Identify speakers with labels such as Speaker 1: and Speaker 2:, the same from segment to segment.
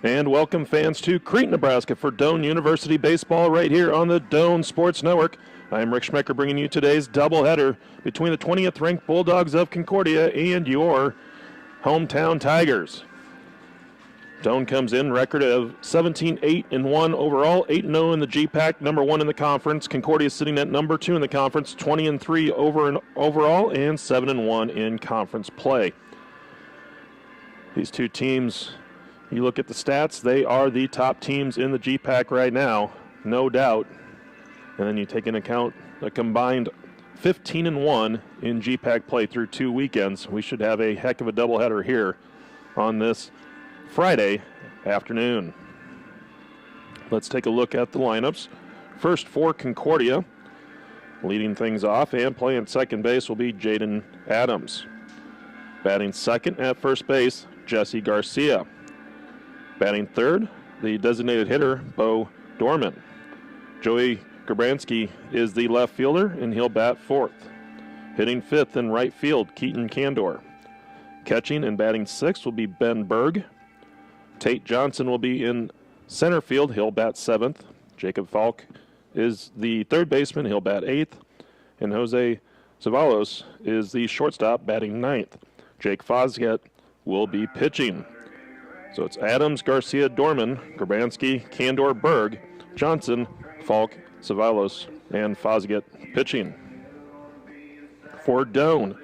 Speaker 1: And welcome fans to Crete, Nebraska for Doane University Baseball right here on the Doane Sports Network. I'm Rick Schmecker bringing you today's doubleheader between the 20th ranked Bulldogs of Concordia and your hometown Tigers. Doane comes in record of 17-8-1 overall, 8-0 in the GPAC, number 1 in the conference. Concordia sitting at number 2 in the conference, 20-3 overall, and 7-1 in conference play. These two teams, you look at the stats, they are the top teams in the GPAC right now, no doubt. And then you take into account a combined 15-1 in GPAC play through 2 weekends. We should have a heck of a doubleheader here on this Friday afternoon. Let's take a look at the lineups. First for Concordia, leading things off and playing second base will be Jaden Adams. Batting second at first base, Jesse Garcia. Batting third, the designated hitter, Bo Dorman. Joey Grabransky is the left fielder, and he'll bat fourth. Hitting fifth in right field, Keaton Candor. Catching and batting sixth will be Ben Berg. Tate Johnson will be in center field. He'll bat seventh. Jacob Falk is the third baseman. He'll bat eighth. And Jose Zavalos is the shortstop, batting ninth. Jake Fosget will be pitching. So it's Adams, Garcia, Dorman, Grabransky, Candor, Berg, Johnson, Falk, Zavalos, and Fosget pitching. For Doane,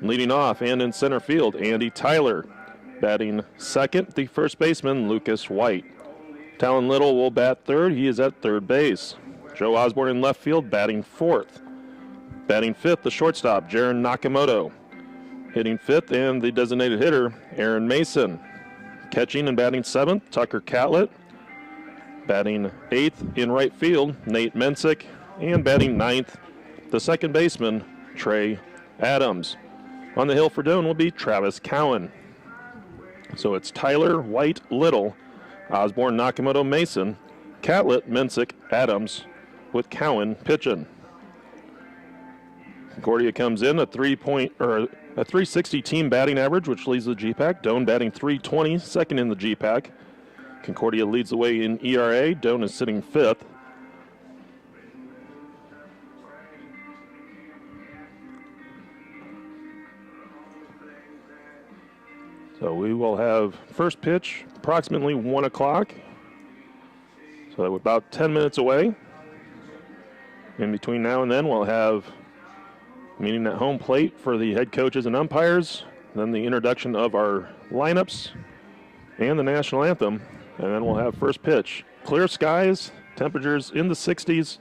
Speaker 1: leading off and in center field, Andy Tyler. Batting second, the first baseman, Lucas White. Talon Little will bat third. He is at third base. Joe Osborne in left field, batting fourth. Batting fifth, the shortstop, Jaron Nakamoto. Hitting fifth, and the designated hitter, Aaron Mason. Catching and batting seventh, Tucker Catlett. Batting eighth in right field, Nate Mensick. And batting ninth, the second baseman, Trey Adams. On the hill for Doane will be Travis Cowan. So it's Tyler, White, Little, Osborne, Nakamoto, Mason, Catlett, Mensick, Adams, with Cowan pitching. Concordia comes in a 360 team batting average, which leads the GPAC. Doane batting .320, second in the GPAC. Concordia leads the way in ERA. Doane is sitting fifth. So we will have first pitch approximately 1 o'clock. So we're about 10 minutes away. In between now and then, we'll have meeting at home plate for the head coaches and umpires, then the introduction of our lineups and the national anthem, and then we'll have first pitch. Clear skies, temperatures in the 60s,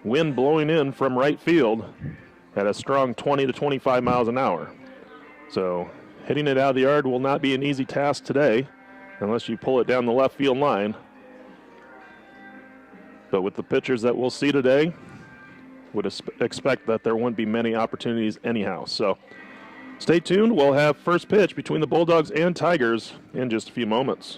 Speaker 1: wind blowing in from right field at a strong 20 to 25 miles an hour. So hitting it out of the yard will not be an easy task today unless you pull it down the left field line. But with the pitchers that we'll see today, would expect that there wouldn't be many opportunities anyhow. So stay tuned. We'll have first pitch between the Bulldogs and Tigers in just a few moments.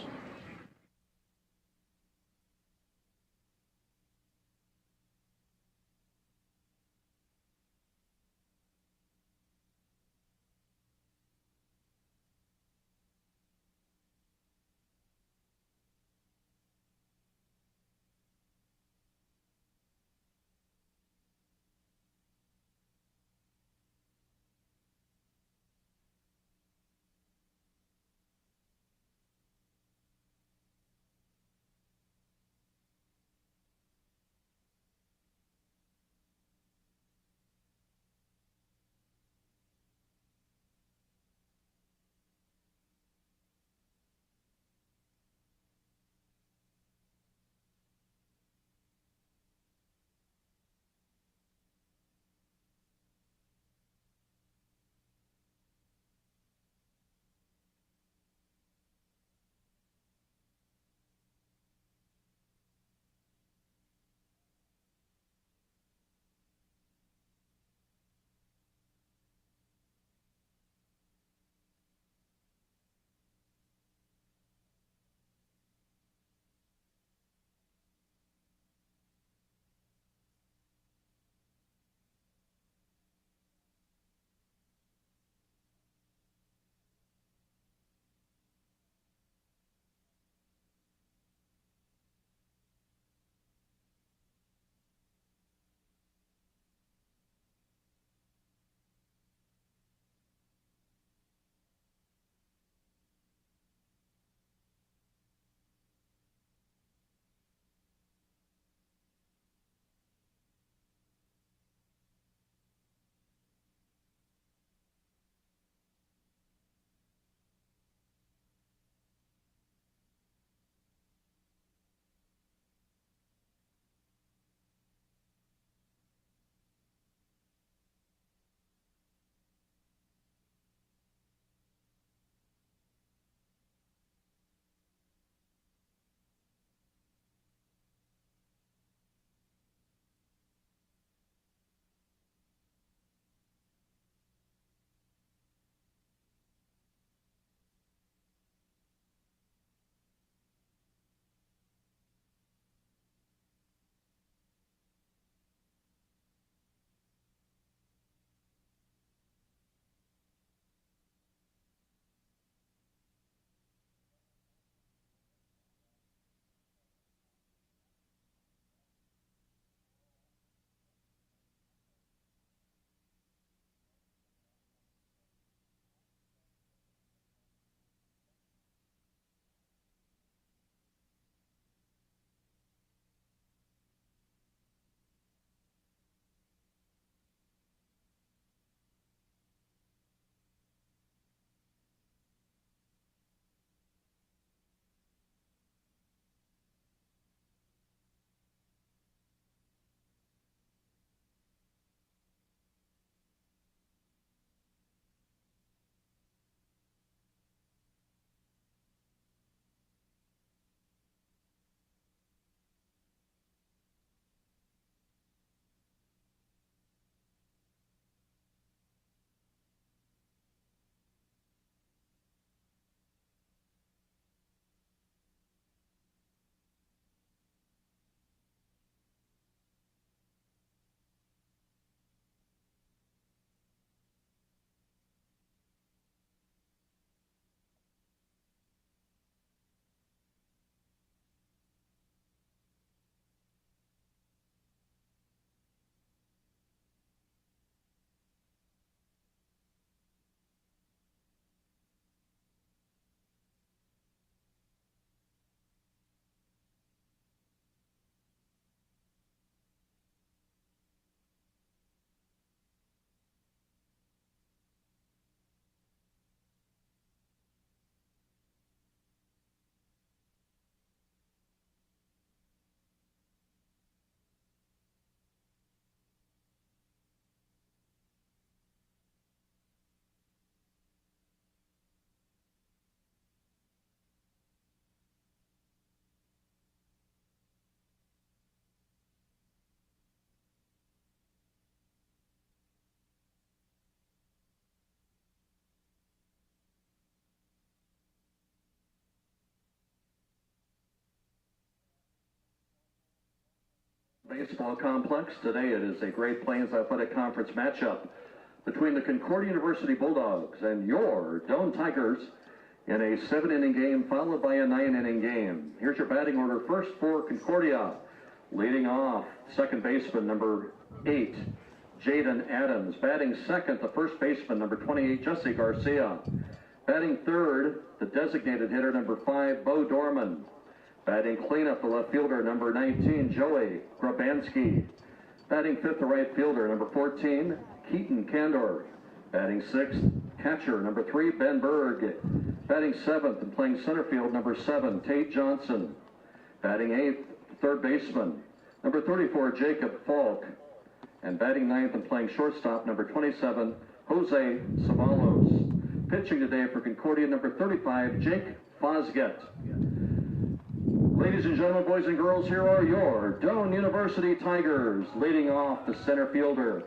Speaker 2: Baseball complex. Today it is a Great Plains Athletic Conference matchup between the Concordia University Bulldogs and your Doane Tigers in a 7-inning game followed by a 9-inning game. Here's your batting order. First for Concordia, leading off, second baseman number 8, Jaden Adams. Batting second, the first baseman number 28, Jesse Garcia. Batting third, the designated hitter number 5, Bo Dorman. Batting cleanup, the left fielder number 19, Joey Grabansky. Batting fifth, the right fielder number 14, Keaton Candor. Batting sixth, catcher number 3, Ben Berg. Batting seventh and playing center field number 7, Tate Johnson. Batting eighth, third baseman number 34, Jacob Falk. And batting ninth and playing shortstop number 27, Jose Savalos. Pitching today for Concordia number 35, Jake Fosget. Ladies and gentlemen, boys and girls, here are your Doane University Tigers. Leading off, the center fielder,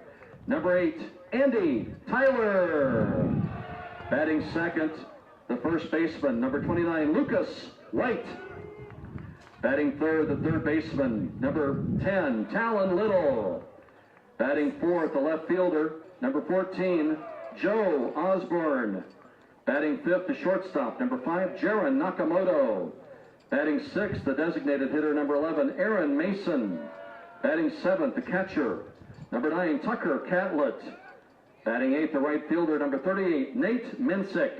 Speaker 2: number 8, Andy Tyler. Batting second, the first baseman, number 29, Lucas White. Batting third, the third baseman, number 10, Talon Little. Batting fourth, the left fielder, number 14, Joe Osborne. Batting fifth, the shortstop, number 5, Jaron Nakamoto. Batting sixth, the designated hitter, number 11, Aaron Mason. Batting seventh, the catcher, number 9, Tucker Catlett. Batting eighth, the right fielder, number 38, Nate Minsick.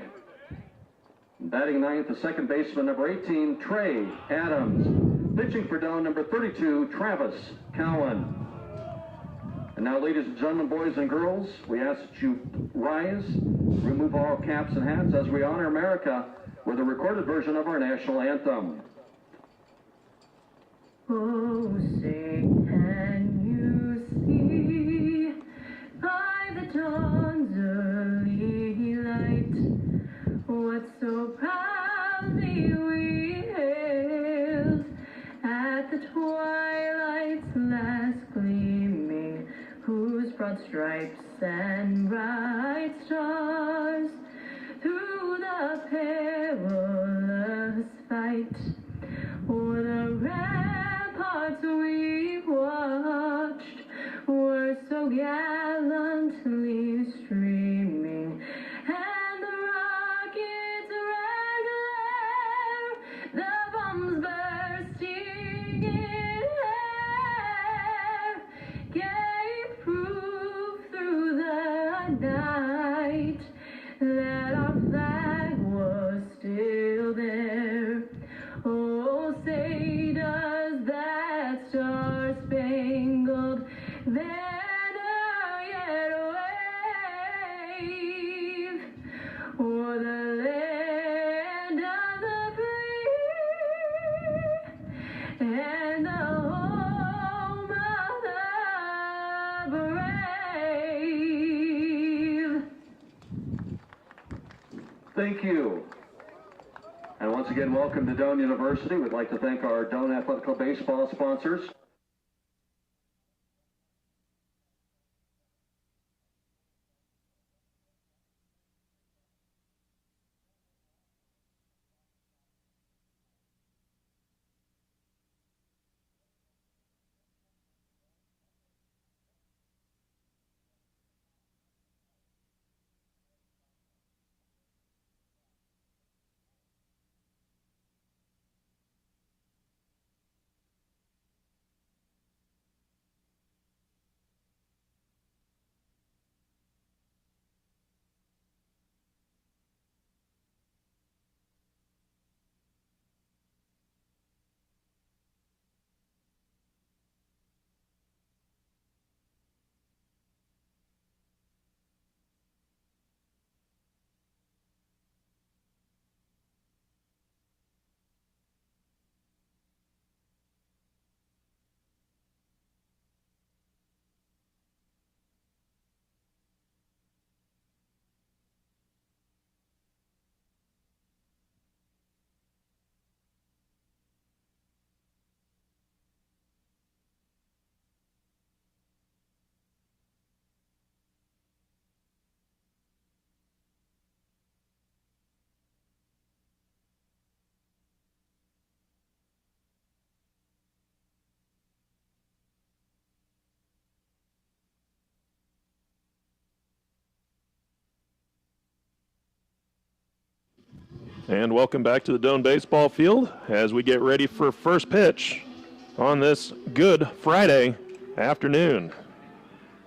Speaker 2: Batting ninth, the second baseman, number 18, Trey Adams. Pitching for Doane, number 32, Travis Cowan. And now, ladies and gentlemen, boys and girls, we ask that you rise, remove all caps and hats as we honor America with a recorded version of our national anthem.
Speaker 3: Oh, say can you see by the dawn's early light what so proudly we hailed at the twilight's last gleaming, whose broad stripes and bright stars through the perilous fight o'er the ramparts we watched were so gallantly streaming, and the rockets' red glare, the bombs bursting in air, gave proof through the night that our flag was still there. Oh, say does that star-spangled banner yet wave o'er the land of the free and the home of the brave?
Speaker 2: Thank you. And once again, welcome to Doane University. We'd like to thank our Doane Athletic Baseball sponsors.
Speaker 1: And welcome back to the Doane baseball field as we get ready for first pitch on this good Friday afternoon.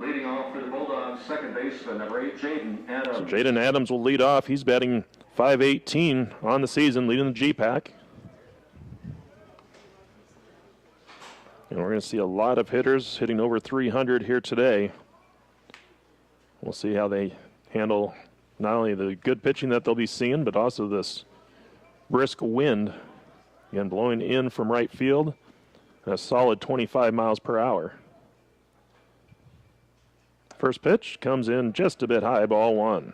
Speaker 2: Leading off for the Bulldogs, second baseman, number 8, Jaden Adams.
Speaker 1: So Jaden Adams will lead off. He's batting .518 on the season, leading the G-Pack. And we're going to see a lot of hitters hitting over 300 here today. We'll see how they handle not only the good pitching that they'll be seeing, but also this brisk wind, again, blowing in from right field at a solid 25 miles per hour. First pitch comes in just a bit high, ball 1.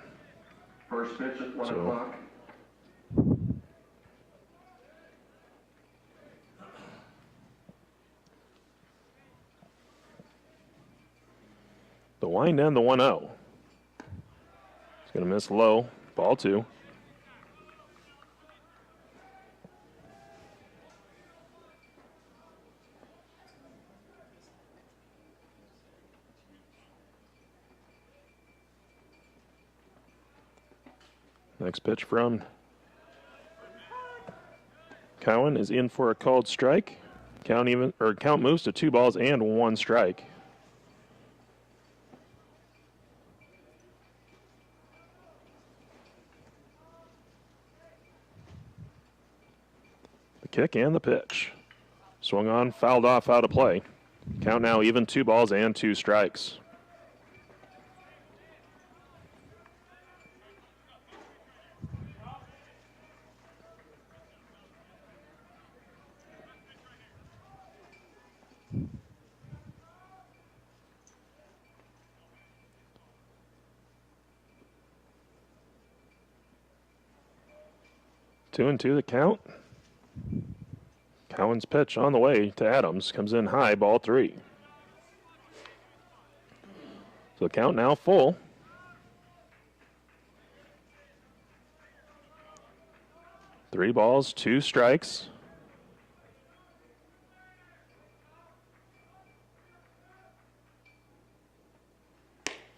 Speaker 2: First pitch at 1 o'clock.
Speaker 1: The wind and the 1-0. He's going to miss low, ball 2. Next pitch from Cowan is in for a called strike. Count moves to 2 balls and 1 strike. The kick and the pitch. Swung on, fouled off, out of play. Count now even, 2 balls and 2 strikes. Two and two the count. Cowan's pitch on the way to Adams comes in high, ball 3. So the count now full. Three balls, 2 strikes.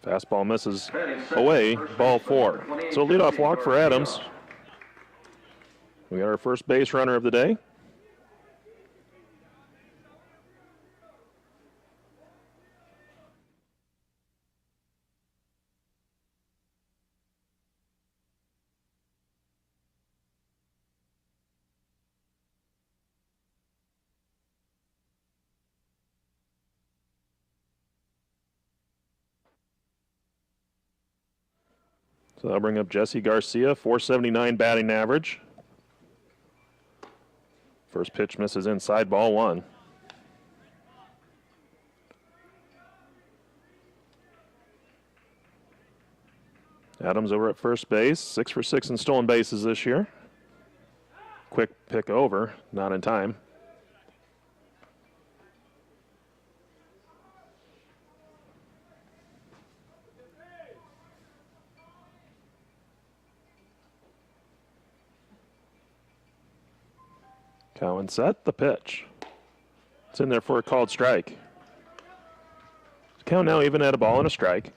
Speaker 1: Fastball misses away, ball 4. So leadoff walk for Adams. We got our first base runner of the day. So that'll bring up Jesse Garcia, .479 batting average. First pitch misses inside, ball 1. Adams over at first base, 6 for 6 in stolen bases this year. Quick pick over, not in time. Cowan set, the pitch. It's in there for a called strike. Count now even at a ball and a strike.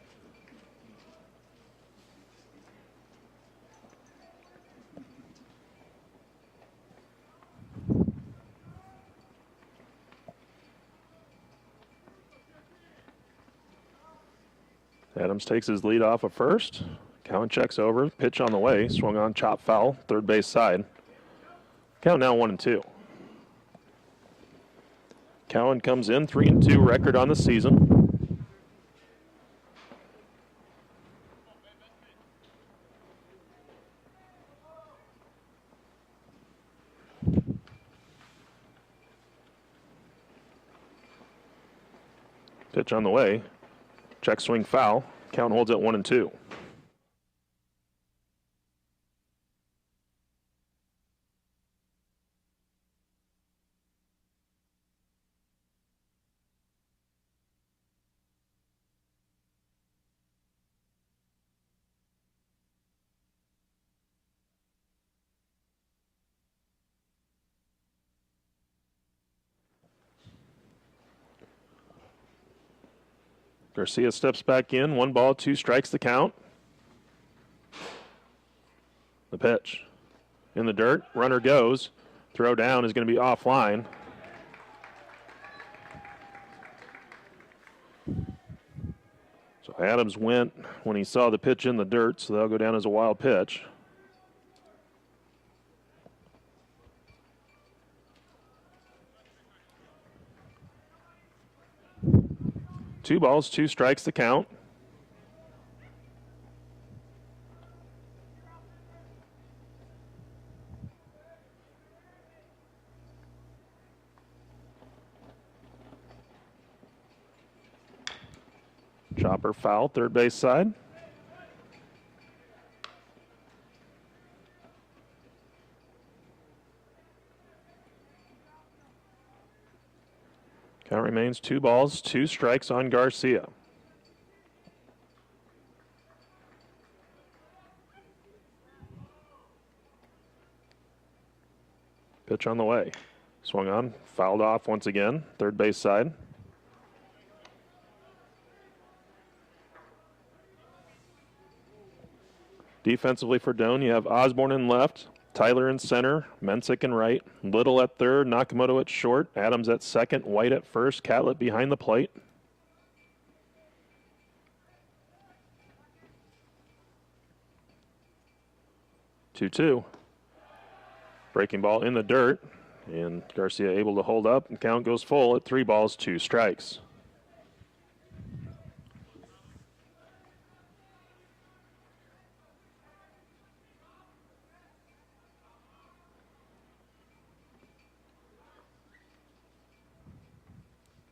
Speaker 1: Adams takes his lead off of first. Cowan checks over, pitch on the way, swung on, chop foul, third base side. Count now 1 and 2. Cowan comes in 3 and 2 record on the season. Pitch on the way. Check swing foul. Count holds at 1 and 2. Garcia steps back in, 1 ball, 2 strikes the count. The pitch in the dirt. Runner goes. Throw down is going to be offline. So Adams went when he saw the pitch in the dirt, so that'll go down as a wild pitch. Two balls, two strikes to count. Chopper foul, third base side. Count remains 2 balls, 2 strikes on Garcia. Pitch on the way. Swung on, fouled off once again, third base side. Defensively for Doane, you have Osborne in left, Tyler in center, Mensick in right, Little at third, Nakamoto at short, Adams at second, White at first, Catlett behind the plate. Two. Breaking ball in the dirt, and Garcia able to hold up, and count goes full at 3 balls, 2 strikes.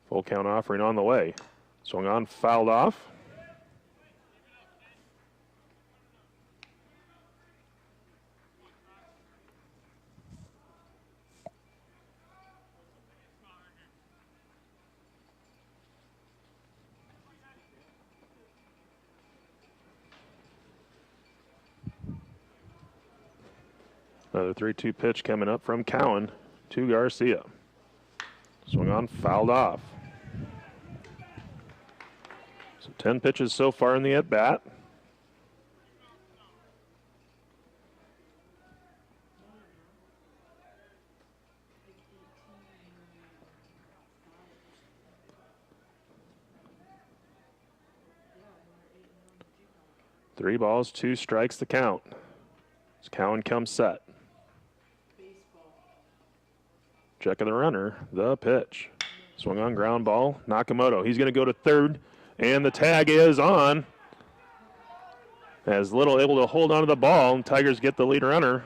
Speaker 1: Full count offering on the way. Swung on, fouled off. Another 3-2 pitch coming up from Cowan to Garcia. Swung on, fouled off. So 10 pitches so far in the at-bat. Three balls, 2 strikes to count. As Cowan comes set. Check of the runner, the pitch. Swung on, ground ball, Nakamoto. He's going to go to third, and the tag is on. As Little able to hold onto the ball, and Tigers get the lead runner,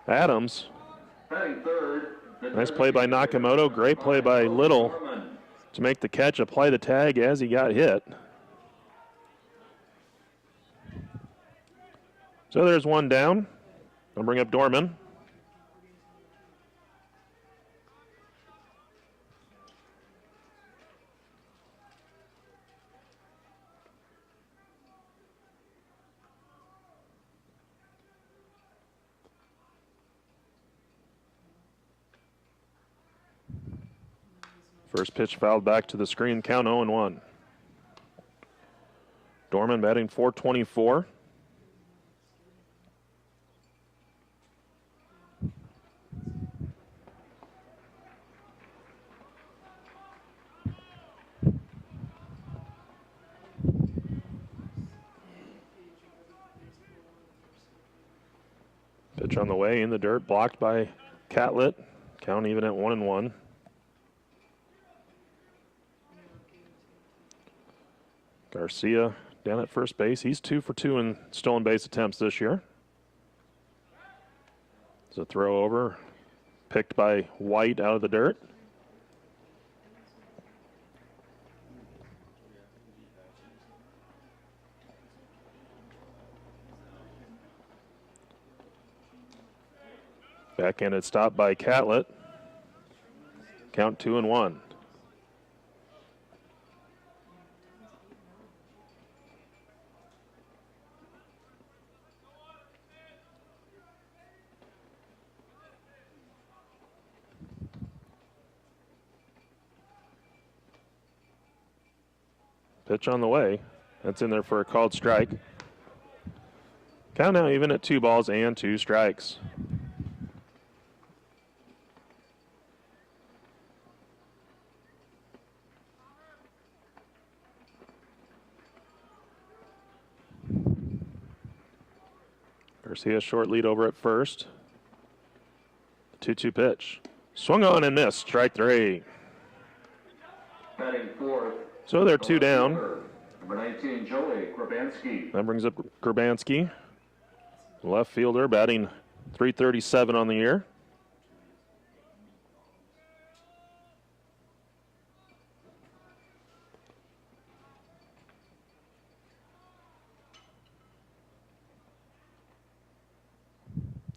Speaker 1: Adams. Nice play by Nakamoto, great play by Little to make the catch, apply the tag as he got hit. So there's one down. I'll bring up Dorman. First pitch fouled back to the screen, count 0-1. Dorman batting .424. Pitch on the way in the dirt, blocked by Catlett. Count even at 1-1. Garcia down at first base. He's 2 for 2 in stolen base attempts this year. It's a throw over, picked by White out of the dirt. Backhanded stop by Catlett. Count 2-1. Pitch on the way. That's in there for a called strike. Count now even at 2 balls and 2 strikes. Garcia short lead over at first. 2-2 pitch. Swung on and missed. Strike 3.
Speaker 2: Batting fourth.
Speaker 1: So they're 2 down.
Speaker 2: Number 19, Joey Grabansky.
Speaker 1: That brings up Grabansky. Left fielder batting .337 on the year.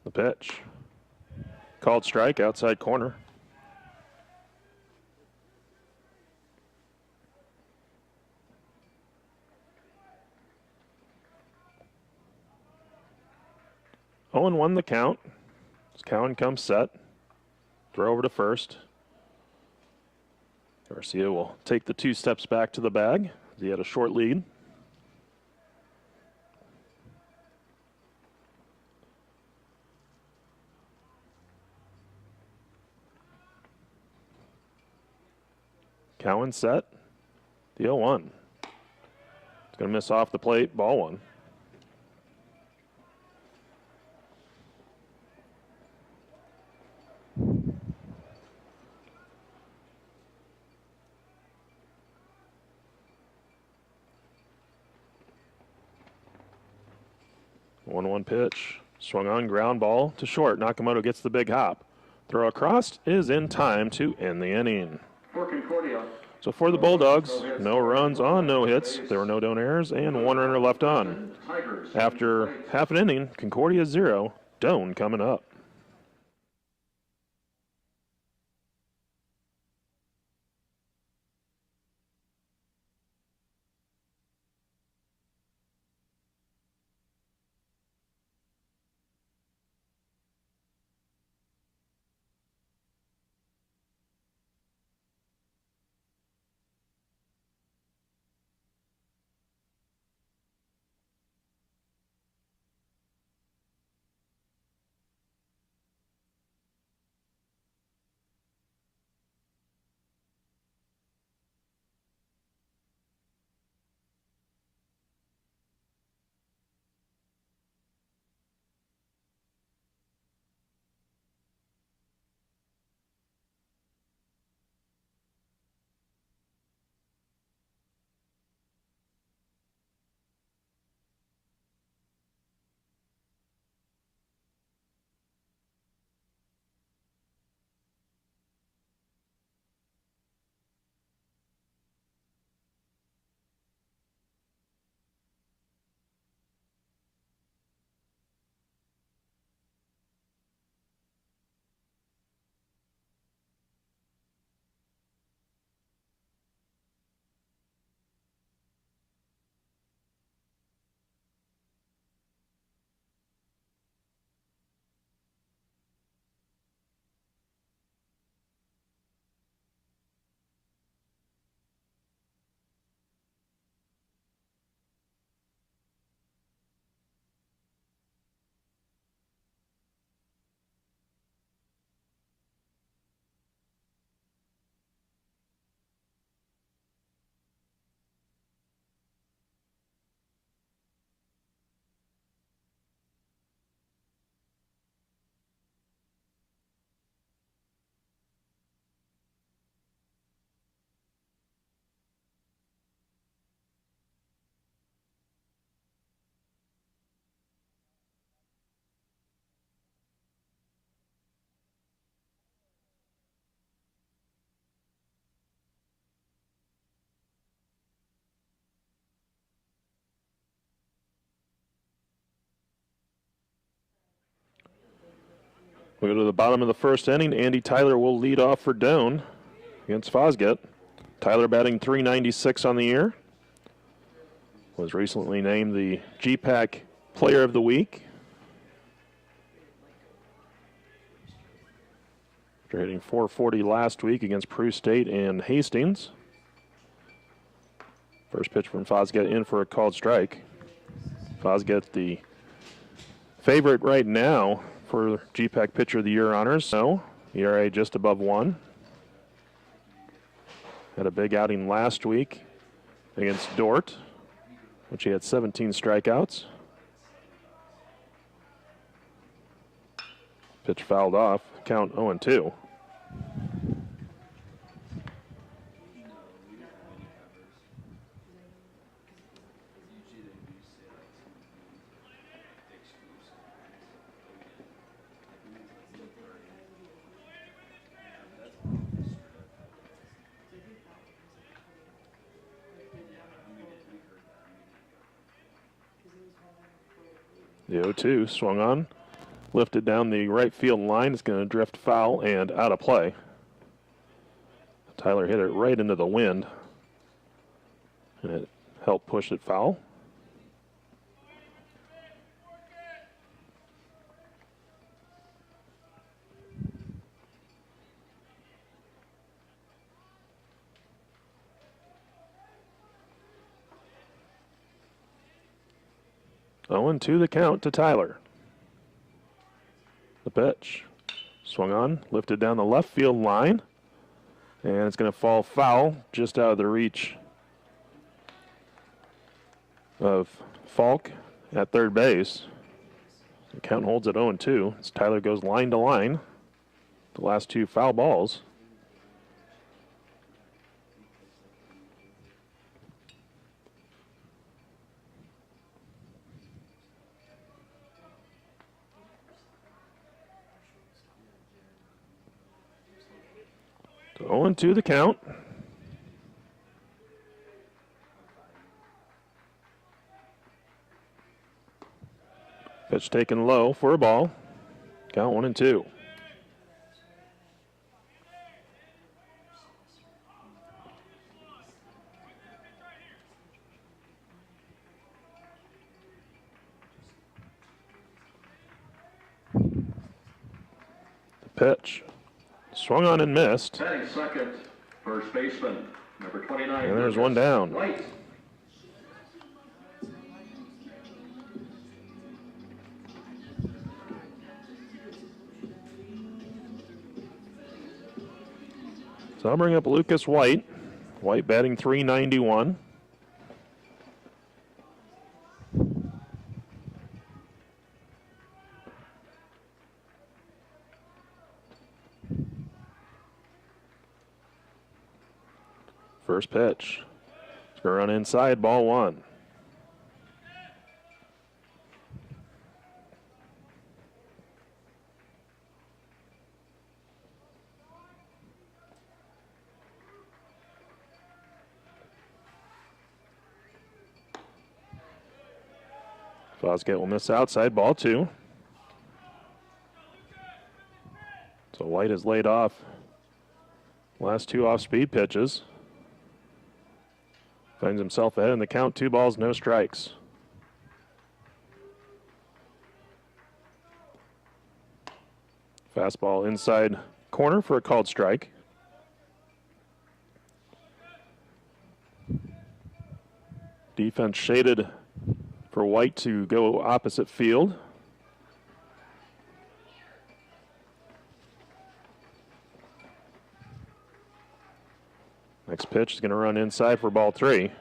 Speaker 1: The pitch. Called strike, outside corner. Oh, and 1 the count. As Cowan comes set. Throw over to first. Garcia will take the 2 steps back to the bag. He had a short lead. Cowan set. The 0-1. It's going to miss off the plate. Ball 1. One pitch. Swung on, ground ball to short. Nakamoto gets the big hop. Throw across is in time to end the inning.
Speaker 2: For Concordia.
Speaker 1: So for the Bulldogs, no runs on no hits. There were no Doan errors and 1 runner left on. After half an inning, Concordia 0, Doan coming up. We go to the bottom of the first inning. Andy Tyler will lead off for Doan against Fosgate. Tyler batting .396 on the year. Was recently named the GPAC Player of the Week. After hitting .440 last week against Peru State and Hastings. First pitch from Fosgate in for a called strike. Fosgate the favorite right now for GPAC Pitcher of the Year honors. So, ERA just above 1. Had a big outing last week against Dort, which he had 17 strikeouts. Pitch fouled off. Count 0-2. The 0-2 swung on, lifted down the right field line. It's going to drift foul and out of play. Tyler hit it right into the wind, and it helped push it foul. Owen to the count to Tyler. The pitch swung on, lifted down the left field line, and it's going to fall foul just out of the reach of Falk at third base. The count holds at 0-2 as Tyler goes line to line. The last two foul balls. So 0-2 the count. Pitch taken low for a ball. Count 1-2. The pitch swung on and missed.
Speaker 2: Batting second, first baseman, number 29.
Speaker 1: And there's one down.
Speaker 2: White.
Speaker 1: So I'll bring up Lucas White. White batting .391. First pitch. It's going to run inside, ball one. Fosgate will miss outside, ball two. So White has laid off last two off-speed pitches. Finds himself ahead in the count, 2 balls, no strikes. Fastball inside corner for a called strike. Defense shaded for White to go opposite field. Next pitch is going to run inside for ball 3.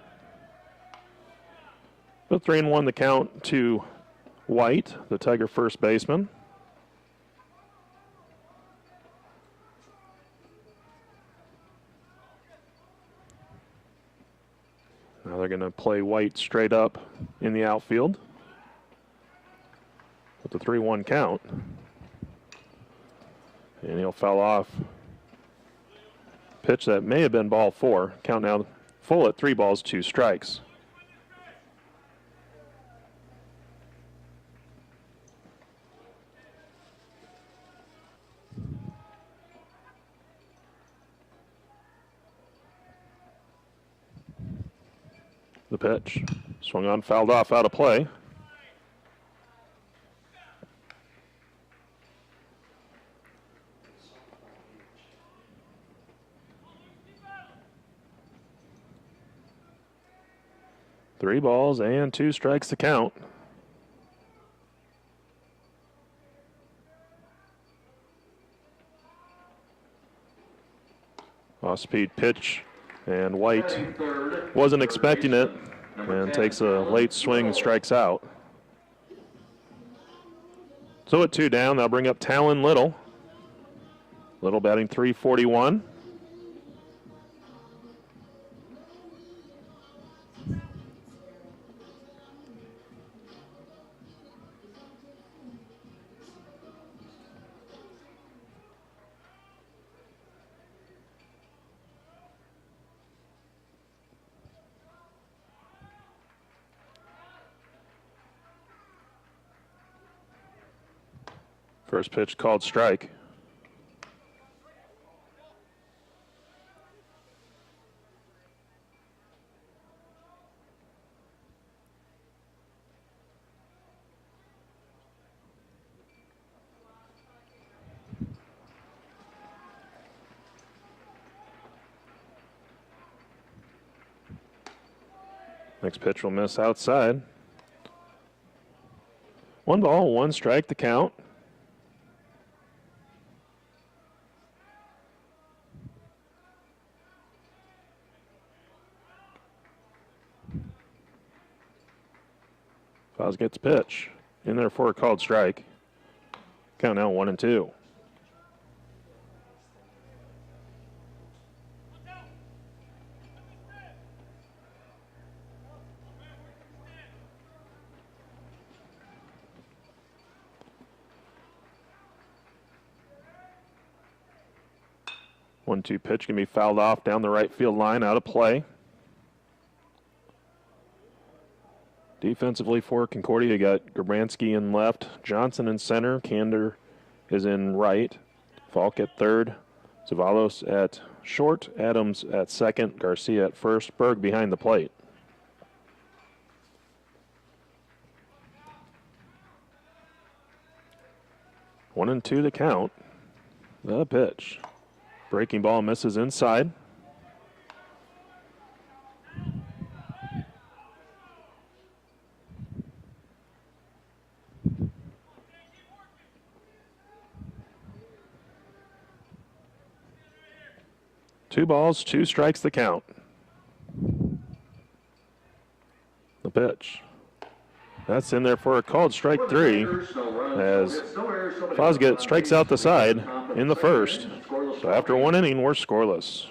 Speaker 1: But 3-1 the count to White, the Tiger first baseman. Now they're going to play White straight up in the outfield with the 3-1 count. And he'll foul off. Pitch that may have been ball 4. Count now full at 3 balls, 2 strikes. The pitch swung on, fouled off, out of play. Three balls and 2 strikes to count. Off-speed pitch, and White wasn't expecting it and takes a late swing and strikes out. So at 2 down, they'll bring up Talon Little. Little batting .341. First pitch called strike. Next pitch will miss outside. 1 ball, 1 strike the count. Foz gets pitch. In there for a called strike. Count now 1-2. One-two pitch can be fouled off down the right field line, out of play. Defensively for Concordia, you got Grabransky in left, Johnson in center, Kander is in right, Falk at third, Zavalos at short, Adams at second, Garcia at first, Berg behind the plate. One and two to count. The pitch. Breaking ball misses inside. Two balls, 2 strikes the count. The pitch. That's in there for a called strike 3 as Fosgate strikes out the side in the first. So after 1 inning, we're scoreless.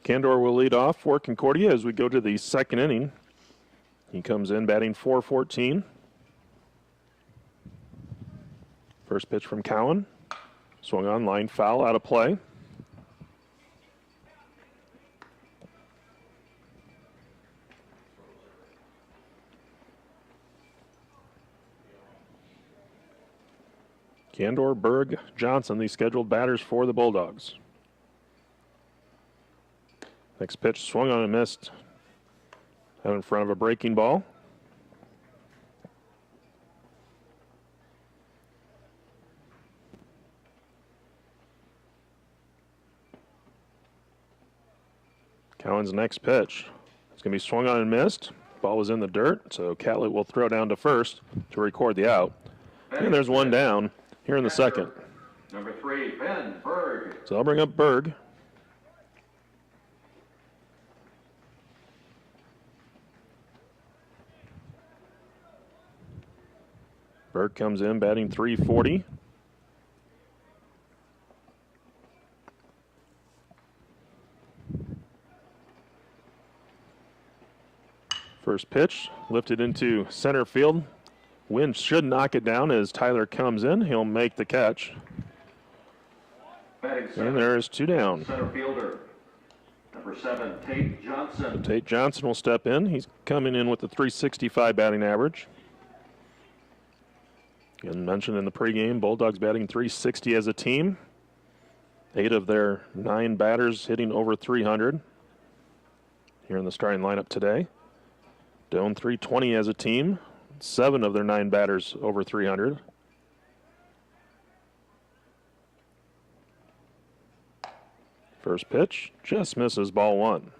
Speaker 1: Kandor will lead off for Concordia as we go to the second inning. He comes in batting .414. First pitch from Cowan. Swung on, line foul, out of play. Kandor, Berg, Johnson, the scheduled batters for the Bulldogs. Next pitch swung on and missed out in front of a breaking ball. Cowan's next pitch. It's going to be swung on and missed. Ball was in the dirt, so Catlett will throw down to first to record the out. And there's one down here in the second.
Speaker 2: Number 3, Ben Berg.
Speaker 1: So I'll bring up Berg. Berg comes in batting .340. First pitch lifted into center field. Wind should knock it down as Tyler comes in. He'll make the catch. And there's 2 down.
Speaker 2: Center fielder, number 7, Tate Johnson.
Speaker 1: Tate Johnson will step in. He's coming in with a .365 batting average. Again, mentioned in the pregame, Bulldogs batting .360 as a team. 8 of their 9 batters hitting over .300 here in the starting lineup today. Doan .320 as a team. 7 of their 9 batters over .300. First pitch just misses, ball 1.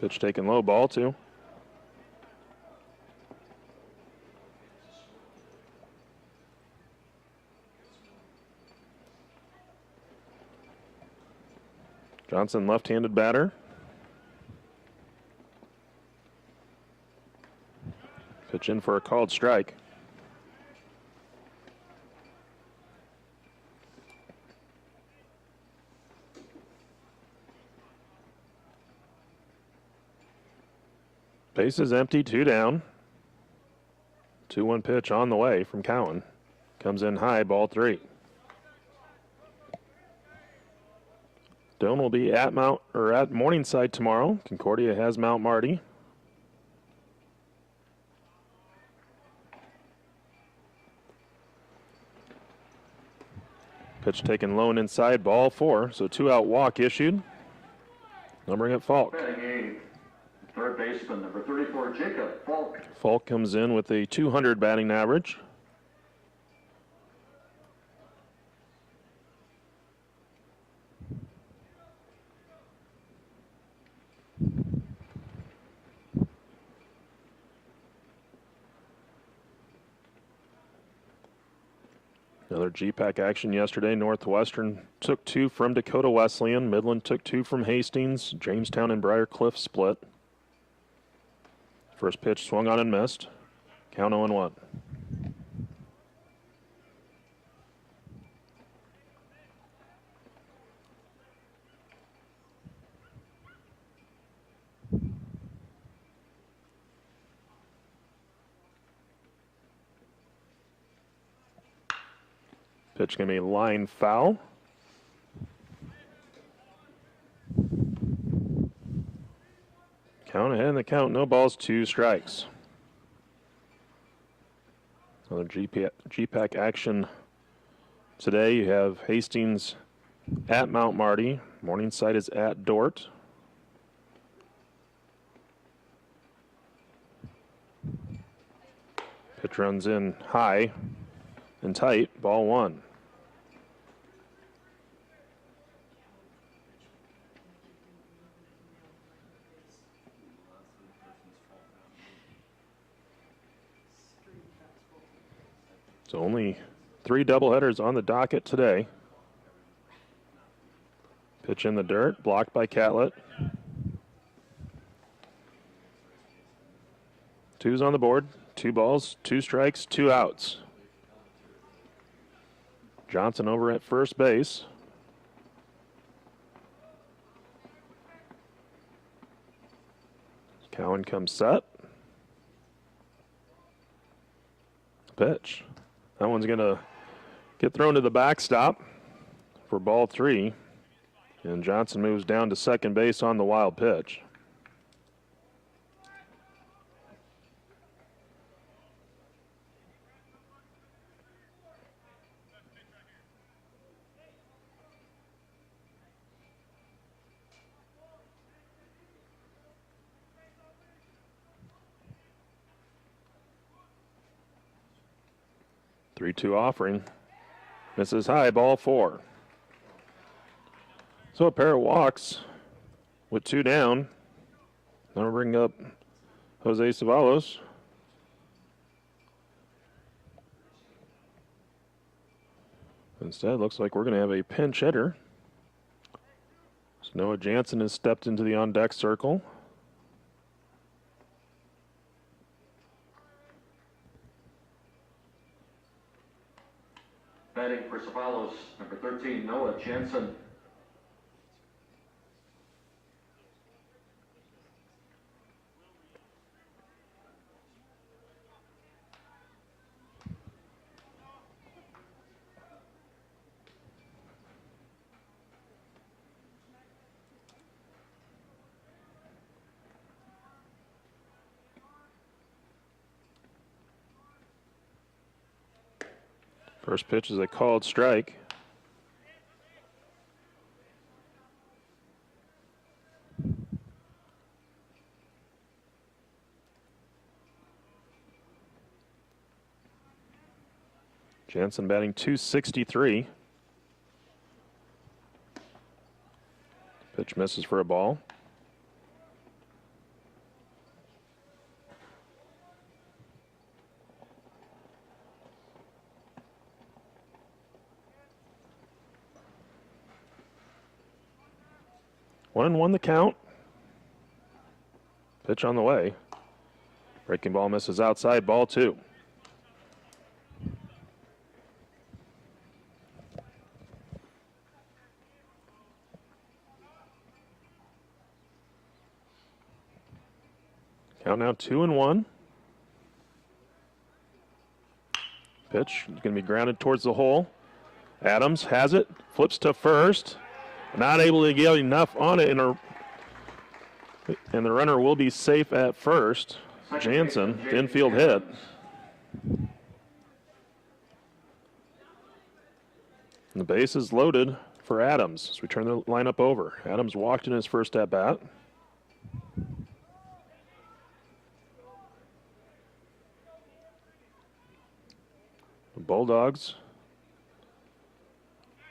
Speaker 1: Pitch taken low, ball 2. Johnson, left-handed batter. Pitch in for a called strike. Base is empty, 2 down. 2-1 pitch on the way from Cowan. Comes in high, ball 3. Doan will be at Morningside tomorrow. Concordia has Mount Marty. Pitch taken low and inside, ball 4. So 2-out walk issued. Numbering at Falk.
Speaker 2: Third baseman, number 34, Jacob Falk.
Speaker 1: Falk comes in with a .200 batting average. Another GPAC action yesterday. Northwestern took 2 from Dakota Wesleyan. Midland took 2 from Hastings. Jamestown and Briar Cliff split. First pitch swung on and missed. Count 0-1. Pitch going to be line foul. Count ahead in the count, no balls, 2 strikes. Another GPAC action today. You have Hastings at Mount Marty. Morningside is at Dort. Pitch runs in high and tight, ball 1. So only 3 doubleheaders on the docket today. Pitch in the dirt, blocked by Catlett. 2's on the board, 2 balls, 2 strikes, 2 outs. Johnson over at first base. Cowan comes set. Pitch. That one's going to get thrown to the backstop for ball 3. And Johnson moves down to second base on the wild pitch. 3-2 offering. Misses high, ball 4. So a pair of walks with 2 down. Now we'll bring up Jose Ceballos. Instead, looks like we're going to have a pinch hitter. So Noah Jansen has stepped into the on-deck circle.
Speaker 2: Batting for Ceballos, number 13, Noah Jansen.
Speaker 1: First pitch is a called strike. Jansen batting .263. Pitch misses for a ball. One and one the count. Pitch on the way. Breaking ball misses outside, ball 2. Count now 2-1. Pitch is going to be grounded towards the hole. Adams has it, flips to first. Not able to get enough on it, and the runner will be safe at first. Jansen, infield hit. And the base is loaded for Adams as we turn the lineup over. Adams walked in his first at bat. The Bulldogs,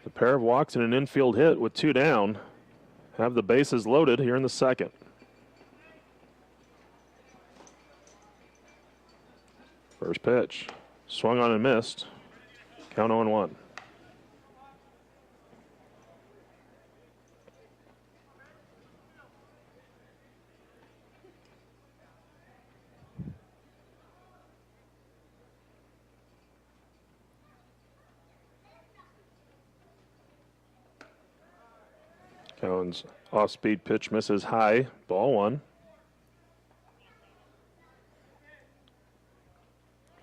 Speaker 1: the pair of walks and an infield hit with 2 down, have the bases loaded here in the second. First pitch, swung on and missed. Count 0-1. Cowan's off-speed pitch misses high, ball 1.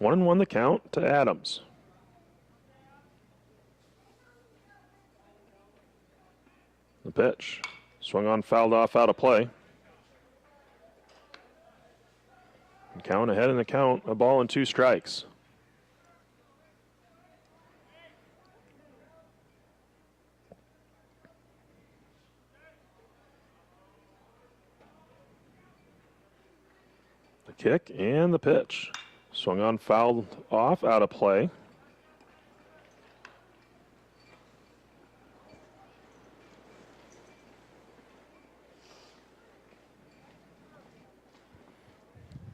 Speaker 1: 1-1 the count to Adams. The pitch, swung on, fouled off, out of play. And Cowan ahead in the count, a ball and 2 strikes. The kick and the pitch. Swung on, fouled off, out of play.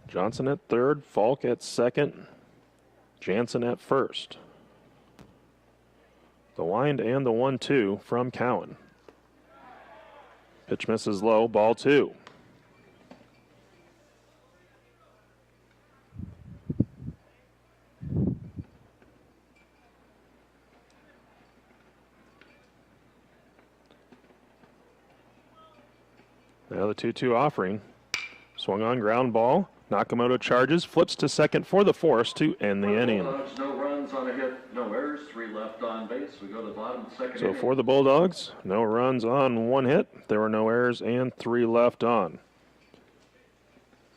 Speaker 1: Johnson at third, Falk at second, Jansen at first. The wind and the 1-2 from Cowan. Pitch misses low, ball 2. Now the 2-2 offering. Swung on, ground ball. Nakamoto charges, flips to second for the force to end the inning.
Speaker 2: Bulldogs, no runs on a hit, no errors, 3 left on base. We go to the bottom of the second
Speaker 1: So
Speaker 2: inning.
Speaker 1: for the Bulldogs, no runs on 1 hit. There were no errors and 3 left on.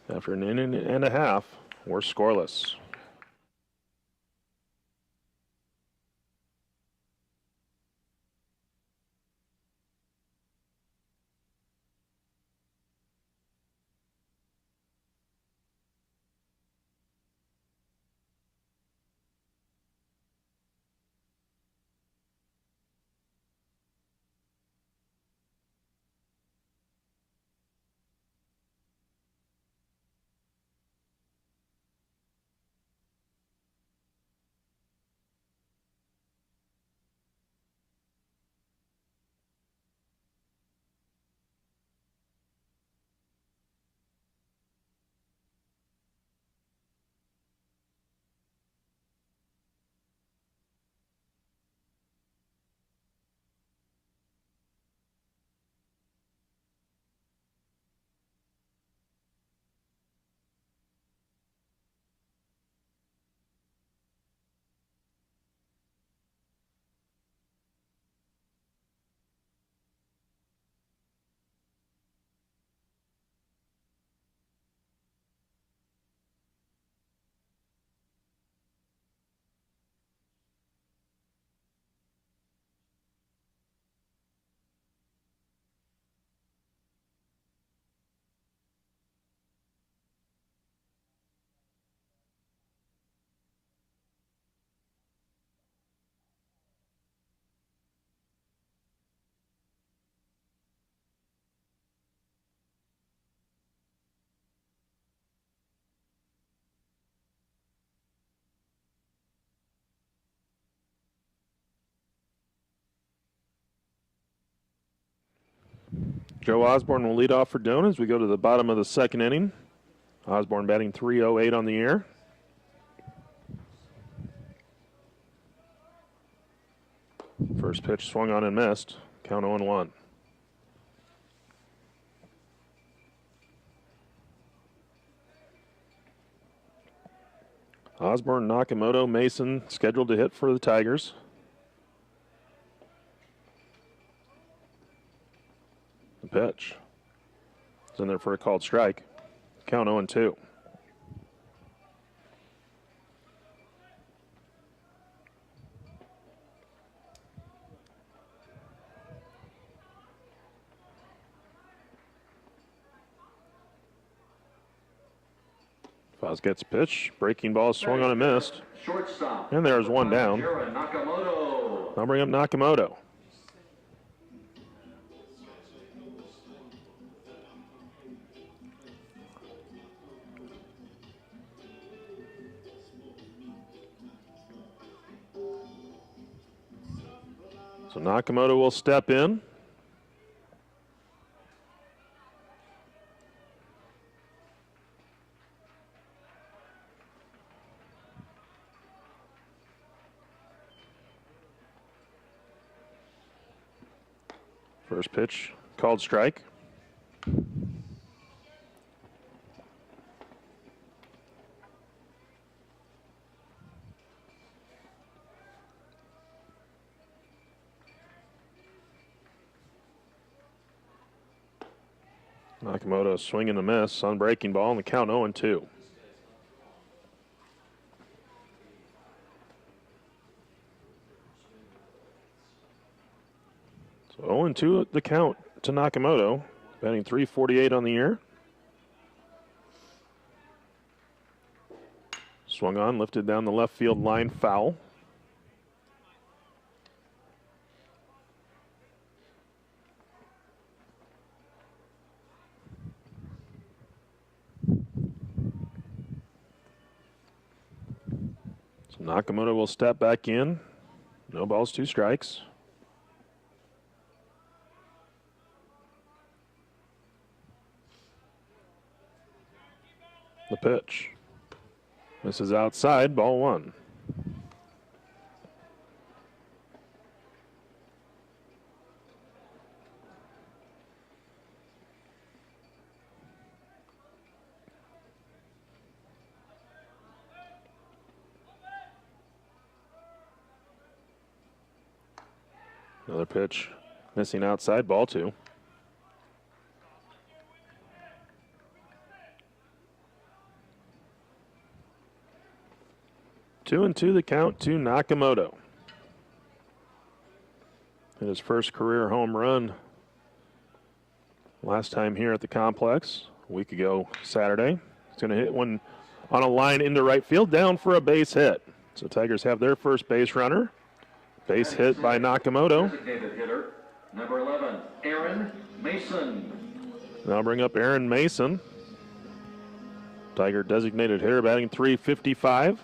Speaker 1: After an inning and a half, we're scoreless. Joe Osborne will lead off for Doane as we go to the bottom of the second inning. Osborne batting .308 on the year. First pitch swung on and missed. Count 0-1. Osborne, Nakamoto, Mason scheduled to hit for the Tigers. The pitch. It's in there for a called strike. Count 0-2. Foz gets a pitch. Breaking ball swung on and missed.
Speaker 2: Shortstop.
Speaker 1: And there's one down.
Speaker 2: Nakamoto.
Speaker 1: I'll bring up Nakamoto. So Nakamoto will step in. First pitch, called strike. Nakamoto swinging a miss on breaking ball, and the count 0-2. So 0-2 at the count to Nakamoto, batting .348 on the year. Swung on, lifted down the left field line, foul. So Nakamoto will step back in. No balls, 2 strikes. The pitch. This is outside, ball 1. Another pitch, missing outside, ball 2. Two and two the count to Nakamoto. Hit his first career home run last time here at the complex a week ago Saturday. He's going to hit one on a line into right field, down for a base hit. So Tigers have their first base runner. Base hit by Nakamoto.
Speaker 2: Designated hitter, number 11, Aaron Mason.
Speaker 1: And I'll bring up Aaron Mason. Tiger designated hitter, batting .355.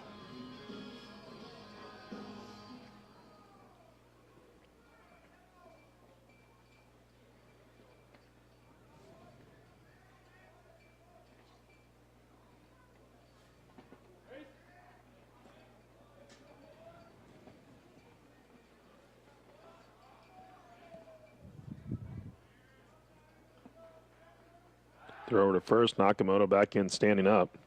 Speaker 1: Throw over to first. Nakamoto back in, standing up.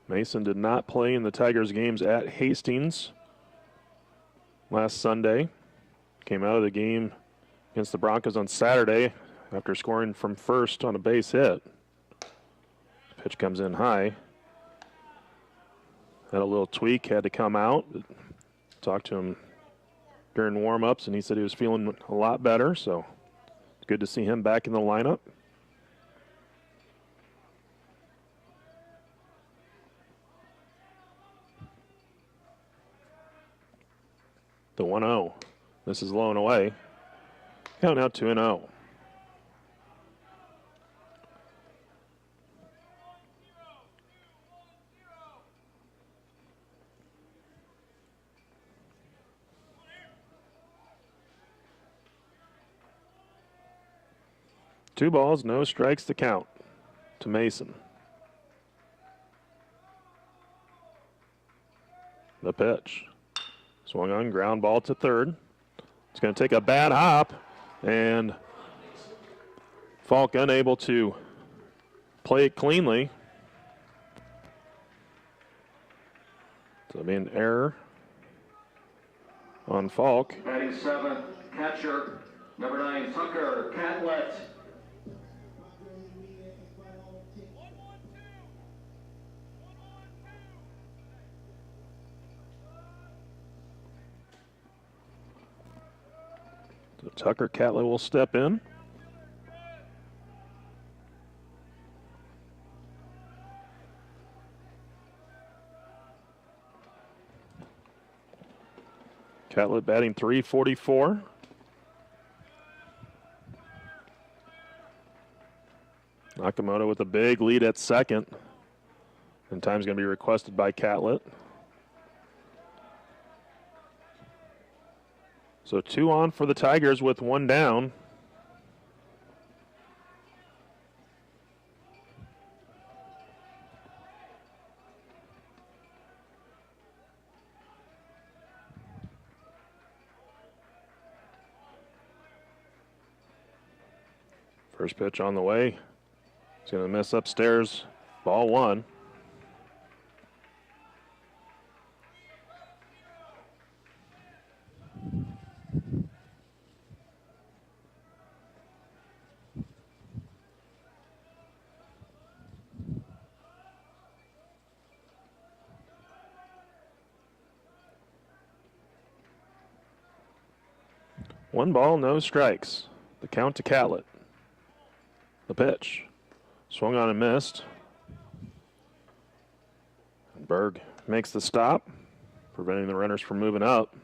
Speaker 1: Mason did not play in the Tigers games at Hastings last Sunday. Came out of the game against the Broncos on Saturday after scoring from first on a base hit. Pitch comes in high. Had a little tweak, had to come out. Talked to him during warm-ups, and he said he was feeling a lot better, so it's good to see him back in the lineup. The 1-0. This is low and away. Count now 2-0. 2 balls, no strikes to count to Mason. The pitch. Swung on, ground ball to third. It's going to take a bad hop, and Falk unable to play it cleanly. So it'll be an error on Falk.
Speaker 2: Batting seventh, catcher, number 9, Tucker Catlett.
Speaker 1: So Tucker Catlett will step in. Catlett batting .344. Nakamoto with a big lead at second. And time's going to be requested by Catlett. So 2 on for the Tigers with 1 down. First pitch on the way. He's going to miss upstairs. Ball 1. One ball, no strikes. The count to Catlett. The pitch. Swung on and missed. Berg makes the stop, preventing the runners from moving up.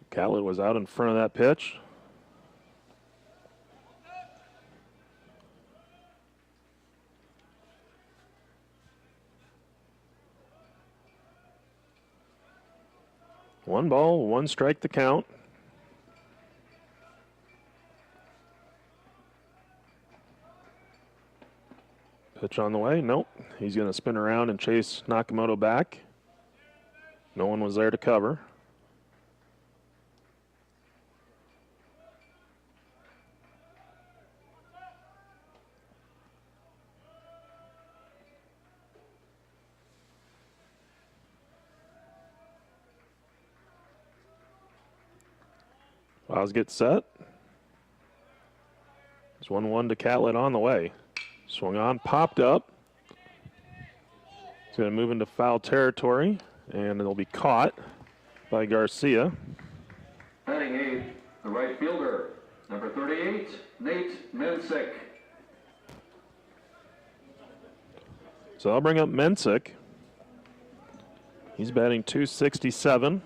Speaker 1: Catlett was out in front of that pitch. One ball, 1 strike to count. Pitch on the way. Nope. He's going to spin around and chase Nakamoto back. No one was there to cover. Fouls get set. It's 1-1 to Catlett on the way. Swung on, popped up. It's going to move into foul territory, and it'll be caught by Garcia.
Speaker 2: Batting 8th, the right fielder, number 38, Nate Mensick.
Speaker 1: So I'll bring up Mensick. He's batting .267.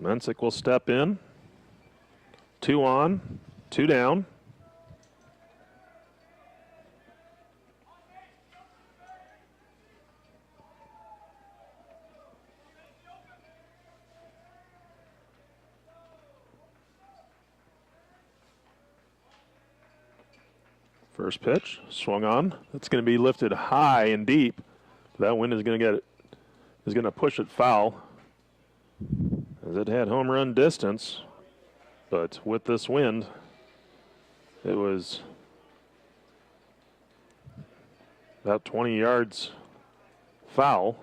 Speaker 1: Mensick will step in. 2 on, 2 down. First pitch, swung on. It's going to be lifted high and deep. That wind is going to push it foul, as it had home run distance, but with this wind, it was about 20 yards foul.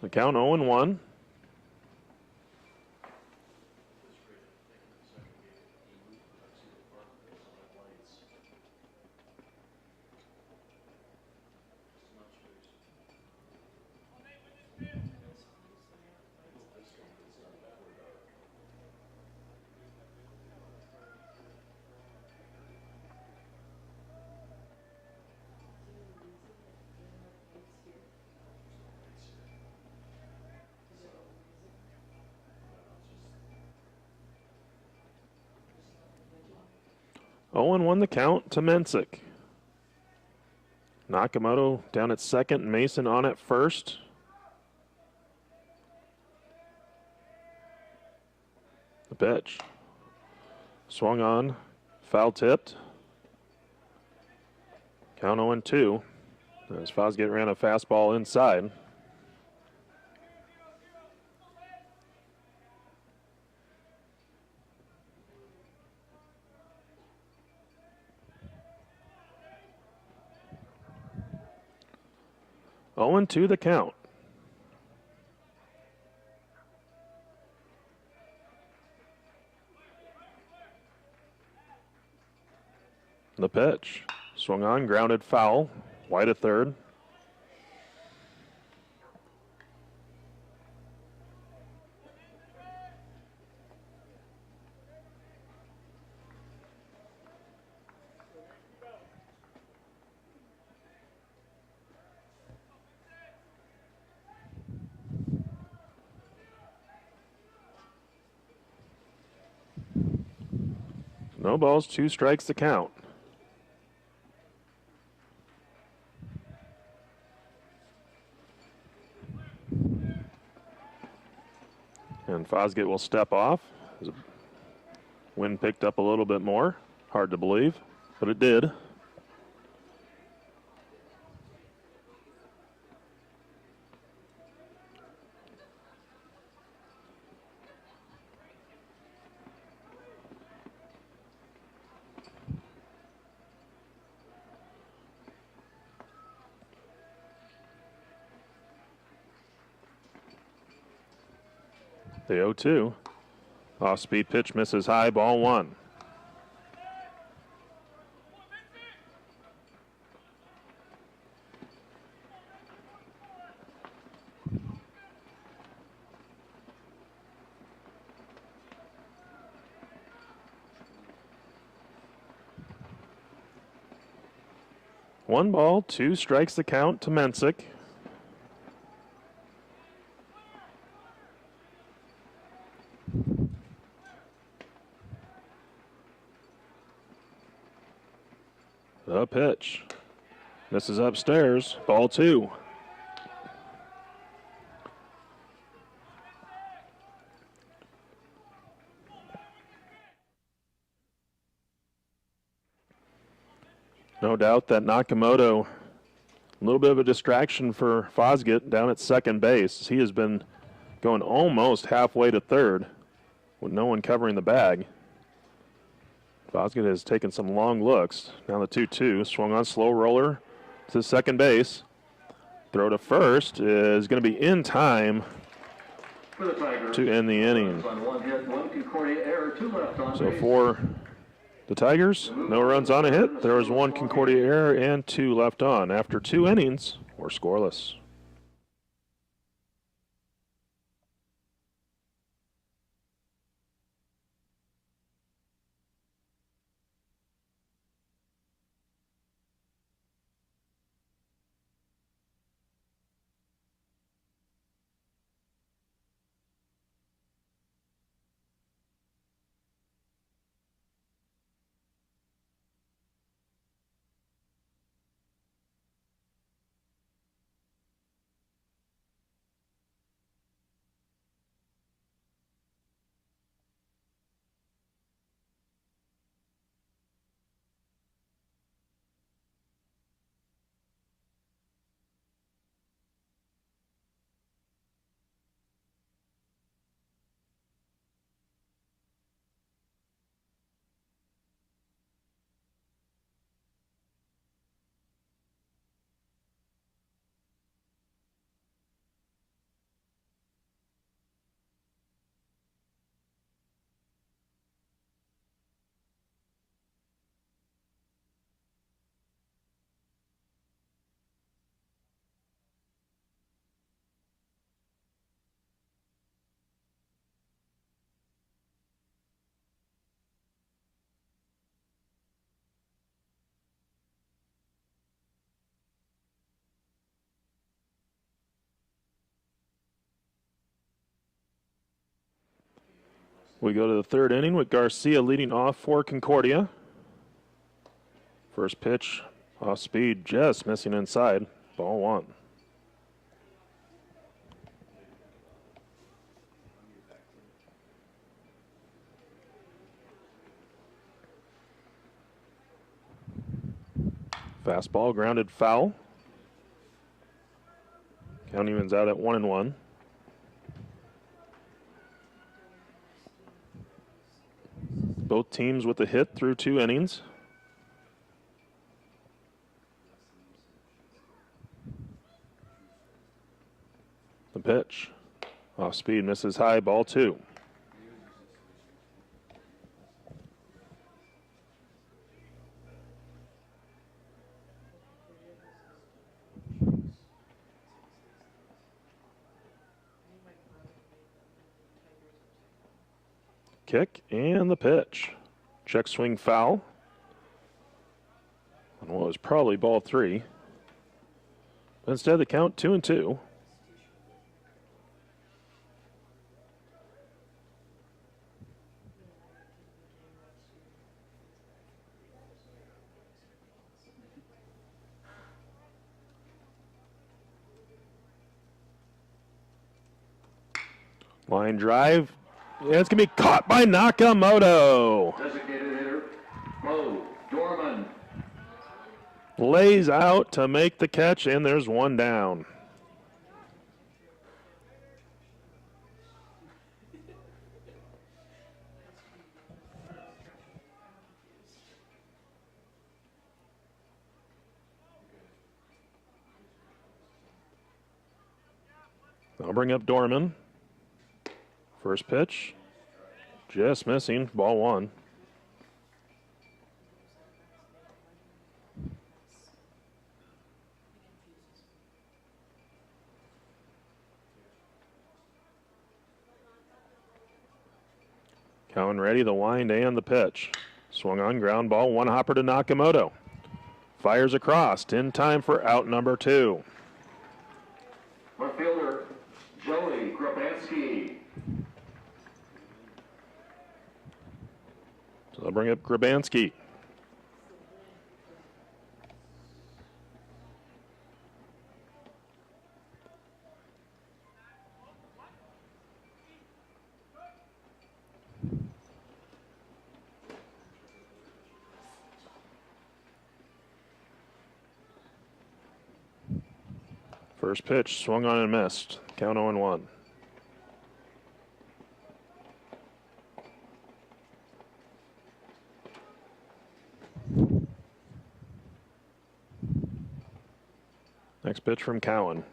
Speaker 1: The count 0-1. 0-1 the count to Mensick. Nakamoto down at second, Mason on at first. The pitch. Swung on, foul tipped. Count 0-2 as Fosgate ran a fastball inside. Owen to the count. The pitch. Swung on, grounded foul. White at third. No balls, 2 strikes the count. And Fosgate will step off. The wind picked up a little bit more. Hard to believe, but it did. The 0-2. Off-speed pitch misses high, ball 1. One ball, 2 strikes the count to Mensick. The pitch. This is upstairs. Ball 2. No doubt that Nakamoto, a little bit of a distraction for Fosgate down at second base. He has been going almost halfway to third with no one covering the bag. Fosgate has taken some long looks. Now the 2-2, swung on, slow roller to second base. Throw to first is going to be in time to end the inning. So for the Tigers, no runs on a hit. There was 1 Concordia error and 2 left on. After 2 innings, we're scoreless. We go to the third inning with Garcia leading off for Concordia. First pitch, off speed, just missing inside. Ball 1. Fastball grounded foul. Count evens out at 1-1. Both teams with a hit through 2 innings. The pitch. Off speed, misses high, ball 2. Kick and the pitch. Check swing foul. On what was probably ball 3. But instead the count 2-2. Line drive. Yeah, it's going to be caught by Nakamoto.
Speaker 2: Designated hitter, Bo Dorman.
Speaker 1: Lays out to make the catch, and there's 1 down. I'll bring up Dorman. First pitch, just missing, ball 1. Cowan ready, the wind and the pitch. Swung on, ground ball, 1 hopper to Nakamoto. Fires across, in time for out number 2.
Speaker 2: Left fielder, Joey Grabansky.
Speaker 1: So they'll bring up Grabansky. First pitch, swung on and missed. Count 0-1. Next pitch from Cowan.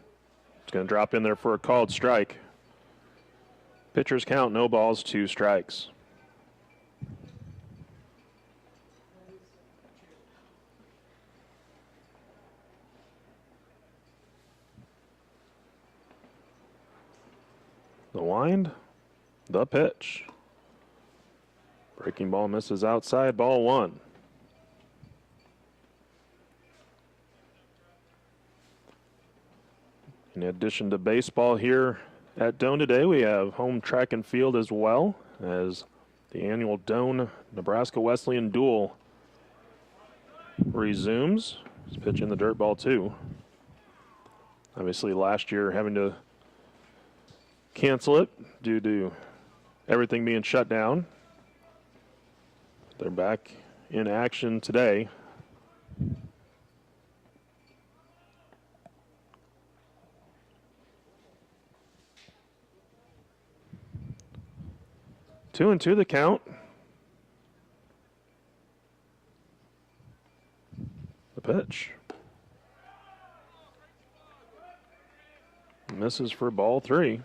Speaker 1: It's going to drop in there for a called strike. Pitcher's count, no balls, 2 strikes. The wind, the pitch. Breaking ball misses outside, ball 1. In addition to baseball here at Doane today, we have home track and field as well as the annual Doane Nebraska Wesleyan Duel resumes. It's pitch in the dirt, ball 2. Obviously last year having to cancel it due to everything being shut down. They're back in action today. Two and two the count. The pitch. Misses for ball 3.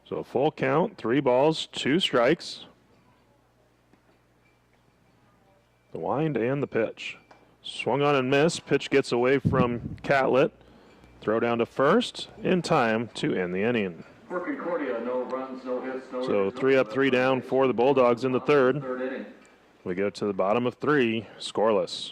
Speaker 1: So full count, 3 balls, 2 strikes. The wind and the pitch. Swung on and missed. Pitch gets away from Catlett. Throw down to first in time to end the inning.
Speaker 2: For Concordia, no runs, no hits, no
Speaker 1: So
Speaker 2: hits,
Speaker 1: 3 up, 3 down for the Bulldogs in the third.
Speaker 2: Third inning.
Speaker 1: We go to the bottom of 3, scoreless.
Speaker 2: We go to the bottom of 3, scoreless.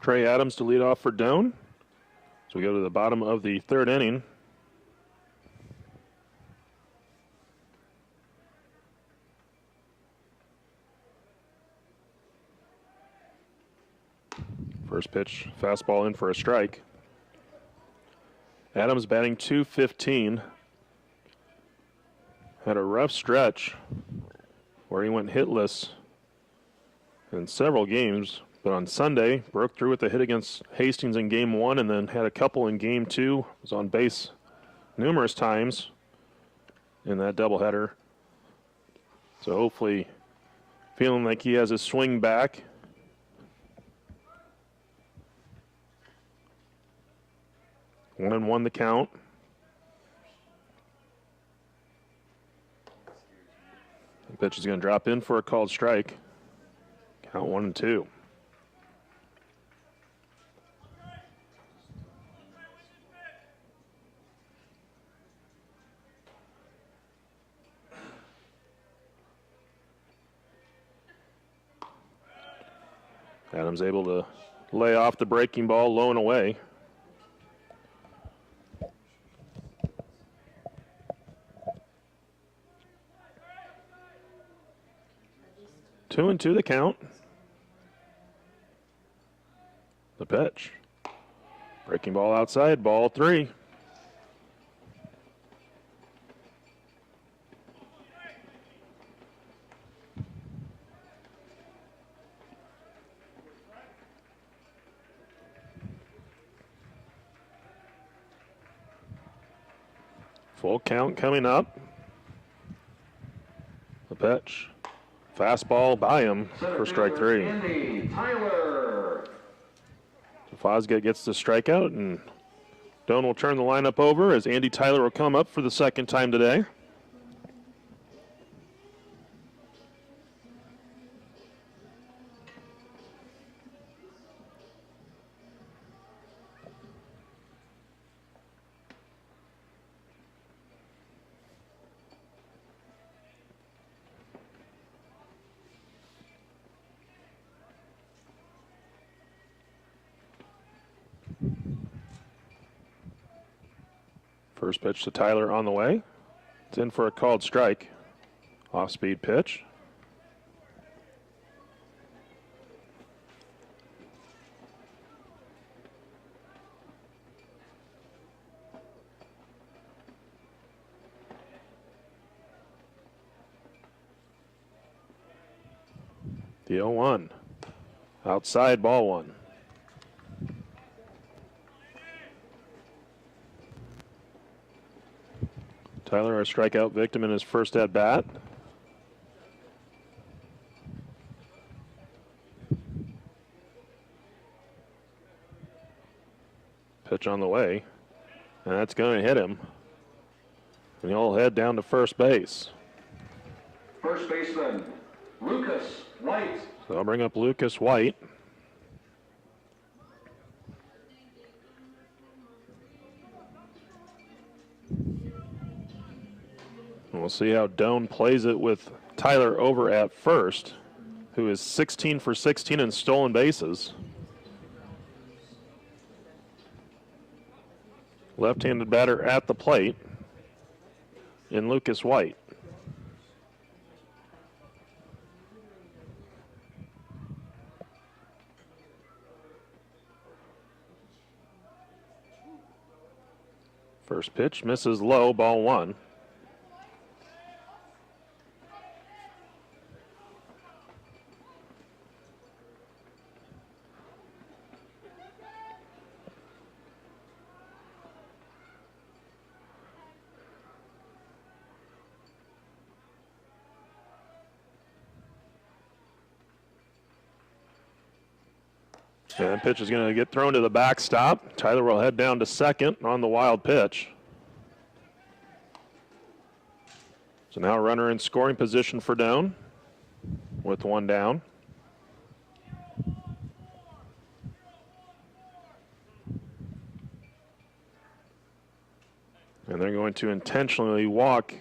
Speaker 1: Trey Adams to lead off for Doane. So we go to the bottom of the third inning. First pitch, fastball in for a strike. Adams batting .215. Had a rough stretch where he went hitless in several games, but on Sunday broke through with a hit against Hastings in Game 1 and then had a couple in Game 2. Was on base numerous times in that doubleheader. So hopefully feeling like he has his swing back. One and one the count. The pitch is going to drop in for a called strike. Count 1-2. Adams able to lay off the breaking ball low and away. Two and two the count. The pitch. Breaking ball outside, ball 3. Full count coming up. The pitch. Fastball by him for strike 3.
Speaker 2: Andy Tyler.
Speaker 1: So Fosgate gets the strikeout, and Doane will turn the lineup over as Andy Tyler will come up for the second time today. First pitch to Tyler on the way. It's in for a called strike. Off-speed pitch. The 0-1. Outside, ball 1. Tyler, our strikeout victim in his first at-bat. Pitch on the way, and that's going to hit him. And he'll head down to first base.
Speaker 2: First baseman, Lucas White.
Speaker 1: So I'll bring up Lucas White. We'll see how Doane plays it with Tyler over at first, who is 16 for 16 in stolen bases. Left-handed batter at the plate in Lucas White. First pitch misses low, ball 1. And that pitch is going to get thrown to the backstop. Tyler will head down to second on the wild pitch. So now a runner in scoring position for Doane with one down. And they're going to intentionally walk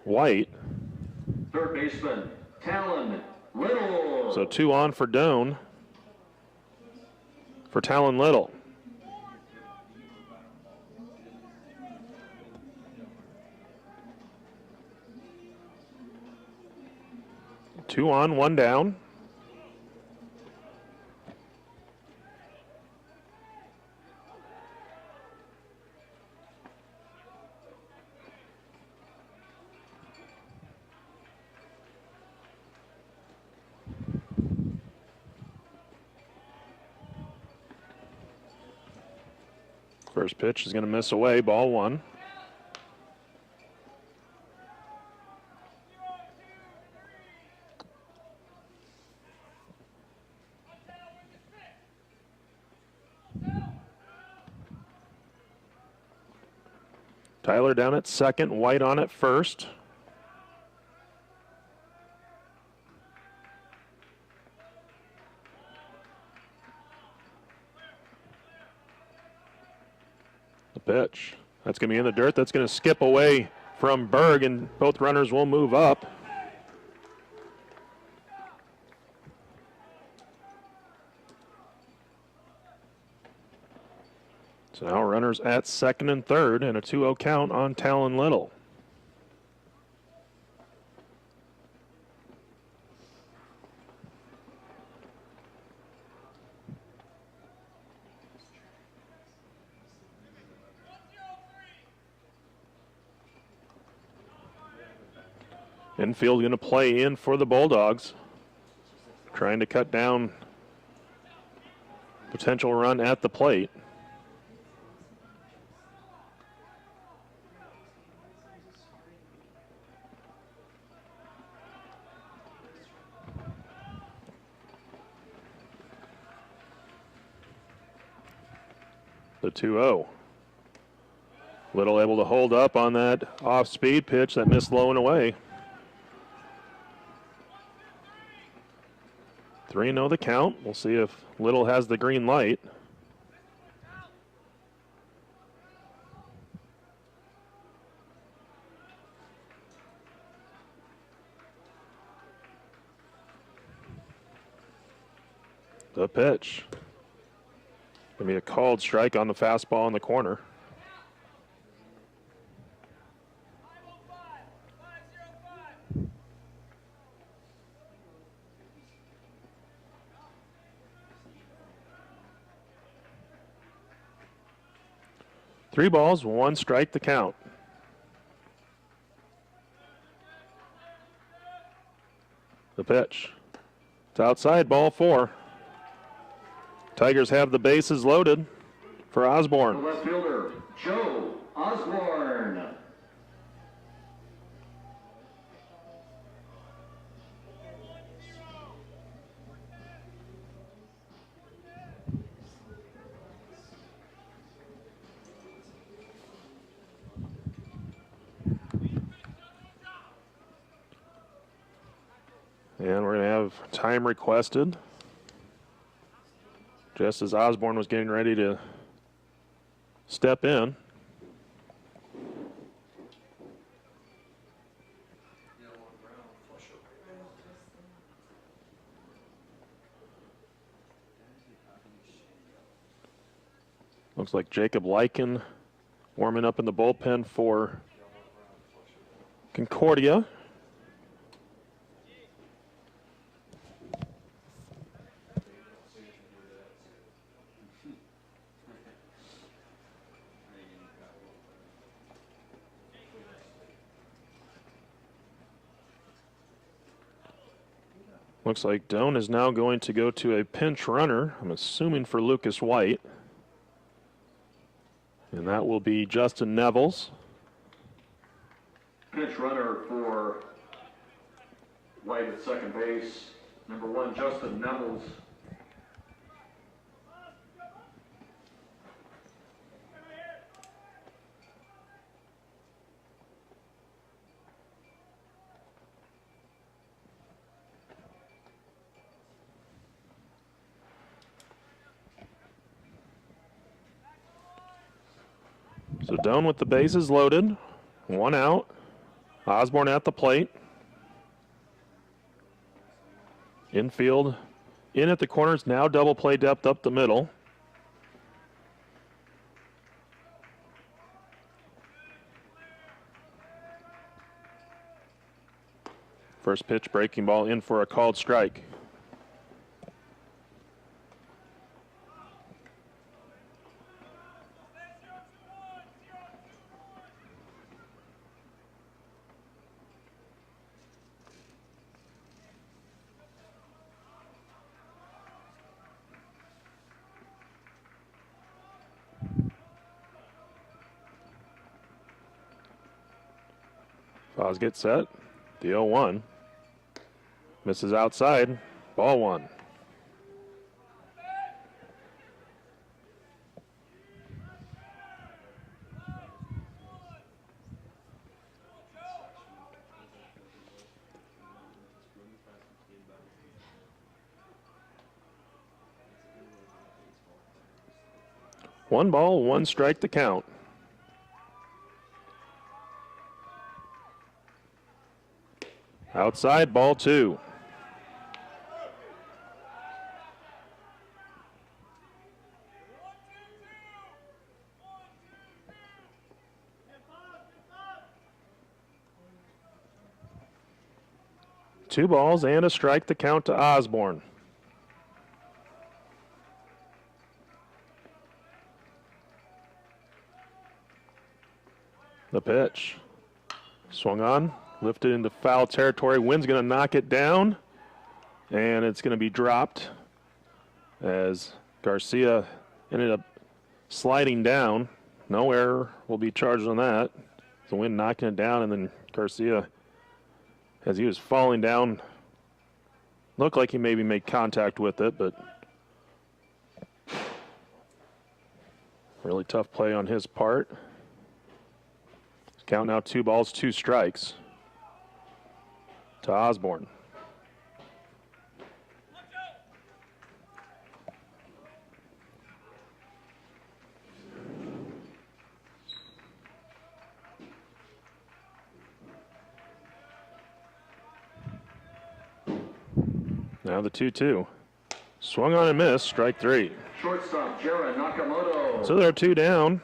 Speaker 1: White.
Speaker 2: Third baseman, Talon Little.
Speaker 1: So 2 on for Doane. for Talon Little. Two on, one down. First pitch is going to miss away, ball one. Tyler down at second, White on at first. The pitch. That's going to be in the dirt. That's going to skip away from Berg, and both runners will move up. So now runners at second and third, and a 2-0 count on Talon Little. Infield going to play in for the Bulldogs, trying to cut down potential run at the plate. The 2-0. Little able to hold up on that off-speed pitch that missed low and away. 3-0 the count. We'll see if Little has the green light. The pitch. Going to be a called strike on the fastball in the corner. Three balls, one strike, the count. The pitch. It's outside, ball four. Tigers have the bases loaded for Osborne.
Speaker 2: The left fielder, Joe Osborne.
Speaker 1: And we're going to have time requested, just as Osborne was getting ready to step in. Looks like Jacob Lyken warming up in the bullpen for Concordia. Looks like Doan is now going to go to a pinch runner, I'm assuming for Lucas White. And that will be Justin Nevels.
Speaker 2: Pinch runner for White at second base. Number one, Justin Nevels.
Speaker 1: So Doan with the bases loaded, one out. Osborne at the plate. Infield in at the corners, now double play depth up the middle. First pitch, breaking ball in for a called strike. Foz gets set. The 0-1. Misses outside. Ball one. One ball, one strike to count. Outside, ball two. Two balls and a strike to count to Osborne. The pitch. Swung on, lifted into foul territory. Wind's going to knock it down, and it's going to be dropped as Garcia ended up sliding down. No error will be charged on that. The wind knocking it down, and then Garcia, as he was falling down, looked like he maybe made contact with it, but really tough play on his part. Count now 2 balls, 2 strikes to Osborne. Now the 2-2. Swung on and missed, strike 3.
Speaker 2: Shortstop, Jared Nakamoto.
Speaker 1: So they're 2 down.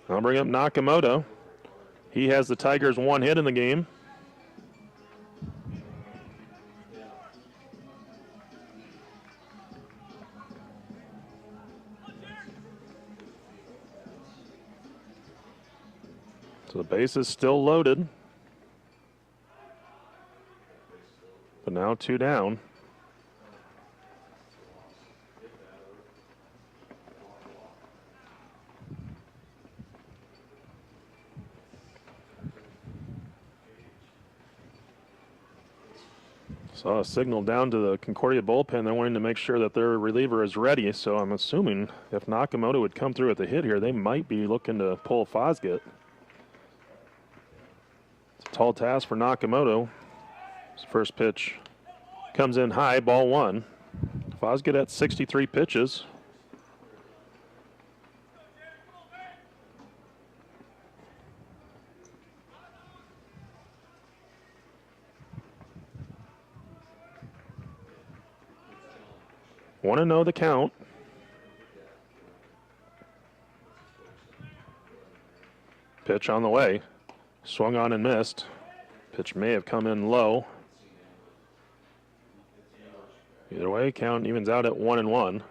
Speaker 1: I'll bring up Nakamoto. He has the Tigers' 1 hit in the game. So the base is still loaded. But now 2 down. Saw a signal down to the Concordia bullpen. They're wanting to make sure that their reliever is ready. So I'm assuming if Nakamoto would come through with a hit here, they might be looking to pull Fosgate. It's a tall task for Nakamoto. His first pitch comes in high, ball 1. Fosgate at 63 pitches. Want to know the count. Pitch on the way. Swung on and missed. Pitch may have come in low. Either way, count evens out at 1-1.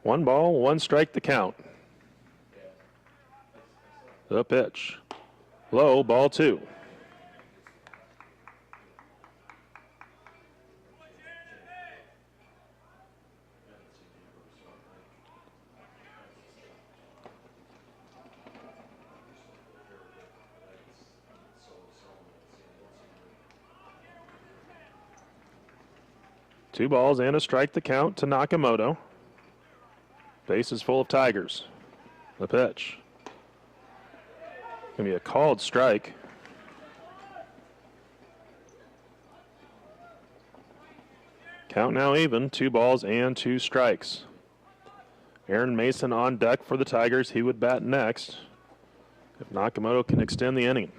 Speaker 1: One ball, one strike to count. The pitch. Low, ball 2. Two balls and a strike to count to Nakamoto. Base is full of Tigers. The pitch. Going to be a called strike. Count now even. 2 balls and 2 strikes. Aaron Mason on deck for the Tigers. He would bat next if Nakamoto can extend the inning.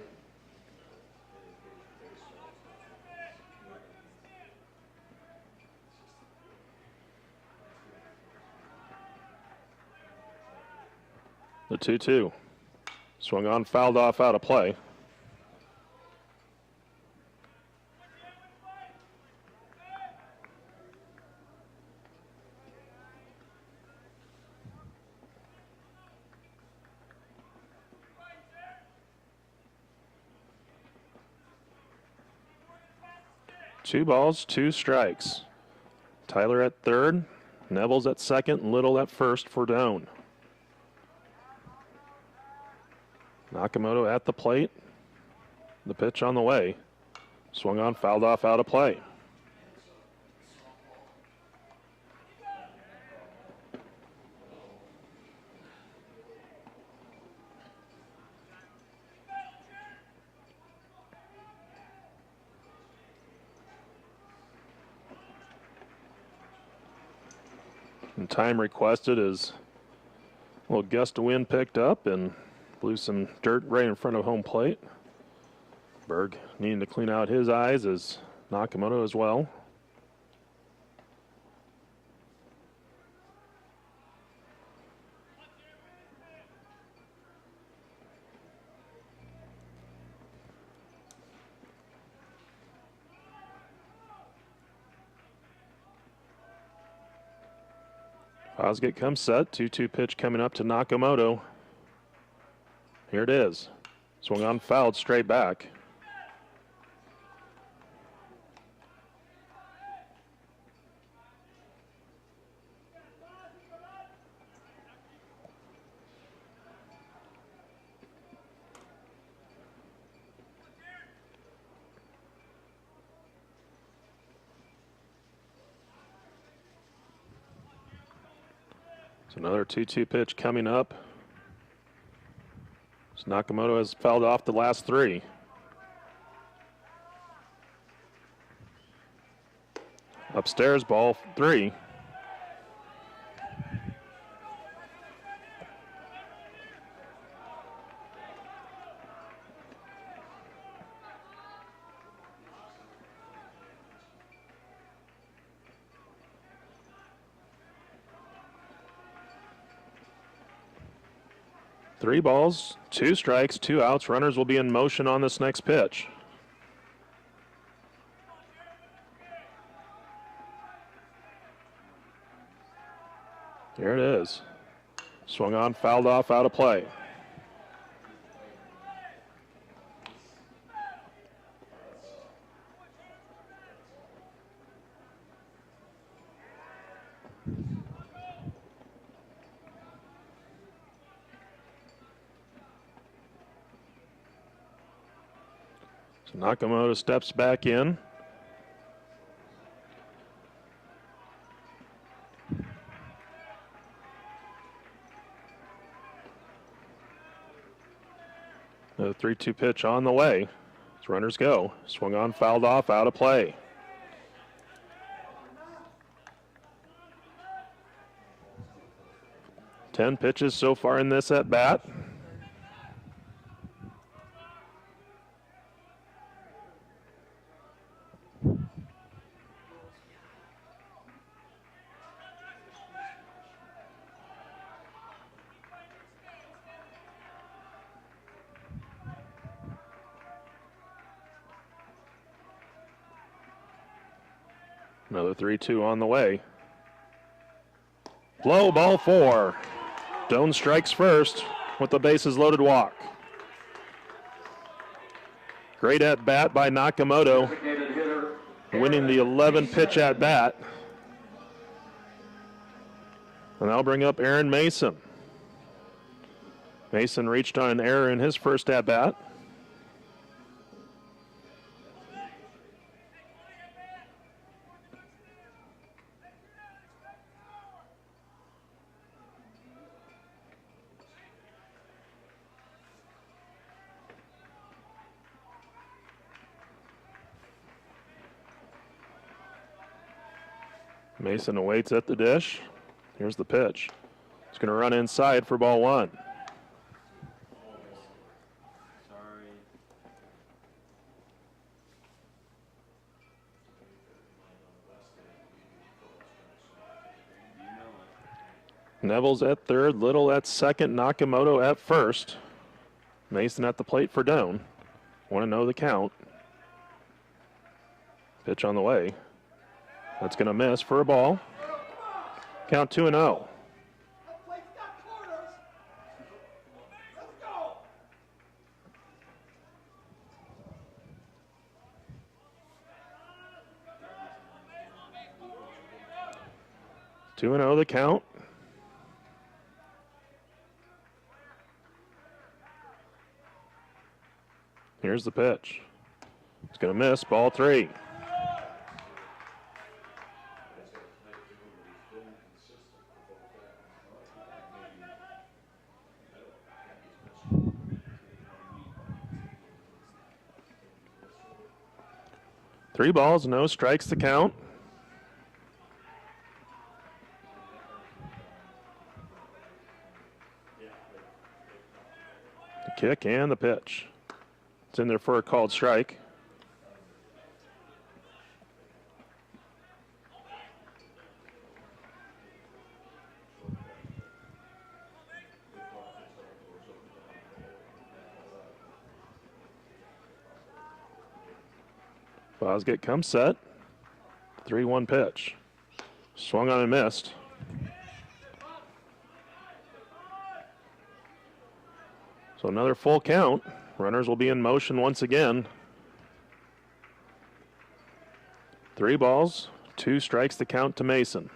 Speaker 1: The 2-2. Swung on, fouled off, out of play. Two balls, two strikes. Tyler at third, Neville's at second, Little at first for Doane. Nakamoto at the plate. The pitch on the way. Swung on, fouled off, out of play. And time requested is a little gust of wind picked up and blew some dirt right in front of home plate. Berg needing to clean out his eyes as Nakamoto as well. Osgood comes set. 2-2 pitch coming up to Nakamoto. Here it is. Swung on, fouled, straight back. So another 2-2 pitch coming up. So Nakamoto has fouled off the last three. Upstairs, ball three. Three balls, two strikes, two outs. Runners will be in motion on this next pitch. Here it is. Swung on, fouled off, out of play. So Nakamoto steps back in. The 3-2 pitch on the way. As runners go. Swung on, fouled off, out of play. Ten pitches so far in this at bat. Another 3-2 on the way. Low, ball four. Doane strikes first with the bases loaded walk. Great at bat by Nakamoto, winning the 11 pitch at bat. And that'll bring up Aaron Mason. Mason reached on an error in his first at bat. Mason awaits at the dish. Here's the pitch. It's going to run inside for ball one. Neville's at third, Little at second, Nakamoto at first. Mason at the plate for Doane. Want to know the count. Pitch on the way. That's going to miss for a ball. Count 2-0. 2-0 the count. Here's the pitch. It's going to miss, ball 3. Three balls, no strikes to count. The kick and the pitch. It's in there for a called strike. Fosgate comes set. 3-1 pitch. Swung on and missed. So another full count. Runners will be in motion once again. 3 balls, 2 strikes to count to Mason.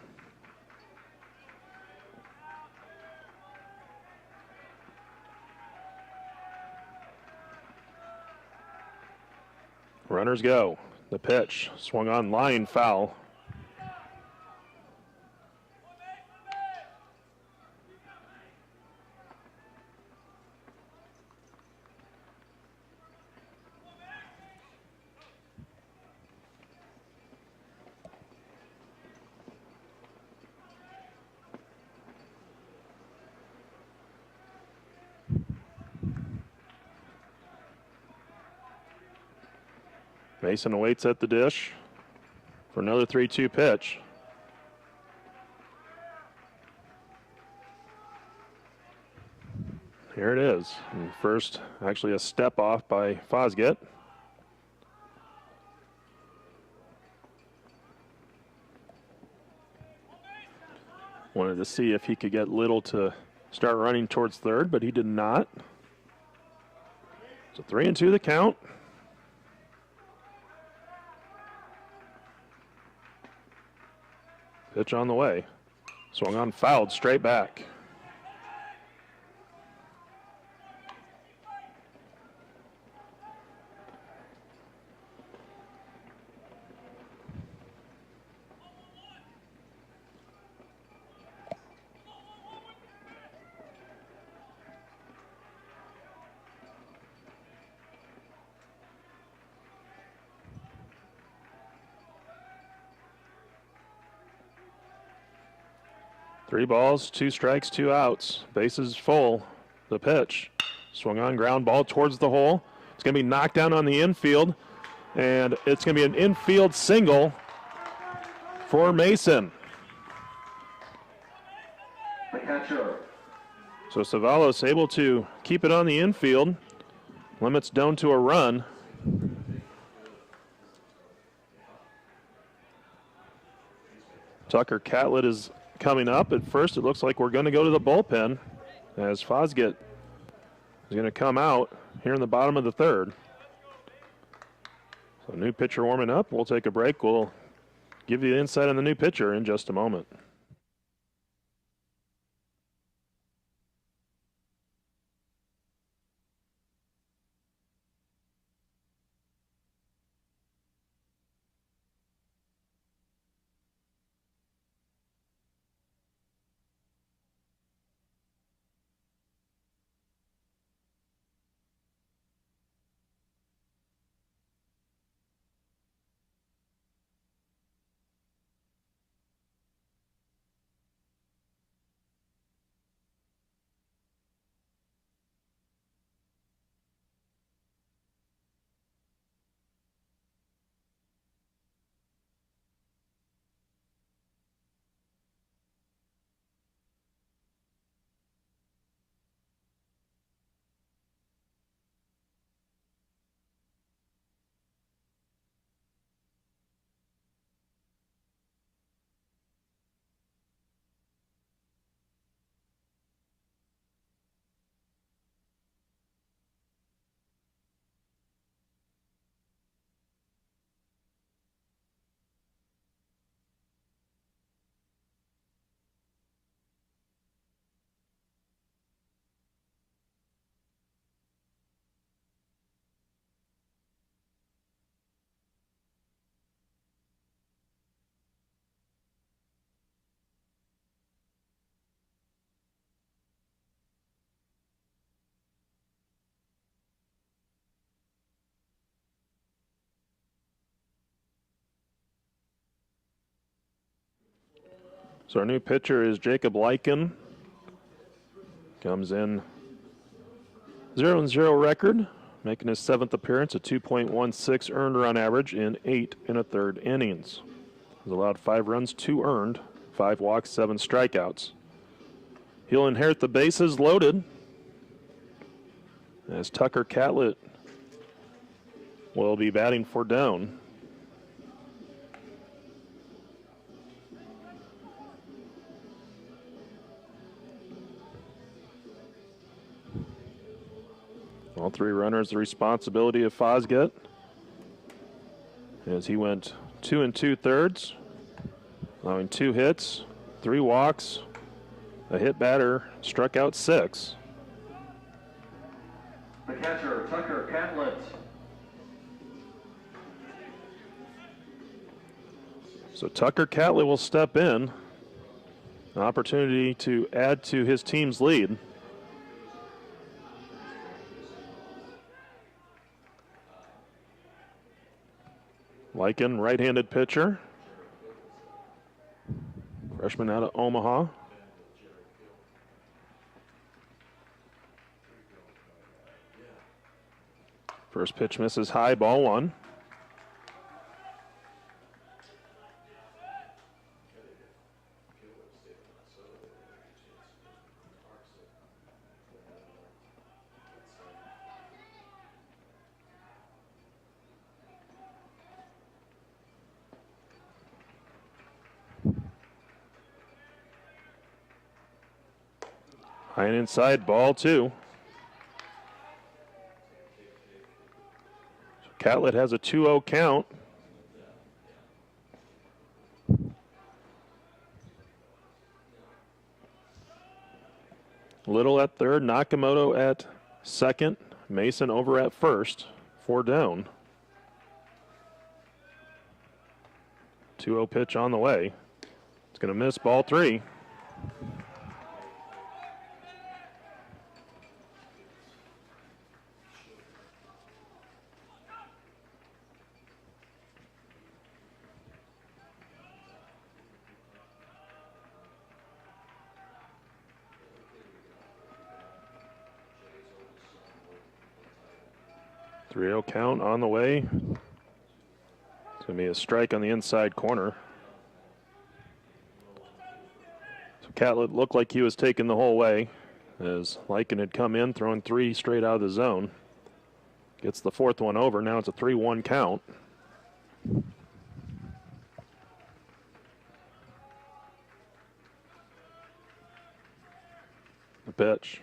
Speaker 1: Runners go. The pitch swung on, line foul. Mason awaits at the dish for another 3-2 pitch. Here it is. And first, actually a step off by Fosgate. Wanted to see if he could get Little to start running towards third, but he did not. So 3-2 the count. Pitch on the way. Swung on, fouled, straight back. Three balls, 2 strikes, 2 outs. Bases full. The pitch. Swung on, ground ball towards the hole. It's going to be knocked down on the infield, and it's going to be an infield single for Mason.
Speaker 2: The catcher.
Speaker 1: So Savalos able to keep it on the infield. Limits Doane to a run. Tucker Catlett is coming up. At first, it looks like we're going to go to the bullpen as Fosgate is going to come out here in the bottom of the third. So new pitcher warming up. We'll take a break. We'll give you the insight on the new pitcher in just a moment. So our new pitcher is Jacob Lyken. Comes in 0-0 record, making his 7th appearance, a 2.16 earned run average in 8 1/3 innings. He's allowed 5 runs, 2 earned, 5 walks, 7 strikeouts. He'll inherit the bases loaded as Tucker Catlett will be batting for Doane. All 3 runners the responsibility of Fosgate, as he went 2 2/3, allowing 2 hits, 3 walks, a hit batter, struck out 6.
Speaker 2: The catcher, Tucker Catlett.
Speaker 1: So Tucker Catlett will step in, an opportunity to add to his team's lead. Lyken, right-handed pitcher. Freshman out of Omaha. First pitch misses high, ball 1. High and inside, ball 2. So Catlett has a 2-0 count. Little at third, Nakamoto at second, Mason over at first for Doane. 2-0 pitch on the way. It's going to miss, ball 3. Three-0 count on the way. It's going to be a strike on the inside corner. So Catlett looked like he was taken the whole way as Lyken had come in, throwing 3 straight out of the zone. Gets the 4th one over. Now it's a 3-1 count. The pitch.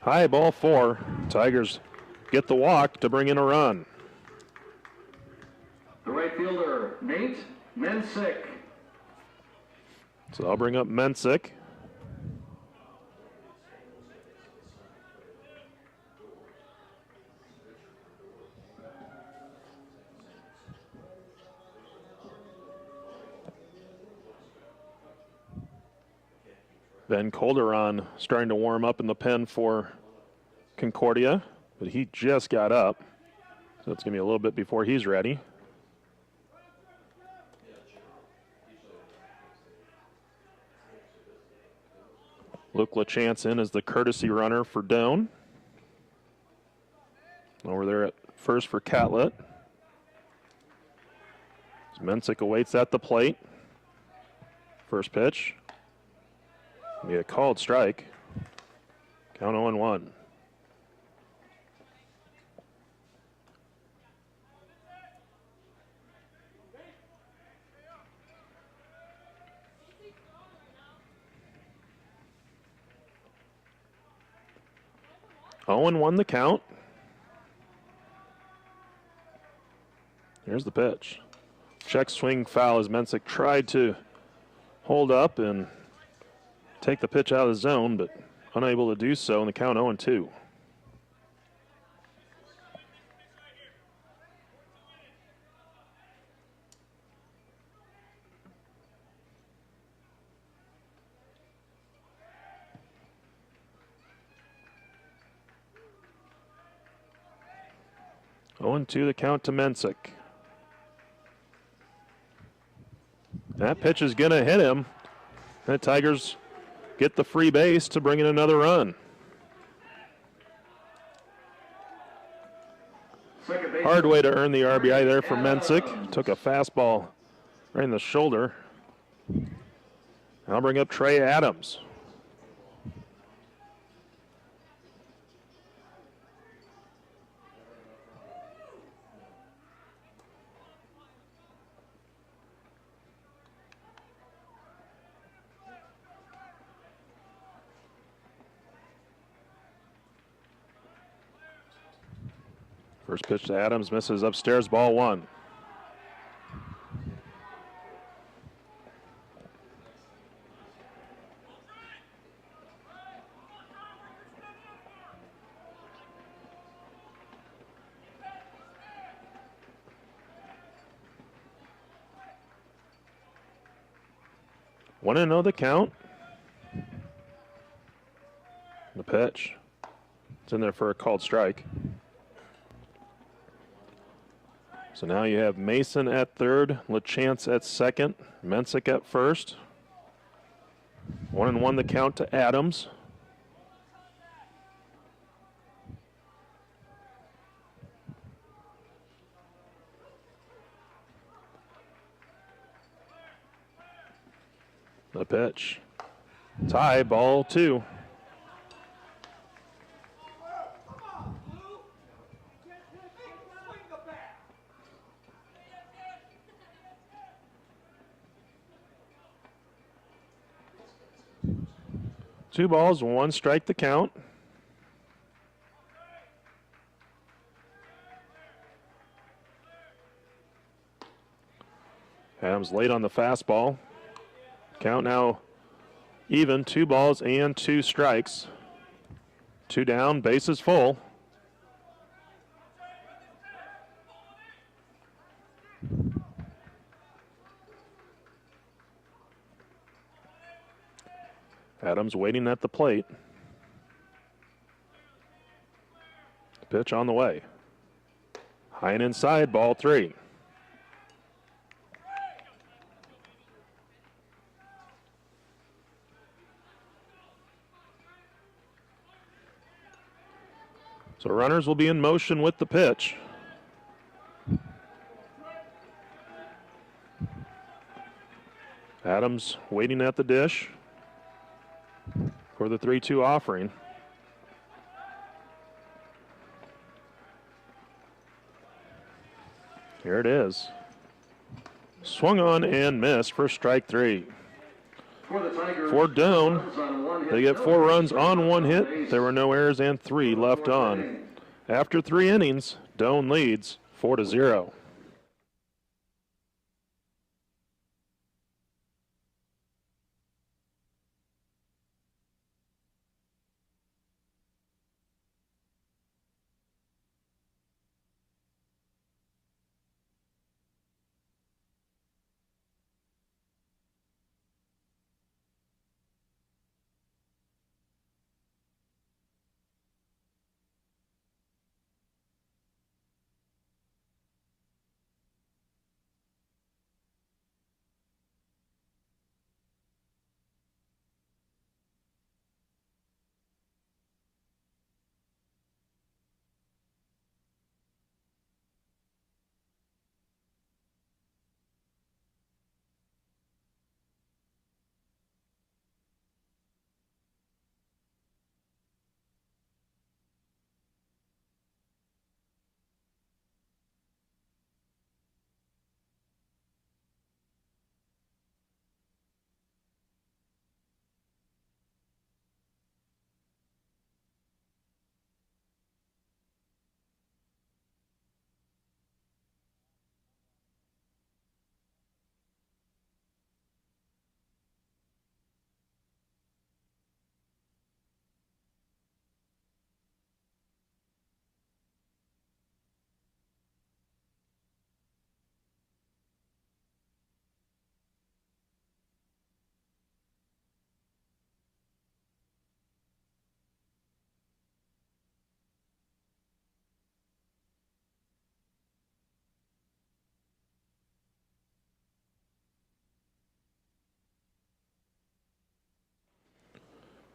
Speaker 1: High, ball 4. Tigers get the walk to bring in a run.
Speaker 2: The right fielder, Nate Mensick.
Speaker 1: So I'll bring up Mensick. Ben Calderon starting to warm up in the pen for Concordia, but he just got up, so it's going to be a little bit before he's ready. Luke LaChance in as the courtesy runner for Doane. Over there at first for Catlett. Mensick awaits at the plate. First pitch. Be a called strike. Count 0-1. Owen won the count. Here's the pitch. Check swing foul as Mensick tried to hold up and take the pitch out of the zone, but unable to do so in the count 0-2. The count to Mensick. That pitch is going to hit him. The Tigers get the free base to bring in another run. Hard way to earn the RBI there for Mensick. Took a fastball right in the shoulder. I'll bring up Trey Adams. First pitch to Adams, misses upstairs, ball one. Want to know the count? The pitch. It's in there for a called strike. So now you have Mason at third, LaChance at second, Mensick at first. 1-1 the count to Adams. The pitch. Tie, ball two. Two balls, one strike the count. Adams late on the fastball. Count now even, 2 balls and 2 strikes. 2 down, bases full. Adams waiting at the plate. Pitch on the way. High and inside, ball 3. So runners will be in motion with the pitch. Adams waiting at the dish for the 3-2 offering. Here it is. Swung on and missed for strike 3. For Doane, they get 4 runs on 1 hit. There were no errors and 3 left on. After 3 innings, Doane leads 4-0.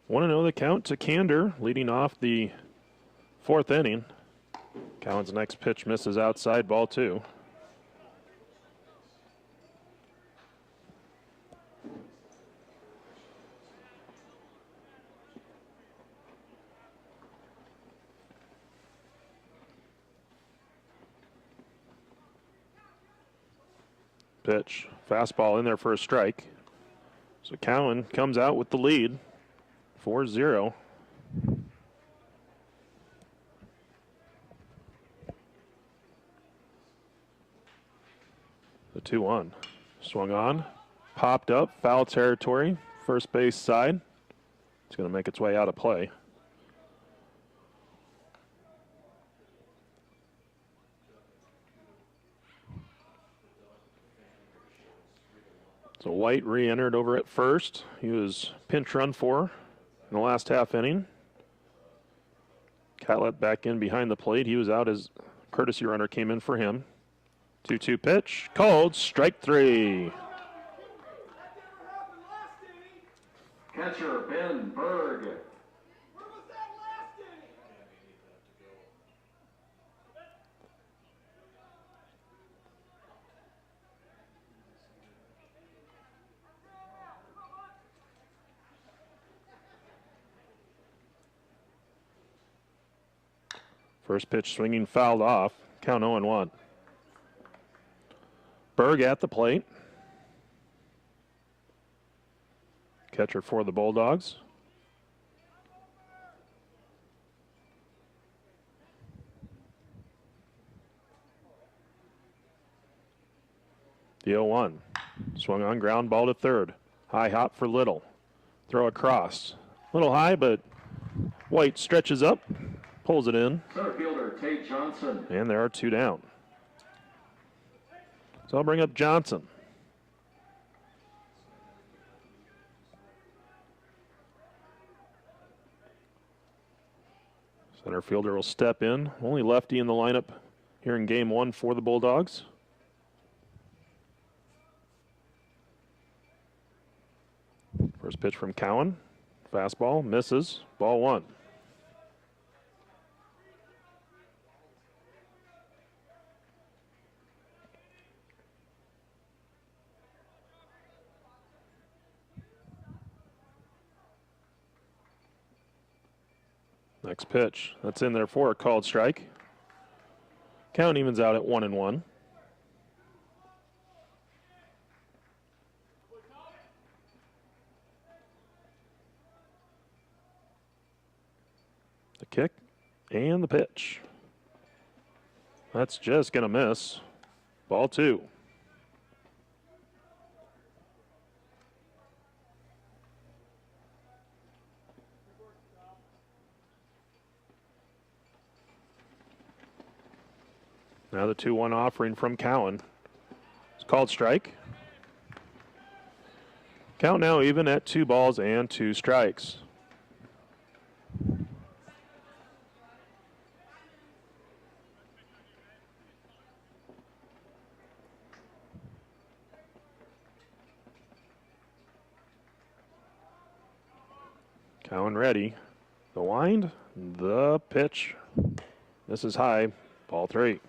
Speaker 1: 1-0 the count to Kander, leading off the 4th inning. Cowan's next pitch misses outside, ball 2. Pitch, fastball in there for a strike. So Cowan comes out with the lead, 4-0. The 2-1. Swung on, popped up, foul territory, first base side. It's going to make its way out of play. So White re-entered over at first. He was pinch run for in the last half inning. Catlett back in behind the plate. He was out as courtesy runner came in for him. 2-2 pitch, called, strike 3.
Speaker 2: Catcher Ben Berg.
Speaker 1: First pitch swinging fouled off. Count 0-1. Berg at the plate. Catcher for the Bulldogs. The 0-1. Swung on, ground ball to third. High hop for Little. Throw across. Little high, but White stretches up, pulls it in.
Speaker 2: Center fielder Tate Johnson.
Speaker 1: And there are 2 down. So I'll bring up Johnson. Center fielder will step in. Only lefty in the lineup here in game 1 for the Bulldogs. First pitch from Cowan. Fastball, misses. Ball 1. Next pitch. That's in there for a called strike. Count evens out at 1-1. The kick and the pitch. That's just going to miss. Ball 2. Now the 2-1 offering from Cowan. It's called strike. Count now even at 2 balls and 2 strikes. Cowan ready. The wind, the pitch. This is high. Ball 3.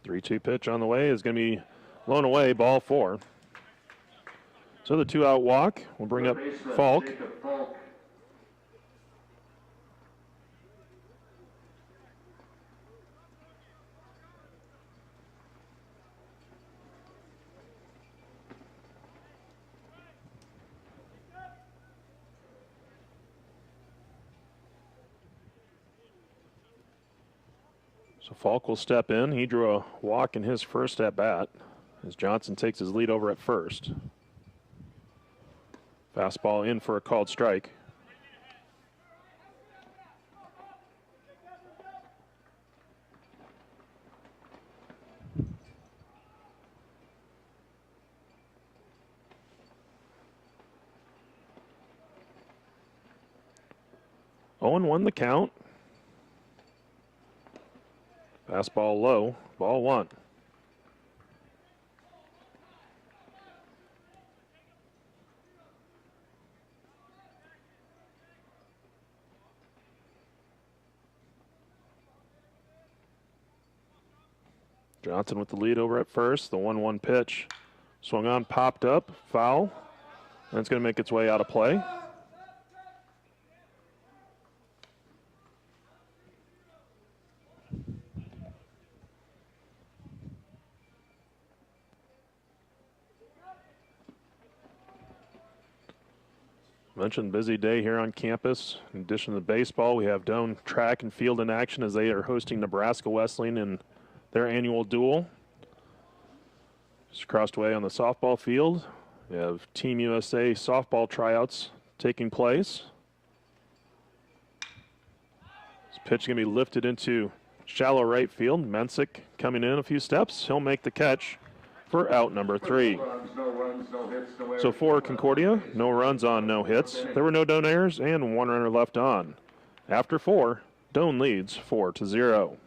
Speaker 1: Three-two pitch on the way is going to be blown away, ball 4. So the 2-out walk will bring up Falk. So Falk will step in. He drew a walk in his first at bat as Johnson takes his lead over at first. Fastball in for a called strike. 0-1 the count. Fastball low, ball one. Johnson with the lead over at first. The 1-1 pitch. Swung on, popped up, foul. And it's going to make its way out of play. Mentioned busy day here on campus. In addition to baseball, we have Doane track and field in action as they are hosting Nebraska Wesleyan in their annual duel. Just across the way on the softball field, we have Team USA softball tryouts taking place. This pitch is going to be lifted into shallow right field. Mensick coming in a few steps. He'll make the catch for out number 3. So for Concordia, no runs on, no hits. There were no Doane errors and 1 runner left on. After 4, Doane leads 4-0.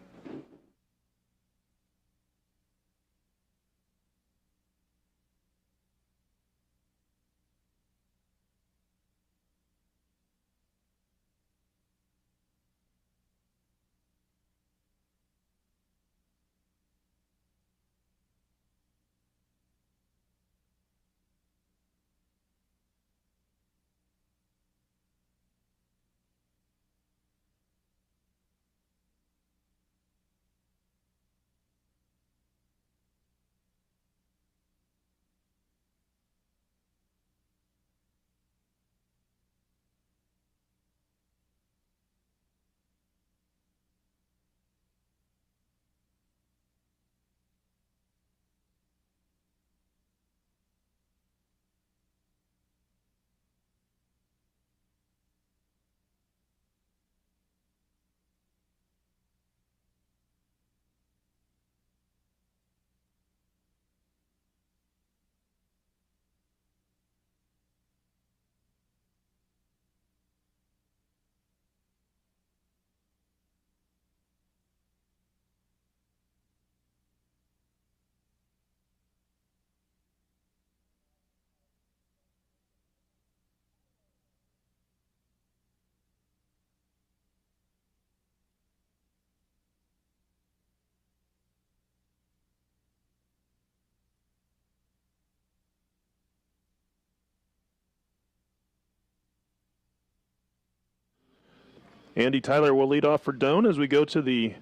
Speaker 1: Andy Tyler will lead off for Doane as we go to the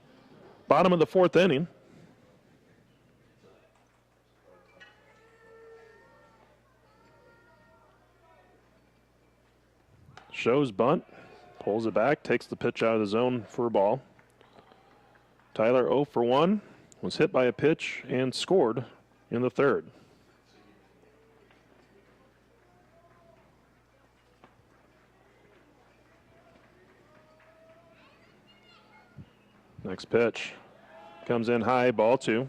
Speaker 1: bottom of the 4th inning. Shows bunt, pulls it back, takes the pitch out of the zone for a ball. Tyler 0 for 1, was hit by a pitch and scored in the 3rd. Next pitch comes in high, ball 2.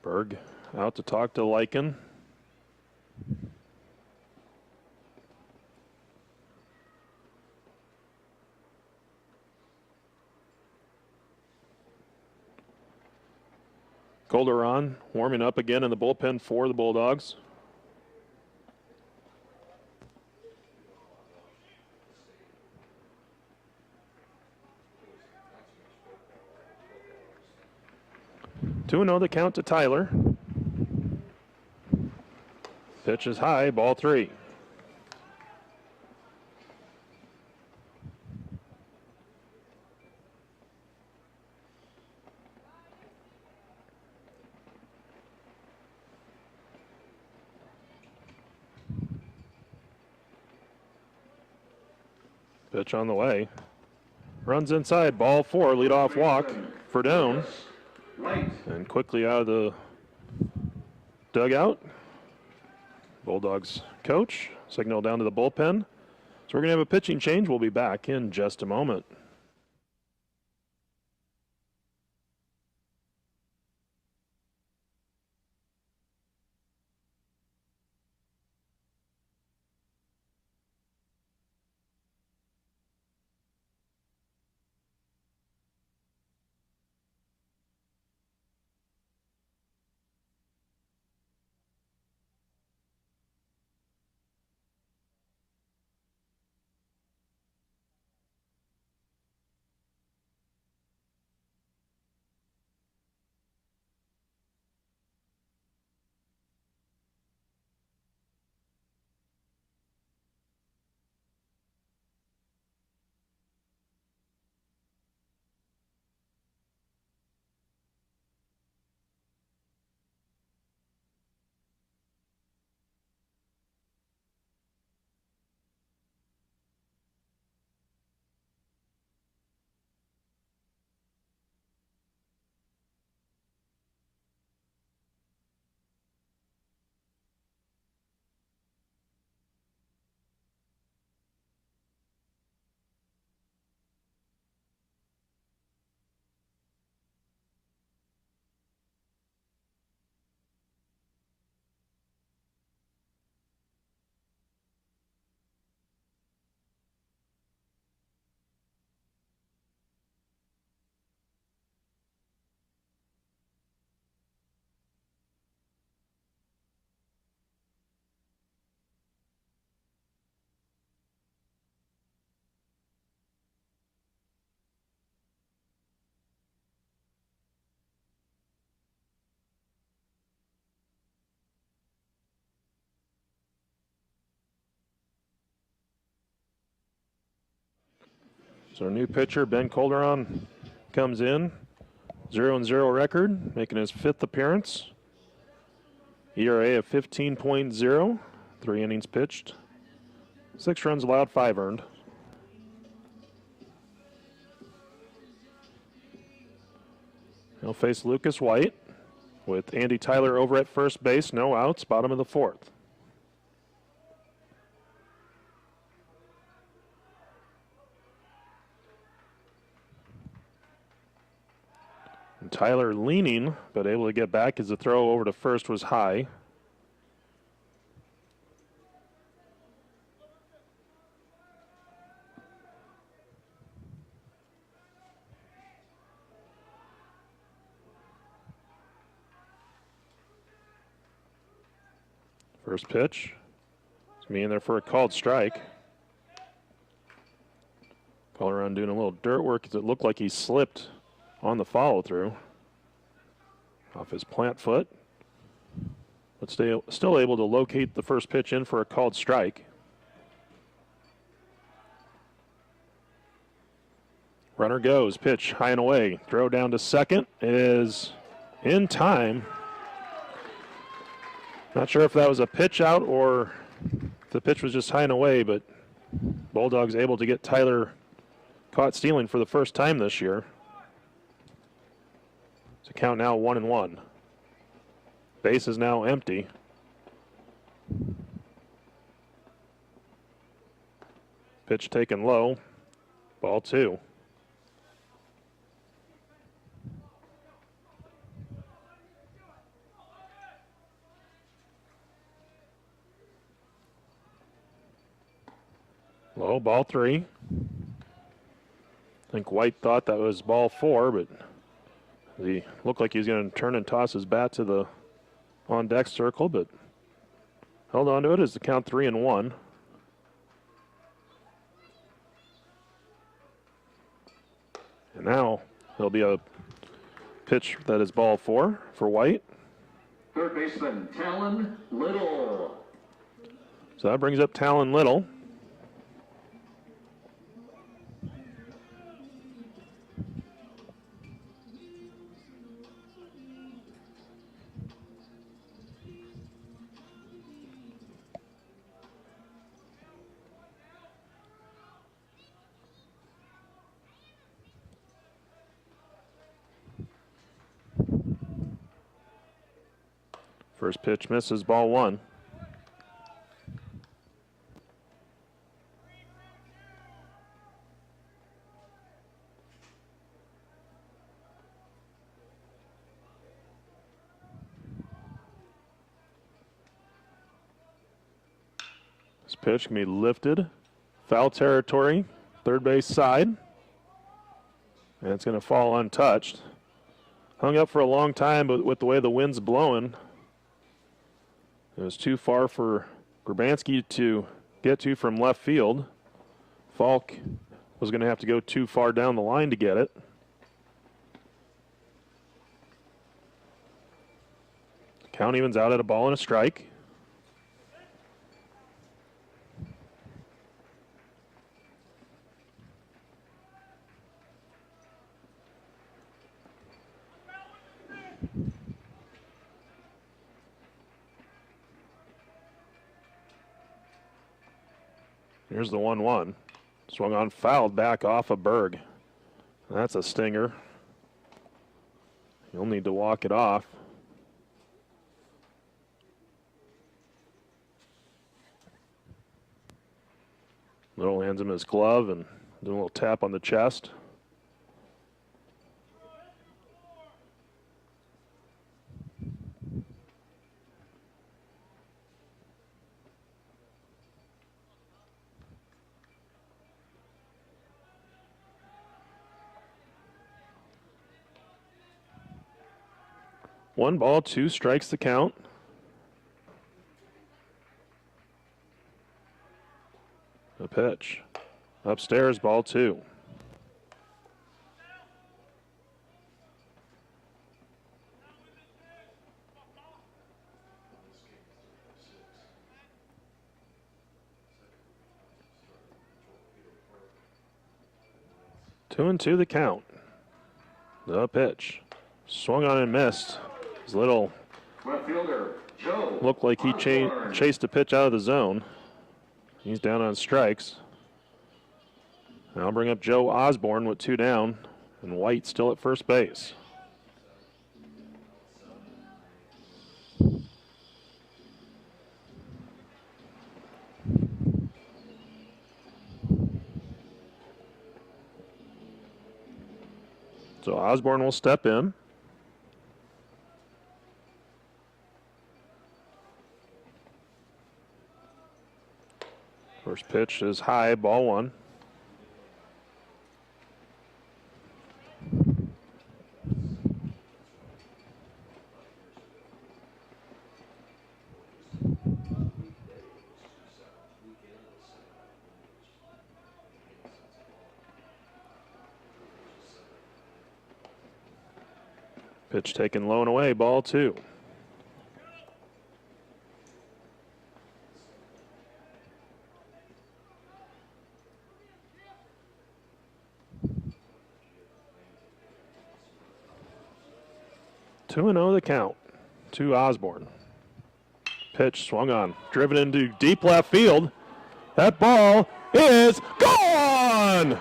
Speaker 1: Berg out to talk to Lycan. Calderon warming up again in the bullpen for the Bulldogs. Two 0 the count to Tyler. Pitch is high, ball 3. Pitch on the way. Runs inside, ball 4, leadoff walk for Doane. And quickly out of the dugout. Bulldogs coach, signal down to the bullpen. So we're going to have a pitching change. We'll be back in just a moment. So our new pitcher, Ben Calderon, comes in. 0-0 record, making his 5th appearance. ERA of 15.0, 3 innings pitched. 6 runs allowed, 5 earned. He'll face Lucas White with Andy Tyler over at first base. No outs, bottom of the 4th. And Tyler leaning, but able to get back as the throw over to first was high. First pitch. It's me in there for a called strike. Calderon doing a little dirt work as it looked like he slipped on the follow through off his plant foot, but still able to locate the first pitch in for a called strike. Runner goes, pitch high and away, throw down to second is in time. Not sure if that was a pitch out or if the pitch was just high and away, but Bulldogs able to get Tyler caught stealing for the first time this year. So count now 1-1. Base is now empty. Pitch taken low. Ball 2. Low, ball 3. I think White thought that was ball 4, but he looked like he was going to turn and toss his bat to the on-deck circle, but held on to it as the count 3-1. And now there'll be a pitch that is ball 4 for White.
Speaker 2: Third baseman, Talon Little.
Speaker 1: So that brings up Talon Little. First pitch misses, ball 1. This pitch can be lifted. Foul territory, third base side. And it's going to fall untouched. Hung up for a long time, but with the way the wind's blowing, it was too far for Grabanski to get to from left field. Falk was going to have to go too far down the line to get it. Count evens out at a ball and a strike. Here's the 1-1. Swung on, fouled back off of Berg. That's a stinger. You'll need to walk it off. Little hands him his glove and doing a little tap on the chest. One ball, 2 strikes the count. A pitch. Upstairs, ball 2. 2-2 the count. The pitch. Swung on and missed. His little
Speaker 2: Left fielder, Joe.
Speaker 1: looked like he
Speaker 2: Osborne.
Speaker 1: chased a pitch out of the zone. He's down on strikes. And I'll bring up Joe Osborne with 2 down, and White still at first base. So Osborne will step in. First pitch is high, ball 1. Pitch taken low and away, ball 2. Two and 0 the count to Osborne. Pitch swung on, driven into deep left field. That ball is gone!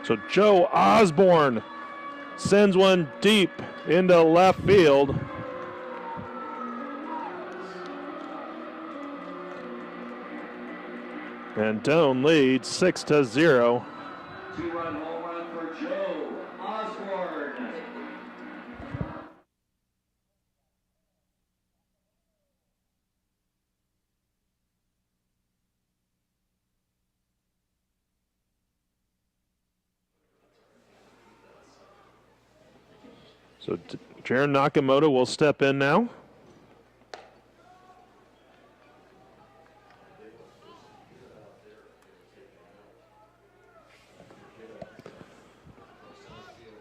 Speaker 1: So Joe Osborne sends one deep into left field. And Doane leads 6-0.
Speaker 2: 2-run home run for Joe Osborne.
Speaker 1: So Jaron Nakamoto will step in now.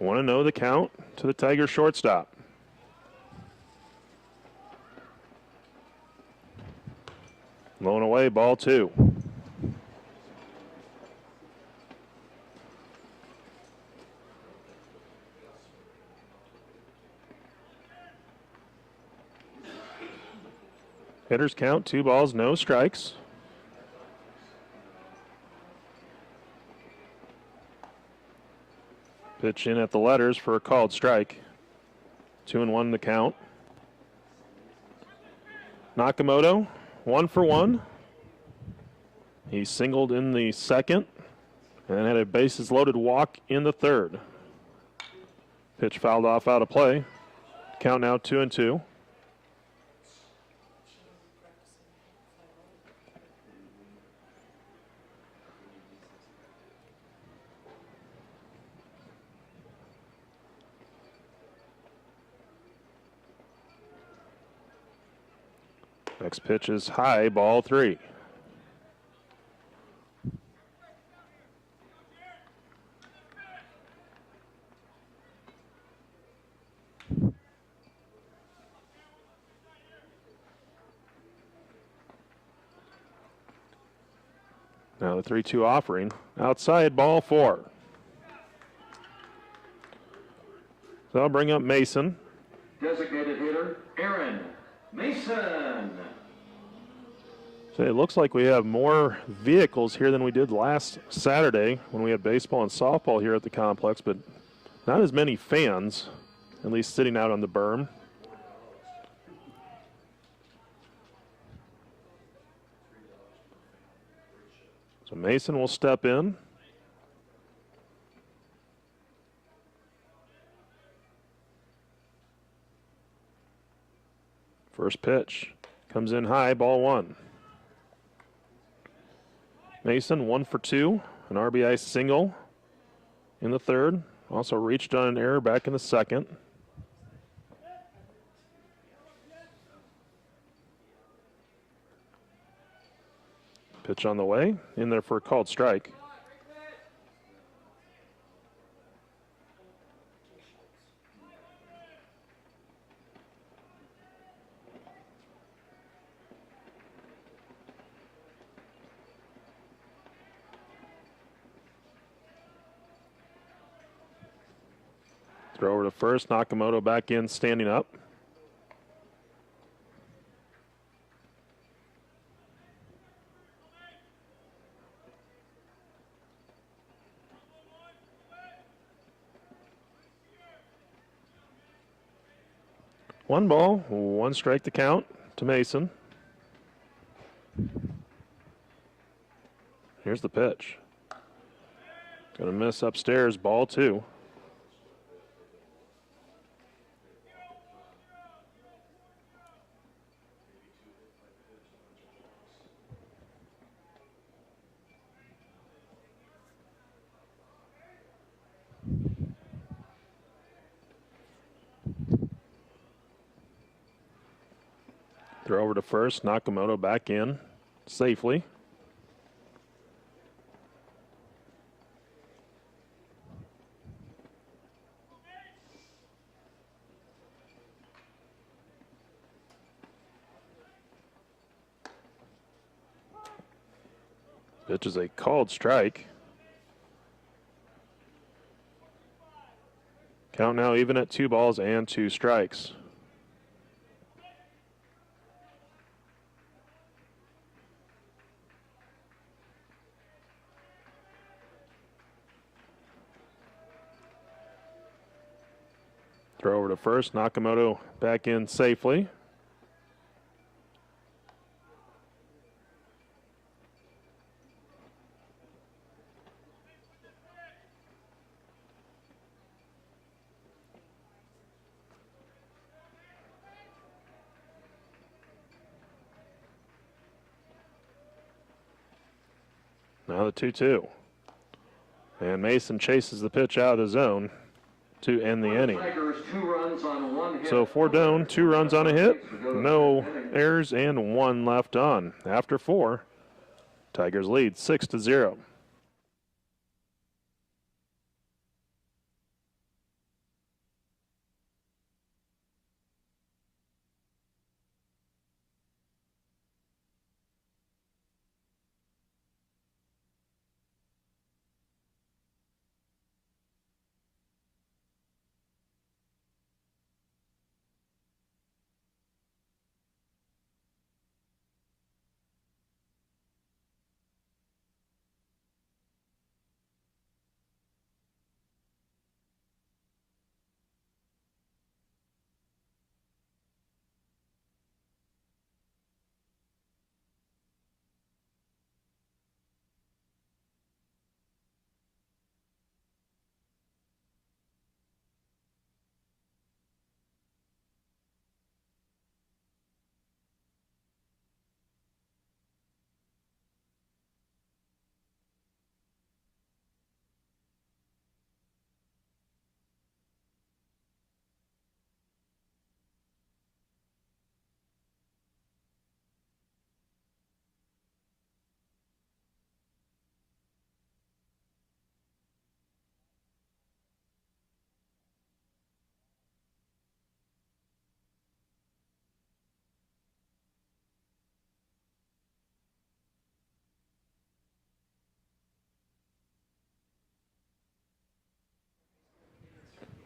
Speaker 1: Want to know the count to the Tiger shortstop. Low and away, ball 2. Hitters count 2 balls, no strikes. Pitch in at the letters for a called strike. 2-1 the count. Nakamoto, 1 for 1. He singled in the second and had a bases loaded walk in the third. Pitch fouled off out of play. Count now 2-2. Next pitch is high, ball 3. Now the 3-2 offering. Outside, ball 4. So I'll bring up Mason.
Speaker 2: Designated hitter, Aaron Mason.
Speaker 1: So it looks like we have more vehicles here than we did last Saturday when we had baseball and softball here at the complex, but not as many fans, at least sitting out on the berm. So Mason will step in. First pitch comes in high, ball 1. Mason 1 for 2, an RBI single in the third. Also reached on an error back in the second. Pitch on the way, in there for a called strike. Throw over to first. Nakamoto back in, standing up. One ball, one strike to count to Mason. Here's the pitch. Gonna miss upstairs, ball two. Throw over to first. Nakamoto back in safely. Pitch is a called strike. Count now even at 2 balls and 2 strikes. Throw over to first. Nakamoto back in safely. Now the 2-2. And Mason chases the pitch out of the zone to end the inning. So for Doane, 2 runs on a hit, no errors, and 1 left on. After 4, Tigers lead 6-0.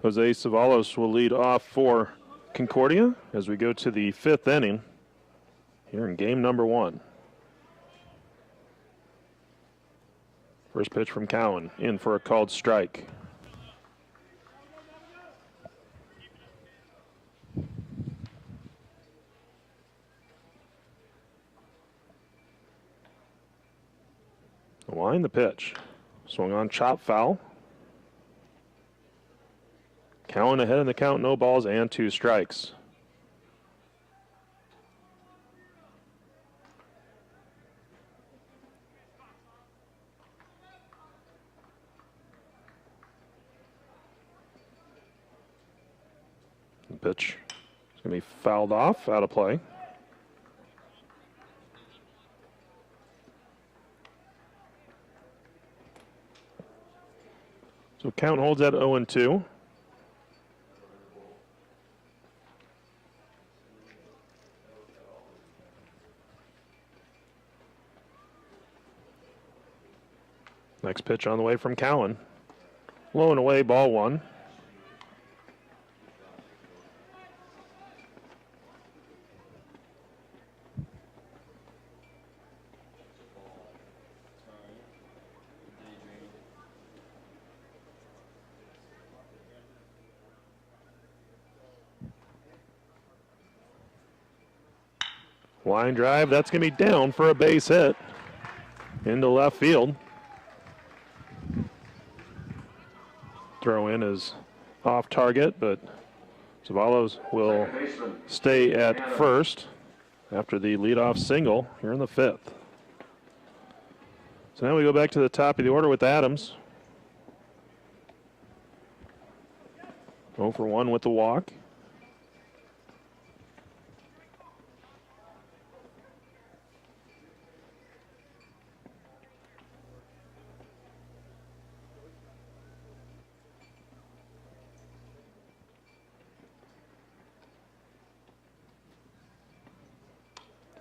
Speaker 1: Jose Ceballos will lead off for Concordia as we go to the 5th inning here in game number 1. First pitch from Cowan, in for a called strike. The line, the pitch. Swung on, chop foul. Cowan ahead in the count, no balls and 2 strikes. The pitch is going to be fouled off, out of play. So count holds at 0-2. Next pitch on the way from Cowan. Low and away, ball 1. Line drive, that's going to be down for a base hit into left field. Throw in is off target, but Zavalos will stay at first after the leadoff single here in the 5th. So now we go back to the top of the order with Adams. 0 for 1 with the walk.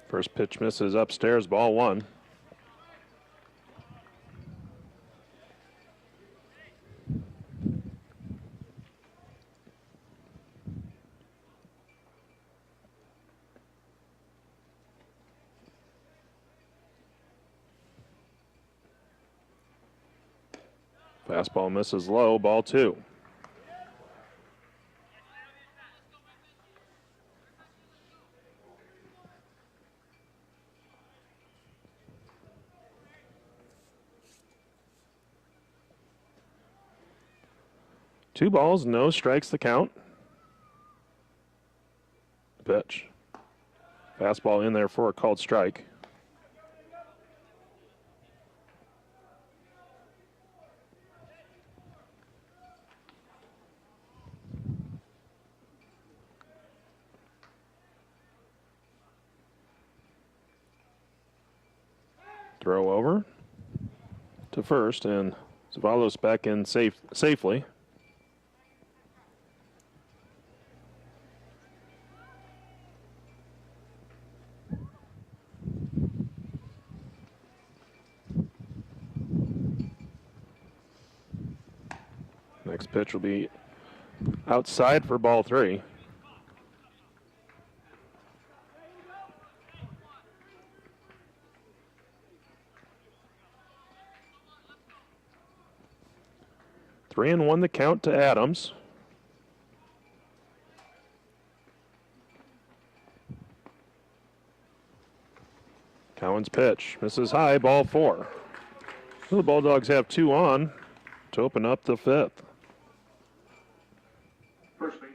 Speaker 1: First pitch misses upstairs, ball 1. Fastball misses low, ball 2. Two balls, no strikes the count. Pitch. Fastball in there for a called strike. Throw over to first, and Zavalos back in safely. Next pitch will be outside for ball 3. Three and 1 the count to Adams. Cowan's pitch misses high, ball 4. So the Bulldogs have 2 on to open up the 5th.
Speaker 2: First base.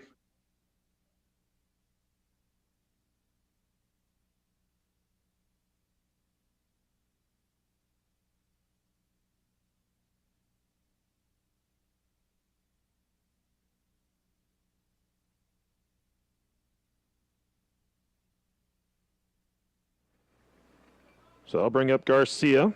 Speaker 1: So I'll bring up Garcia.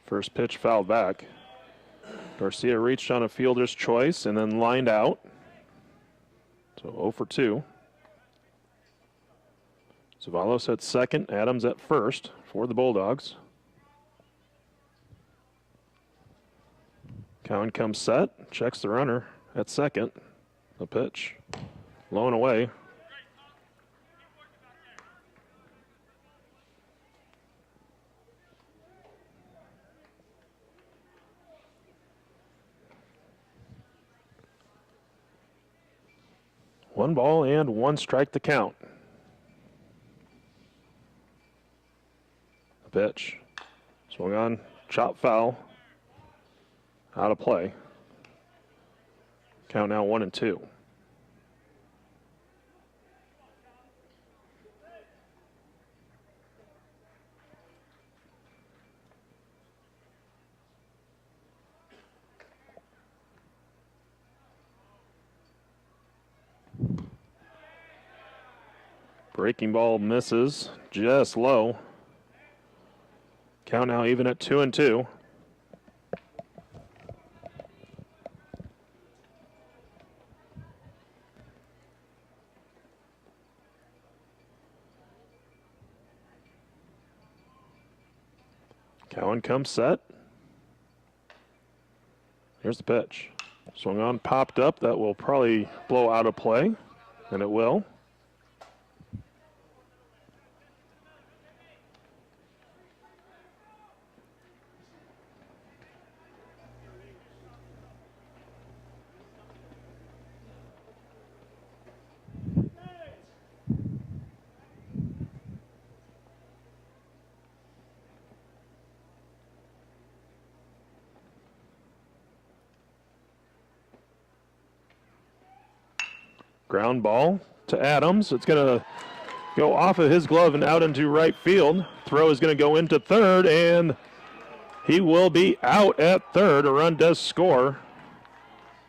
Speaker 1: First pitch fouled back. Garcia reached on a fielder's choice and then lined out. So 0 for 2. Zavalos at second, Adams at first for the Bulldogs. Cowan comes set, checks the runner at second. The pitch, low and away. One ball and 1 strike to count. The pitch, swung on, chop foul. Out of play. Count now 1 and 2. Breaking ball misses just low. Count now even at 2 and 2. Cowan comes set. Here's the pitch. Swung on, popped up. That will probably blow out of play, and it will. Ground ball to Adams. It's going to go off of his glove and out into right field. Throw is going to go into third, and he will be out at third. A run does score,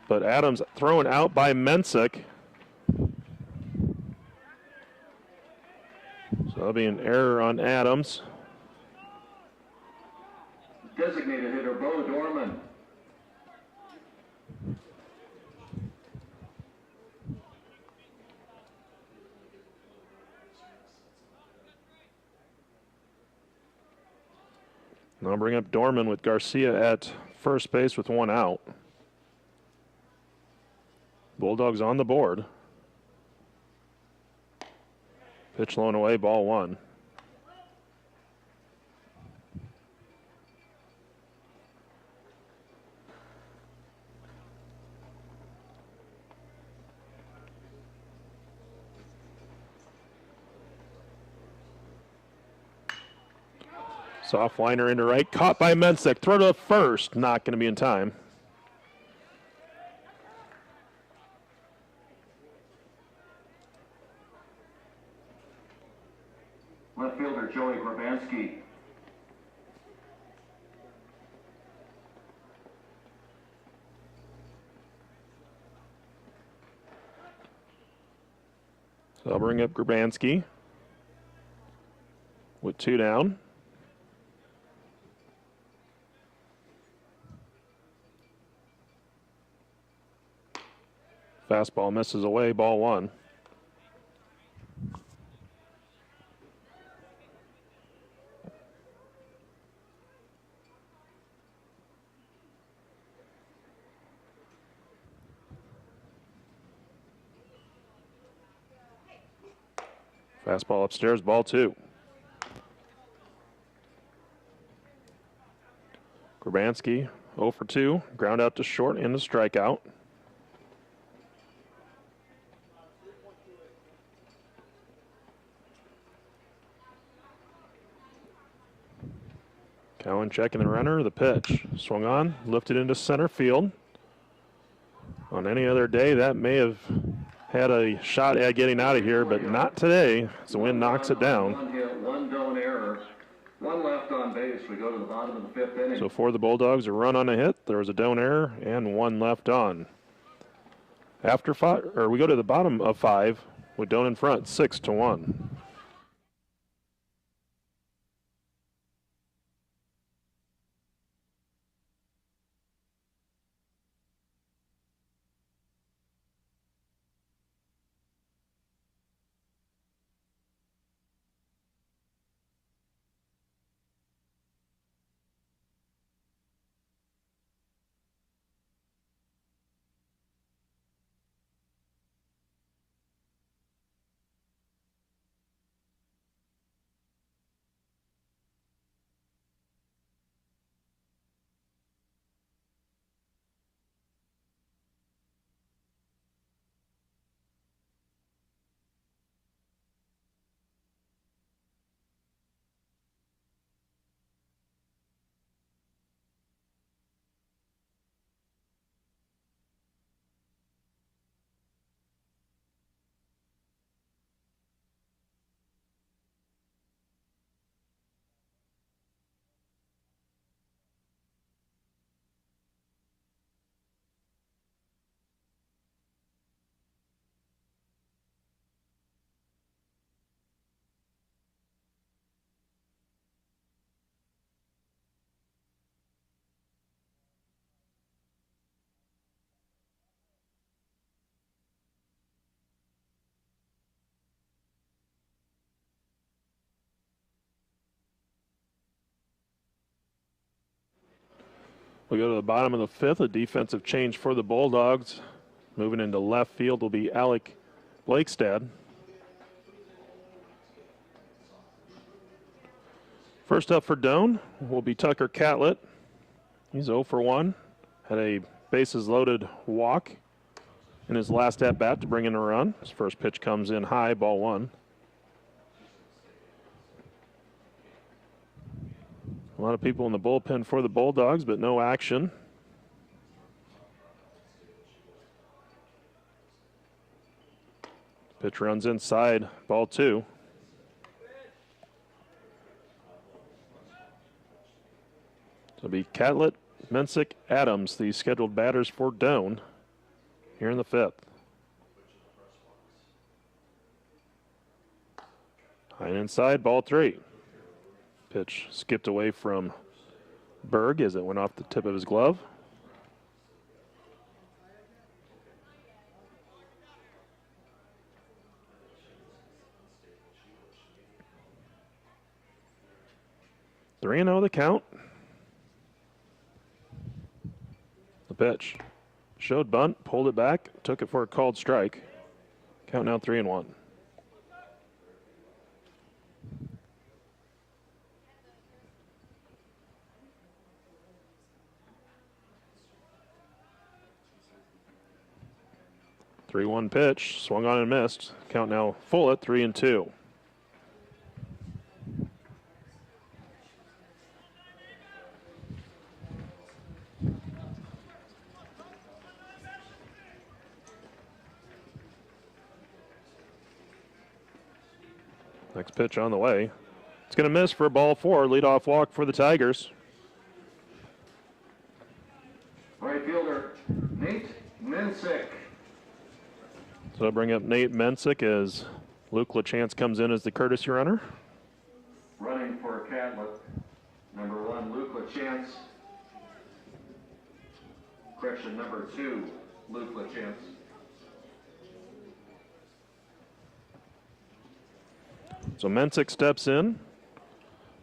Speaker 1: but Adams thrown out by Mensick. So that'll be an error on Adams.
Speaker 2: Designated hitter Bo Dorman.
Speaker 1: I'll bring up Dorman with Garcia at first base with one out. Bulldogs on the board. Pitch low and away, ball one. Soft liner into right, caught by Mensick. Throw to first, not going to be in time.
Speaker 2: Left fielder Joey Grabansky.
Speaker 1: So I'll bring up Grabansky with two down. Fastball misses away, ball one. Fastball upstairs, ball two. Grabansky 0 for 2, ground out to short and a strikeout. Cowan checking the runner, the pitch. Swung on, lifted into center field. On any other day, that may have had a shot at getting out of here, but not today, as the wind knocks it down.
Speaker 2: One hit, one Doan error, one left on base. We go to the bottom of the fifth inning.
Speaker 1: So for the Bulldogs, a run on a hit, there was a Doan error, and one left on. After five, or we go to the bottom of 5 with Doan in front, 6-1. We go to the bottom of the 5th, a defensive change for the Bulldogs. Moving into left field will be Alec Blakestad. First up for Doan will be Tucker Catlett. He's 0 for 1. Had a bases loaded walk in his last at bat to bring in a run. His first pitch comes in high, ball one. A lot of people in the bullpen for the Bulldogs, but no action. Pitch runs inside, ball 2. It'll be Catlett, Mensick, Adams, the scheduled batters for Doane here in the 5th. High and inside, ball 3. Pitch skipped away from Berg as it went off the tip of his glove. Three and 0 the count. The pitch showed bunt, pulled it back, took it for a called strike. Count now 3-1. Three-one pitch, swung on and missed. Count now full at 3-2. Next pitch on the way. It's going to miss for ball 4. Leadoff walk for the Tigers.
Speaker 2: Right fielder, Nate Mensick.
Speaker 1: So I'll bring up Nate Mensick as Luke LaChance comes in as the courtesy runner.
Speaker 2: Running for Catlett, number 1, Luke LaChance. Correction, number 2, Luke LaChance.
Speaker 1: So Mensick steps in.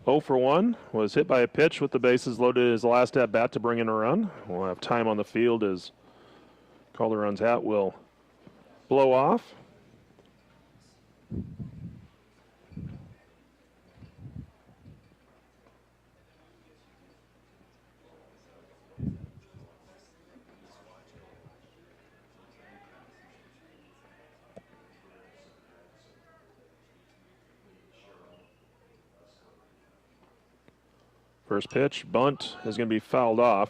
Speaker 1: 0 for 1. Was hit by a pitch with the bases loaded his last at bat to bring in a run. We'll have time on the field as Calderon's hat will blow off. First pitch, bunt, is going to be fouled off.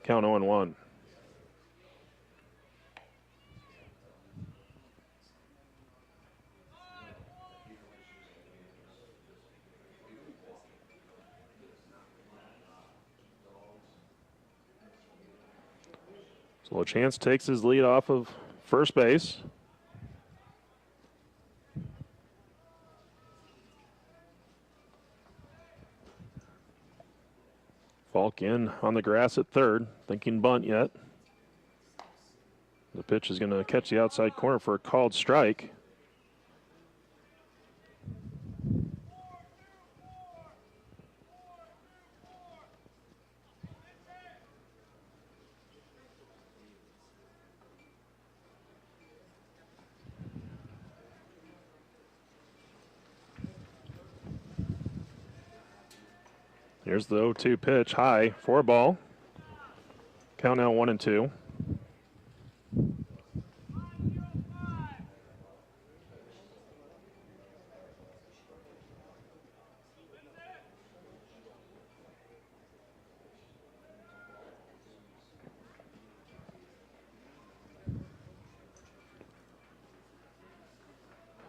Speaker 1: Count 0-1. So LaChance takes his lead off of first base. Falk in on the grass at third, thinking bunt yet. The pitch is going to catch the outside corner for a called strike. Here's the 0-2 pitch, high, 4 ball. Count now 1-2.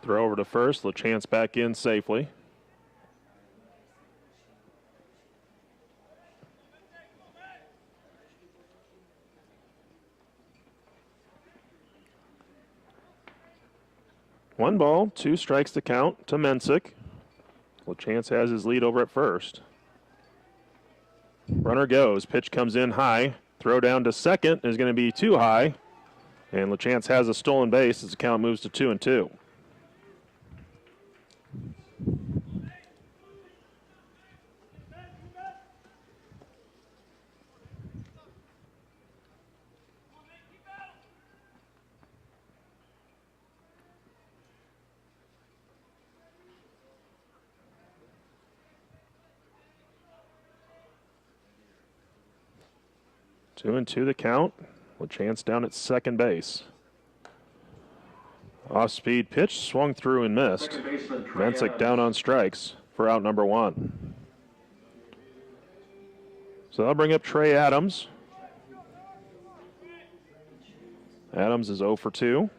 Speaker 1: Throw over to first, LaChance back in safely. One ball, 2 strikes to count to Mensick. LaChance has his lead over at first. Runner goes, pitch comes in high. Throw down to second is going to be too high. And LaChance has a stolen base as the count moves to 2-2. Two and two the count. LaChance down at second base. Off-speed pitch, swung through and missed. Mensick down on strikes for out number 1. So I'll bring up Trey Adams. Adams is 0 for 2.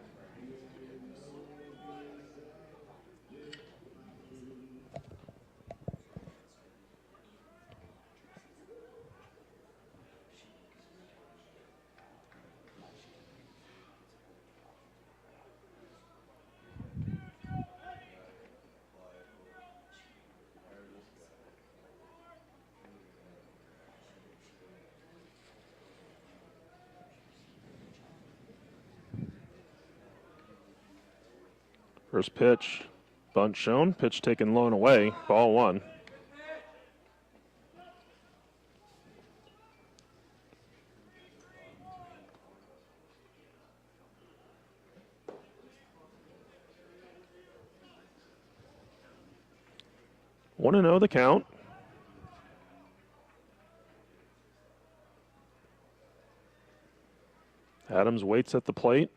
Speaker 1: First pitch, bunt shown. Pitch taken low and away. Ball one. One and 0 the count. Adams waits at the plate.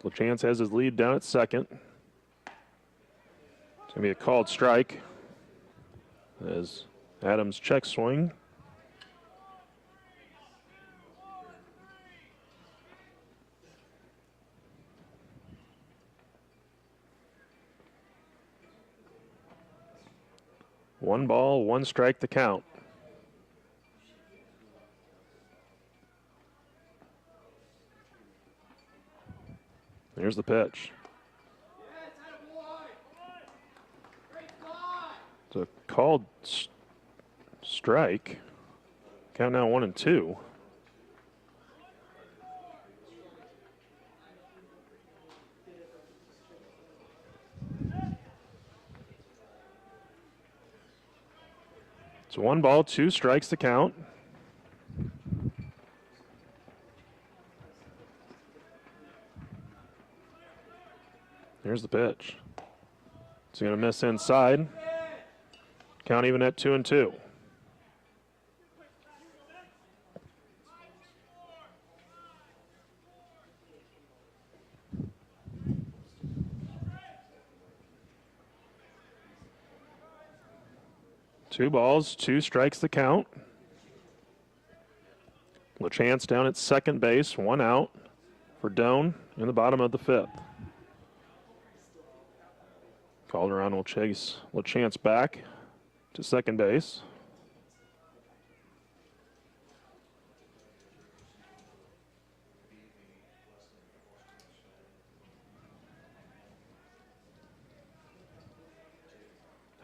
Speaker 1: LaChance has his lead down at second. It's going to be a called strike as Adams check swing. One ball, one strike the count. Here's the pitch. It's a called strike. Count now 1-2. It's 1 ball, 2 strikes to count. Here's the pitch. It's going to miss inside. Count even at 2-2. Two balls, 2 strikes to count. LaChance down at second base, 1 out for Doan in the bottom of the 5th. Calderon will chase LaChance back to second base.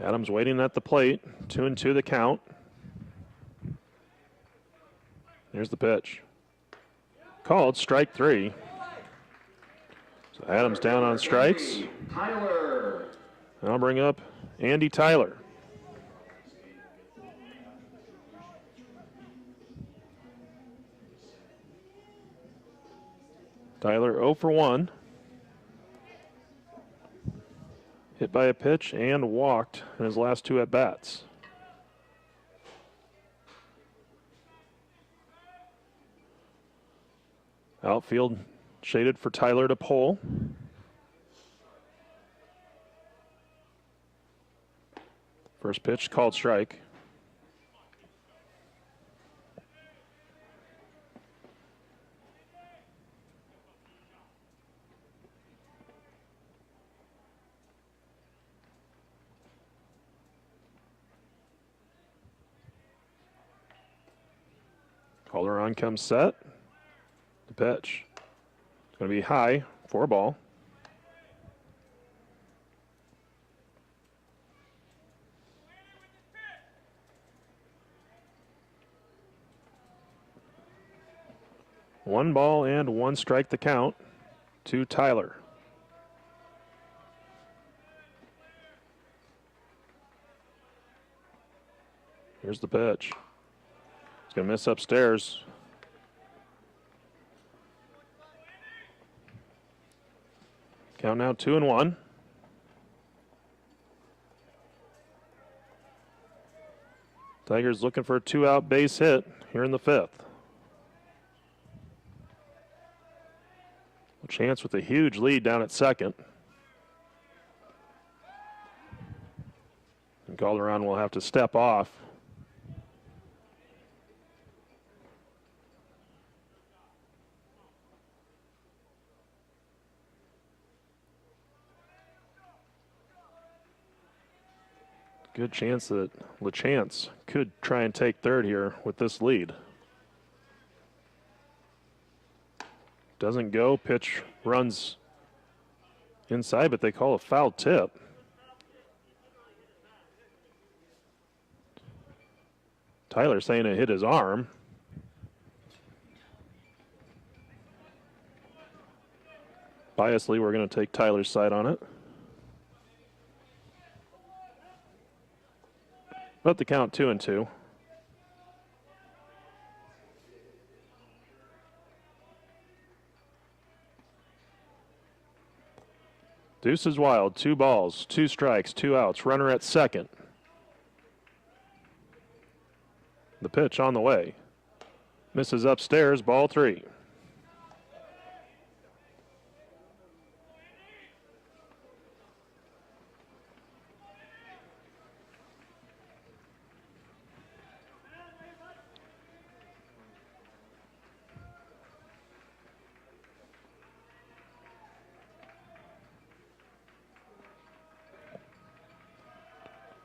Speaker 1: Adams waiting at the plate. 2-2 the count. Here's the pitch. Called strike 3. So Adams down on strikes.
Speaker 2: Tyler.
Speaker 1: And I'll bring up Andy Tyler. Tyler 0 for 1. Hit by a pitch and walked in his last 2 at-bats. Outfield shaded for Tyler to pull. First pitch called strike. Calderon comes set. The pitch. It's going to be high for a ball. One ball and 1 strike the count to Tyler. Here's the pitch. It's going to miss upstairs. Count now 2-1. Tigers looking for a 2-out base hit here in the 5th. Chance with a huge lead down at second. And Calderon will have to step off. Good chance that LaChance could try and take third here with this lead. Doesn't go, pitch runs inside, but they call a foul tip. Tyler saying it hit his arm. Biasly, we're going to take Tyler's side on it. But the count 2-2. Deuce is wild. 2 balls, 2 strikes, 2 outs. Runner at second. The pitch on the way. Misses upstairs, ball 3.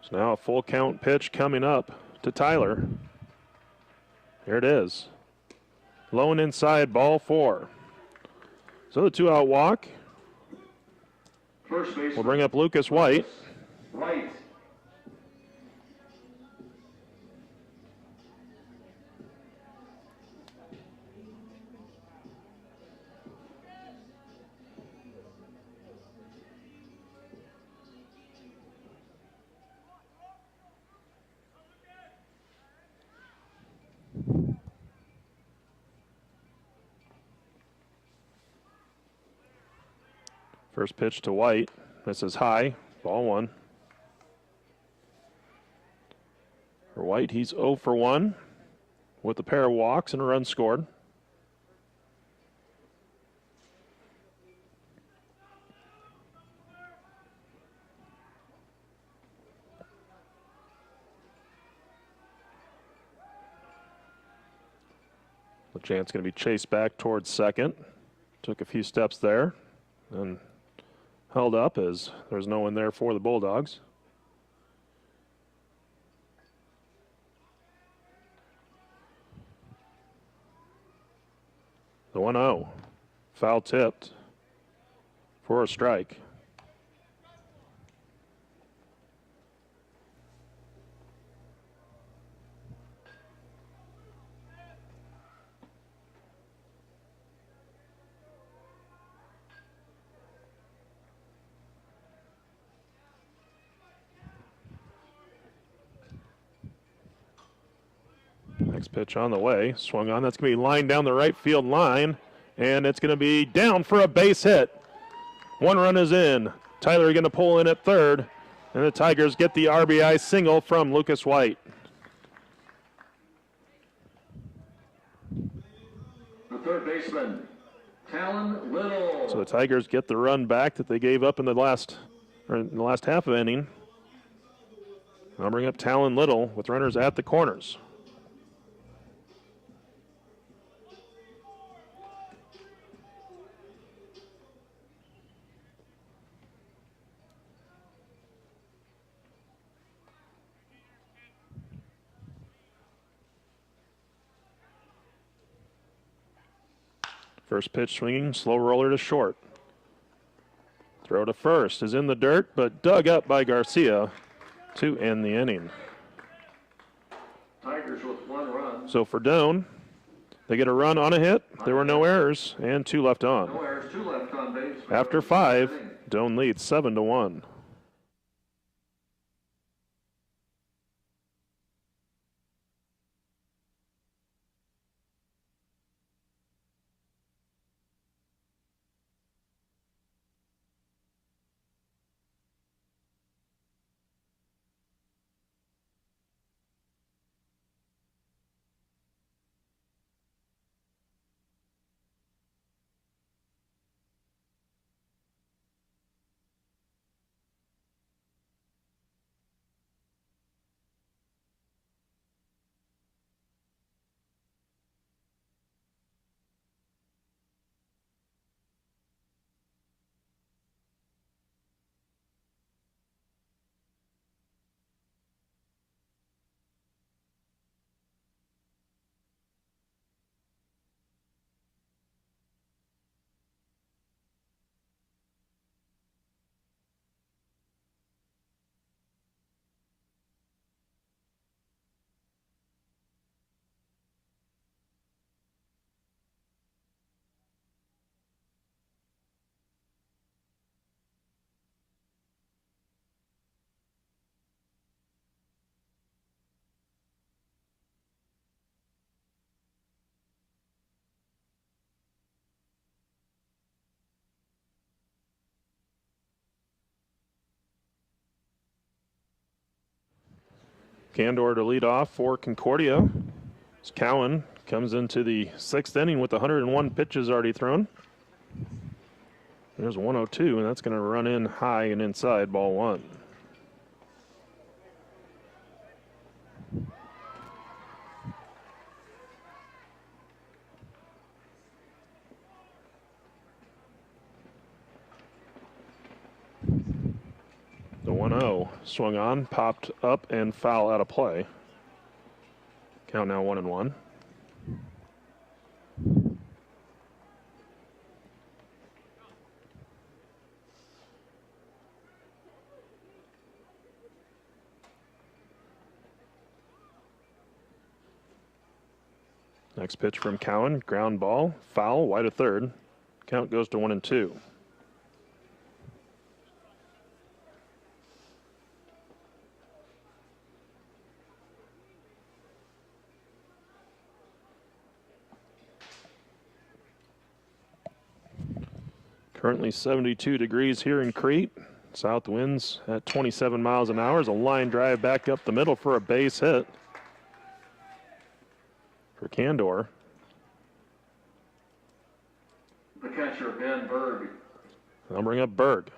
Speaker 1: So now a full count pitch coming up to Tyler. Here it is. Low and inside, ball 4. So the 2-out walk
Speaker 2: First base
Speaker 1: will bring up Lucas White.
Speaker 2: White.
Speaker 1: First pitch to White. This is high, ball 1. For White, he's 0 for 1 with a pair of walks and a run scored. LeChant's going to be chased back towards second. Took a few steps there and held up as there's no one there for the Bulldogs. The 1-0. Foul tipped for a strike. Next pitch on the way. Swung on. That's going to be lined down the right field line. And it's going to be down for a base hit. 1 run is in. Tyler going to pull in at third. And the Tigers get the RBI single from Lucas White.
Speaker 2: The third baseman, Talon Little.
Speaker 1: So the Tigers get the run back that they gave up in the last half of inning. I'll bring up Talon Little with runners at the corners. First pitch swinging, slow roller to short. Throw to first is in the dirt, but dug up by Garcia to end the inning.
Speaker 2: Tigers with 1 run.
Speaker 1: So for Doane, they get a run on a hit. There were no errors and 2 left on.
Speaker 2: No errors, 2 left on base.
Speaker 1: After 5, Doane leads 7-1. Candor to lead off for Concordia. As Cowan comes into the 6th inning with 101 pitches already thrown. There's 102, and that's going to run in high and inside, ball 1. The 1-0 swung on, popped up, and foul out of play. Count now 1-1. Next pitch from Cowan, ground ball, foul, wide of third. Count goes to 1-2. Currently 72 degrees here in Crete. South winds at 27 miles an hour. As a line drive back up the middle for a base hit for Candor.
Speaker 2: The catcher, Ben Berg.
Speaker 1: I'll bring up Berg.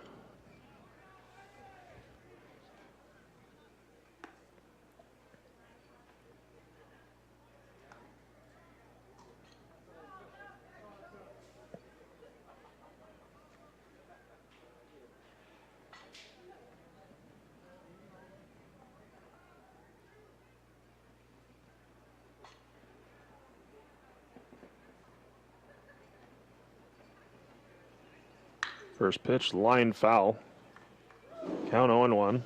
Speaker 1: First pitch, line foul. Count 0-1.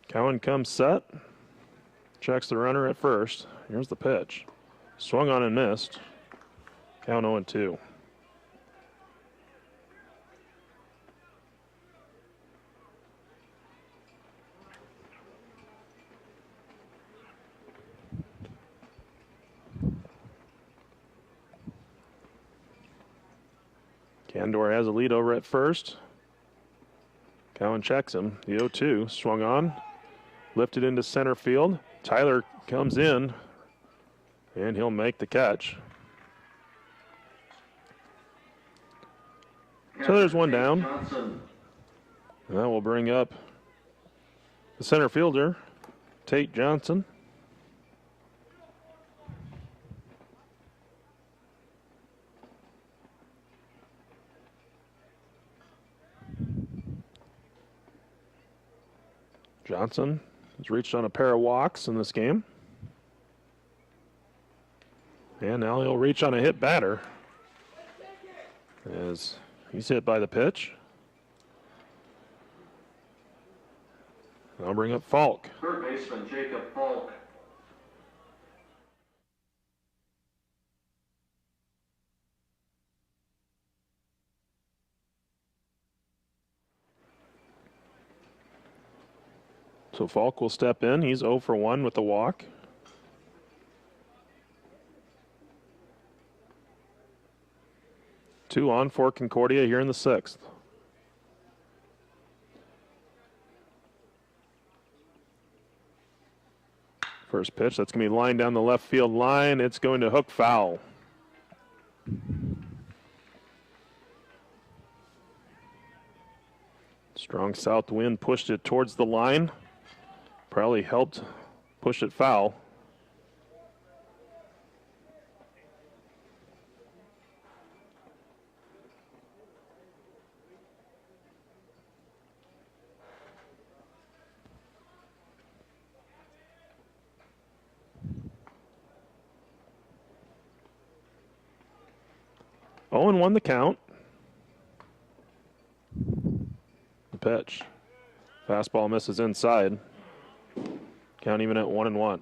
Speaker 1: Cowan comes set. Checks the runner at first. Here's the pitch. Swung on and missed. Count 0-2. Candor has a lead over at first. Cowan checks him. The 0-2 swung on. Lifted into center field. Tyler comes in, and he'll make the catch. So there's one down. And that will bring up the center fielder, Tate Johnson. Johnson has reached on a pair of walks in this game. And now he'll reach on a hit batter as he's hit by the pitch. I'll bring up Falk.
Speaker 2: Third baseman, Jacob Falk.
Speaker 1: So Falk will step in. He's 0 for 1 with the walk. Two on for Concordia here in the 6th. First pitch, that's going to be lined down the left field line. It's going to hook foul. Strong south wind pushed it towards the line. Probably helped push it foul. Oh, and 1 the count. The pitch. Fastball misses inside. Count even at 1-1.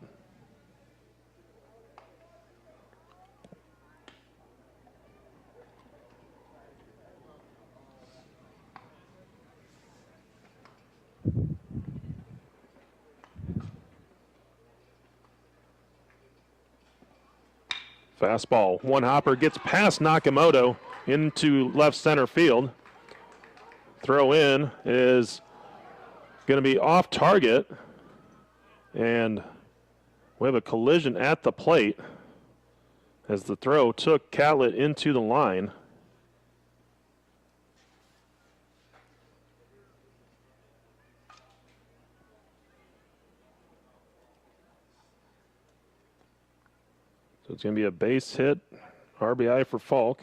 Speaker 1: Fastball, one hopper, gets past Nakamoto into left center field. Throw in is going to be off target, and we have a collision at the plate as the throw took Catlett into the line. So it's going to be a base hit, RBI for Falk.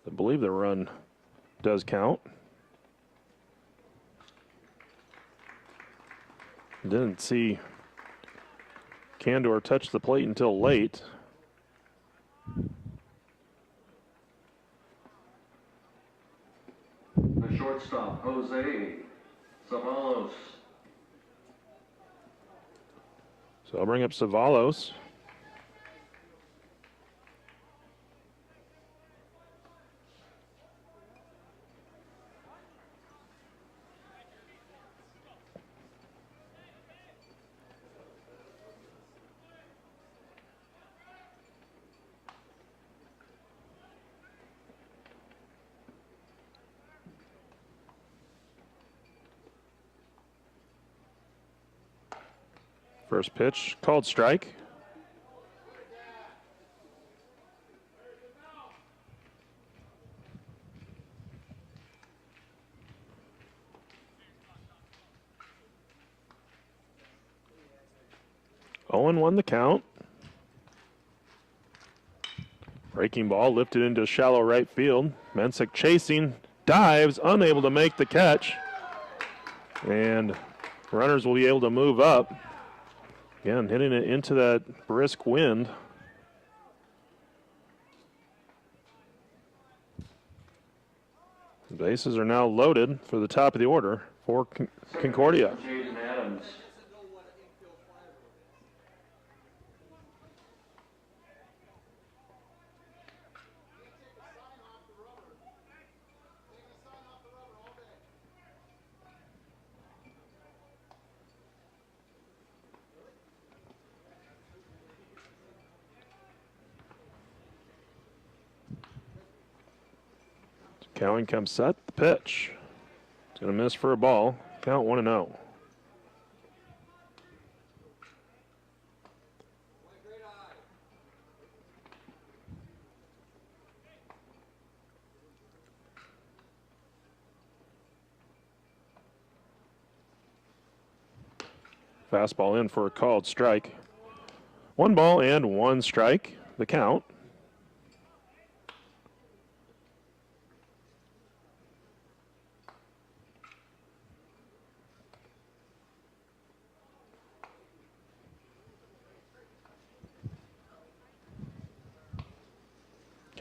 Speaker 1: I believe the run does count. Didn't see Candor touch the plate until late.
Speaker 2: The shortstop, Jose Savalos.
Speaker 1: So I'll bring up Savalos. First pitch, called strike. Owen won the count. Breaking ball lifted into shallow right field. Mensick chasing, dives, unable to make the catch. And runners will be able to move up. Again, hitting it into that brisk wind. The bases are now loaded for the top of the order for Concordia.
Speaker 2: Jaden Adams.
Speaker 1: Cowan comes set, the pitch. It's going to miss for a ball. Count 1-0. Fastball in for a called strike. 1 ball and 1 strike, the count.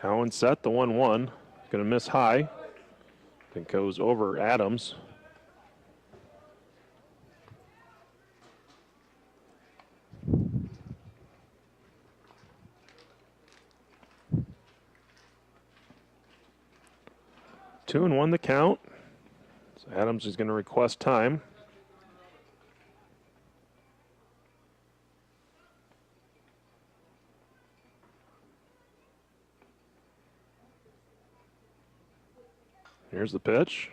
Speaker 1: Cowan set the 1-1. Going to miss high. Then goes over Adams. Two and 1 the count. So Adams is going to request time. Here's the pitch.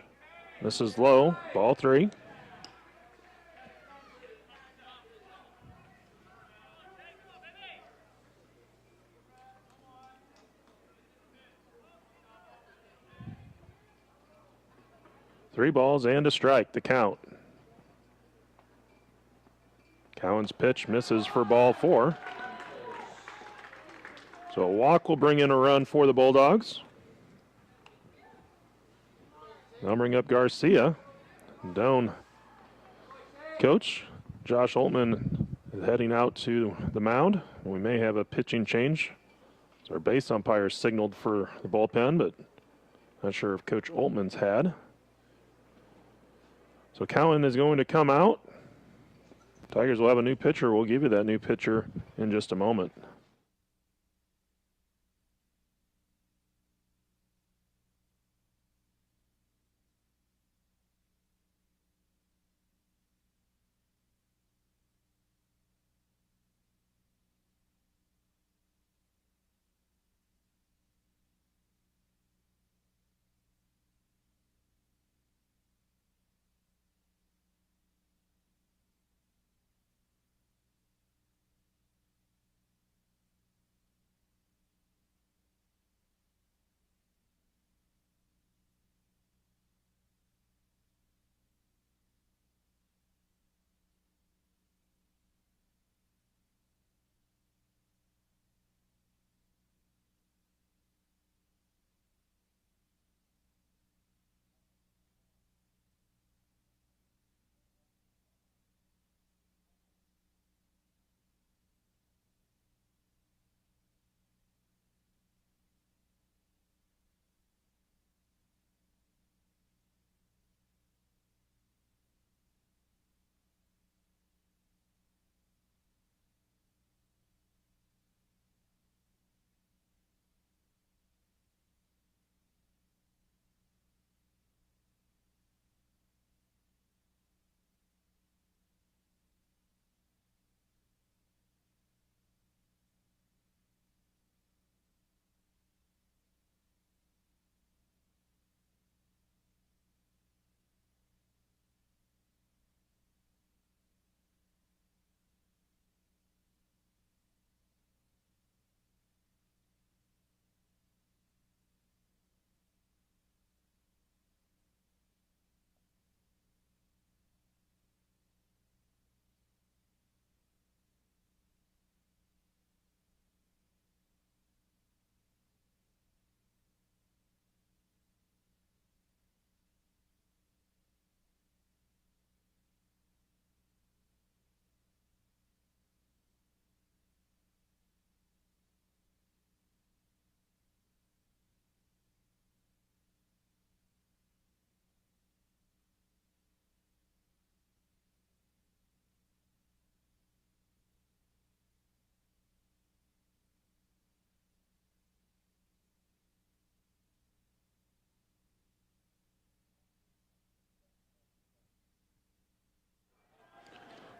Speaker 1: This is low. Ball 3. Three balls and a strike, the count. Cowan's pitch misses for ball 4. So a walk will bring in a run for the Bulldogs. I'll bring up Garcia. Doan coach Josh Oltman is heading out to the mound. We may have a pitching change. So our base umpire signaled for the bullpen, but not sure if Coach Oltman's had. So Cowan is going to come out. Tigers will have a new pitcher. We'll give you that new pitcher in just a moment.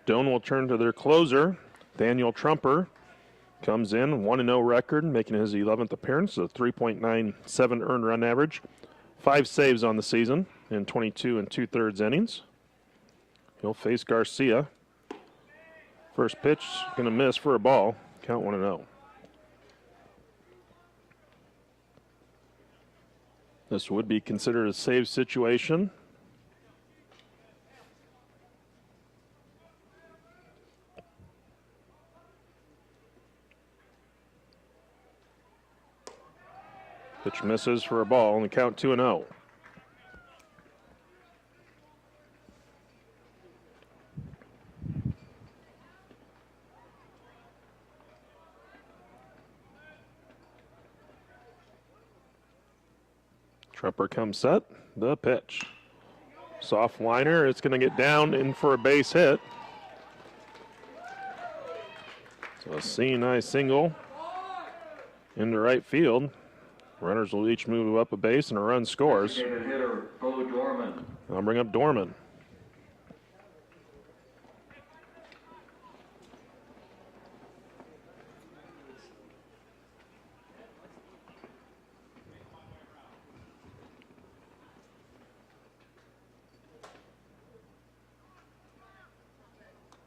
Speaker 1: Doane will turn to their closer, Daniel Trumper. Comes in, 1-0 record, making his 11th appearance, a 3.97 earned run average. 5 saves on the season in 22 2/3 innings. He'll face Garcia. First pitch, going to miss for a ball. Count 1-0. This would be considered a save situation. Pitch misses for a ball, and the count 2-0. Trumper comes set. The pitch. Soft liner. It's going to get down in for a base hit. So a C-nice single into right field. Runners will each move up a base and a run scores.
Speaker 2: Hitter, Bo Dorman.
Speaker 1: I'll bring up Dorman.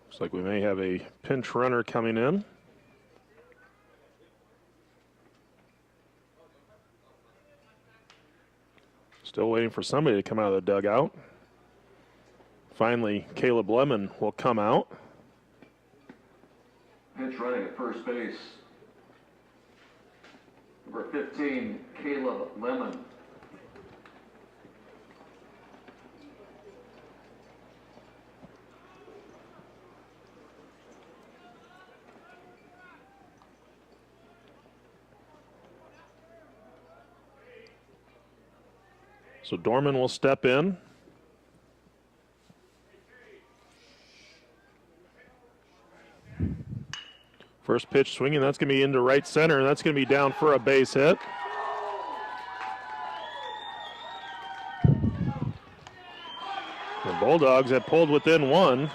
Speaker 1: Looks like we may have a pinch runner coming in. Still waiting for somebody to come out of the dugout. Finally, Caleb Lemon will come out.
Speaker 2: Pitch running at first base. Number 15, Caleb Lemon.
Speaker 1: So Dorman will step in. First pitch swinging, that's going to be into right center. That's going to be down for a base hit. The Bulldogs have pulled within one.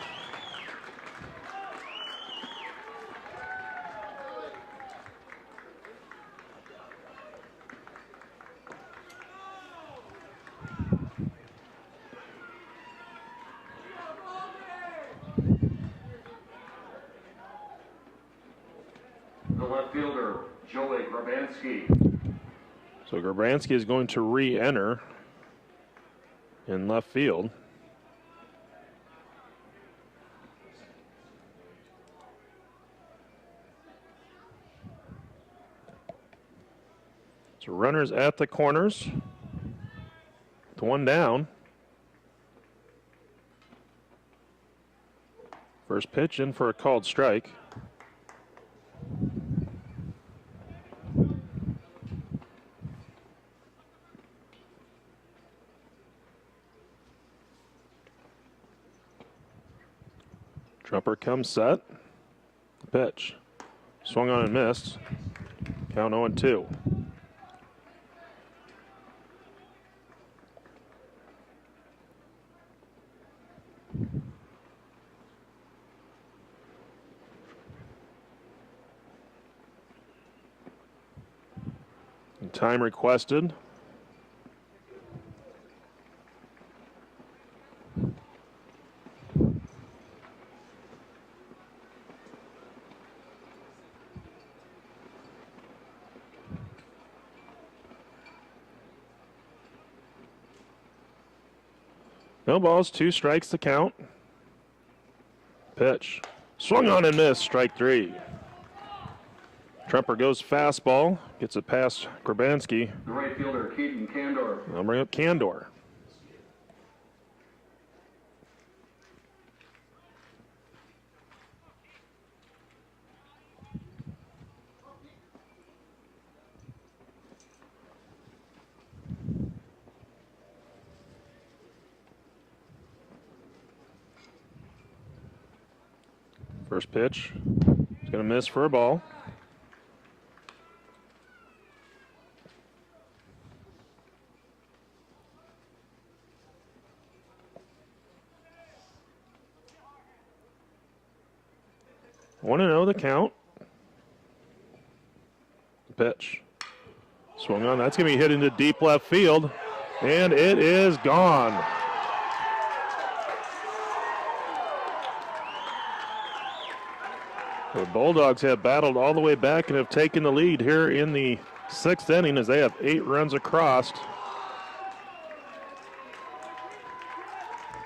Speaker 1: So Grabansky is going to re-enter in left field. So runners at the corners. With one down. First pitch in for a called strike. Trumper comes set. The pitch. Swung on and missed. Count 0-2. And time requested. No balls, 2 strikes to count. Pitch. Swung on and missed, strike 3. Trumper goes fastball, gets it past Grabansky.
Speaker 2: The right fielder, Keaton Candor.
Speaker 1: I'll bring up Candor. First pitch, he's going to miss for a ball. 1-0 the count. Pitch. Swung on. That's going to be hit into deep left field. And it is gone. The Bulldogs have battled all the way back and have taken the lead here in the 6th inning as they have 8 runs across.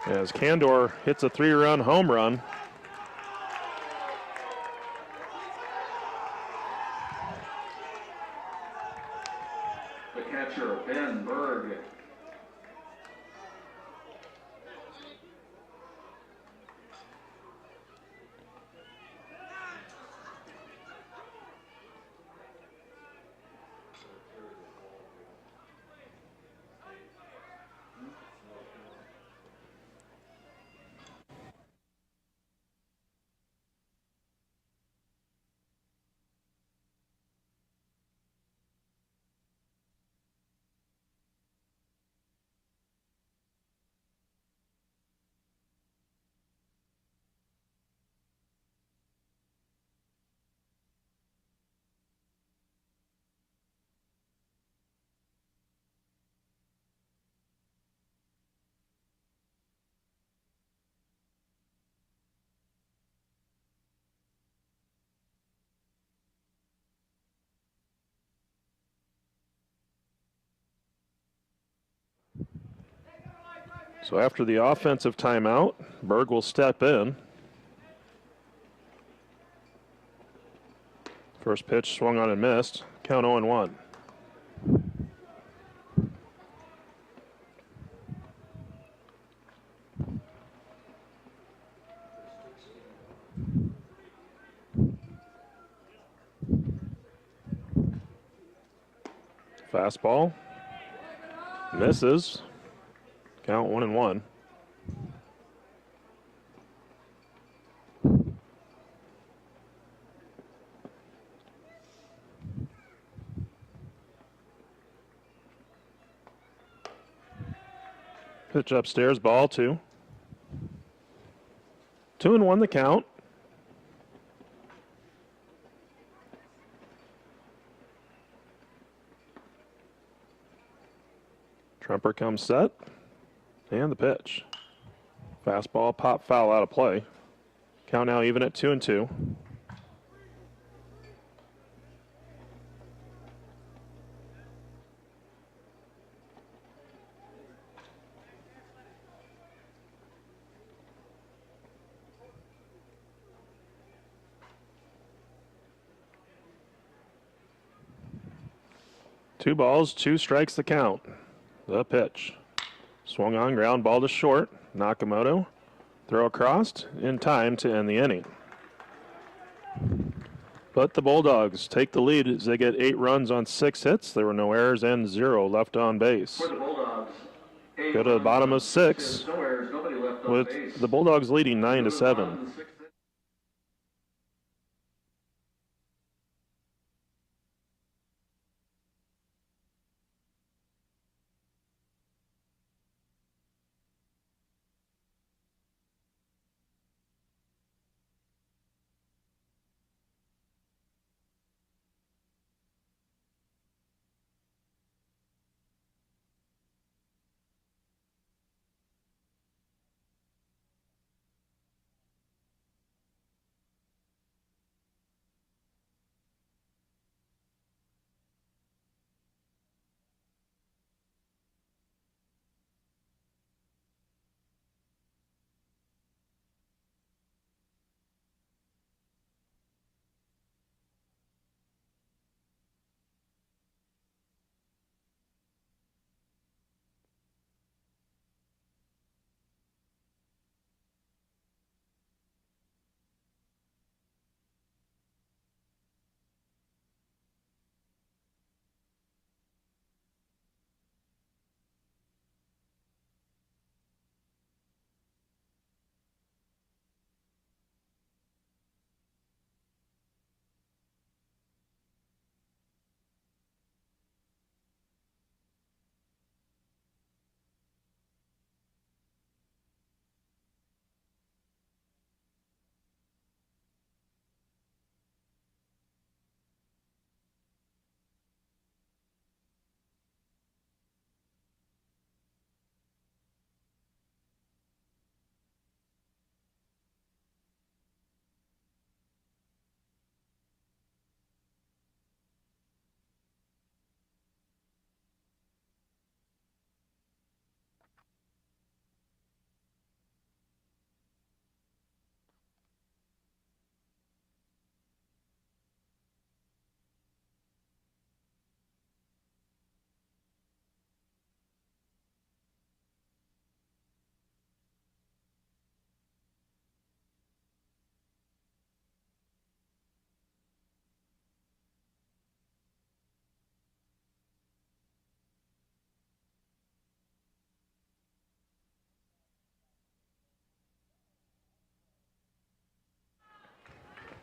Speaker 1: As Candor hits a 3-run home run.
Speaker 2: The catcher, Ben Berg.
Speaker 1: So after the offensive timeout, Berg will step in. First pitch swung on and missed. Count 0-1. Fastball. Misses. Count 1-1. Pitch upstairs, ball 2. 2-1 the count. Tremper comes set. And the pitch. Fastball, pop foul out of play. Count now even at 2-2. Two balls, 2 strikes the count. The pitch. Swung on, ground ball to short. Nakamoto. Throw across in time to end the inning. But the Bulldogs take the lead as they get 8 runs on 6 hits. There were no errors and 0 left on base.
Speaker 2: For the Bulldogs,
Speaker 1: Go to the bottom of 6
Speaker 2: no errors, nobody left on
Speaker 1: with
Speaker 2: base.
Speaker 1: the Bulldogs leading 9-7.
Speaker 2: Go to the bottom of the 6th.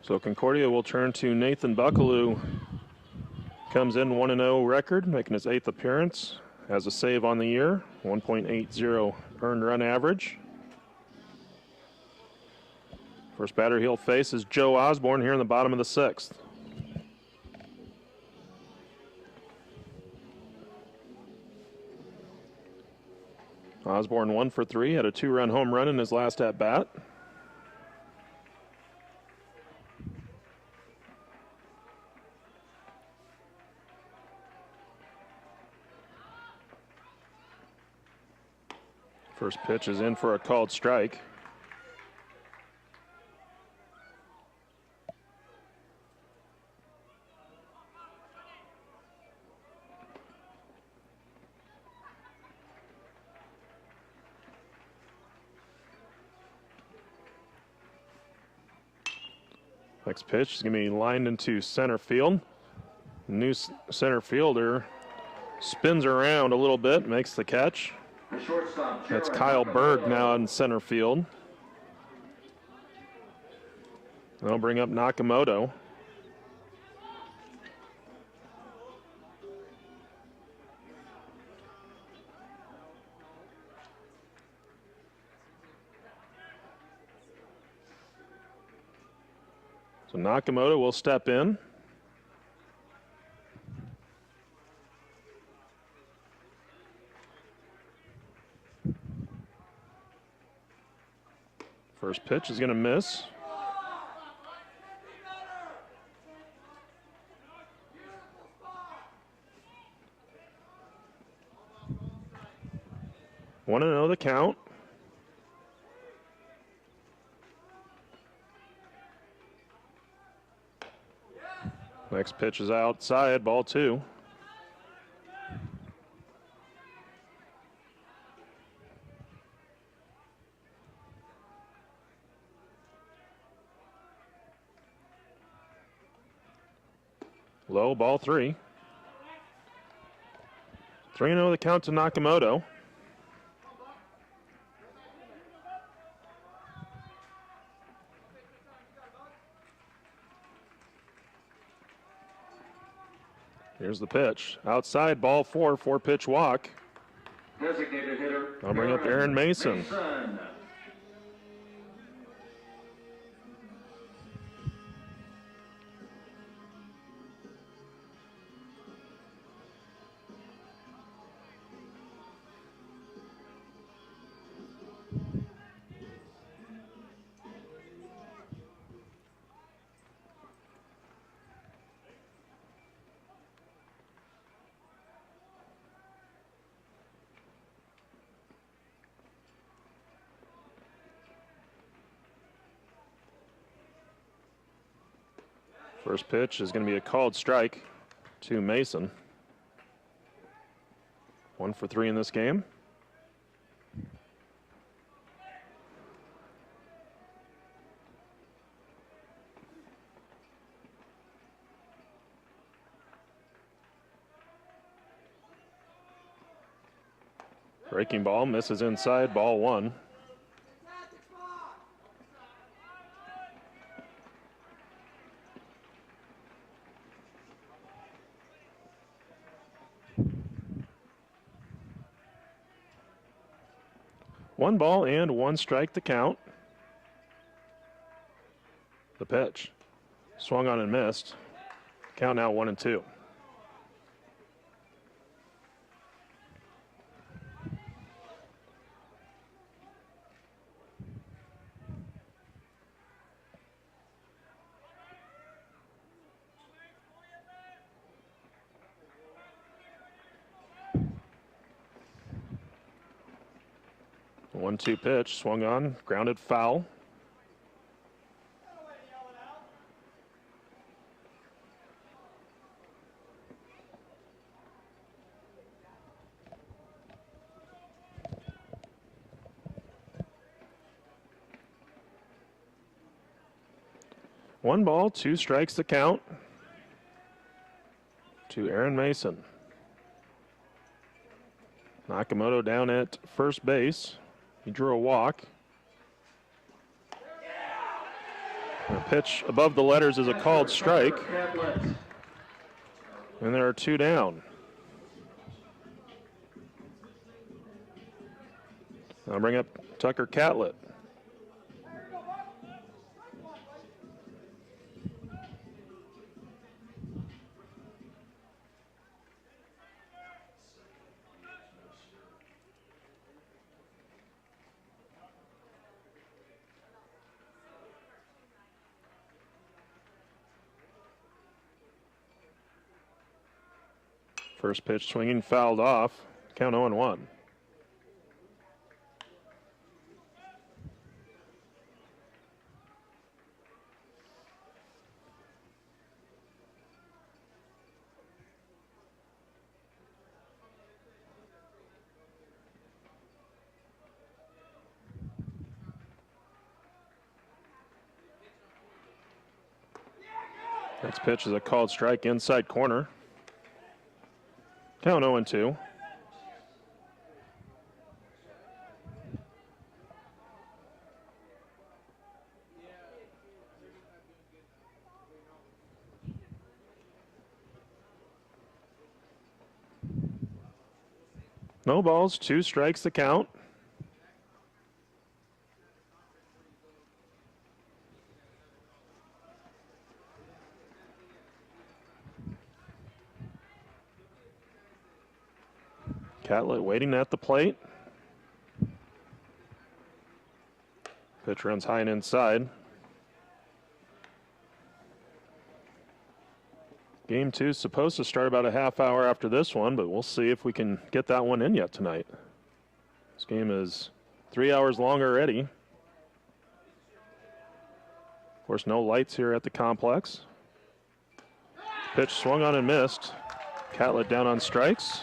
Speaker 1: So Concordia will turn to Nathan Buckaloo. Comes in 1-0 record, making his 8th appearance. Has a save on the year, 1.80 earned run average. First batter he'll face is Joe Osborne here in the bottom of the 6th. Osborne 1 for 3, had a 2-run home run in his last at-bat. First pitch is in for a called strike. Next pitch is going to be lined into center field. New center fielder spins around a little bit, makes the catch.
Speaker 2: The shortstop,
Speaker 1: That's Kyle Berg now in center field. They'll bring up Nakamoto. So Nakamoto will step in. First pitch is going to miss. Want to know the count. Next pitch is outside, ball 2. Low, ball 3. 3-0 the count to Nakamoto. Here's the pitch. Outside, ball 4, 4-pitch walk.
Speaker 2: Designated hitter.
Speaker 1: I'll bring up Aaron Mason. First pitch is going to be a called strike to Mason. 1 for 3 in this game. Breaking ball misses inside, ball 1. One ball and 1 strike to count. The pitch. Swung on and missed. Count now 1-2. The 1-2 pitch, swung on, grounded foul. One ball, 2 strikes to count to Aaron Mason. Nakamoto down at first base. He drew a walk. The pitch above the letters is a called strike. And there are 2 down. I'll bring up Tucker Catlett. First pitch swinging, fouled off. Count 0-1. Next pitch is a called strike inside corner. Count 0-2. No balls, 2 strikes to count. Catlett waiting at the plate. Pitch runs high and inside. Game 2 is supposed to start about a half hour after this one, but we'll see if we can get that one in yet tonight. This game is 3 hours long already. Of course, no lights here at the complex. Pitch swung on and missed. Catlett down on strikes.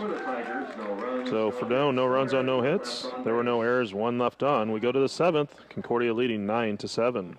Speaker 1: So for Doane, no runs on no hits. There were no errors, 1 left on. We go to the 7th. Concordia leading 9-7.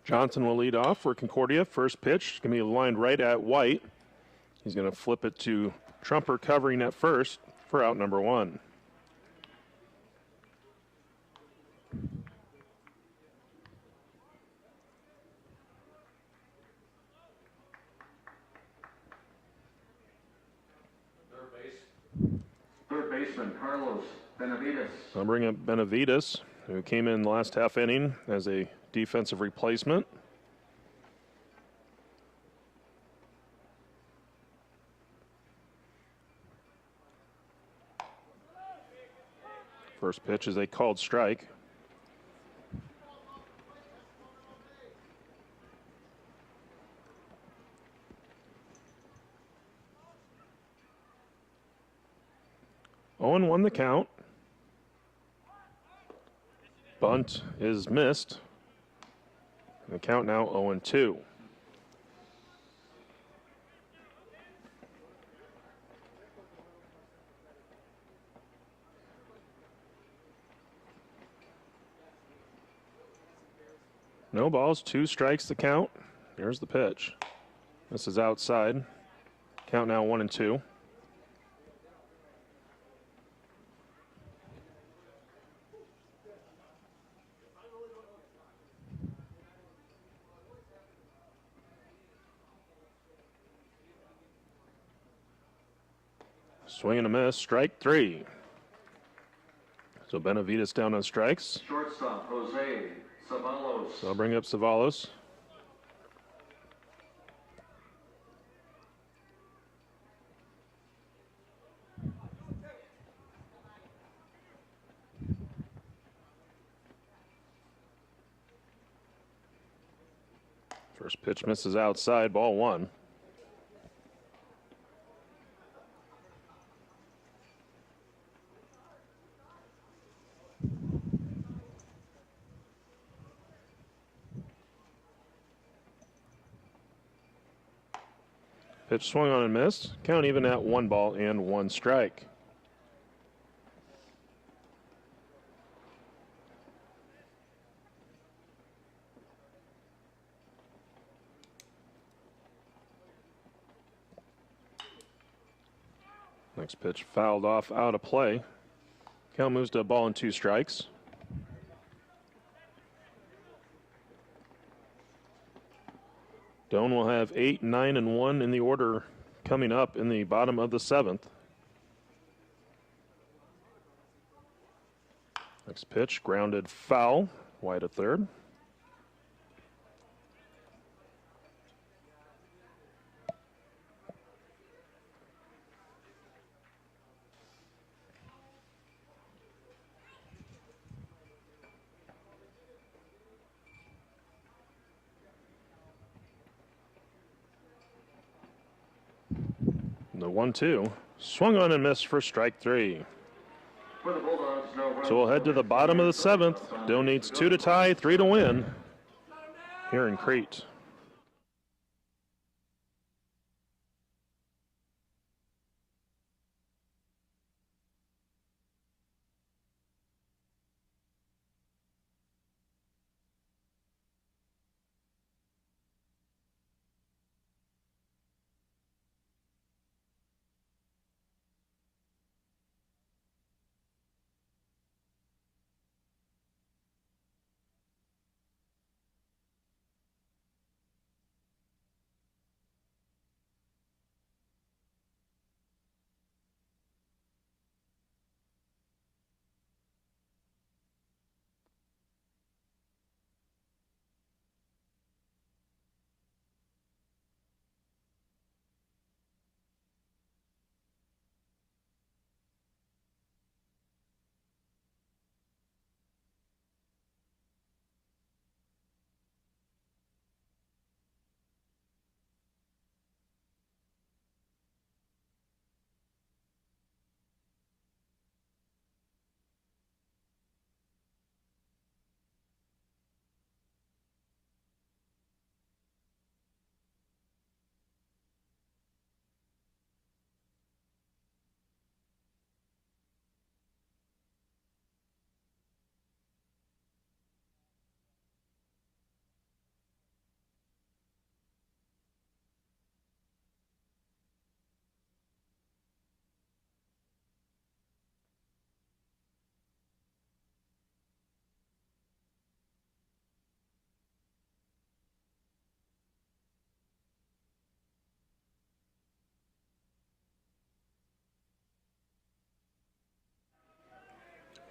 Speaker 1: Johnson will lead off for Concordia. First pitch going to be lined right at White. He's going to flip it to Trumper covering at first for out number 1.
Speaker 2: Third baseman Carlos Benavides.
Speaker 1: I'll bring up Benavides, who came in the last half inning as a defensive replacement. First pitch is a called strike. 0-1 the count. Bunt is missed. And the count now 0-2. No balls, 2 strikes the count. Here's the pitch. This is outside. Count now 1-2. Swing and a miss, strike 3. So Benavides down on strikes.
Speaker 2: Shortstop, Jose Savalos.
Speaker 1: So I'll bring up Savalos. First pitch misses outside, ball 1. Pitch swung on and missed. Count even at 1 ball and 1 strike. Next pitch fouled off out of play. Count moves to a ball and 2 strikes. Doan will have 8, 9, and 1 in the order coming up in the bottom of the 7th. Next pitch, grounded foul, wide at third. The 1-2 swung on and missed for strike 3.
Speaker 2: For the Bulldogs, no run.
Speaker 1: So we'll head to the bottom of the 7th. Doan needs 2 to tie, 3 to win here in Crete.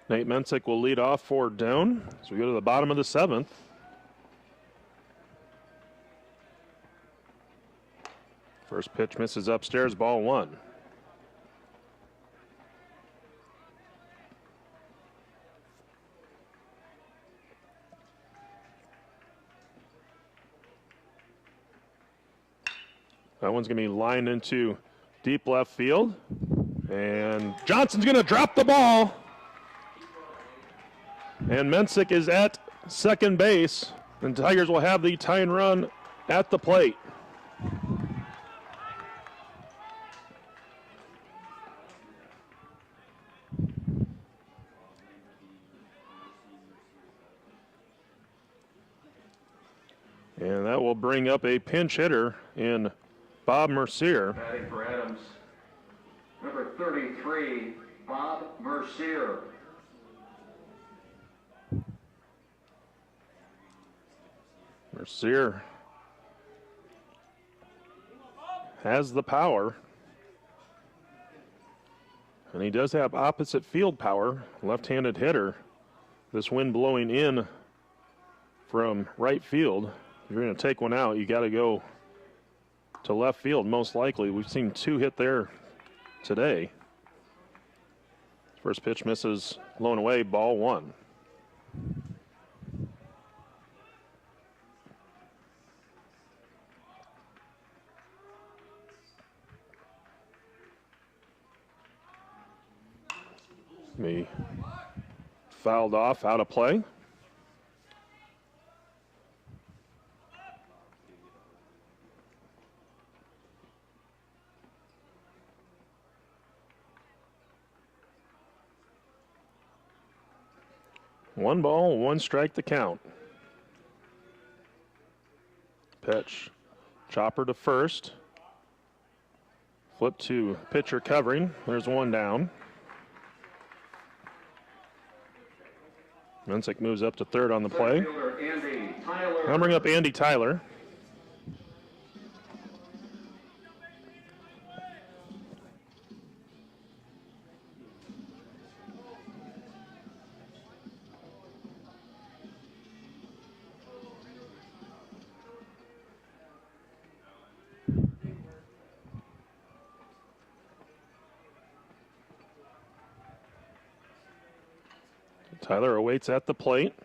Speaker 1: Nate Mensick will lead off for Doan. So we go to the bottom of the 7th. First pitch misses upstairs, ball 1. That one's going to be lined into deep left field. And Johnson's going to drop the ball. And Mensick is at second base. And Tigers will have the tying run at the plate. And that will bring up a pinch hitter in Bob Mercier.
Speaker 2: Batting for Adams, number 33, Bob Mercier.
Speaker 1: Mercier has the power. And he does have opposite field power, left-handed hitter. This wind blowing in from right field. If you're going to take one out, you got to go to left field, most likely. We've seen two hit there today. First pitch misses, blown away, ball one. Be fouled off, out of play. One ball, one strike to count. Pitch. Chopper to first. Flip to pitcher covering. There's one down. Mensick moves up to third on the play. I'll bring up Andy Tyler. Tyler awaits at the plate.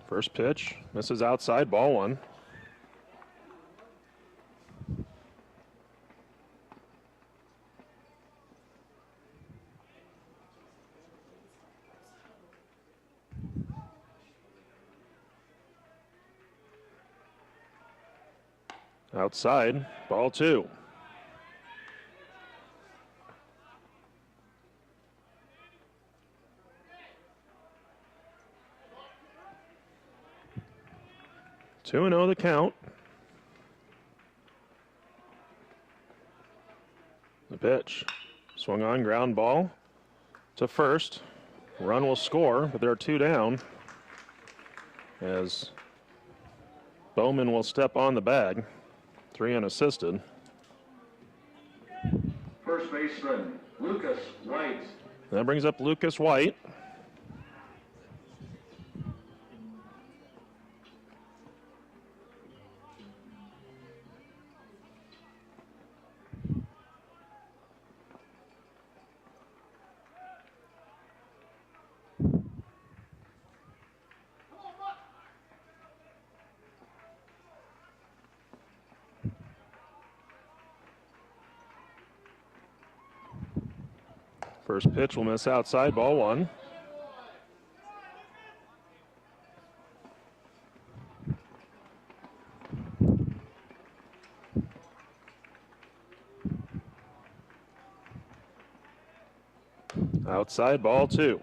Speaker 1: First pitch, misses outside, ball one. Outside, ball two. 2-0 the count. The pitch. Swung on, ground ball to first. Run will score, but there are two down as Bowman will step on the bag. 3 unassisted.
Speaker 2: First baseman, Lucas White.
Speaker 1: That brings up Lucas White. First pitch will miss outside, ball one. Outside, ball two.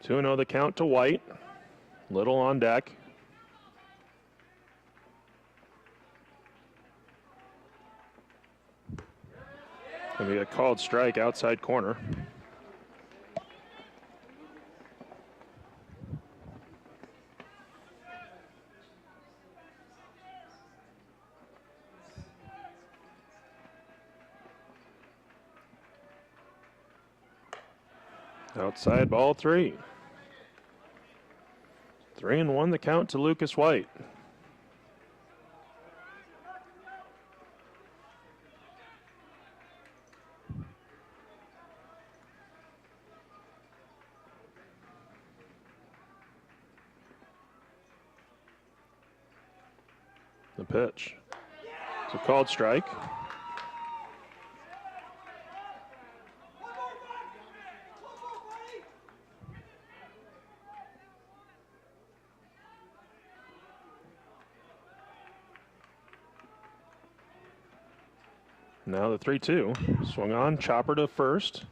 Speaker 1: Two and 0 the count to White. Little on deck. Gonna be a called strike outside corner. Outside, ball three. 3-1 the count to Lucas White. The pitch. It's a called strike. Now the 3-2. Swung on, chopper to first.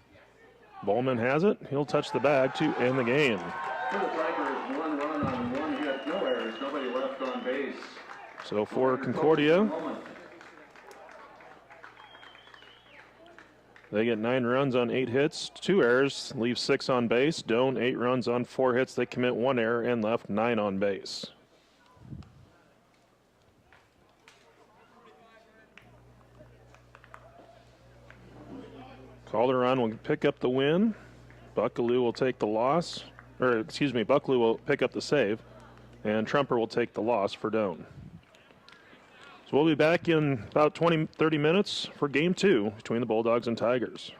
Speaker 1: Bowman has it. He'll touch the bag to end the game.
Speaker 2: For the Tigers, 1 run on 1 hit, no errors, nobody left on base.
Speaker 1: So for Concordia, they get 9 runs on 8 hits, 2 errors, leave 6 on base. Doane 8 runs on 4 hits. They commit 1 error and left 9 on base. Calderon will pick up the win. Buckaloo will take the loss. Buckaloo will pick up the save. And Trumper will take the loss for Doane. So we'll be back in about 30 minutes for Game 2 between the Bulldogs and Tigers.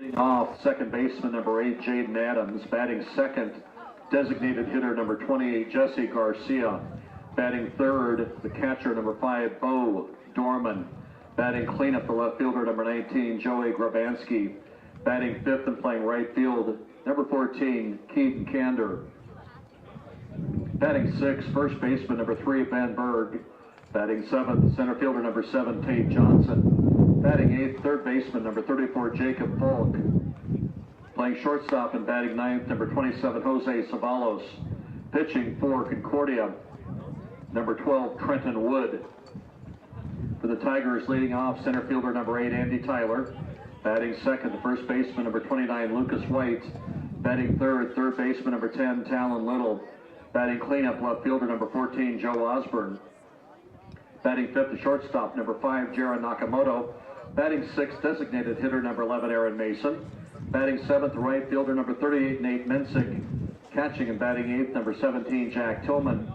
Speaker 2: Leading off, second baseman number 8, Jaden Adams. Batting second, designated hitter number 28, Jesse Garcia. Batting third, the catcher number 5, Bo Dorman. Batting cleanup, the left fielder number 19, Joey Grabansky. Batting fifth and playing right field, number 14, Keaton Kander. Batting sixth, first baseman number 3, Ben Berg. Batting seventh, center fielder number 7, Tate Johnson. Batting eighth, third baseman number 34, Jacob Falk. Playing shortstop and batting ninth, number 27, Jose Savalos. Pitching for Concordia, number 12, Trenton Wood. For the Tigers, leading off, center fielder number 8, Andy Tyler. Batting second, the first baseman number 29, Lucas White. Batting third, third baseman number 10, Talon Little. Batting cleanup, left fielder number 14, Joe Osborne. Batting fifth, the shortstop number 5, Jaron Nakamoto. Batting sixth, designated hitter number 11, Aaron Mason. Batting seventh, the right fielder number 38, Nate Mensick. Catching and batting eighth, number 17, Jack Tillman.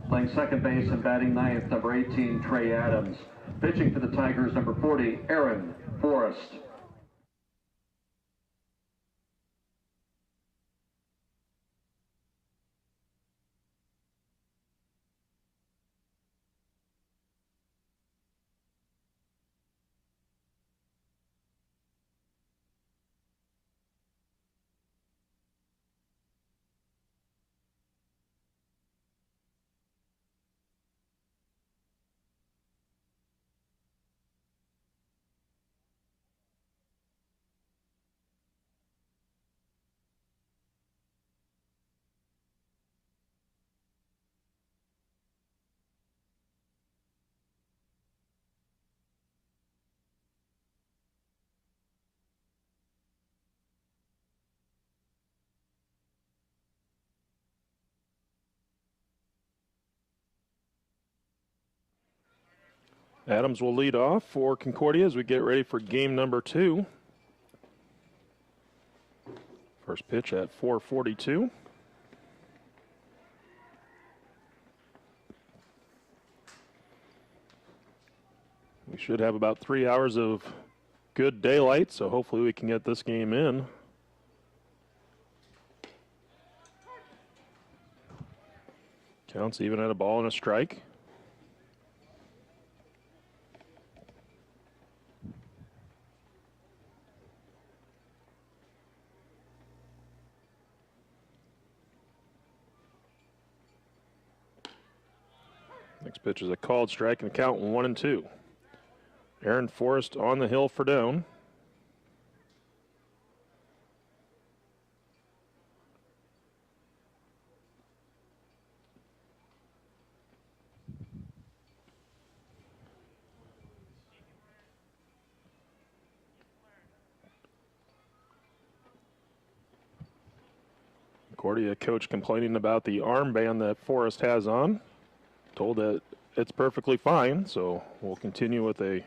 Speaker 2: Playing second base and batting ninth, number 18, Trey Adams. Pitching for the Tigers, number 40, Aaron Forrest.
Speaker 1: Adams will lead off for Concordia as we get ready for game number 2. First pitch at 4:42. We should have about 3 hours of good daylight, so hopefully we can get this game in. Counts even at a ball and a strike. Next pitch is a called strike and a count 1-2. Aaron Forrest on the hill for down. Concordia coach complaining about the armband that Forrest has on. Told that it's perfectly fine, so we'll continue with a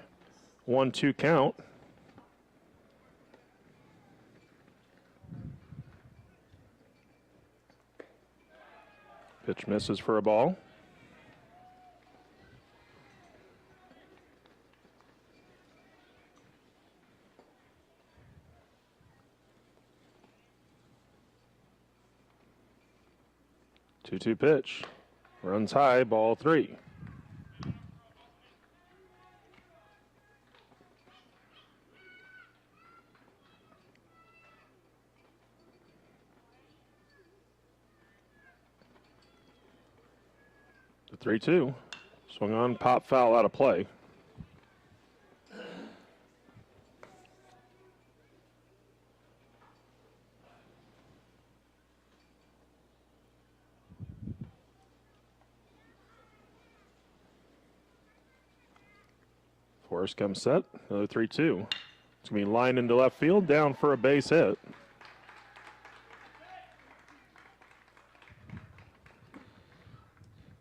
Speaker 1: 1-2 count. Pitch misses for a ball. Two-two pitch. Runs high, ball 3. The 3-2. Swung on, pop foul out of play. Forrest comes set, another 3-2. It's going to be lined into left field, down for a base hit.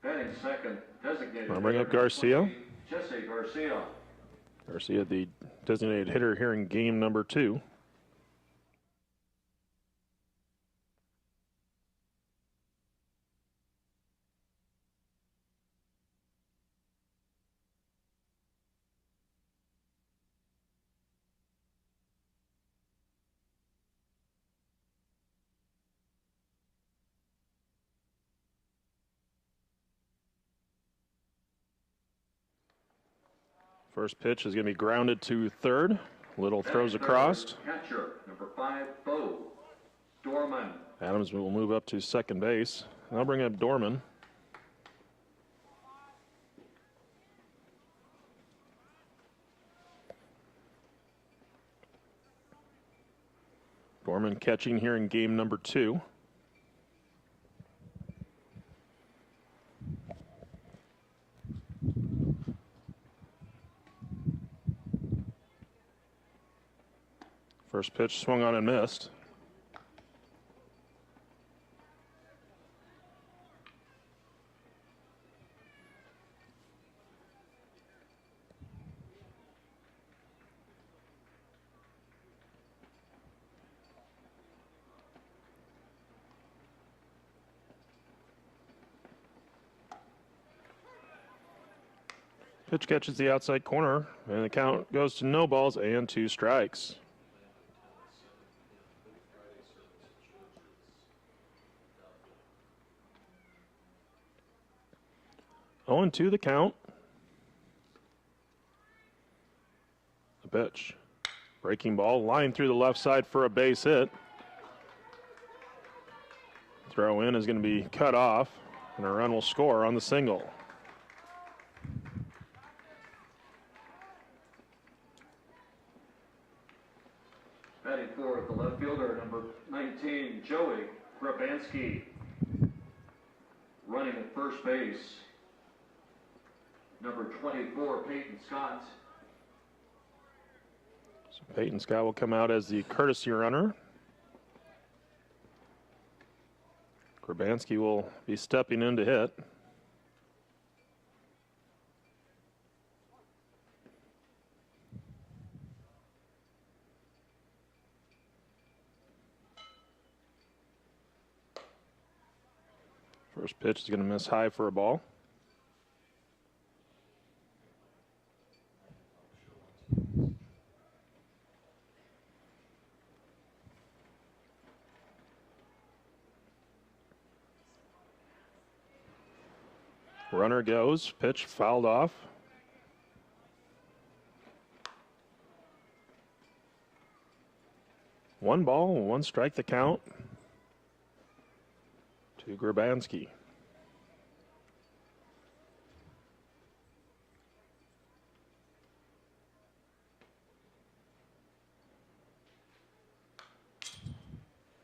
Speaker 2: Batting second, designated.
Speaker 1: I'll bring up Garcia.
Speaker 2: Jesse Garcia.
Speaker 1: Garcia, the designated hitter here in game number 2. First pitch is going to be grounded to third. Little throws across.
Speaker 2: Catcher, number 5, Bo Dorman.
Speaker 1: Adams will move up to second base. I'll bring up Dorman. Dorman catching here in game number 2. First pitch swung on and missed. Pitch catches the outside corner, and the count goes to no balls and 2 strikes. Oh, and 2 the count. The pitch. Breaking ball, line through the left side for a base hit. Throw in is going to be cut off, and a run will score on the single.
Speaker 2: Batting fourth, the left fielder, number 19, Joey Grabansky. Running at first base, number 24, Peyton Scott.
Speaker 1: So Peyton Scott will come out as the courtesy runner. Grabansky will be stepping in to hit. First pitch is going to miss high for a ball. Runner goes, pitch fouled off. One ball, 1 strike the count to Grabansky.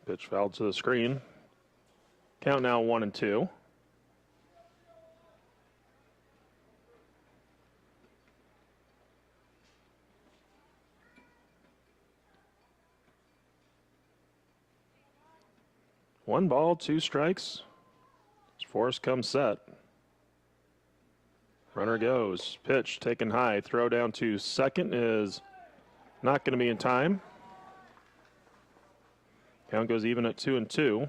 Speaker 1: Pitch fouled to the screen. Count now 1 and 2. One ball, 2 strikes. As Forrest comes set. Runner goes. Pitch taken high. Throw down to second is not going to be in time. Count goes even at 2 and 2.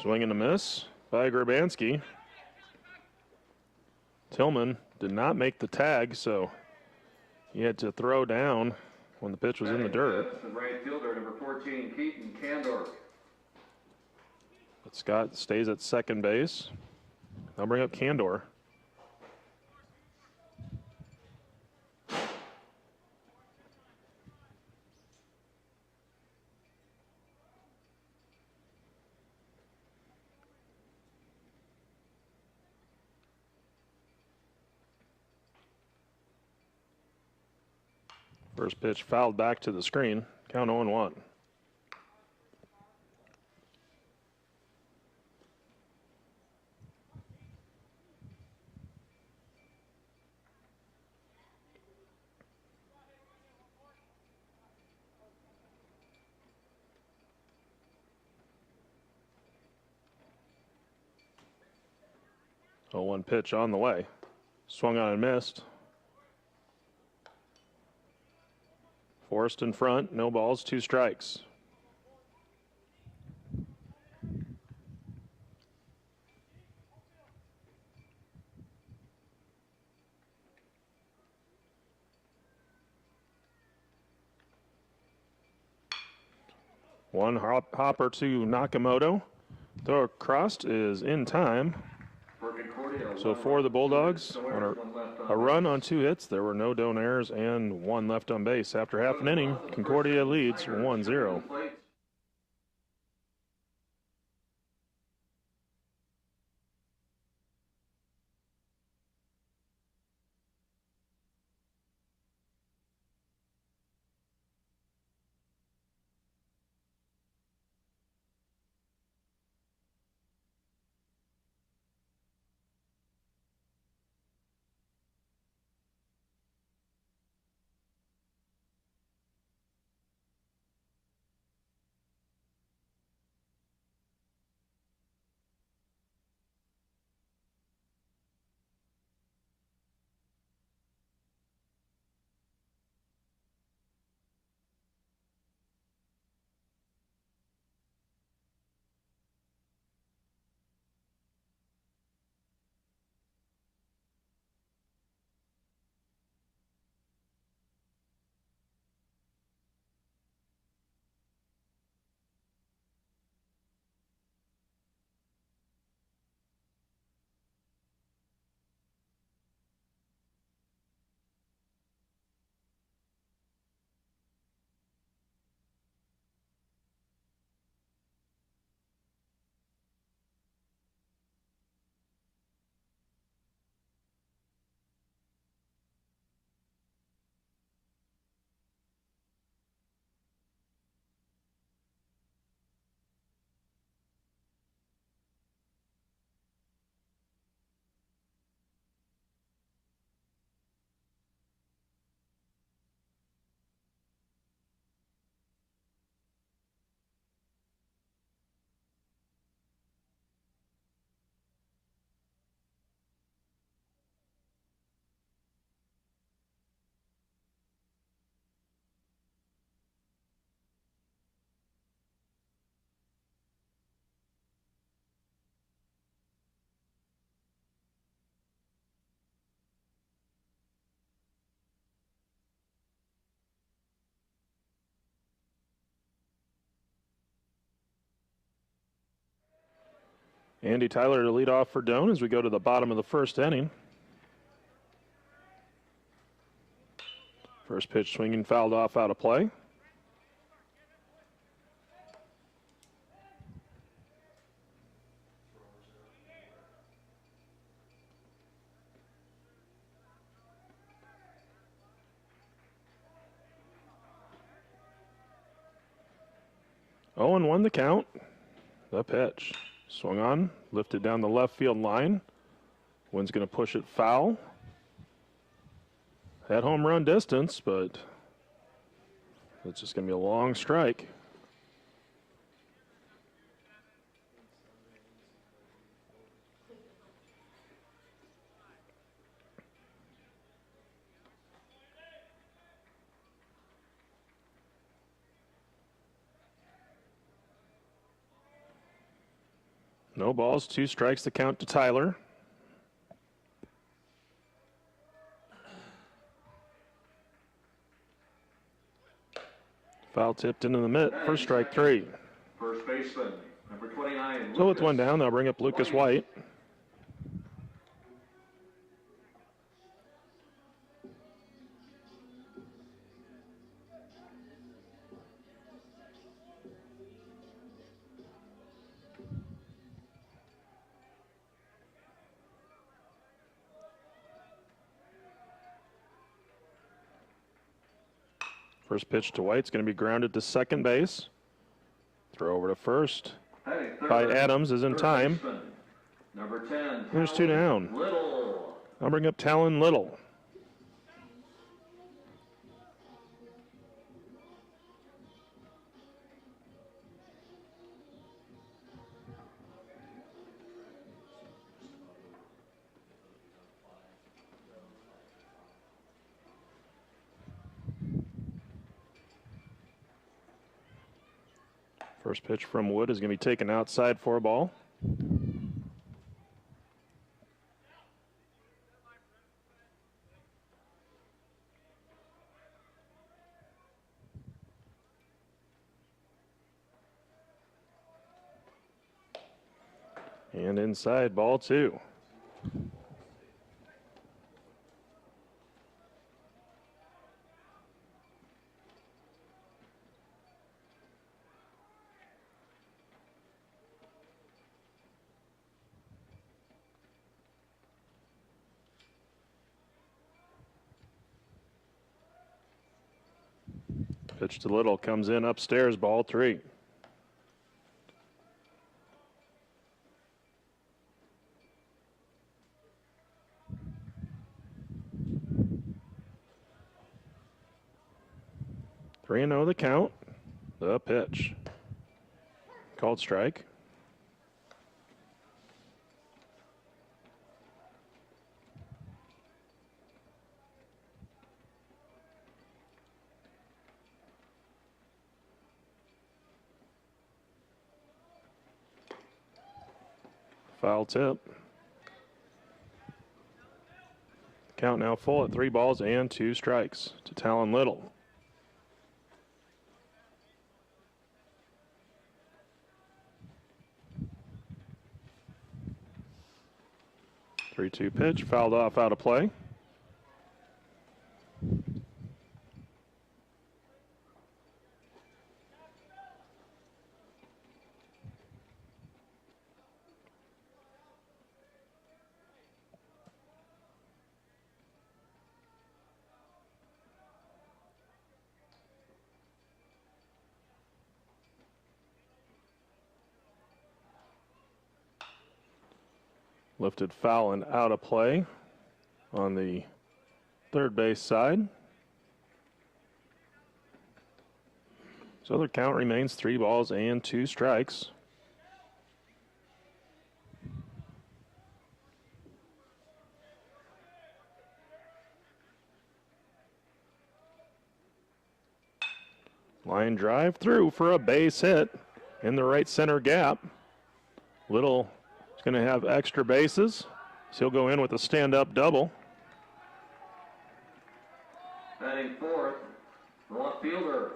Speaker 1: Swing and a miss by Grabansky. Tillman did not make the tag, so he had to throw down when the pitch was in the dirt.
Speaker 2: The right fielder, number 14, Keaton Candor.
Speaker 1: But Scott stays at second base. I'll bring up Candor. First pitch fouled back to the screen. Count 0-1. Oh, 1 pitch on the way. Swung on and missed. Forrest in front, no balls, 2 strikes. One hopper to Nakamoto. Throw across is in time. So for the Bulldogs, on a run on 2 hits, there were no Doan errors and 1 left on base. After half an inning, Concordia leads 1-0. Andy Tyler to lead off for Doan as we go to the bottom of the first inning. First pitch swinging, fouled off, out of play. Oh, and 1 the count. The pitch. Swung on, lifted down the left field line. Wind's going to push it foul. Had home run distance, but it's just going to be a long strike. No balls, 2 strikes to count to Tyler. Foul tipped into the mitt for strike 3.
Speaker 2: First baseman, number 29.
Speaker 1: So with 1 down, they'll bring up Lucas White. First pitch to White's going to be grounded to second base. Throw over to first by Adams is in time.
Speaker 2: Number 10.
Speaker 1: There's 2 down.
Speaker 2: Little.
Speaker 1: I'll bring up Talon Little. First pitch from Wood is going to be taken outside for a ball. And inside, ball 2. Pitch to Little, comes in upstairs, ball 3. Three and 0 the count. The pitch. Called strike. Foul tip. Count now full at 3 balls and 2 strikes to Talon Little. Three-two pitch, fouled off, out of play. Lifted foul and out of play on the third base side. So the count remains 3 balls and 2 strikes. Line drive through for a base hit in the right center gap. Little is going to have extra bases, so he'll go in with a stand-up double.
Speaker 2: Batting fourth, the left fielder,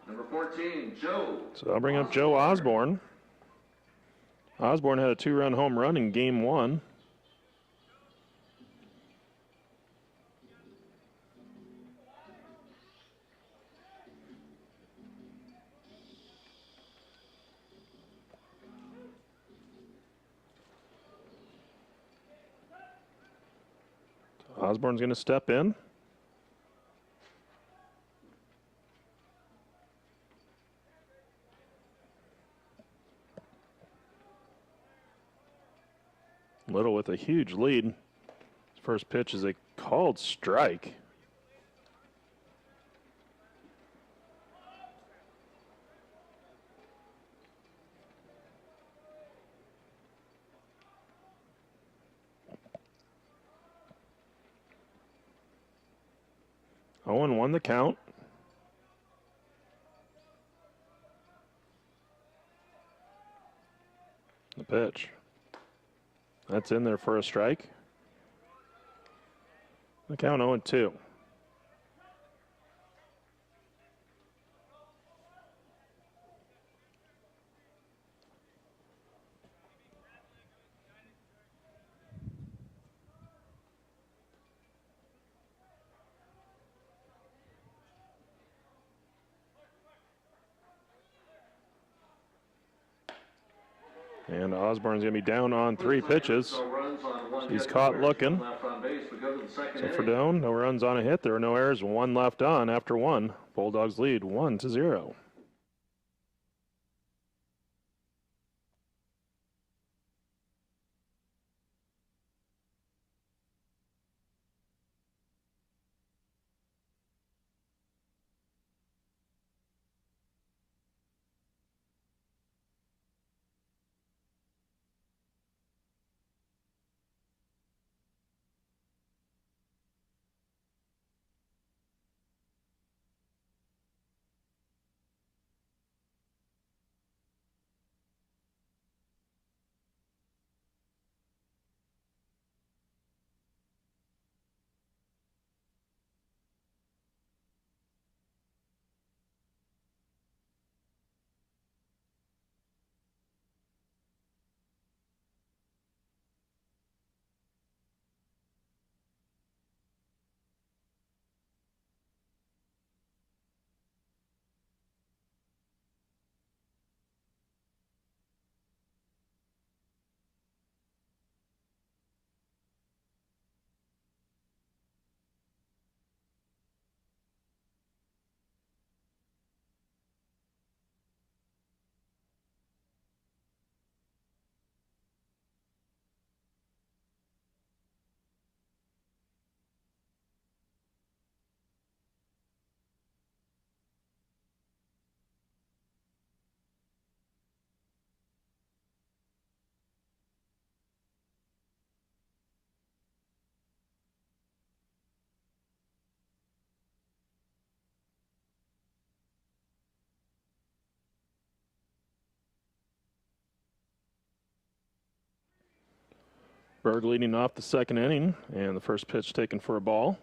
Speaker 2: number 14, Joe.
Speaker 1: So I'll bring up Joe Osborne. Osborne had a 2-run home run in game 1. Osborne's going to step in. Little with a huge lead. His first pitch is a called strike. Owen won the count. The pitch. That's in there for a strike. The count 0-2. And Osborne's going to be down on 3 pitches. He's caught looking. So for Doane, no runs on a hit. There are no errors. 1 left on after 1. Bulldogs lead 1-0. Berg leading off the second inning, and the first pitch taken for a ball.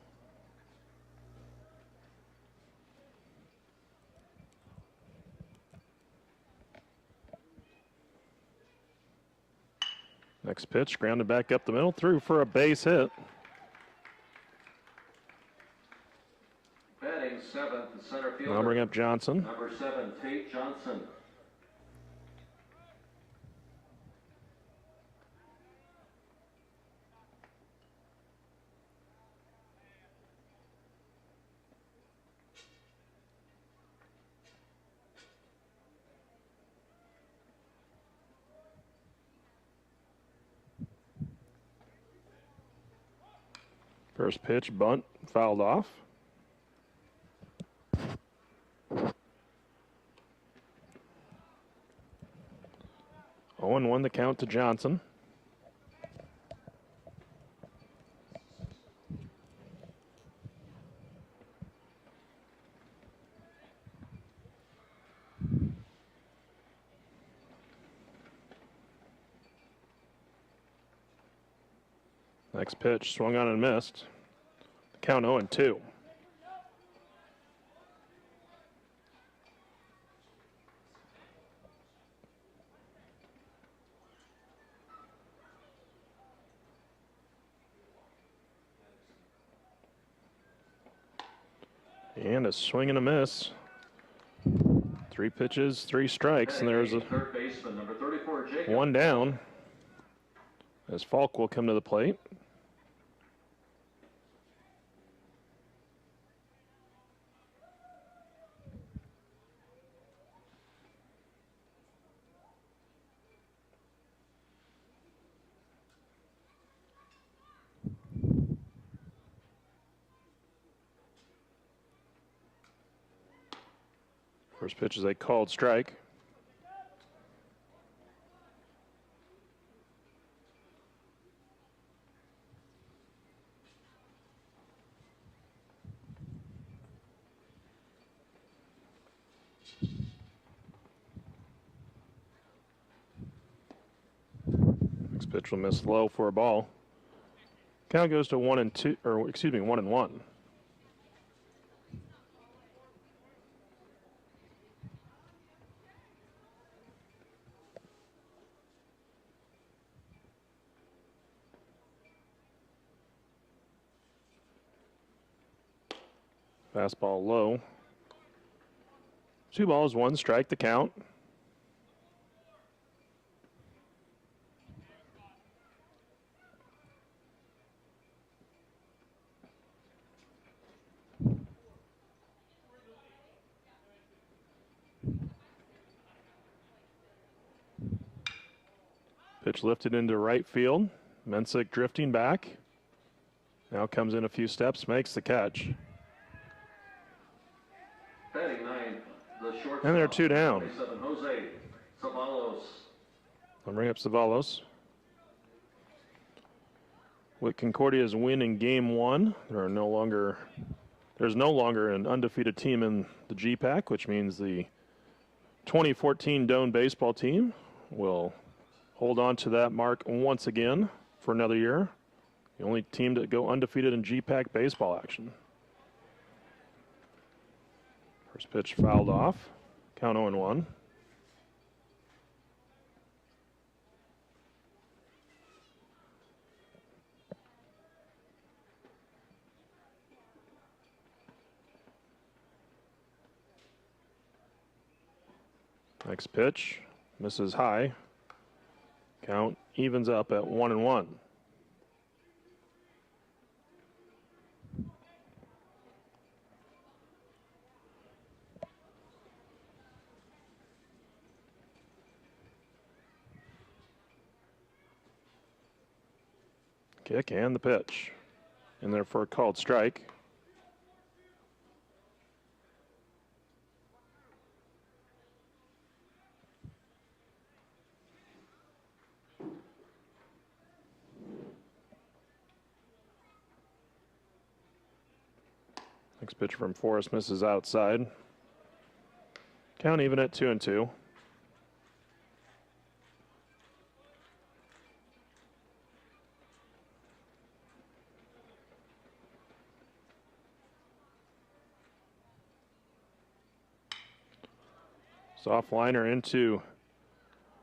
Speaker 1: Next pitch, grounded back up the middle, through for a base hit.
Speaker 2: Batting seventh, the center fielder.
Speaker 1: I'll bring up Johnson.
Speaker 2: Number 7, Tate Johnson.
Speaker 1: First pitch, bunt, fouled off. 0-1 the count to Johnson. Next pitch, swung on and missed. Count 0-2. And a swing and a miss. 3 pitches, 3 strikes, and there's a
Speaker 2: third baseman, number 34, Jacob.
Speaker 1: 1 down as Falk will come to the plate. First pitch is a called strike. Next pitch will miss low for a ball. Count goes to 1-2, or excuse me, 1-1. Fastball low. 2 balls, 1 strike, the count. Pitch lifted into right field. Mensick drifting back. Now comes in a few steps, makes the catch.
Speaker 2: Batting 9, the shortstop.
Speaker 1: And there are 2 down.
Speaker 2: 27, Jose Savalos.
Speaker 1: I'll bring up Savalos. With Concordia's win in Game 1, there's no longer an undefeated team in the GPAC, which means the 2014 Doane baseball team will hold on to that mark once again for another year. The only team to go undefeated in GPAC baseball action. First pitch fouled off. Count 0-1. Next pitch misses high. Count evens up at 1-1. Kick and the pitch. In there for a called strike. Next pitch from Forrest misses outside. Count even at 2-2. Soft liner into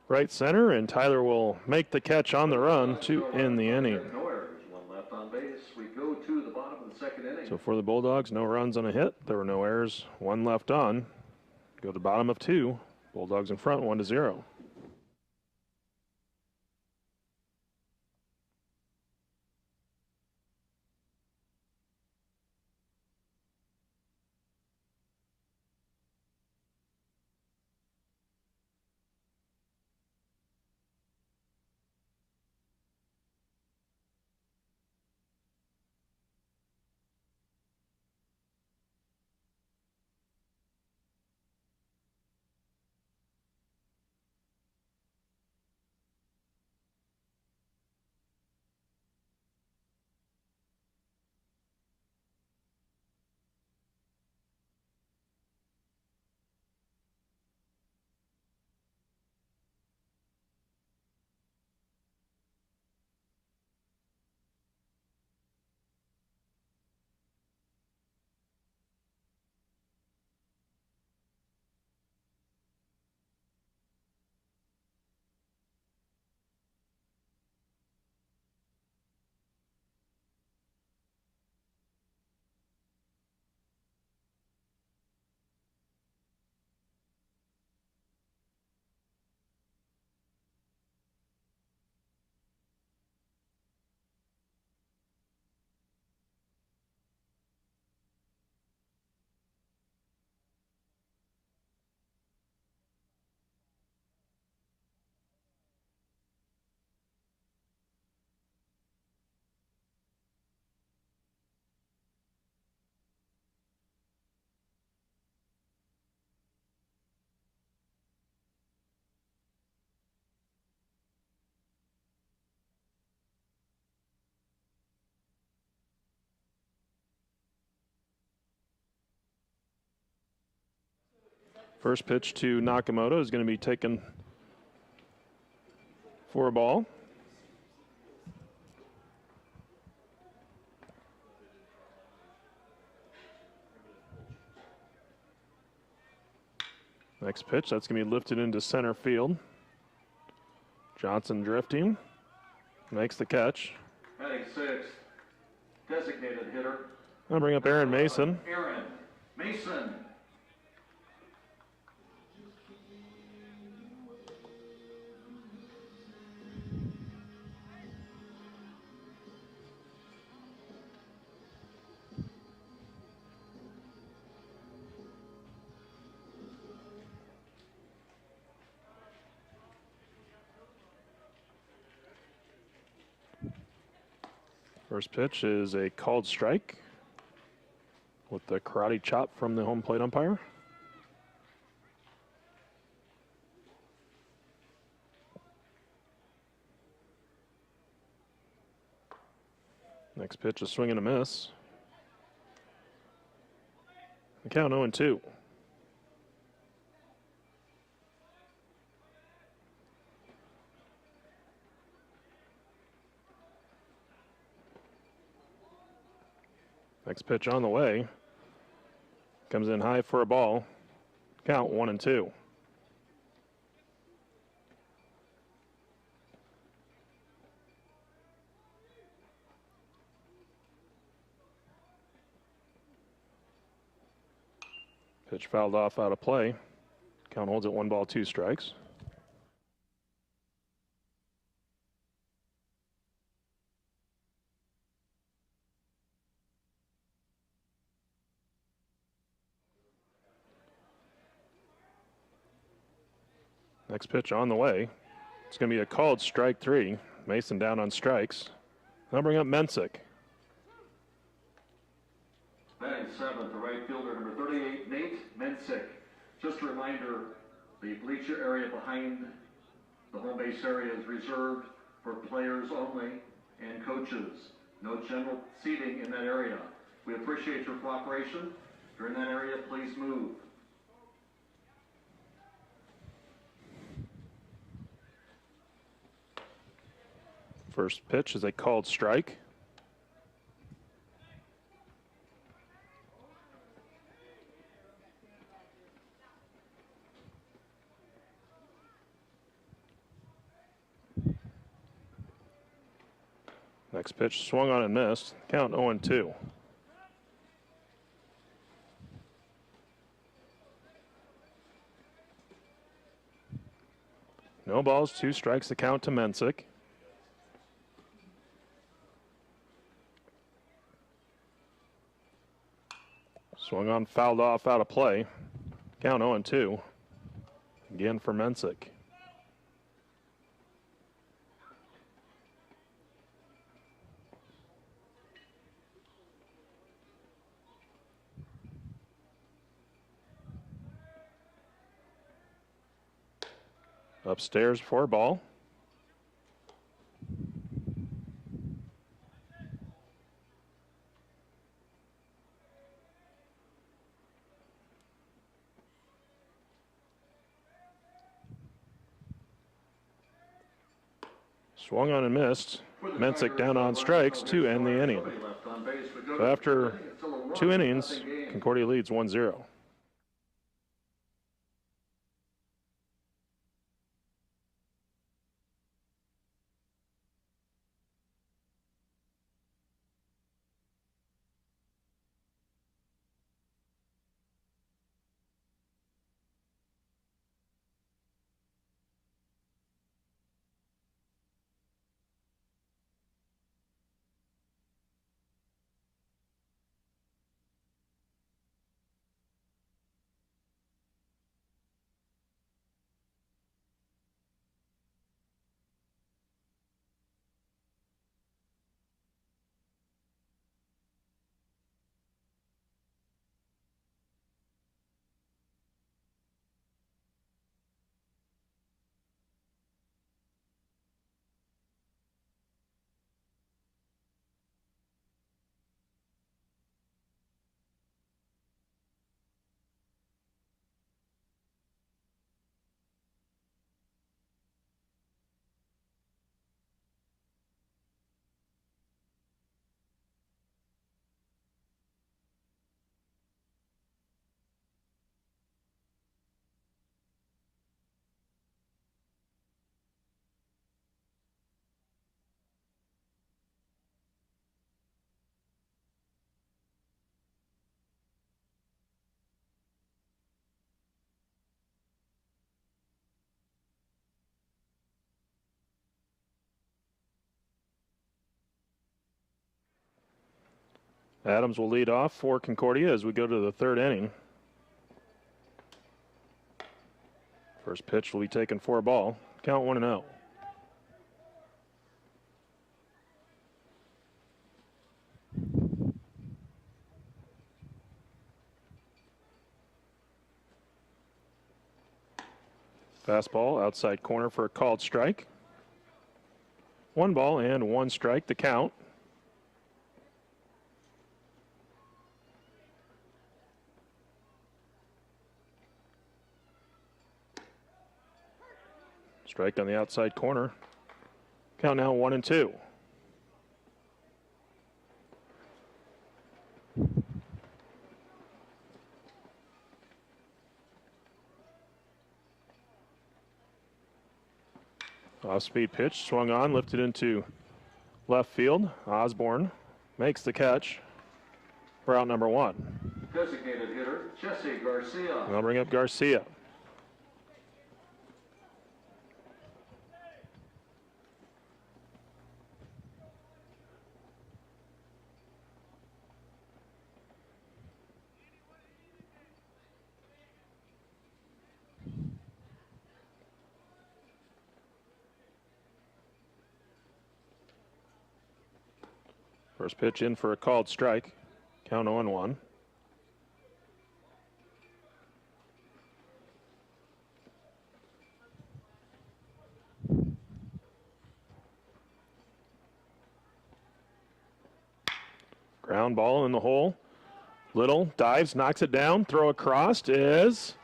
Speaker 1: right center, and Tyler will make the catch on the run to end the inning.
Speaker 2: No errors, one left on base. We go to the bottom of the second inning.
Speaker 1: So for the Bulldogs, no runs on a hit. There were no errors, one left on. Go to the bottom of 2. Bulldogs in front, 1-0. First pitch to Nakamoto is going to be taken for a ball. Next pitch, that's going to be lifted into center field. Johnson drifting, makes the catch.
Speaker 2: Batting 6th, designated hitter.
Speaker 1: I'll bring up Aaron Mason.
Speaker 2: Aaron Mason.
Speaker 1: First pitch is a called strike with the karate chop from the home plate umpire. Next pitch is swing and a miss. The count 0-2. Next pitch on the way. Comes in high for a ball. Count 1-2. Pitch fouled off out of play. Count holds at 1 ball, 2 strikes. Next pitch on the way. It's going to be a called strike 3. Mason down on strikes. I'll bring up Mensick.
Speaker 2: Batting 7th, the right fielder, number 38, Nate Mensick. Just a reminder, the bleacher area behind the home base area is reserved for players only and coaches. No general seating in that area. We appreciate your cooperation. If you're in that area, please move.
Speaker 1: First pitch is a called strike. Next pitch swung on and missed. Count 0-2. No balls, 2 strikes, the count to Mensick. Swung on, fouled off, out of play. Count 0-2. Again for Mensick. Upstairs for a ball. Swung on and missed. Mensick down on strikes to end the inning. So after 2 innings, Concordia leads 1-0. Adams will lead off for Concordia as we go to the 3rd inning. First pitch will be taken for a ball. Count 1-0. Fastball outside corner for a called strike. 1 ball and 1 strike, the count. Strike on the outside corner. Count now 1-2. Off-speed pitch, swung on, lifted into left field. Osborne makes the catch for out number 1.
Speaker 2: Designated hitter, Jesse Garcia.
Speaker 1: I'll bring up Garcia. First pitch in for a called strike. Count 0-1. Ground ball in the hole. Little dives, knocks it down. Throw across is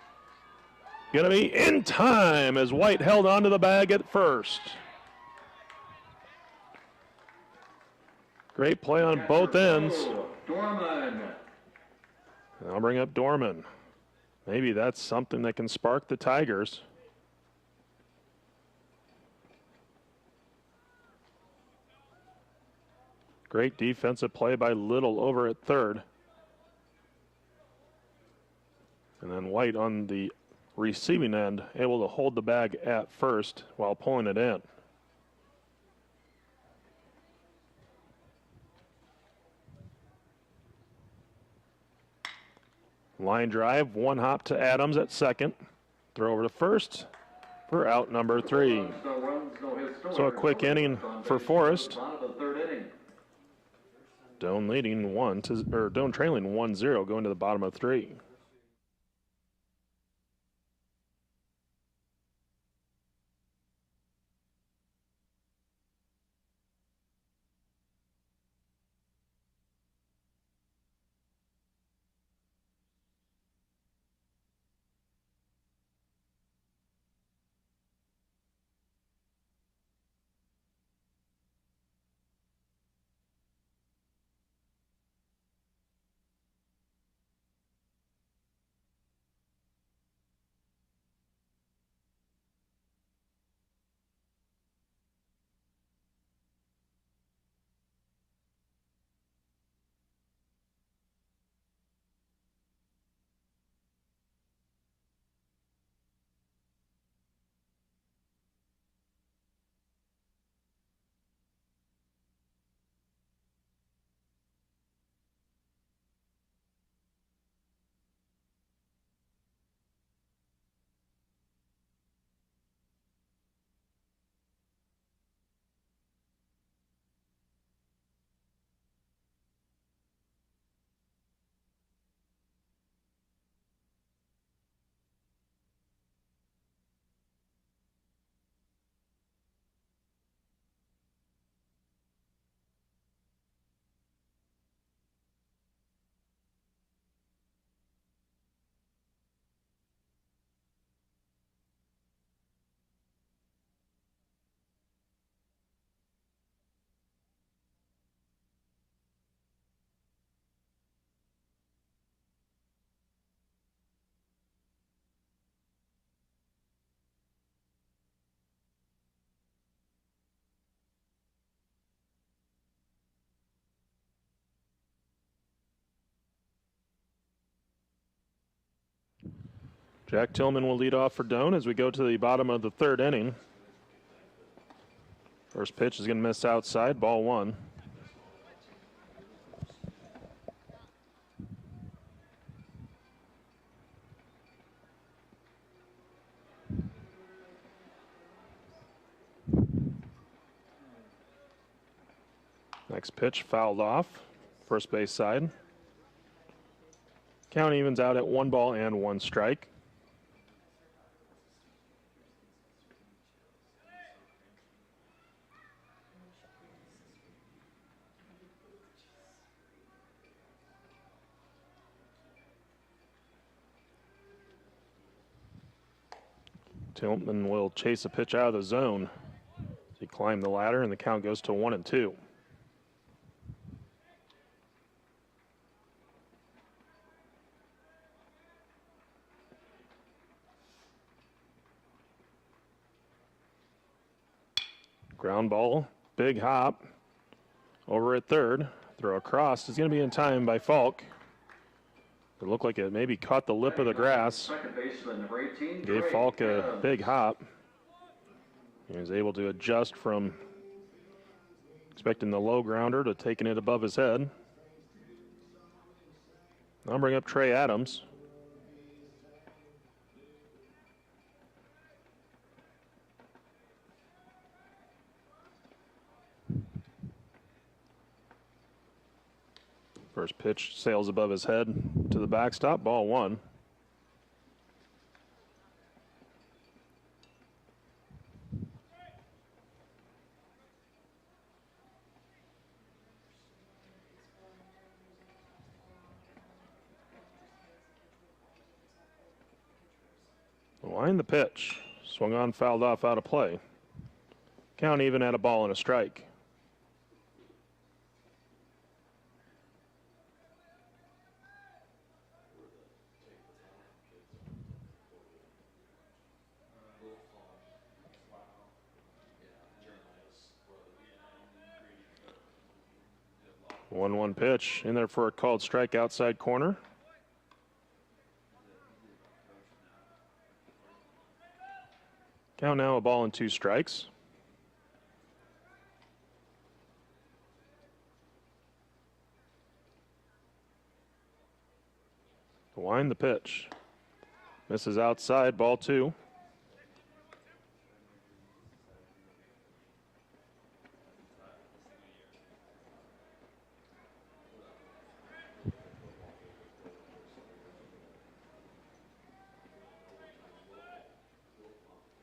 Speaker 1: going to be in time as White held onto the bag at first. Great play on both ends.
Speaker 2: Dorman.
Speaker 1: I'll bring up Dorman. Maybe that's something that can spark the Tigers. Great defensive play by Little over at third. And then White on the receiving end, able to hold the bag at first while pulling it in. Line drive, one hop to Adams at second. Throw over to first for out number 3. So a quick inning for Forest. Doan trailing 1-0 going to the bottom of 3. Jack Tillman will lead off for Doan as we go to the bottom of the 3rd inning. First pitch is going to miss outside, ball 1. Next pitch fouled off, first base side. Count evens out at 1 ball and 1 strike. Tillman will chase a pitch out of the zone. He climbed the ladder and the count goes to 1-2. Ground ball, big hop over at third. Throw across is going to be in time by Falk. It looked like it maybe caught the lip of the grass. Gave Falk a big hop. He was able to adjust from expecting the low grounder to taking it above his head. I'll bring up Trey Adams. First pitch sails above his head to the backstop, ball 1. Line the pitch. Swung on, fouled off, out of play. Count even at 1 ball and a strike. 1-1 pitch in there for a called strike outside corner. Count now, a ball and 2 strikes. Wind the pitch. Misses outside, ball 2.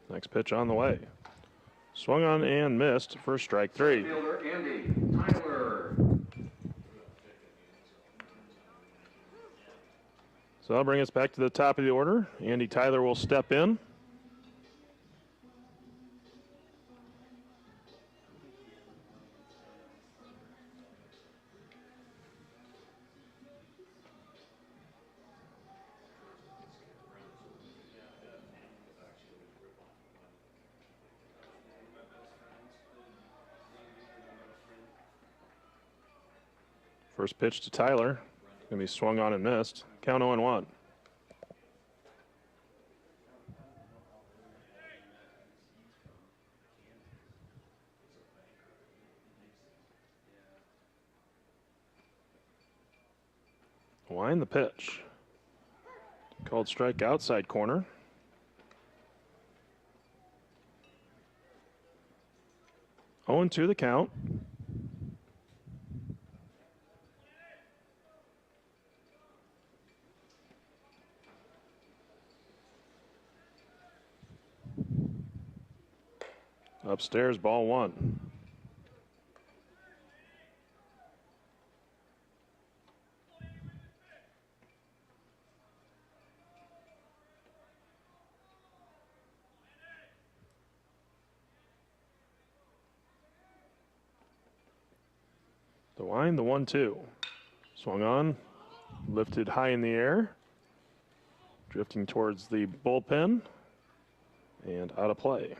Speaker 1: Next pitch on the way. Swung on and missed for strike 3.
Speaker 2: Fielder Andy Tyler.
Speaker 1: So that'll bring us back to the top of the order. Andy Tyler will step in. First pitch to Tyler. Going to be swung on and missed. Count 0-1. Wind the pitch. Called strike outside corner. Oh, 0-2 the count. Upstairs, ball 1. The wind, the 1-2. Swung on, lifted high in the air, drifting towards the bullpen, and out of play.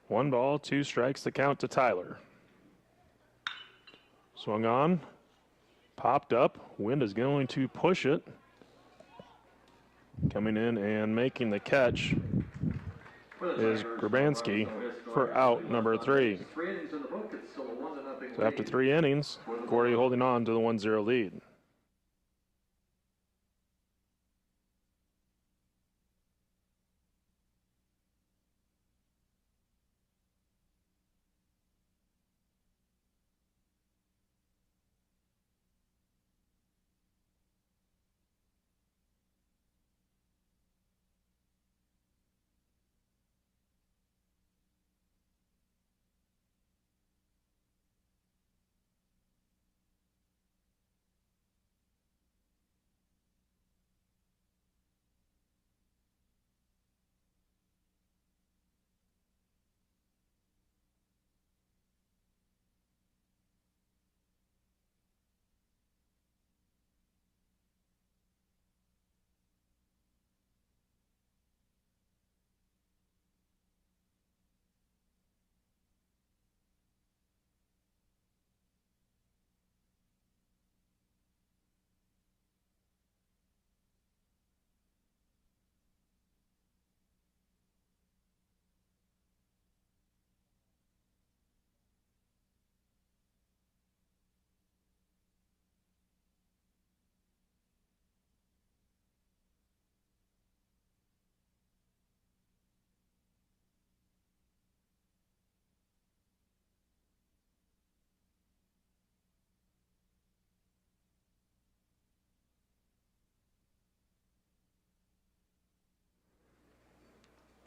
Speaker 1: One ball, 2 strikes, the count to Tyler. Swung on, popped up. Wind is going to push it. Coming in and making the catch is Grabanski for out number 3. So after 3 innings, Gordy holding on to the 1-0 lead.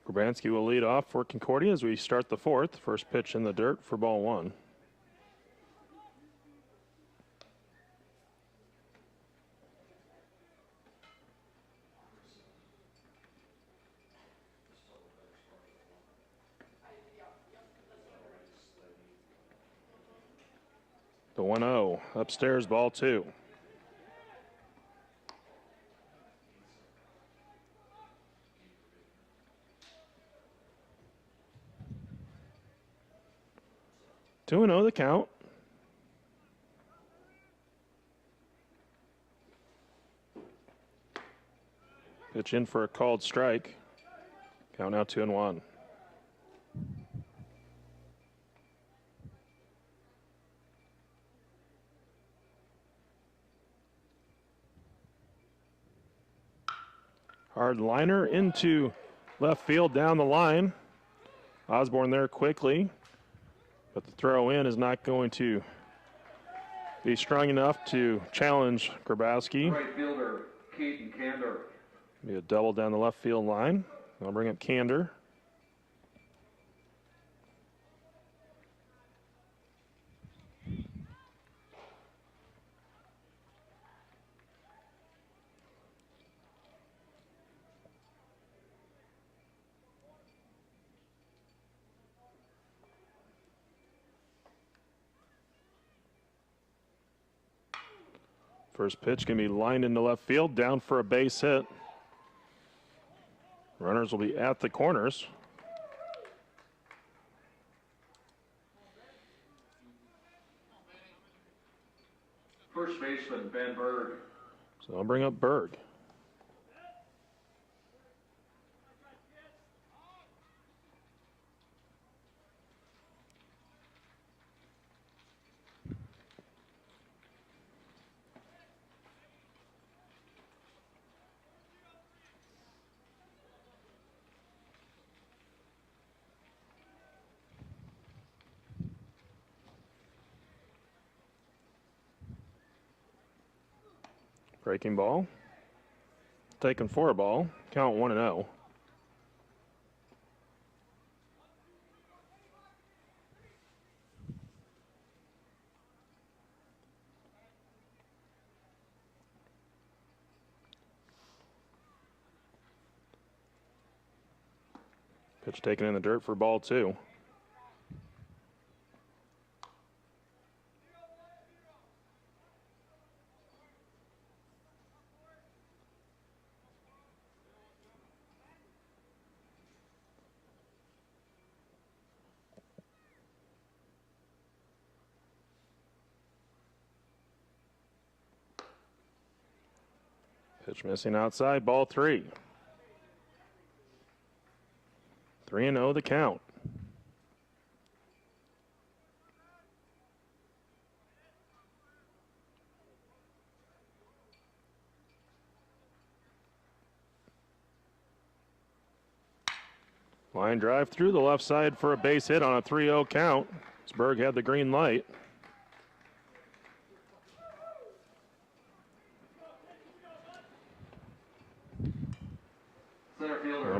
Speaker 1: Grabanski will lead off for Concordia as we start the 4th. First pitch in the dirt for ball 1. 1-0. Upstairs, ball 2. Two and 0 the count. Pitch in for a called strike. Count now 2-1. Hard liner into left field down the line. Osborne there quickly, but the throw in is not going to be strong enough to challenge Grabowski.
Speaker 2: Right fielder, Keaton Kander.
Speaker 1: Be a double down the left field line. I'll bring up Kander. First pitch can be lined into left field, down for a base hit. Runners will be at the corners.
Speaker 2: First baseman, Ben Berg.
Speaker 1: So I'll bring up Berg. Breaking ball. Taken for a ball. Count 1-0. Pitch taken in the dirt for ball 2. Pitch missing outside, ball 3. 3-0 the count. Line drive through the left side for a base hit on a 3-0 count. Berg had the green light.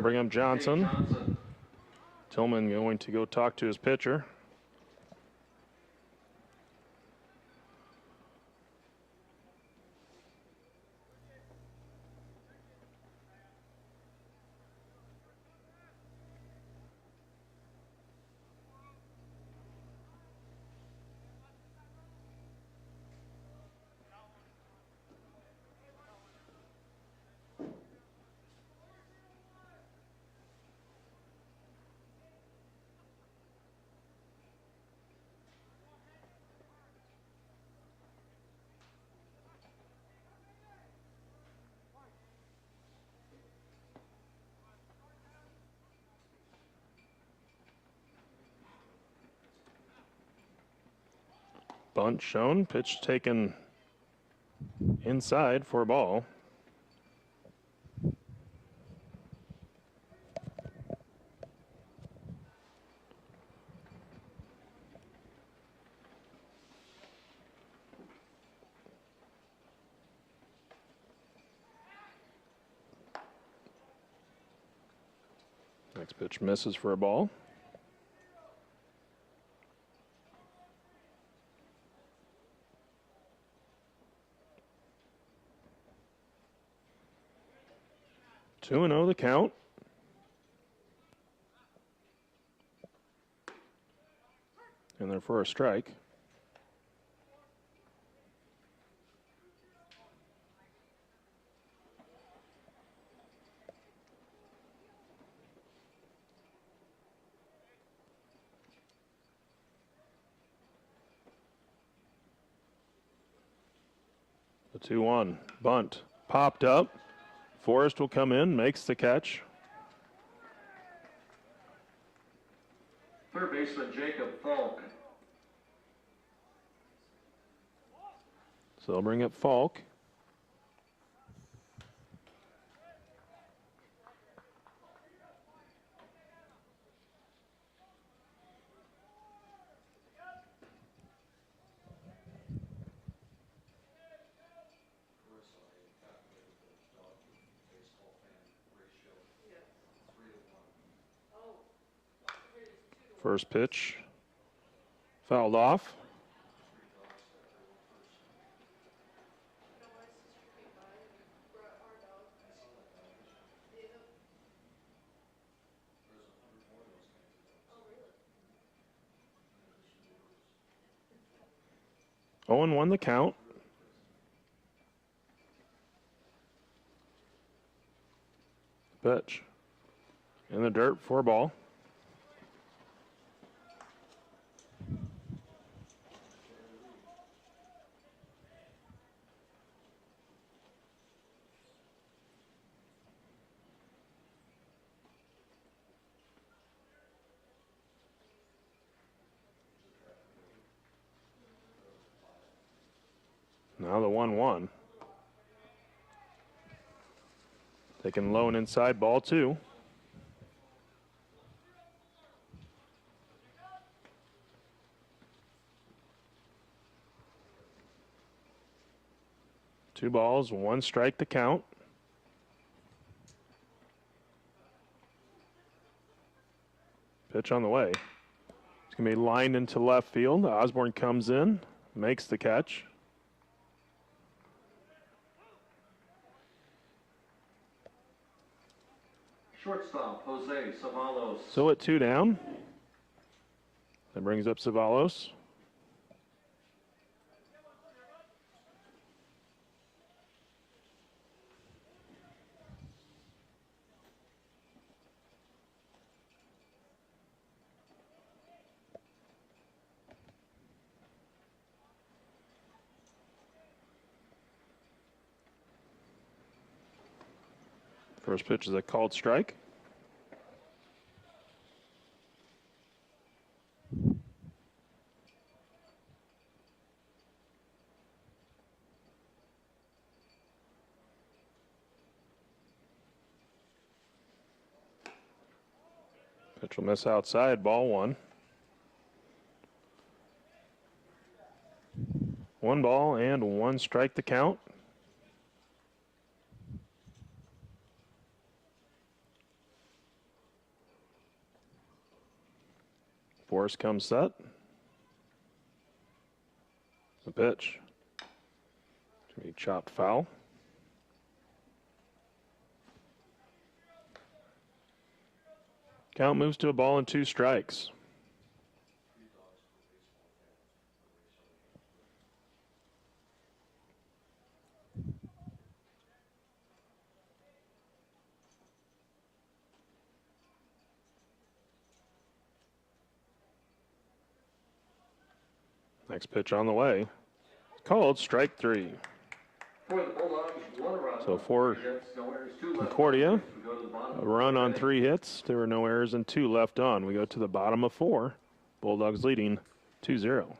Speaker 1: I'll bring up Johnson. Tillman going to go talk to his pitcher. Bunt shown, pitch taken inside for a ball. Next pitch misses for a ball. Two and 0 the count. And they're for a strike. The 2-1 bunt popped up. Forrest will come in, makes the catch.
Speaker 2: Third baseman Jacob Falk.
Speaker 1: So they'll bring up Falk. First pitch fouled off. Owen won the count. Pitch in the dirt for a ball. Now the 1-1. Taking low and inside, ball 2. Two balls, 1 strike to count. Pitch on the way. It's going to be lined into left field. Osborne comes in, makes the catch.
Speaker 2: Shortstop Jose Savalos.
Speaker 1: So at 2 down. That brings up Savalos. First pitch is a called strike. Pitch will miss outside, ball 1. 1 ball and 1 strike to count. Forrest comes set. The pitch. It's going to be chopped foul. Count moves to a ball and 2 strikes. Next pitch on the way. Called strike 3.
Speaker 2: For the Bulldogs, 1 run.
Speaker 1: So for Concordia, a run on 3 hits. There were no errors and 2 left on. We go to the bottom of 4. Bulldogs leading 2-0.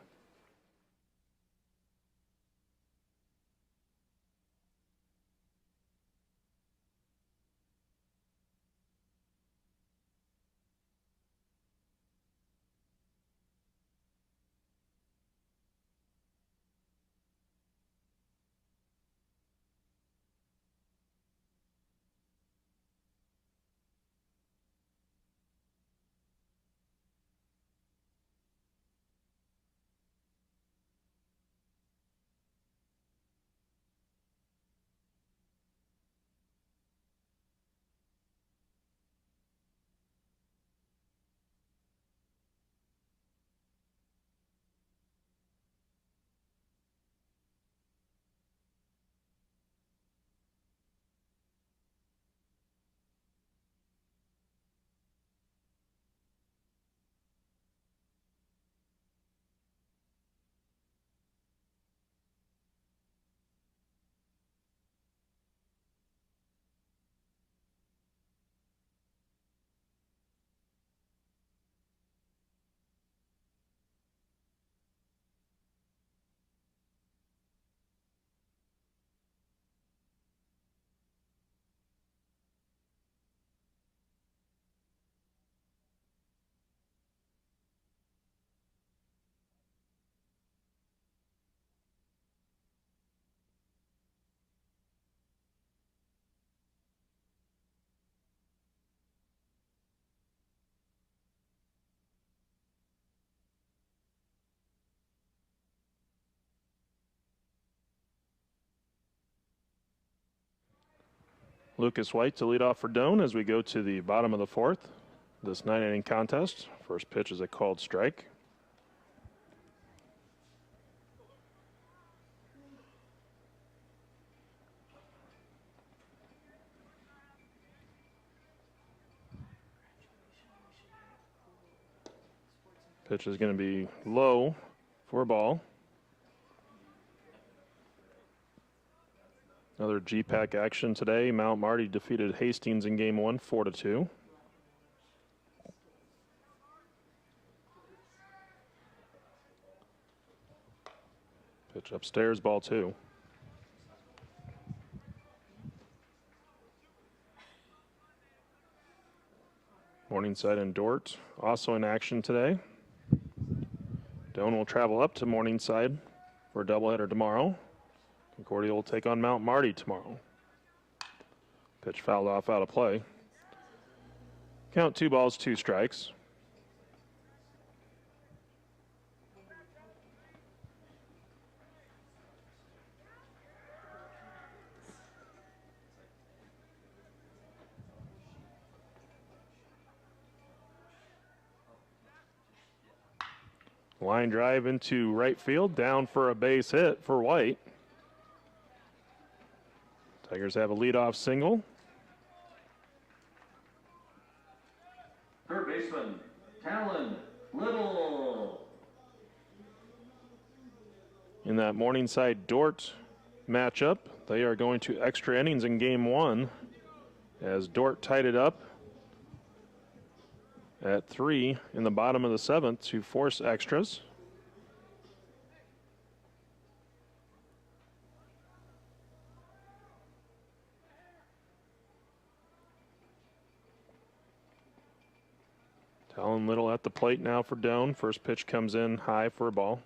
Speaker 1: Lucas White to lead off for Doane as we go to the bottom of the fourth. This 9-inning contest. First pitch is a called strike. Pitch is going to be low for a ball. Another GPAC action today. Mount Marty defeated Hastings in game 1, 4-2. Pitch upstairs, ball 2. Morningside and Dort also in action today. Doane will travel up to Morningside for a doubleheader tomorrow. Concordia will take on Mount Marty tomorrow. Pitch fouled off out of play. Count 2 balls, 2 strikes. Line drive into right field, down for a base hit for White. Tigers have a leadoff single.
Speaker 2: Third baseman, Talon Little.
Speaker 1: In that Morningside Dort matchup, they are going to extra innings in game 1 as Dort tied it up at 3 in the bottom of the 7th to force extras. Talon Little at the plate now for Doane. First pitch comes in high for a ball.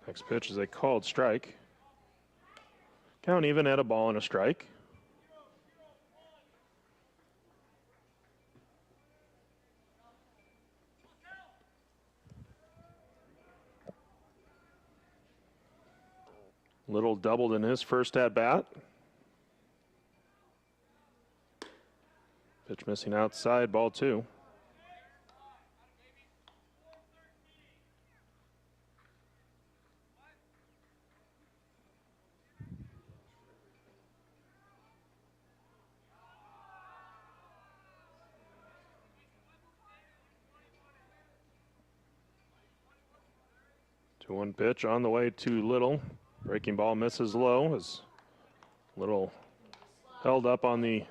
Speaker 1: Next pitch is a called strike. Count even at a ball and a strike. Little doubled in his first at bat. Pitch missing outside, ball 2. To 1 pitch on the way to Little. Breaking ball misses low as Little held up on the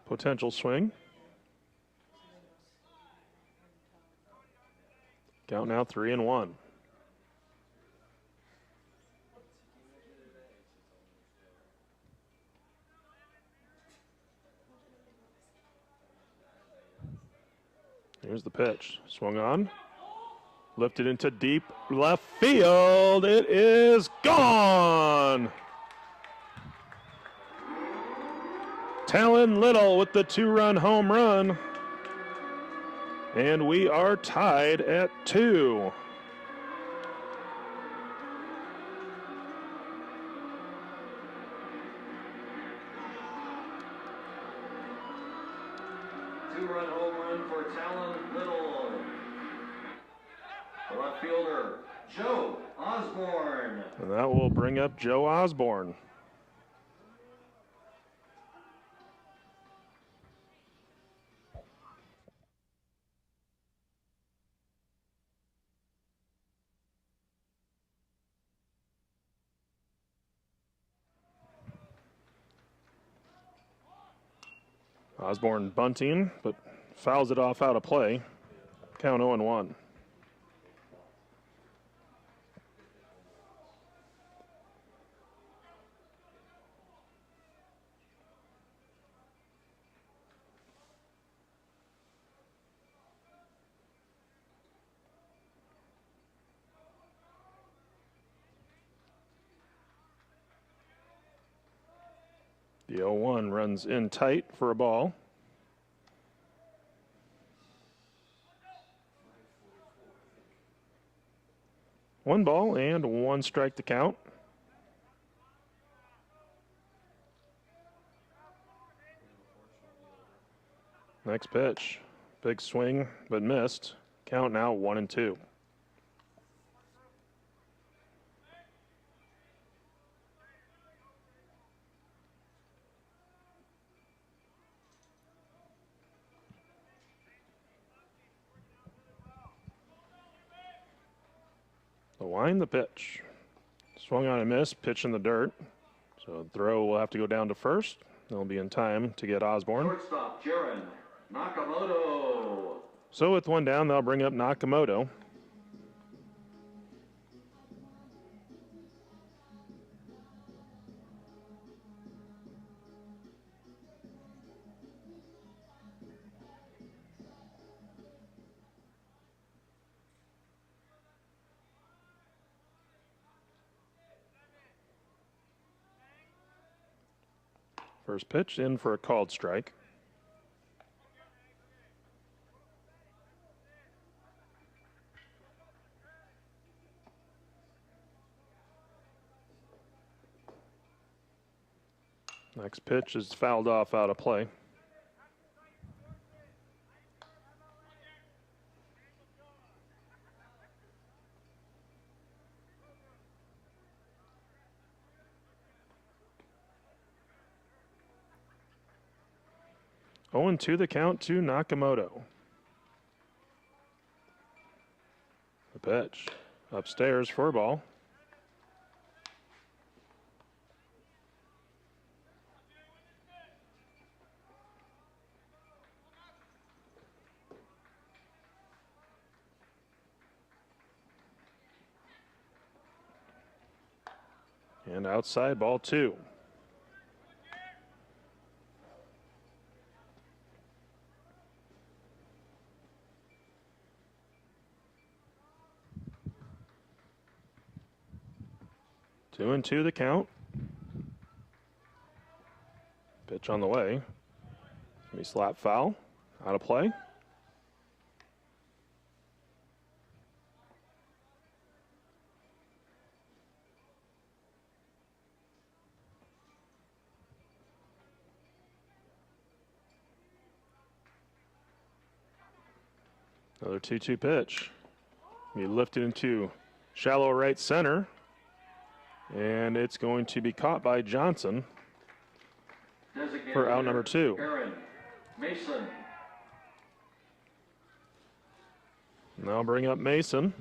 Speaker 1: potential swing. Count now 3-1. Here's the pitch. Swung on. Lifted into deep left field. It is gone. Talon Little with the 2-run home run. And we are tied at 2.
Speaker 2: Two-run home run for Talon Little. The left fielder, Joe Osborne.
Speaker 1: And that will bring up Joe Osborne. Osborne bunting, but fouls it off out of play. Count 0-1. The 0-1 runs in tight for a ball. One ball and one strike to count. Next pitch. Big swing, but missed. Count now 1-2. The line, the pitch. Swung on a miss, pitch in the dirt. So the throw will have to go down to first. They'll be in time to get Osborne.
Speaker 2: Shortstop, Jaron Nakamoto.
Speaker 1: So with one down, they'll bring up Nakamoto. First pitch in for a called strike. Next pitch is fouled off out of play. Oh, and 2 the count to Nakamoto. The pitch upstairs for a ball. And outside, ball 2. Two and 2 the count. Pitch on the way. Be slap foul. Out of play. Another 2-2 pitch. Be lifted into shallow right center. And it's going to be caught by Johnson for out number 2.
Speaker 2: Aaron Mason.
Speaker 1: Now bring up Mason.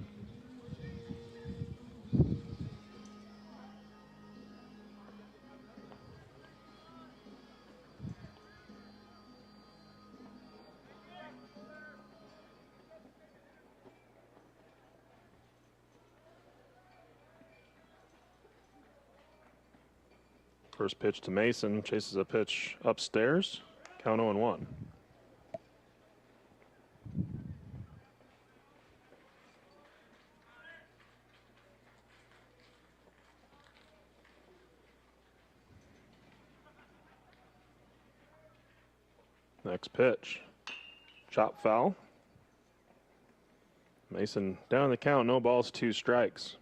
Speaker 1: First pitch to Mason, chases a pitch upstairs, count 0-1. Next pitch, chop foul. Mason down the count, no balls, 2 strikes.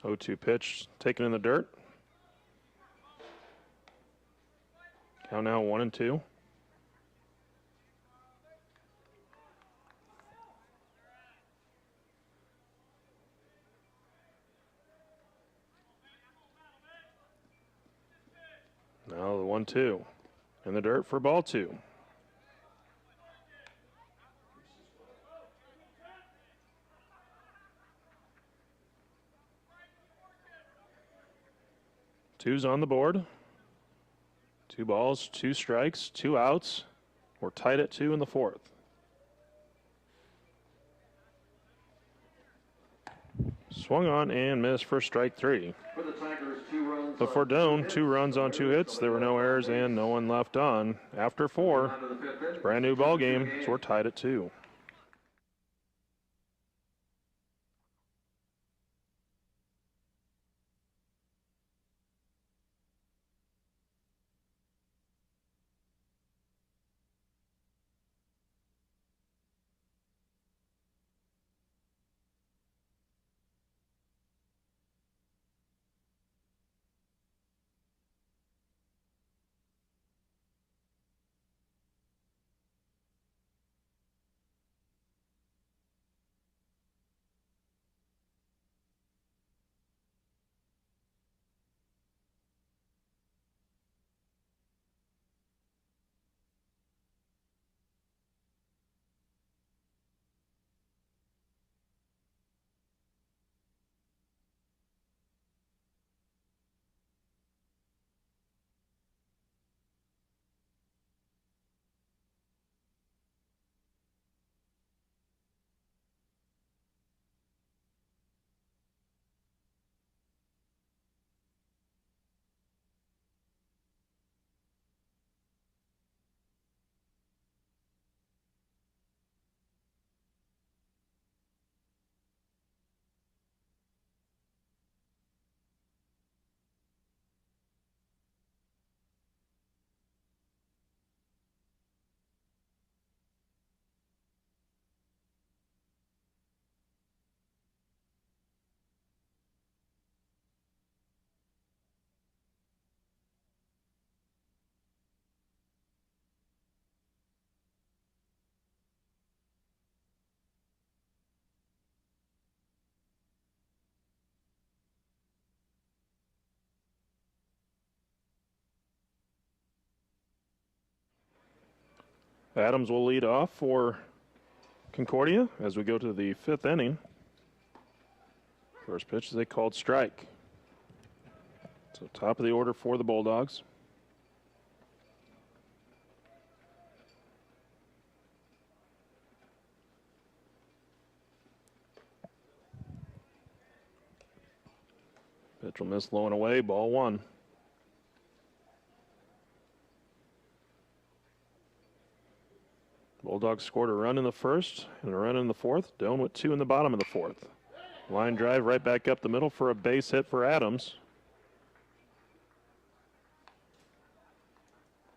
Speaker 1: Oh, 2 pitch taken in the dirt. Count now 1-2. Now the 1-2 in the dirt for ball 2. Two's on the board. 2 balls, 2 strikes, 2 outs. We're tied at 2 in the 4th. Swung on and missed for strike 3.
Speaker 2: For the Tigers.
Speaker 1: But for Doane, 2 runs on 2 hits. There were no errors and no one left on. After 4, it's a brand new ball game, so we're tied at 2. Adams will lead off for Concordia as we go to the 5th inning. First pitch is a called strike. So top of the order for the Bulldogs. Pitch will miss low and away, ball 1. Bulldogs scored a run in the first and a run in the 4th. Doane with 2 in the bottom of the 4th. Line drive right back up the middle for a base hit for Adams.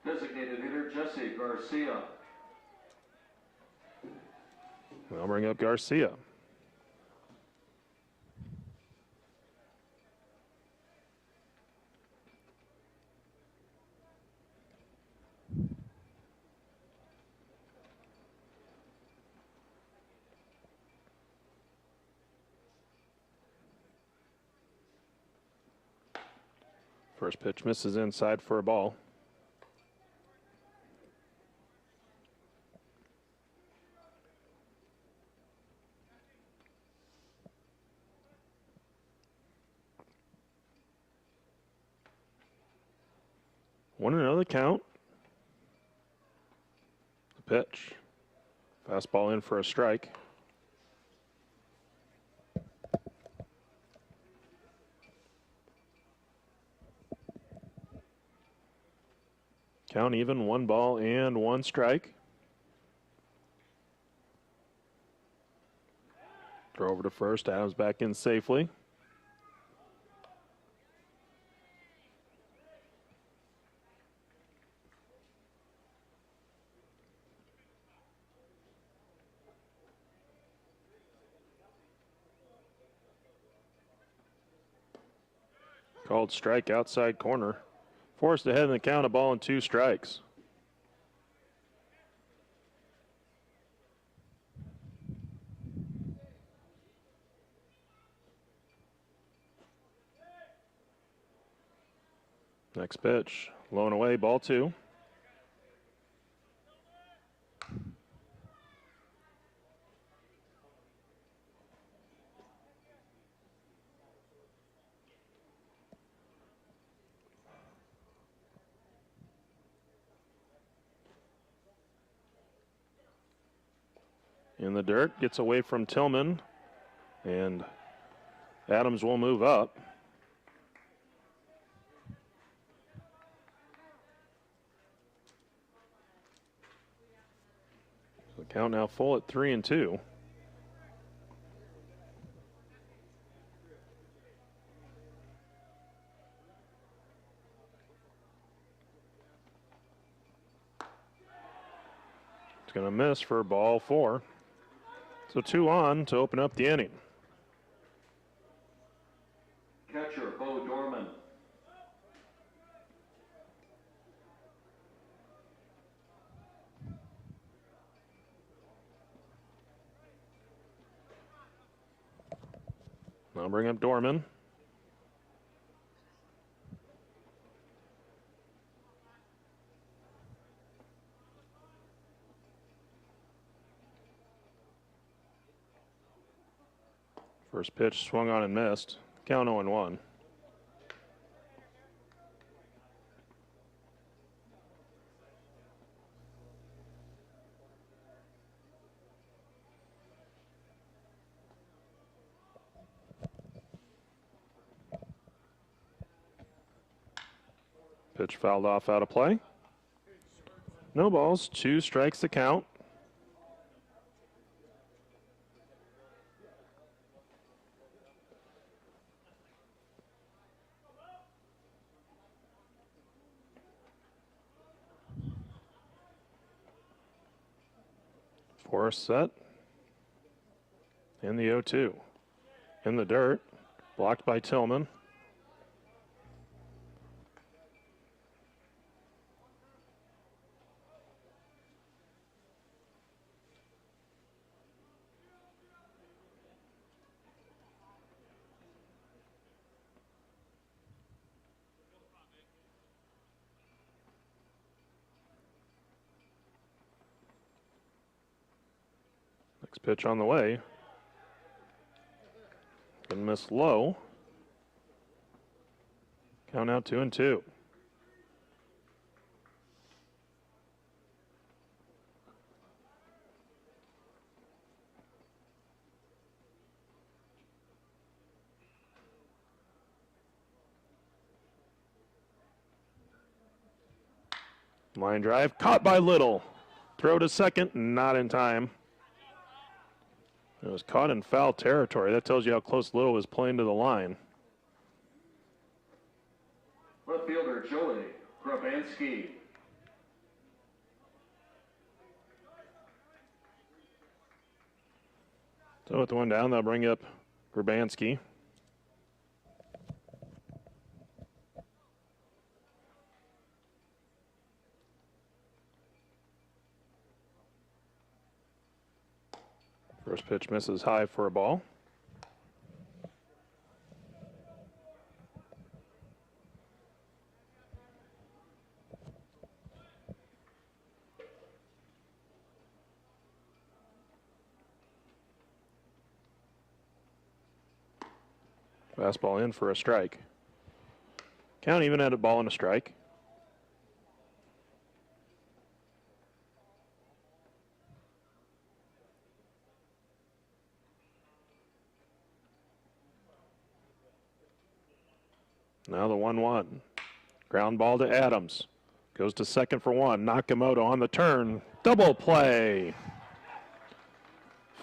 Speaker 2: Designated hitter Jesse Garcia.
Speaker 1: I'll bring up Garcia. First pitch misses inside for a ball. One and another count. The pitch. Fastball in for a strike. Count even, 1 ball and 1 strike. Throw over to first, Adams back in safely. Called strike outside corner. Forced ahead in the count, a ball and 2 strikes. Next pitch, low and away, ball 2. In the dirt, gets away from Tillman, and Adams will move up. Count now full at 3-2. It's going to miss for ball 4. So 2 on to open up the inning.
Speaker 2: Catcher, Bo Dorman.
Speaker 1: I'll bring up Dorman. First pitch swung on and missed. Count 0-1. Pitch fouled off out of play. No balls, 2 strikes to count. Forrest set. In the 0-2. In the dirt. Blocked by Tillman. Next pitch on the way. Gonna miss low. Count out 2-2. Line drive, caught by Little. Throw to second, not in time. It was caught in foul territory. That tells you how close Little was playing to the line.
Speaker 2: Left fielder, Joey Grabansky.
Speaker 1: So with the one down, they'll bring up Grabansky. First pitch misses high for a ball. Fastball in for a strike. Count even at a ball and a strike. Now the 1-1. Ground ball to Adams. Goes to second for 1. Nakamoto on the turn. Double play.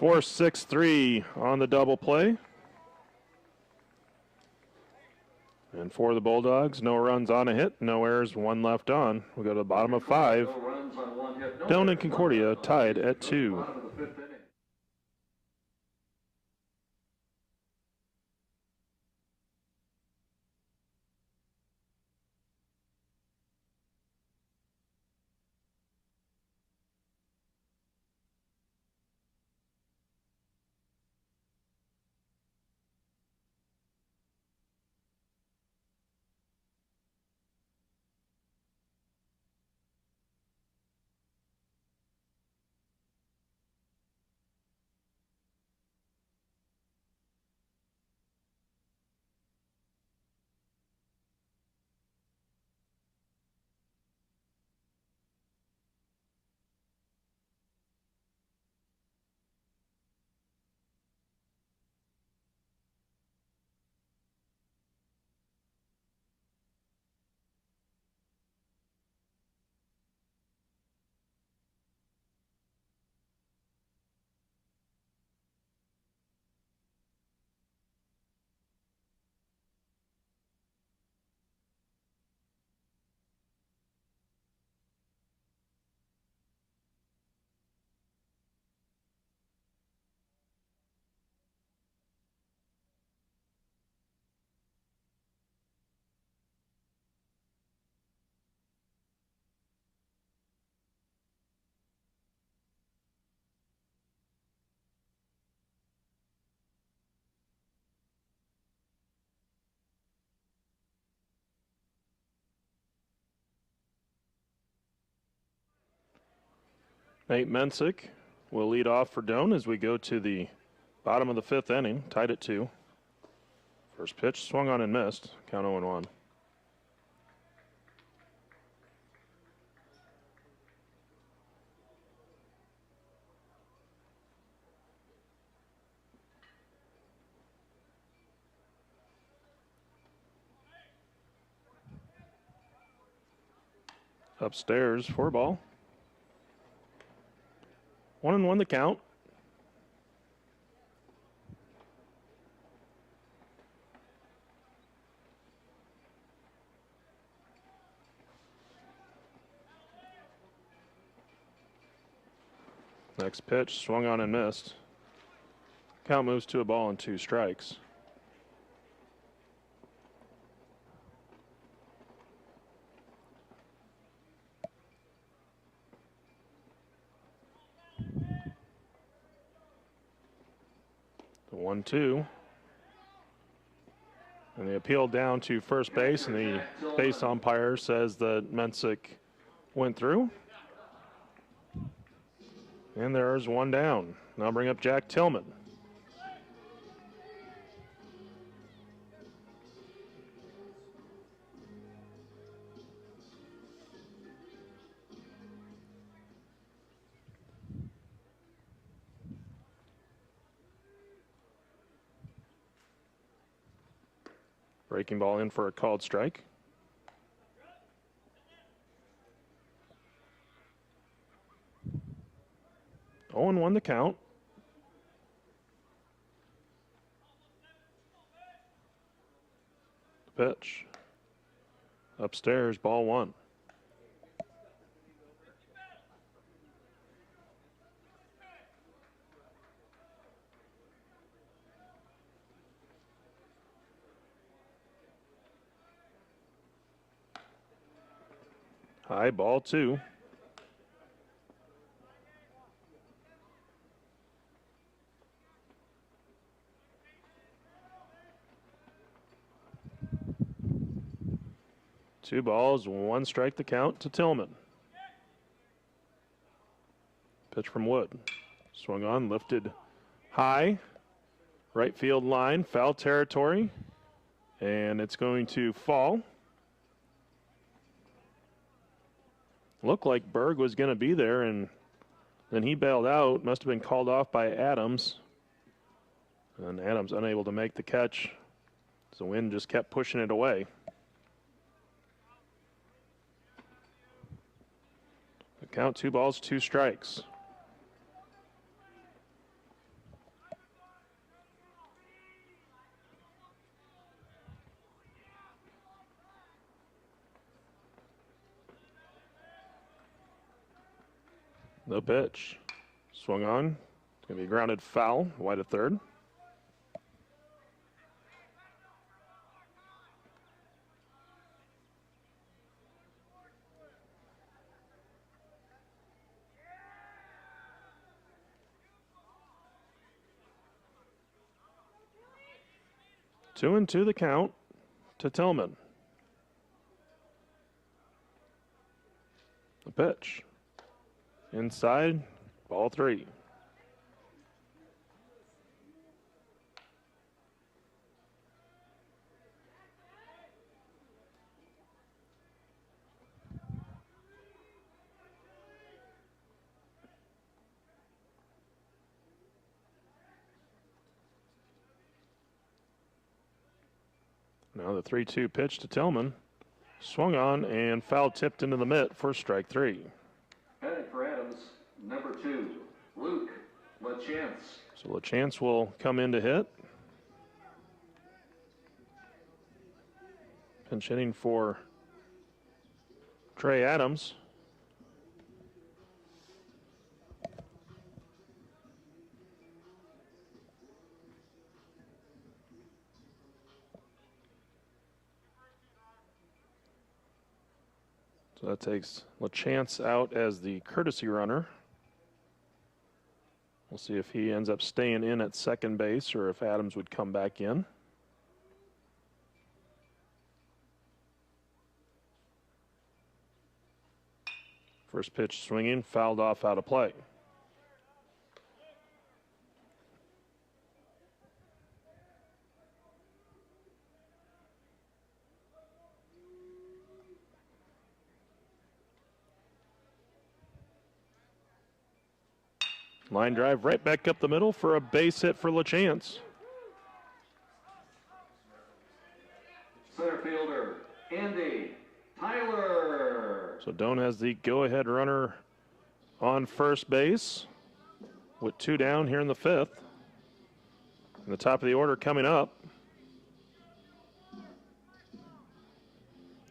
Speaker 1: 4-6-3 on the double play. And for the Bulldogs, no runs on a hit, no errors, 1 left on. We go to the bottom of 5.
Speaker 2: No runs on 1 hit. No
Speaker 1: Doan and
Speaker 2: errors, 1
Speaker 1: Concordia
Speaker 2: left on.
Speaker 1: tied at 2.
Speaker 2: Bottom of the 5th inning.
Speaker 1: Nate Mensick will lead off for Doane as we go to the bottom of the 5th inning, tied at 2. First pitch swung on and missed, count 0-1. Upstairs, 4 ball. 1-1 the count. Next pitch, swung on and missed. Count moves to a ball and 2 strikes. The 1-2. And the appeal down to first base, and the base umpire says that Mensick went through. And there's 1 down. Now bring up Jack Tillman. Breaking ball in for a called strike. Oh, and 1 the count. The pitch. Upstairs, ball 1. High, ball 2. Two balls, 1 strike the count to Tillman. Pitch from Wood. Swung on, lifted high. Right field line, foul territory. And it's going to fall. Looked like Berg was going to be there, and then he bailed out. Must have been called off by Adams. And Adams unable to make the catch. So Wynn just kept pushing it away. The count, 2 balls, 2 strikes. The pitch. Swung on. It's going to be grounded foul, wide of third. Two and 2 the count to Tillman. The pitch. Inside, ball 3. Now the 3-2 pitch to Tillman. Swung on and foul tipped into the mitt for strike 3.
Speaker 2: Heading for Adams, number 2, Luke LaChance.
Speaker 1: So LaChance will come in to hit. Pinch hitting for Trey Adams. So that takes LaChance out as the courtesy runner. We'll see if he ends up staying in at second base or if Adams would come back in. First pitch swinging, fouled off out of play. Line drive right back up the middle for a base hit for LaChance.
Speaker 2: Center fielder, Andy Tyler.
Speaker 1: So Doane has the go-ahead runner on first base with 2 down here in the 5th. And the top of the order coming up.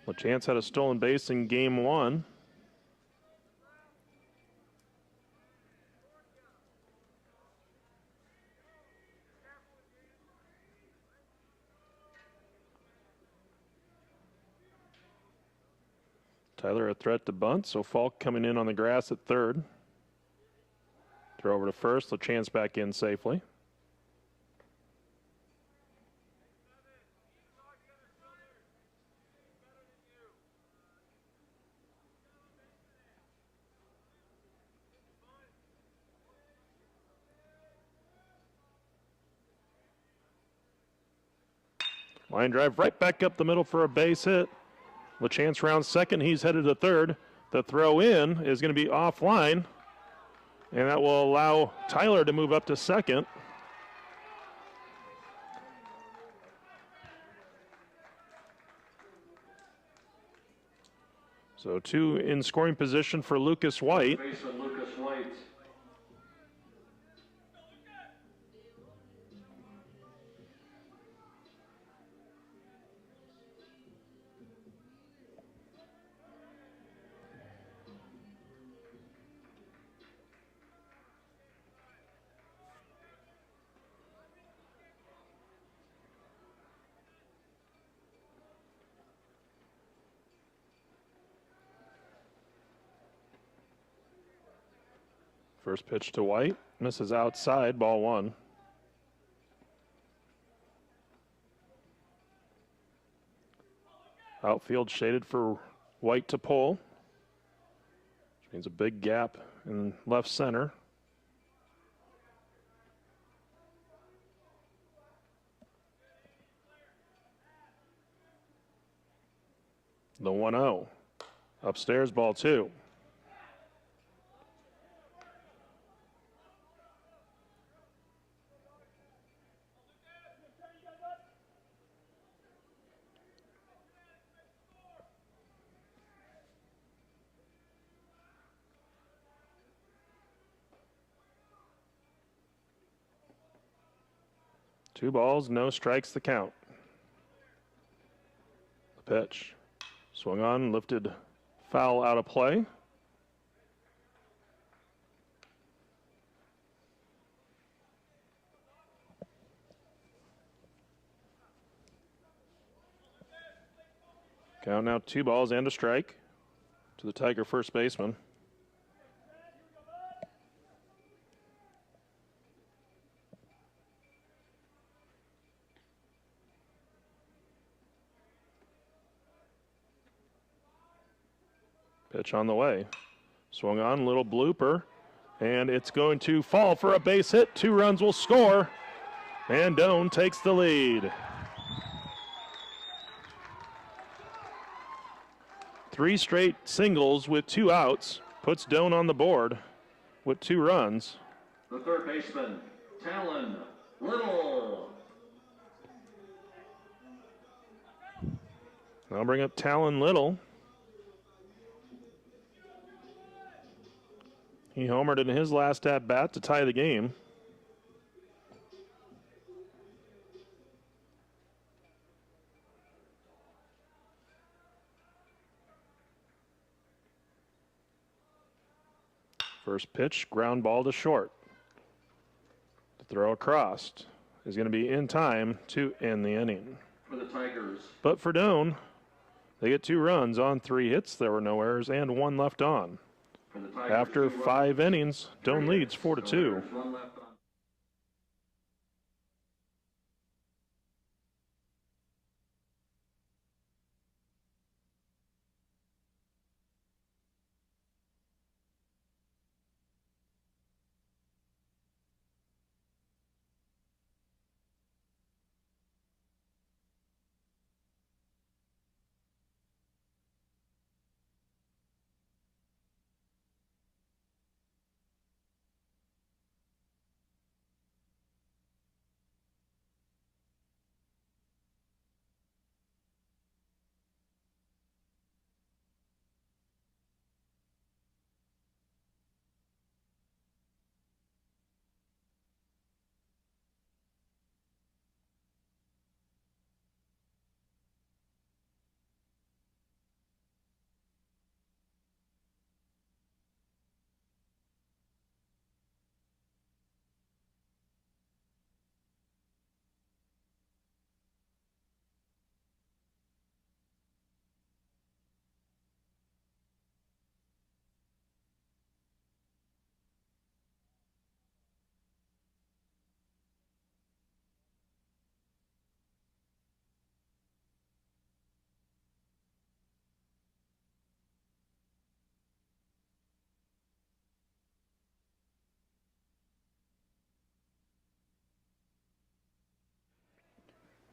Speaker 1: LaChance had a stolen base in game 1. Tyler a threat to bunt, so Falk coming in on the grass at third. Throw over to first, LaChance back in safely. Line drive right back up the middle for a base hit. LaChance rounds second. He's headed to third. The throw in is going to be offline, and that will allow Tyler to move up to second. So 2 in scoring position for Lucas White.
Speaker 2: Baseman Lucas White.
Speaker 1: First pitch to White, misses outside, ball 1. Outfield shaded for White to pull, which means a big gap in left center. The 1-0. Upstairs, ball 2. Two balls, no strikes, the count. The pitch. Swung on, lifted, foul out of play. Count now 2 balls and a strike to the Tiger first baseman. Pitch on the way. Swung on, little blooper, and it's going to fall for a base hit. 2 runs will score, and Doane takes the lead. 3 straight singles with 2 outs puts Doane on the board with 2 runs.
Speaker 2: The third baseman, Talon Little.
Speaker 1: I'll bring up Talon Little. He homered in his last at-bat to tie the game. First pitch, ground ball to short. The throw across is going to be in time to end the inning.
Speaker 2: For the Tigers.
Speaker 1: But for Doane, they get 2 runs on 3 hits. There were no errors and 1 left on. After 5 innings, Doane leads 4-2.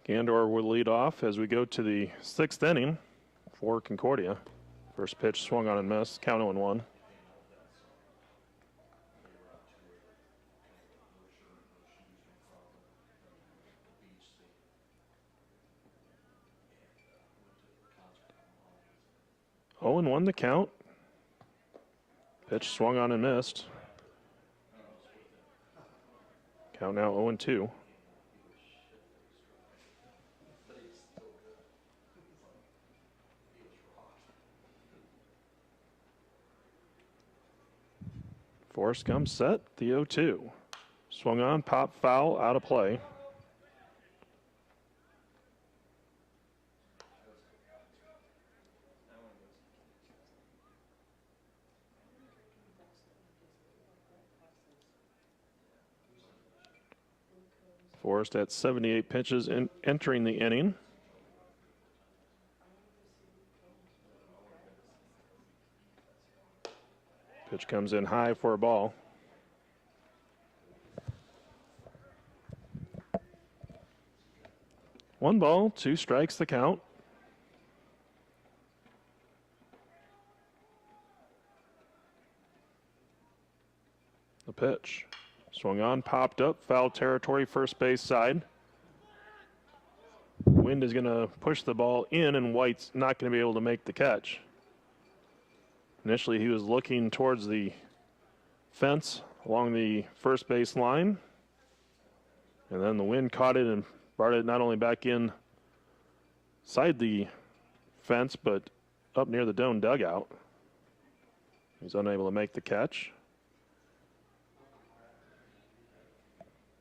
Speaker 1: Gandor will lead off as we go to the 6th inning for Concordia. First pitch swung on and missed, count 0-1. Oh and 1 the count. Pitch swung on and missed. Count now 0-2. Forrest comes set, the 0-2. Swung on, pop, foul, out of play. Forrest at 78 pitches entering the inning. Pitch comes in high for a ball. One ball, 2 strikes the count. The pitch. Swung on, popped up, foul territory, first base side. Wind is going to push the ball in, and White's not going to be able to make the catch. Initially, he was looking towards the fence along the first base line, and then the wind caught it and brought it not only back in side the fence, but up near the Doane dugout. He's unable to make the catch.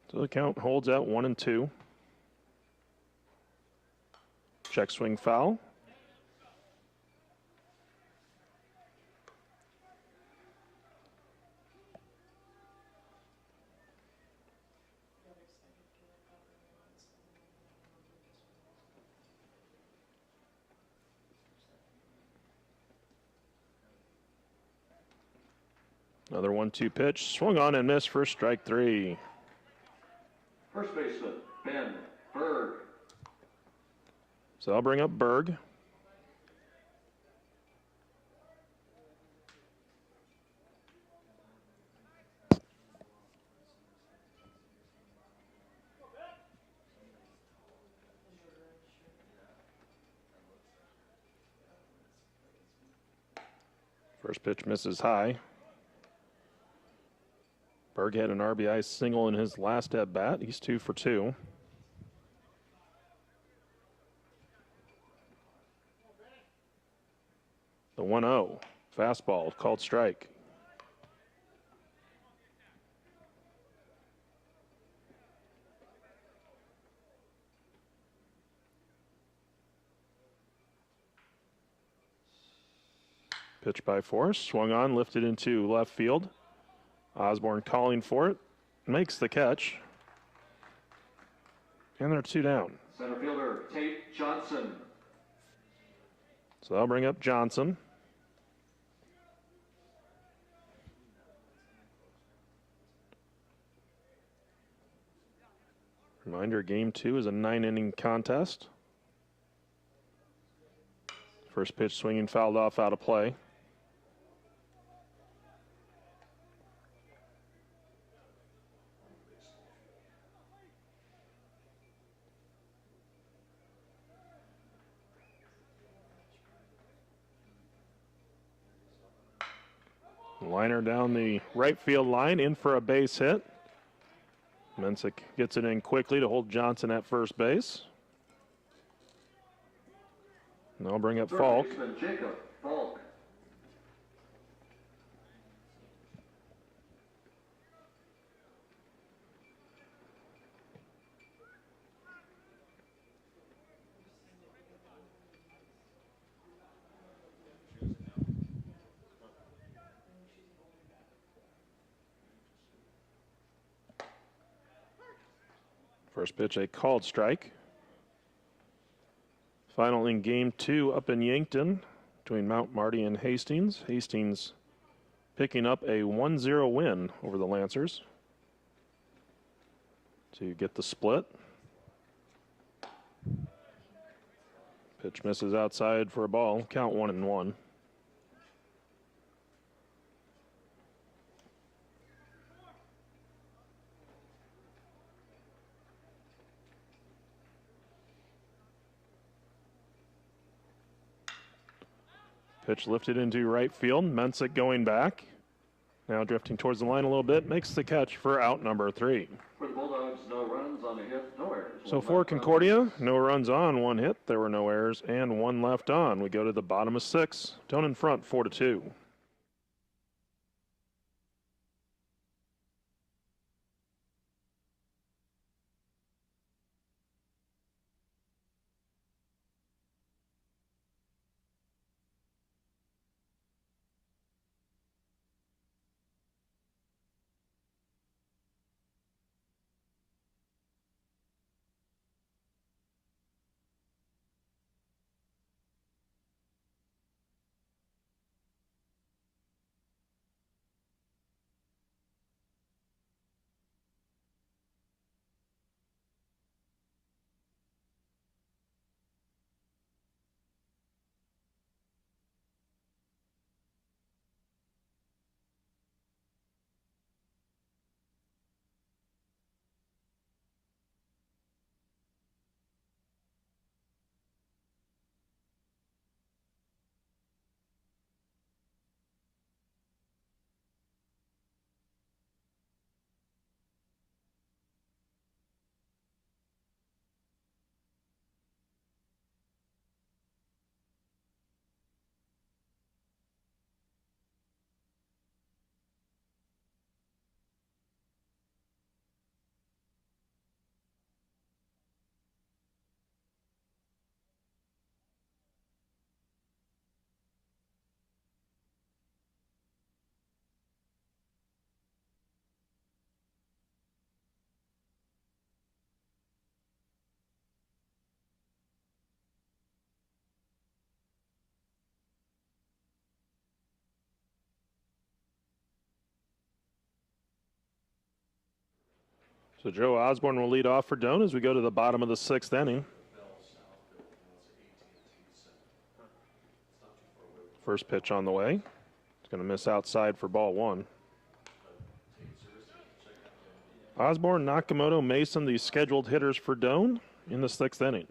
Speaker 1: So the count holds at 1-2. Check swing foul. Another 1-2 pitch. Swung on and missed for strike 3.
Speaker 2: First baseman, Ben Berg.
Speaker 1: So I'll bring up Berg. First pitch misses high. Berg had an RBI single in his last at bat. He's 2 for 2. The 1-0 fastball called strike. Pitch by Forrest, swung on, lifted into left field. Osborne calling for it, makes the catch. And they're 2 down.
Speaker 2: Center fielder, Tate Johnson.
Speaker 1: So I'll bring up Johnson. Reminder, game 2 is a 9-inning contest. First pitch swinging, fouled off, out of play. Liner down the right field line, in for a base hit. Mensick gets it in quickly to hold Johnson at first base. And they'll bring up Falk.
Speaker 2: Jacob Falk.
Speaker 1: First pitch, a called strike. Final in game 2 up in Yankton between Mount Marty and Hastings. Hastings picking up a 1-0 win over the Lancers to get the split. Pitch misses outside for a ball. Count 1-1. Pitch lifted into right field. Mensick going back. Now drifting towards the line a little bit. Makes the catch for out number 3.
Speaker 2: For the Bulldogs, no runs on a hit, no errors.
Speaker 1: So for Concordia, no runs on, 1 hit. There were no errors and 1 left on. We go to the bottom of 6. Doan in front, 4-2. So Joe Osborne will lead off for Doan as we go to the bottom of the 6th inning. First pitch on the way. It's going to miss outside for ball 1. Osborne, Nakamoto, Mason, the scheduled hitters for Doan in the 6th inning.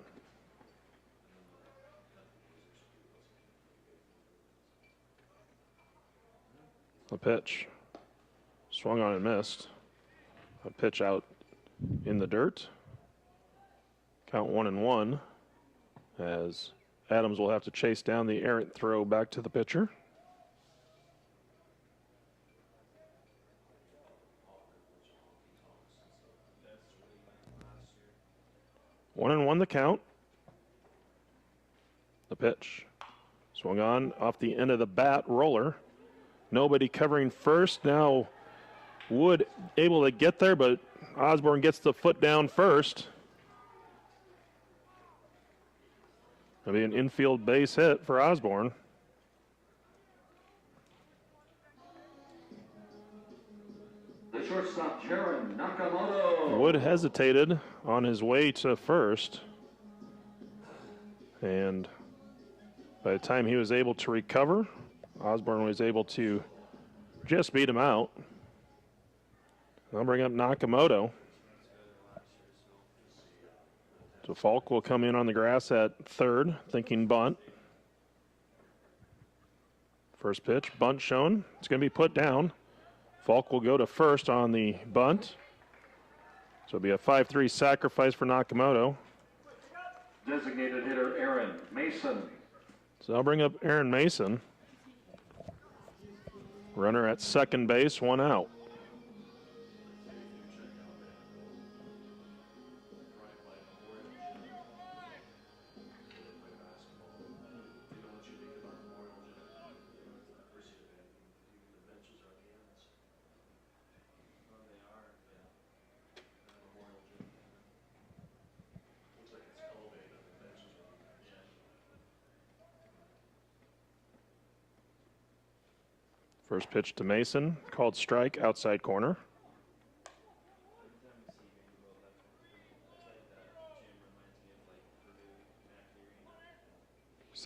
Speaker 1: A pitch. Swung on and missed. A pitch out in the dirt. Count 1-1 as Adams will have to chase down the errant throw back to the pitcher. One and one the count. The pitch. Swung on off the end of the bat roller. Nobody covering first. Now Wood able to get there, but Osborne gets the foot down first. That'll be an infield base hit for Osborne.
Speaker 2: The shortstop, Jaron Nakamoto.
Speaker 1: Wood hesitated on his way to first. And by the time he was able to recover, Osborne was able to just beat him out. I'll bring up Nakamoto. So Falk will come in on the grass at third, thinking bunt. First pitch, bunt shown. It's going to be put down. Falk will go to first on the bunt. So it'll be a 5-3 sacrifice for Nakamoto.
Speaker 2: Designated hitter Aaron Mason.
Speaker 1: So I'll bring up Aaron Mason. Runner at second base, 1 out. First pitch to Mason, called strike, outside corner.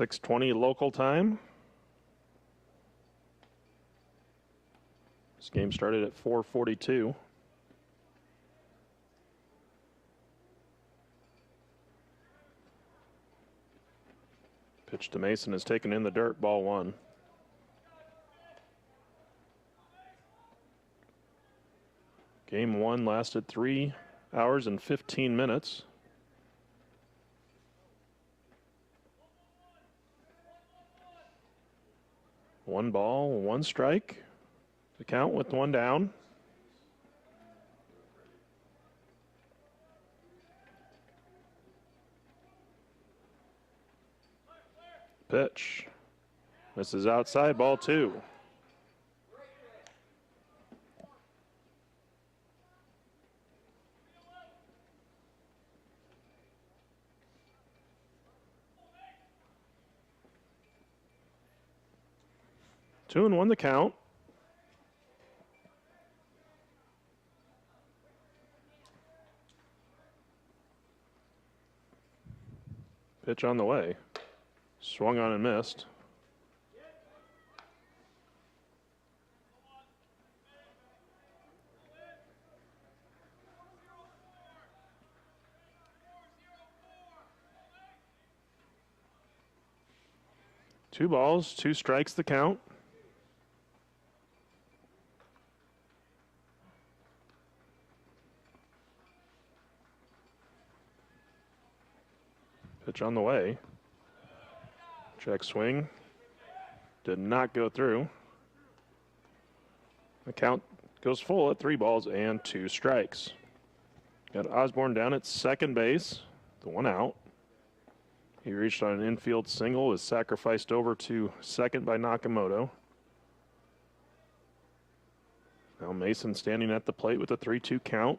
Speaker 1: 6:20 local time. This game started at 4:42. Pitch to Mason is taken in the dirt, ball one. Game one lasted 3 hours and 15 minutes. One ball, one strike. The count with one down. Pitch. Misses outside, ball two. Two and one the count. Pitch on the way. Swung on and missed. Two balls, two strikes the count. Pitch on the way. Check swing. Did not go through. The count goes full at 3 balls and 2 strikes. Got Osborne down at second base, the one out. He reached on an infield single, was sacrificed over to second by Nakamoto. Now Mason standing at the plate with a 3-2 count.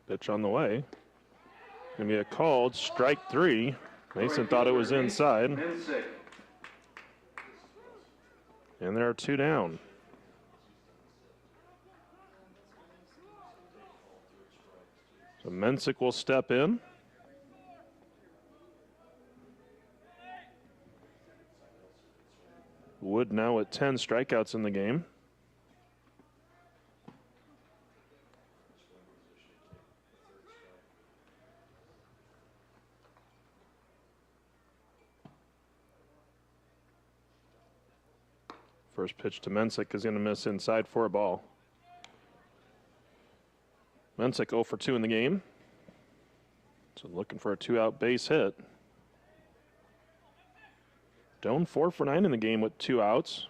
Speaker 1: Pitch on the way. Gonna be a called strike 3. Mason thought it was inside. And there are 2 down. So Mensick will step in. Wood now at 10 strikeouts in the game. First pitch to Mensick is going to miss inside for a ball. Mensick 0 for 2 in the game. So looking for a 2-out base hit. Doan 4 for 9 in the game with 2 outs.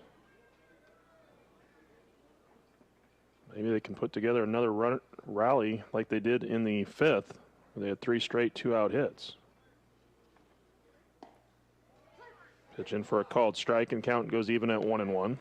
Speaker 1: Maybe they can put together another rally like they did in the 5th, where they had 3 straight 2-out hits. Pitch in for a called strike, and count goes even at 1-1.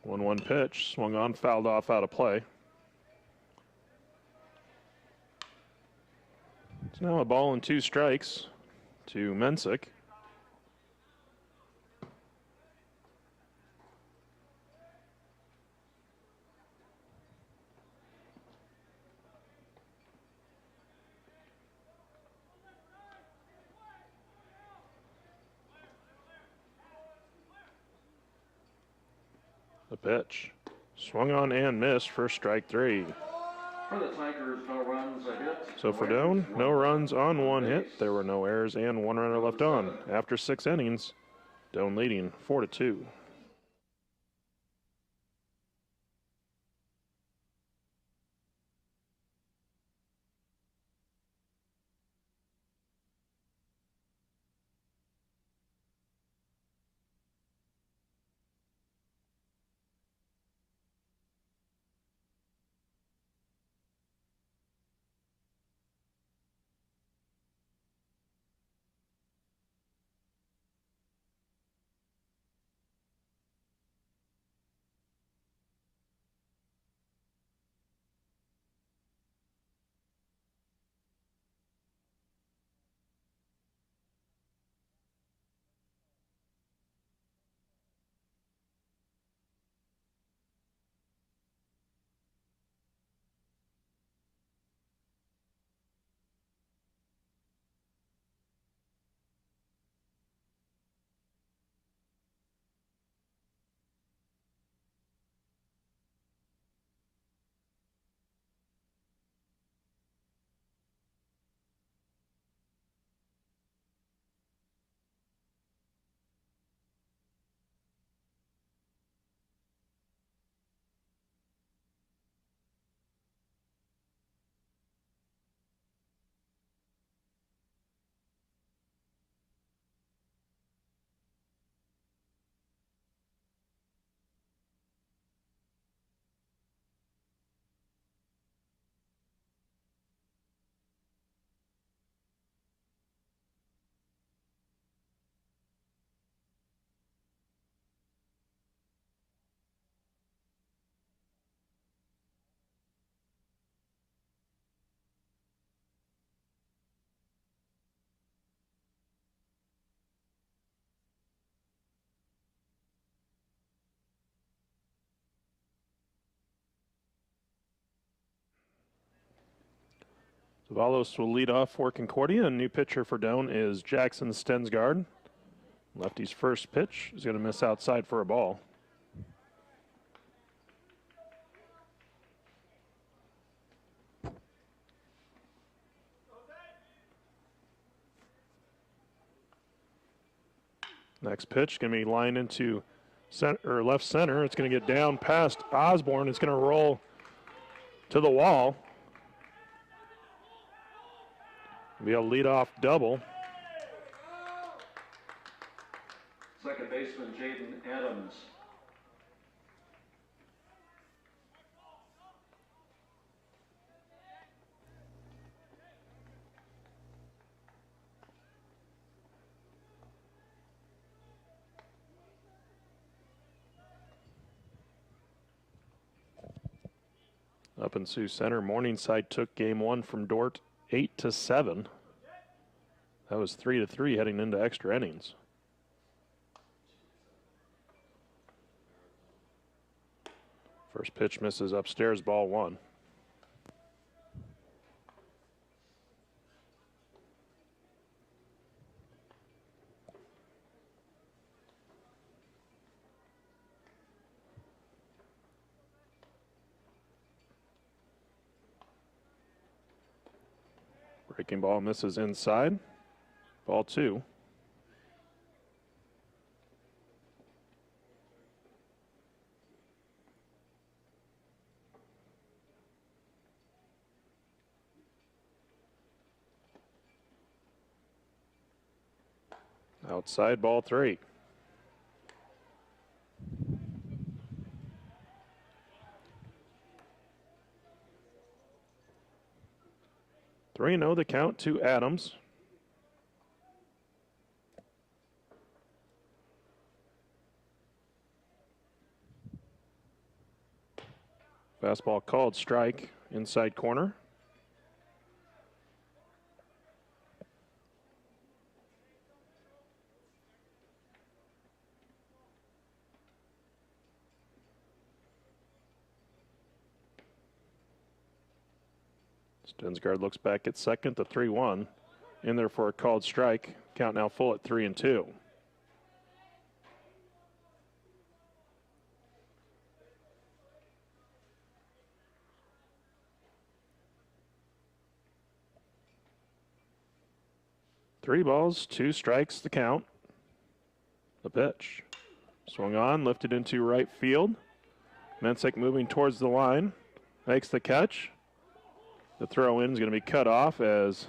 Speaker 1: One pitch, swung on, fouled off, out of play. It's now a ball and 2 strikes to Mensick. The pitch. Swung on and missed for strike 3.
Speaker 2: For the Tigers, no runs, a hit.
Speaker 1: So for Doan, no runs on 1 hit. There were no errors and 1 runner left on. After 6 innings, Doan leading 4-2. Zavalos will lead off for Concordia, and new pitcher for Doane is Jackson Stensgaard. Lefty's first pitch is going to miss outside for a ball. Next pitch going to be lined into center, or left center. It's going to get down past Osborne. It's going to roll to the wall. Be a leadoff double.
Speaker 2: Second baseman Jaden Adams.
Speaker 1: Up in Sioux Center, Morningside took game one from Dordt 8-7. That was 3-3 heading into extra innings. First pitch misses upstairs, ball one. Breaking ball misses inside. Ball two. Outside, ball three. Three, no, the count to Adams. Fastball called strike, inside corner. Stensgaard looks back at second, the 3-1. In there for a called strike. Count now full at 3-2. Three balls, two strikes, the count. The pitch. Swung on, lifted into right field. Mensek moving towards the line. Makes the catch. The throw in is going to be cut off as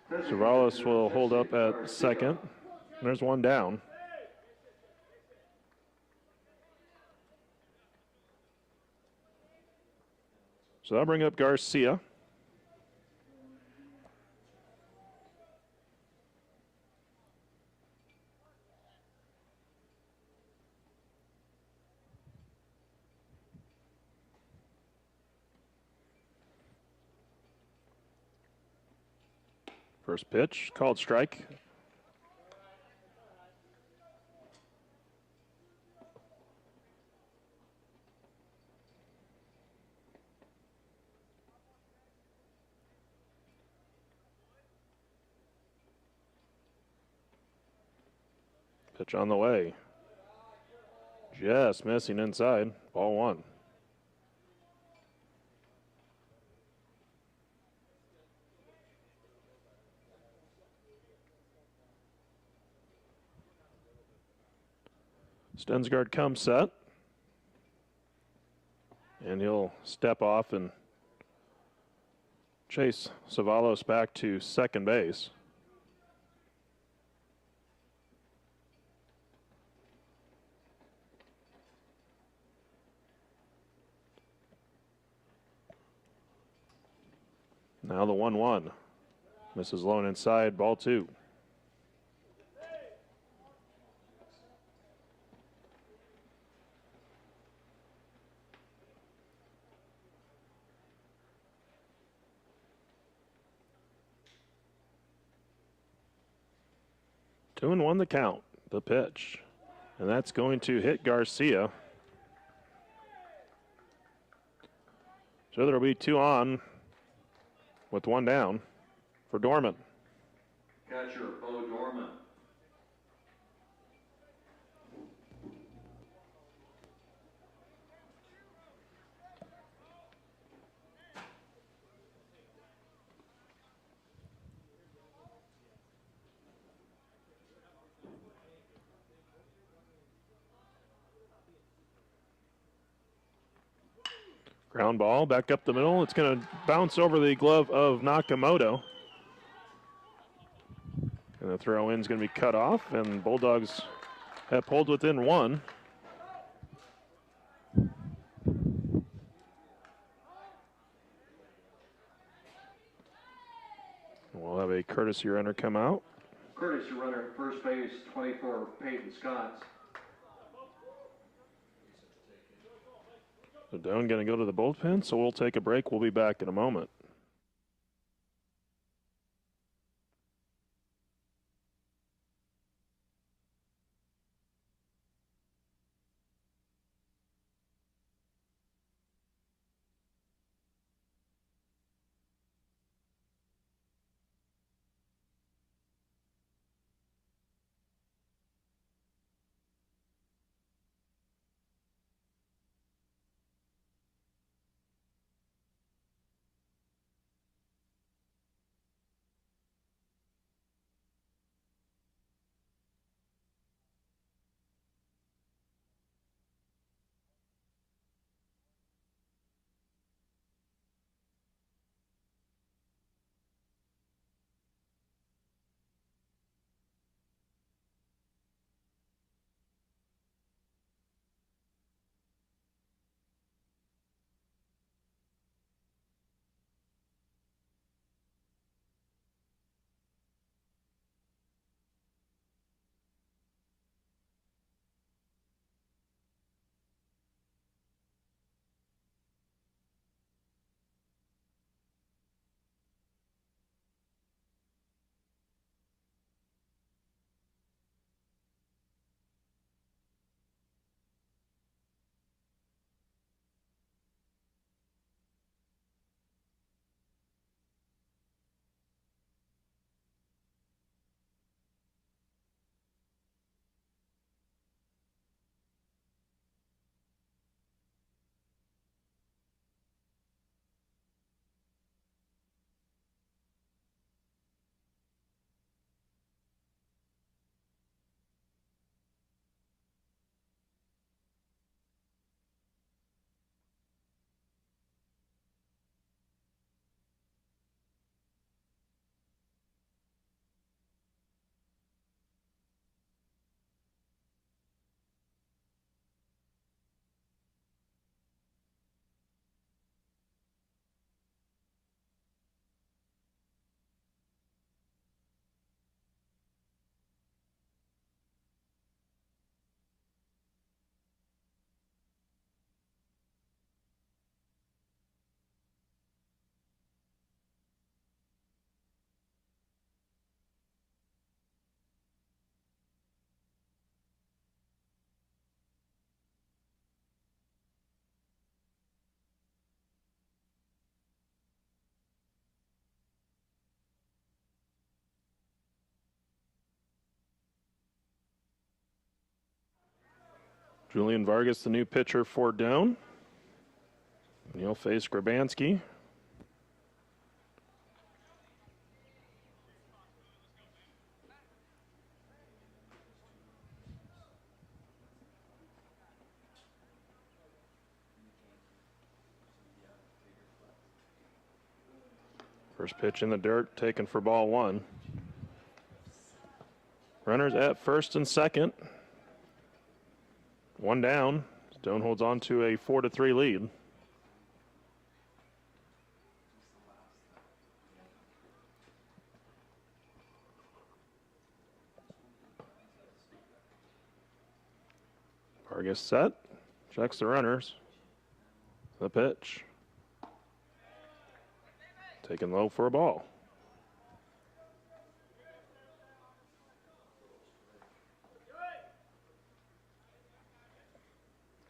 Speaker 1: Zavalos will hold up at second. And there's one down. So that'll bring up Garcia. First pitch, called strike. Pitch on the way. Just missing inside. Ball one. Stensgaard comes set. And he'll step off and chase Zavalos back to second base. Now the 1-1. Misses low and inside, ball two. Two and one the count, the pitch. And that's going to hit Garcia. So there'll be two on with one down for Dorman.
Speaker 2: Catcher, Bo Dorman.
Speaker 1: Ground ball back up the middle. It's going to bounce over the glove of Nakamoto. And the throw in is going to be cut off, and Bulldogs have pulled within one. We'll have a courtesy runner come out.
Speaker 2: Courtesy runner at first base, 24, Peyton Scott.
Speaker 1: So Doan going to go to the bullpen, so we'll take a break. We'll be back in a moment. Julian Vargas, the new pitcher for Doan. And he'll face Grabansky. First pitch in the dirt, taken for ball one. Runners at first and second. One down. Doan holds on to a 4-3 lead. Vargas set. Checks the runners. The pitch. Taken low for a ball.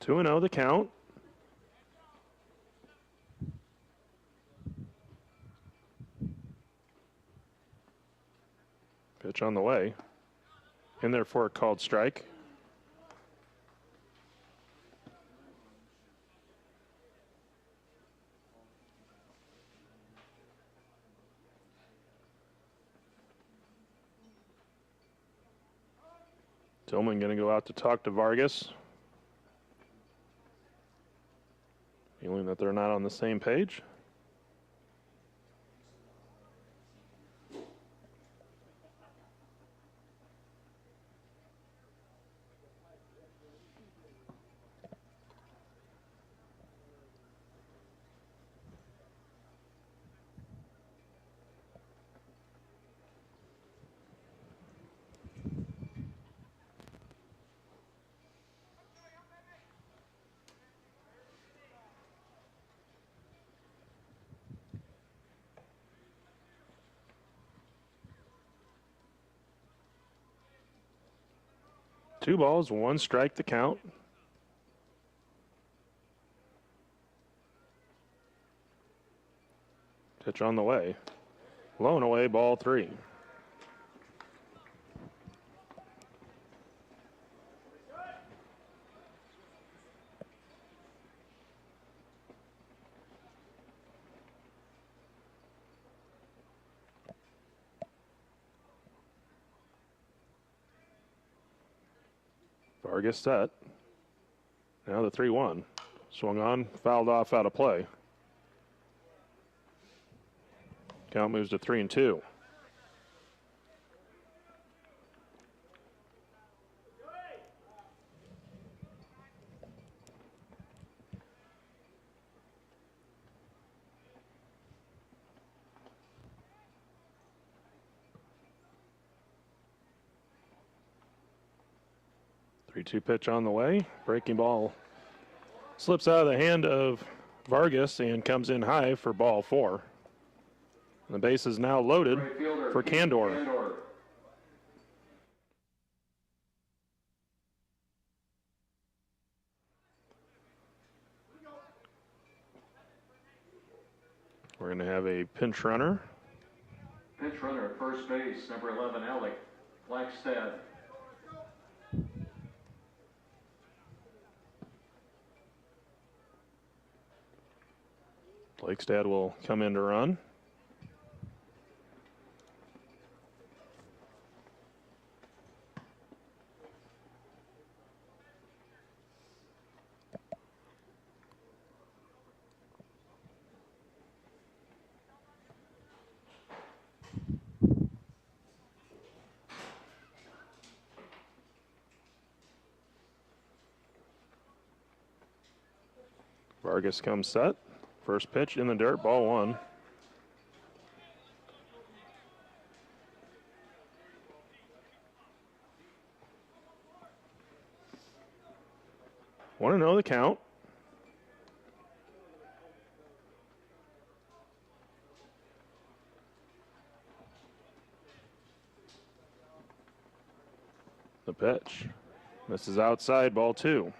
Speaker 1: 2-0 the count. Pitch on the way. In there for a called strike. Tillman going to go out to talk to Vargas. Feeling that they're not on the same page. Two balls, one strike to count. Pitch on the way. Low and away, ball 3. Vargas set. Now the 3-1. Swung on, fouled off, out of play. Count moves to 3-2. Three-two pitch on the way. Breaking ball slips out of the hand of Vargas and comes in high for ball 4. The base is now loaded for Candor. We're going to have a pinch runner.
Speaker 2: Pinch runner at first base, number 11, Alec Blackstad.
Speaker 1: Blakestad will come in to run. Vargas comes set. First pitch in the dirt, ball 1. Want to know the count? The pitch. This is outside, ball 2.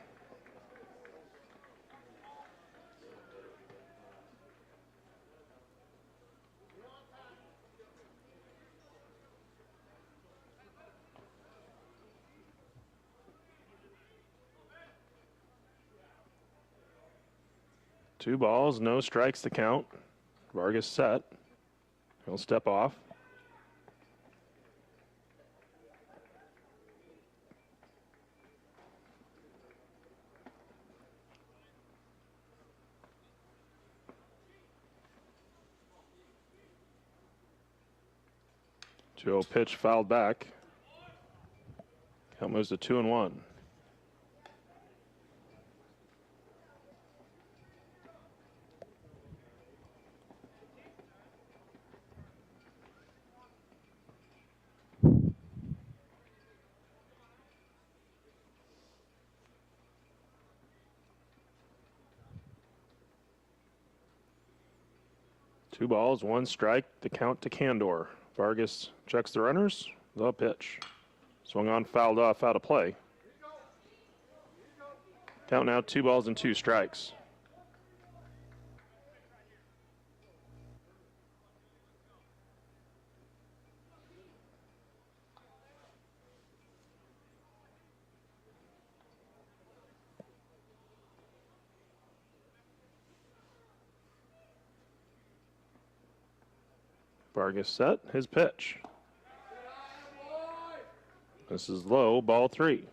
Speaker 1: Two balls, no strikes to count. Vargas set. He'll step off. Joe pitch fouled back. Count moves to 2-1. Two balls, one strike, the count to Candor. Vargas checks the runners, the pitch. Swung on, fouled off, out of play. Count now 2 balls and 2 strikes. Vargas set, his pitch. This is low, ball 3.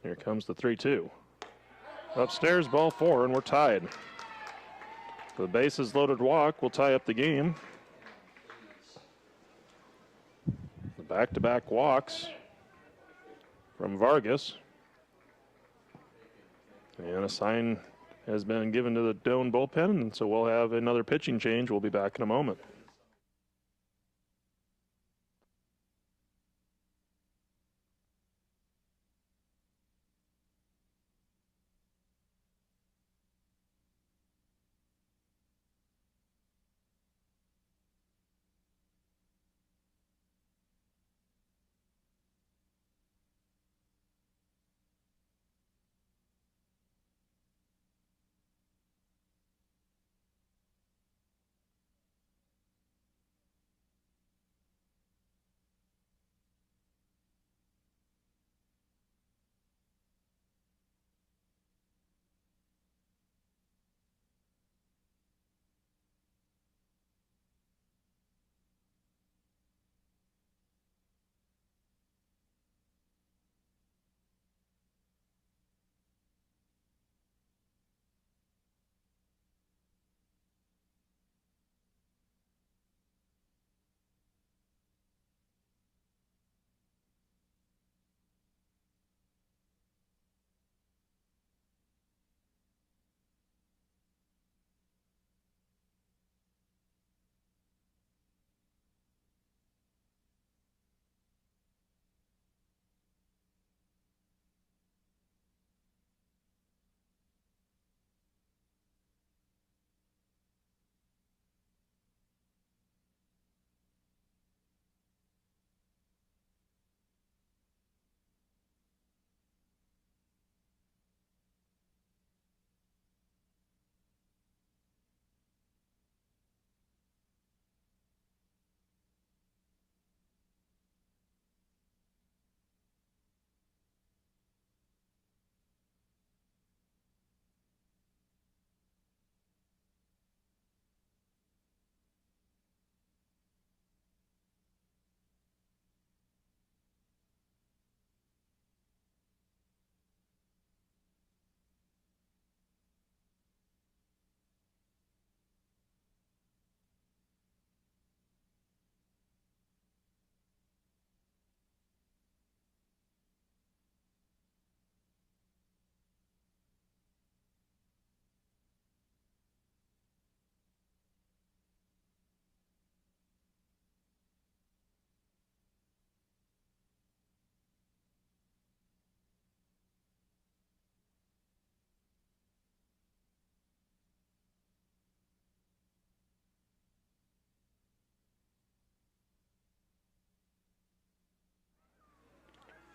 Speaker 1: Here comes the 3-2. Upstairs, ball 4, and we're tied. The bases loaded walk will tie up the game. The back-to-back walks from Vargas. And a sign has been given to the Doane bullpen, and so we'll have another pitching change. We'll be back in a moment.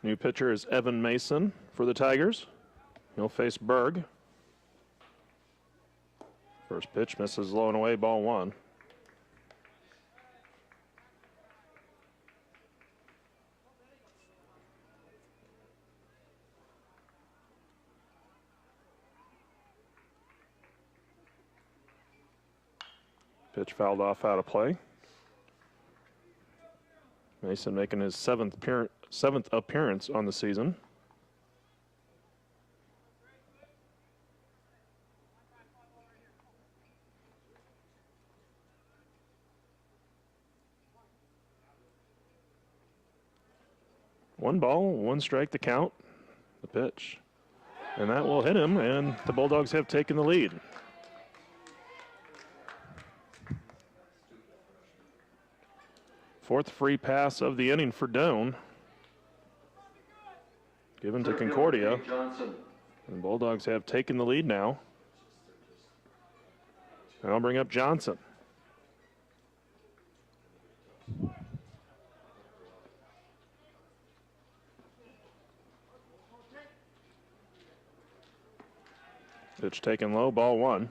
Speaker 1: New pitcher is Evan Mason for the Tigers. He'll face Berg. First pitch misses low and away, ball 1. Pitch fouled off out of play. Mason making his seventh appearance on the season. One ball, one strike to count. The pitch. And that will hit him, and the Bulldogs have taken the lead. Fourth free pass of the inning for Doane. Given to Concordia. And the Bulldogs have taken the lead now. And I'll bring up Johnson. Pitch taken low, ball one.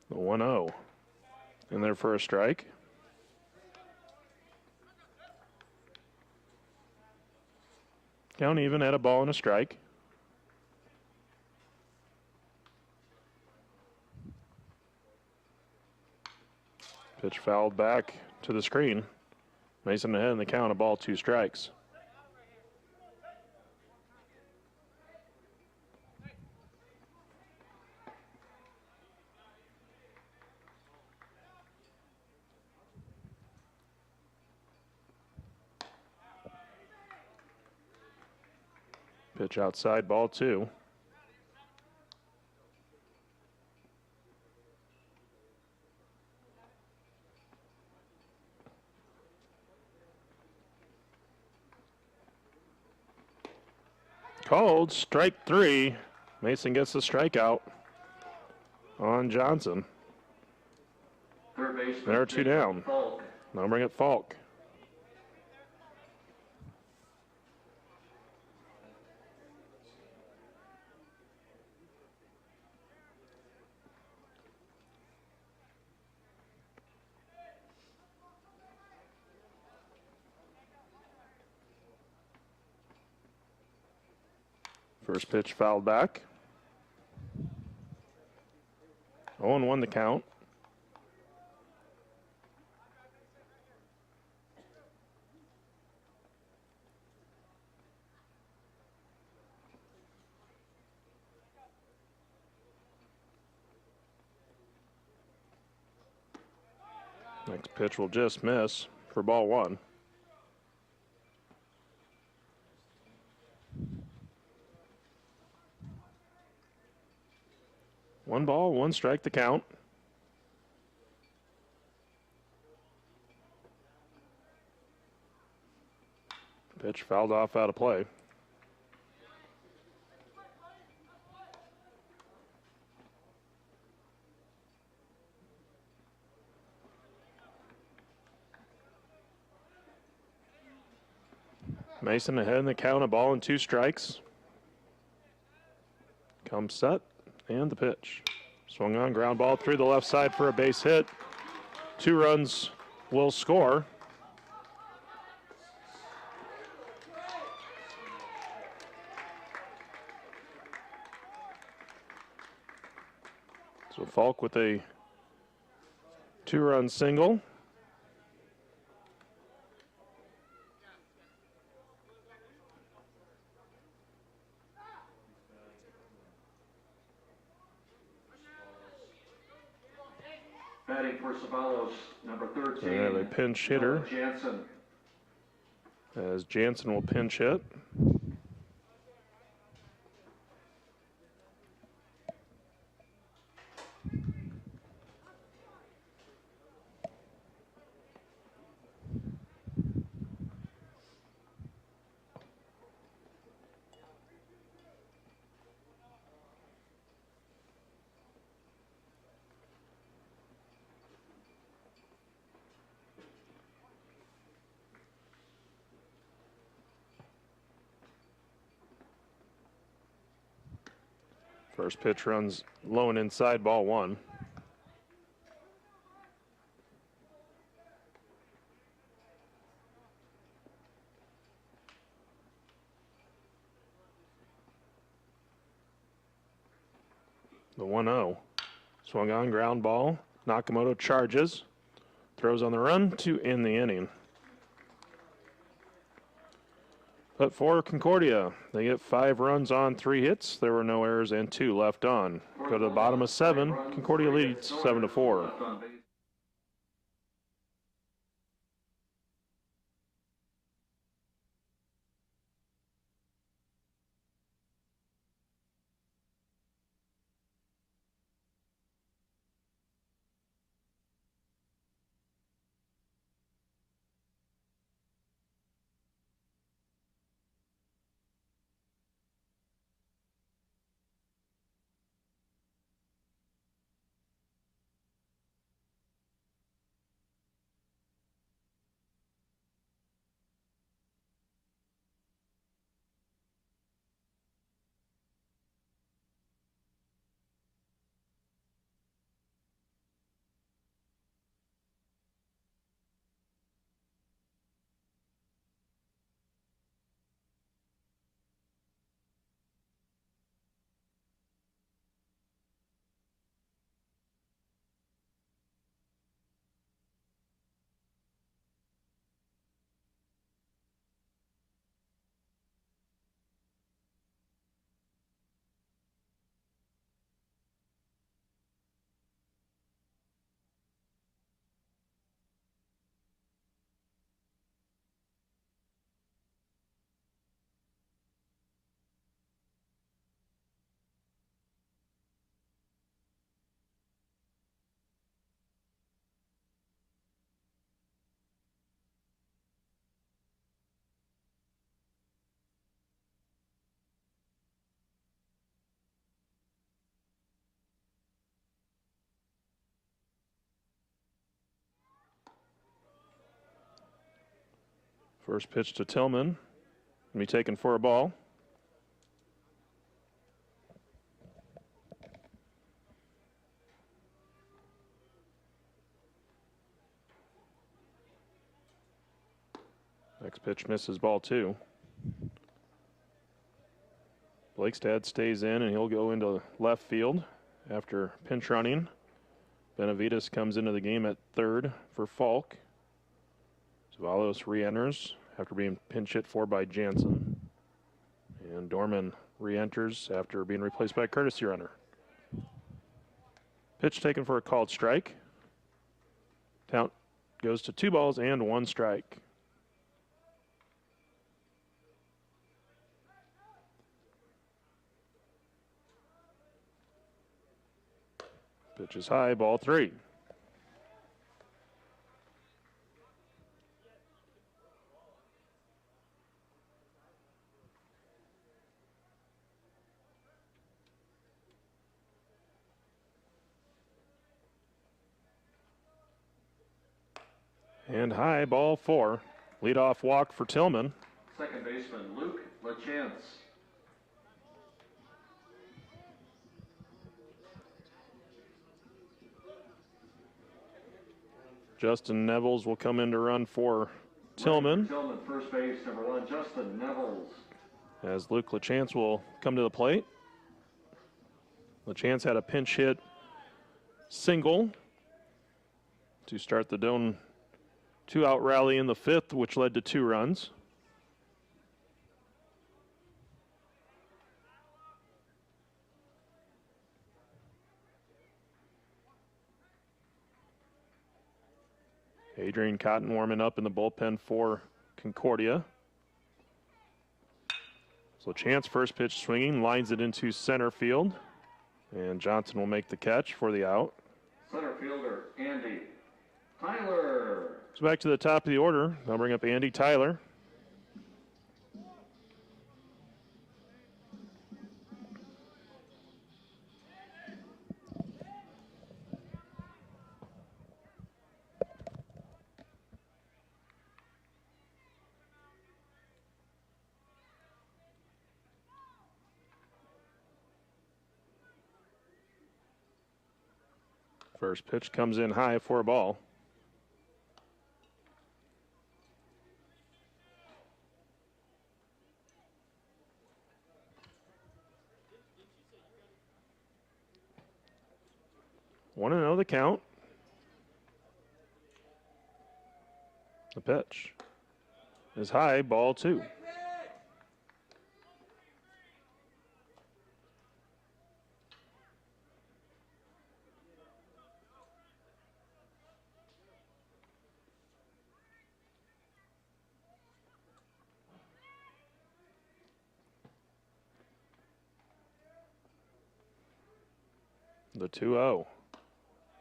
Speaker 1: The 1-0. In there for a strike. Count even at a ball and a strike. Pitch fouled back to the screen. Mason ahead in the count, a ball, 2 strikes. Pitch outside, ball 2. Called, strike 3. Mason gets the strikeout on Johnson. There are 2 down. Now bring it Falk. First pitch fouled back. 0-1 the count. Next pitch will just miss for ball 1. One ball, 1 strike to count. Pitch fouled off out of play. Mason ahead in the count, a ball and 2 strikes. Comes set. And the pitch. Swung on, ground ball through the left side for a base hit. 2 runs will score. So Falk with a 2-run single.
Speaker 2: Batting for Sabalos, number 13.
Speaker 1: They have a pinch hitter.
Speaker 2: Jansen.
Speaker 1: As Jansen will pinch hit. First pitch runs low and inside, ball 1. The 1-0. Swung on, ground ball. Nakamoto charges. Throws on the run to end the inning. But for Concordia, they get 5 runs on 3 hits. There were no errors and 2 left on. Go to the bottom of 7. Concordia leads 7-4. First pitch to Tillman. Going to be taken for a ball. Next pitch misses, ball 2. Blakestad stays in, and he'll go into left field after pinch running. Benavides comes into the game at third for Falk. Zavalos re-enters after being pinch hit for by Jansen. And Dorman re-enters after being replaced by a courtesy runner. Pitch taken for a called strike. Count goes to 2 balls and 1 strike. Pitch is high, ball 3. And high, ball 4. Leadoff walk for Tillman.
Speaker 2: Second baseman Luke LaChance.
Speaker 1: Justin Nevels will come in to run for Tillman.
Speaker 2: Tillman, first base, number 1, Justin Nevels.
Speaker 1: As Luke LaChance will come to the plate. LaChance had a pinch hit single to start the Doan 2-out rally in the 5th, which led to 2 runs. Adrian Cotton warming up in the bullpen for Concordia. So Chance first pitch swinging, lines it into center field. And Johnson will make the catch for the out.
Speaker 2: Center fielder Andy Tyler.
Speaker 1: So back to the top of the order. I'll bring up Andy Tyler. First pitch comes in high for a ball. Want to know the count. The pitch is high, ball 2. The 2-0.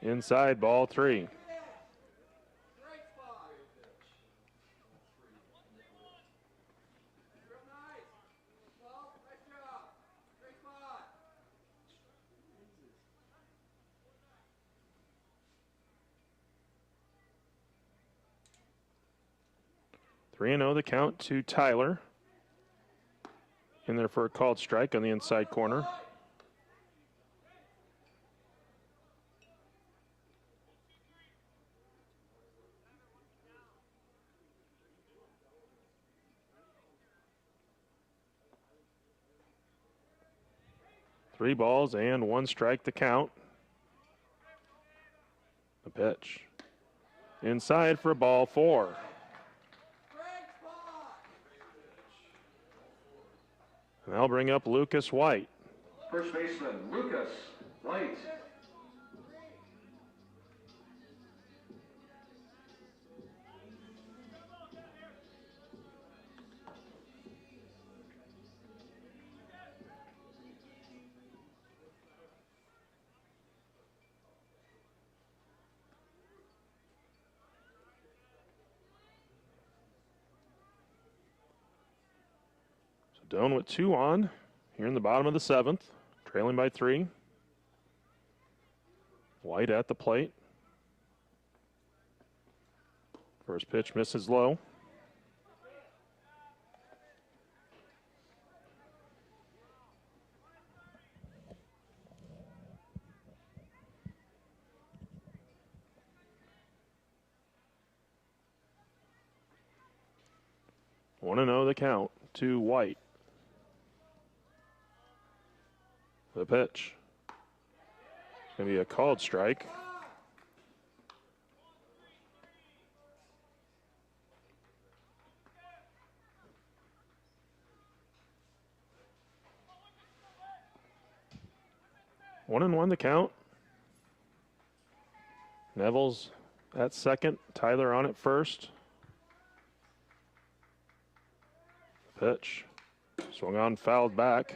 Speaker 1: Inside, ball 3. Three and 0 the count to Tyler. In there for a called strike on the inside corner. Three balls and 1 strike to count. The pitch. Inside for ball 4. And I'll bring up Lucas White.
Speaker 2: First baseman Lucas White.
Speaker 1: Doan with 2 on here in the bottom of the 7th, trailing by 3. White at the plate. First pitch misses low. 1-0 the count to White. The pitch. It's going to be a called strike. One and one the count. Neville's at second. Tyler on at first. Pitch. Swung on, fouled back.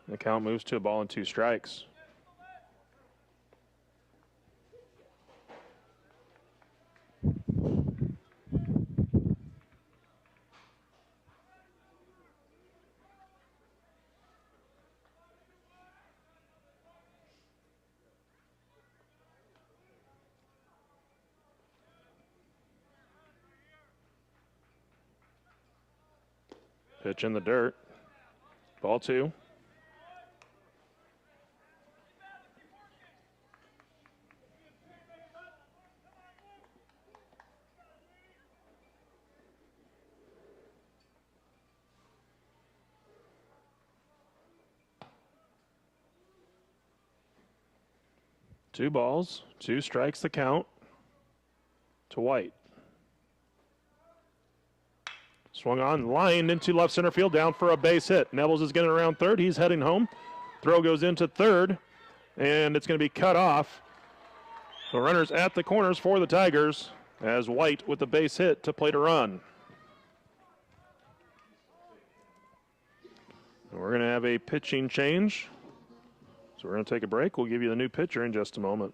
Speaker 1: The count moves to a ball and 2 strikes. Pitch in the dirt. Ball 2. Two balls, 2 strikes the count to White. Swung on, lined into left center field, down for a base hit. Nevels is getting around third. He's heading home. Throw goes into third, and it's going to be cut off. The runners at the corners for the Tigers as White with the base hit to plate a run. And we're going to have a pitching change. So we're going to take a break. We'll give you the new pitcher in just a moment.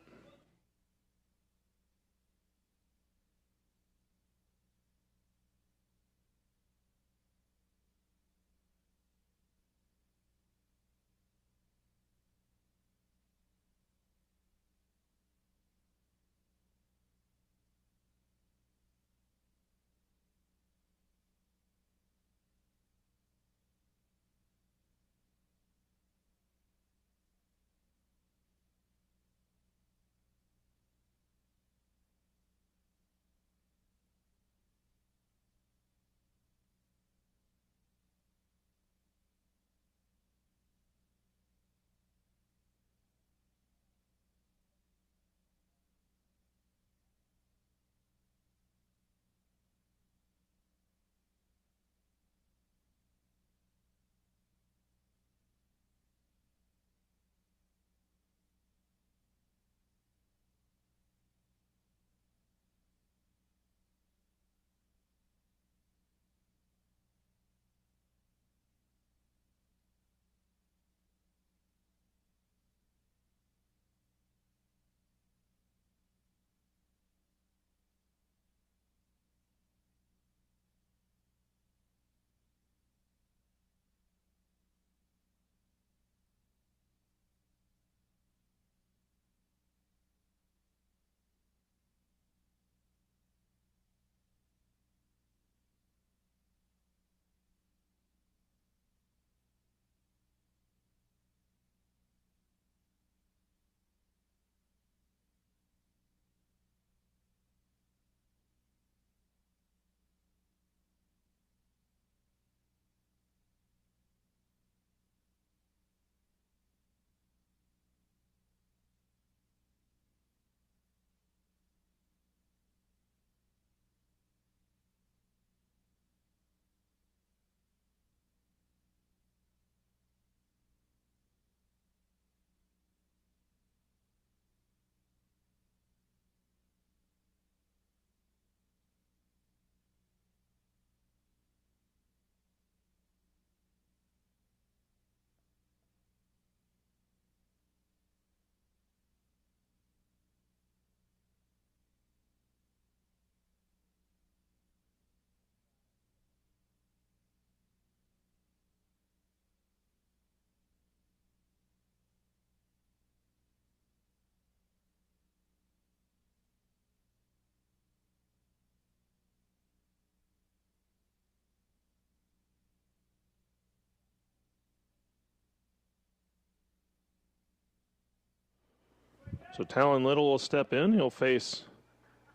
Speaker 1: So Talon Little will step in. He'll face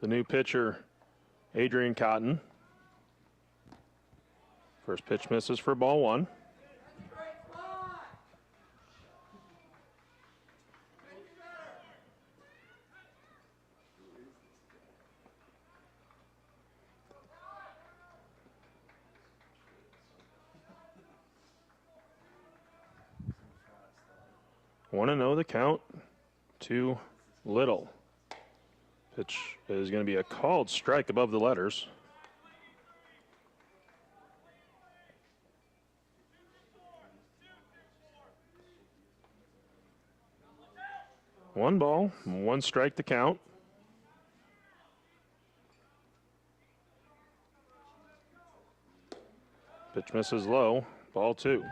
Speaker 1: the new pitcher Adrian Cotton. First pitch misses for ball one. Want to know the count to Little. Pitch is going to be a called strike above the letters. One ball, one strike to count. Pitch misses low, ball two.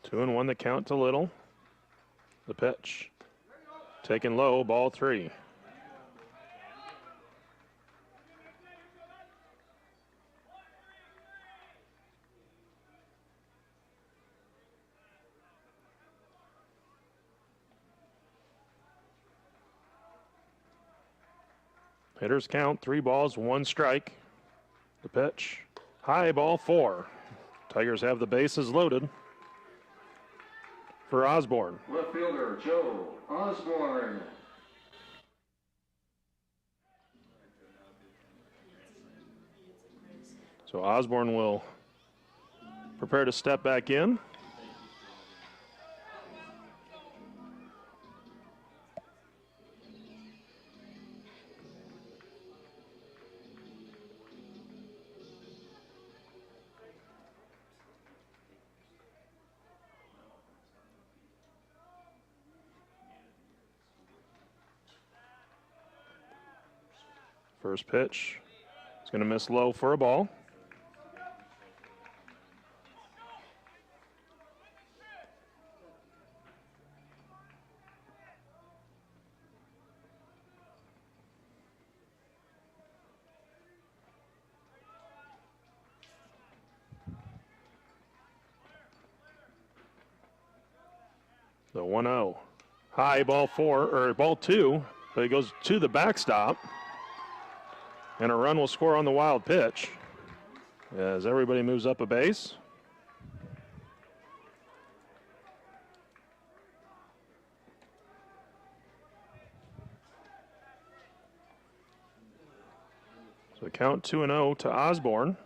Speaker 1: Two and one the count to Little. The pitch. Taken low, ball three. Hitters count, 3 balls, 1 strike. The pitch. High, ball 4. Tigers have the bases loaded for Osborne.
Speaker 2: Left fielder Joe Osborne.
Speaker 1: So Osborne will prepare to step back in. First pitch. It's going to miss low for a ball. The 1-0. High, ball 4, or ball 2, but it goes to the backstop. And a run will score on the wild pitch as everybody moves up a base. So count 2-0 to Osborne.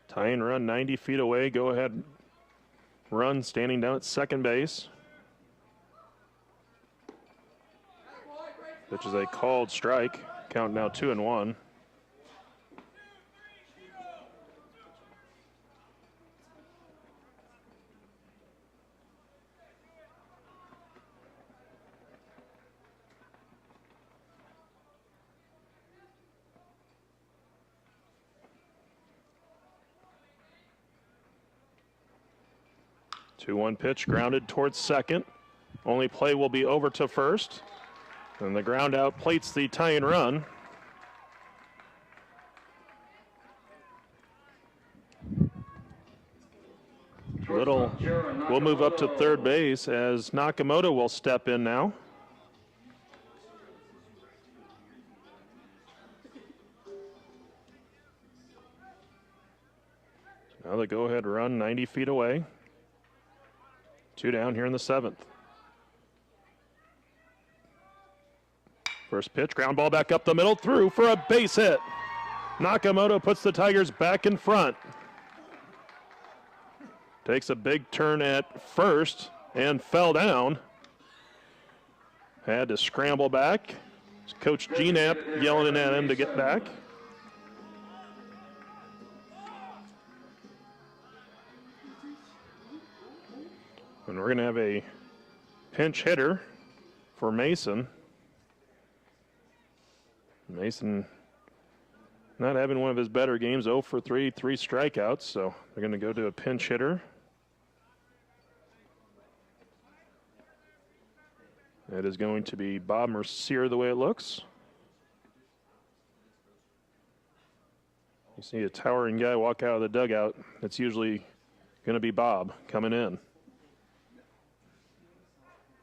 Speaker 1: Tying run 90 feet away. Go ahead. Run standing down at second base. Which is a called strike. Count now 2-1. Two-one pitch grounded towards second. Only play will be over to first. And the ground out plates the tying run. Little will move up to third base as Nakamoto will step in now. Now the go-ahead run 90 feet away. 2 down here in the 7th. First pitch, ground ball back up the middle, through for a base hit. Nakamoto puts the Tigers back in front. Takes a big turn at first and fell down. Had to scramble back. Coach G-Nap yelling at him to get back. And we're going to have a pinch hitter for Mason. Mason not having one of his better games. 0 for 3, 3 strikeouts. So they're going to go to a pinch hitter. That is going to be Bob Mercier the way it looks. You see a towering guy walk out of the dugout. It's usually going to be Bob coming in.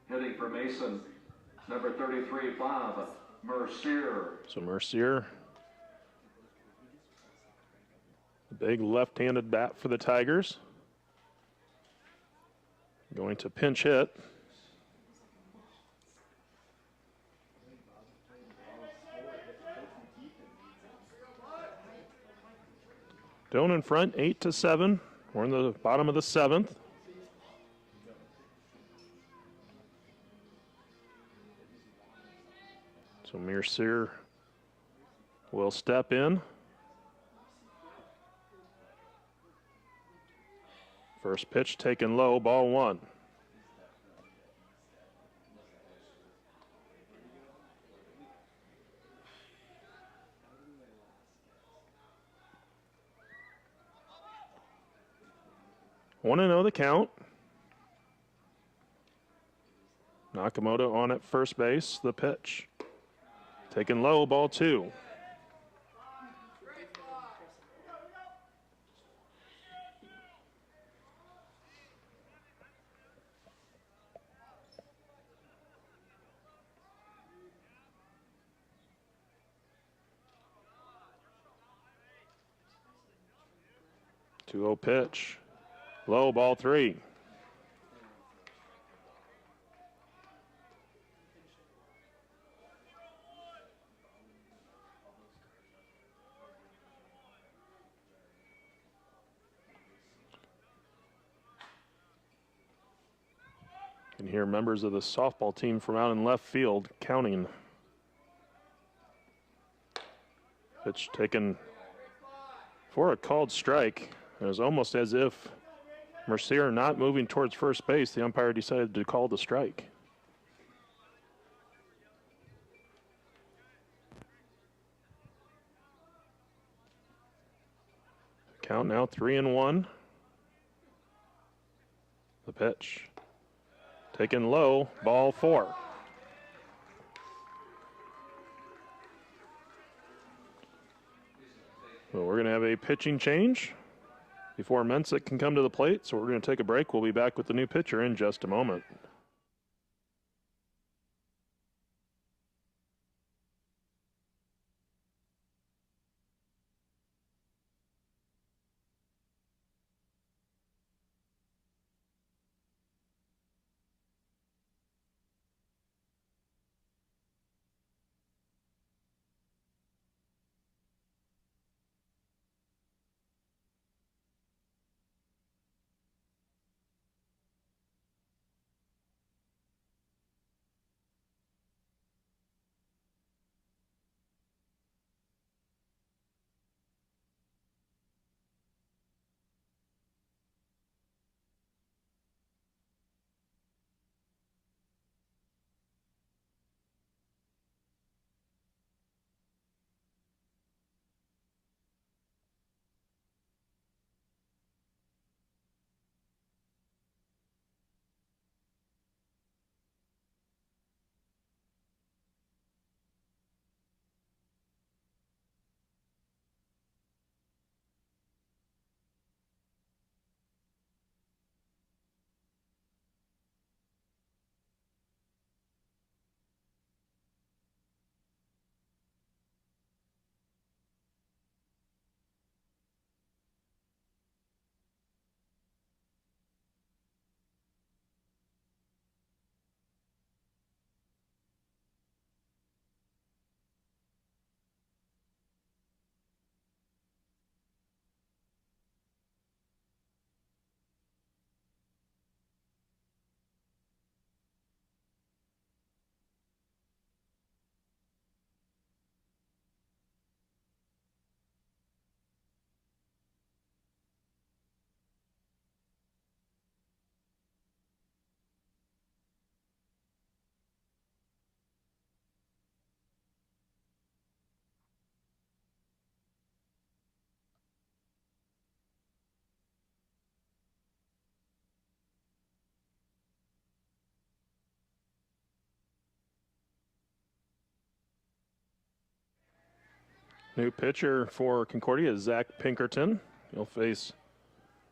Speaker 2: Hitting for Mason, number 33, Bob Mercier.
Speaker 1: So Mercier, big left-handed bat for the Tigers. Going to pinch hit. Doan in front, 8-7. We're in the bottom of the 7th. So Mercier will step in. First pitch taken low, ball 1. Want to know the count. Nakamoto on at first base, the pitch. Taken low, ball 2. Two-0 pitch. Low, ball 3. You can hear members of the softball team from out in left field counting. Pitch taken for a called strike. It was almost as if Mercier not moving towards first base, the umpire decided to call the strike. Count now 3-1. The pitch. Taken low, ball 4. So we're going to have a pitching change before Mensick can come to the plate. So we're going to take a break. We'll be back with the new pitcher in just a moment. New pitcher for Concordia is Zach Pinkerton. He'll face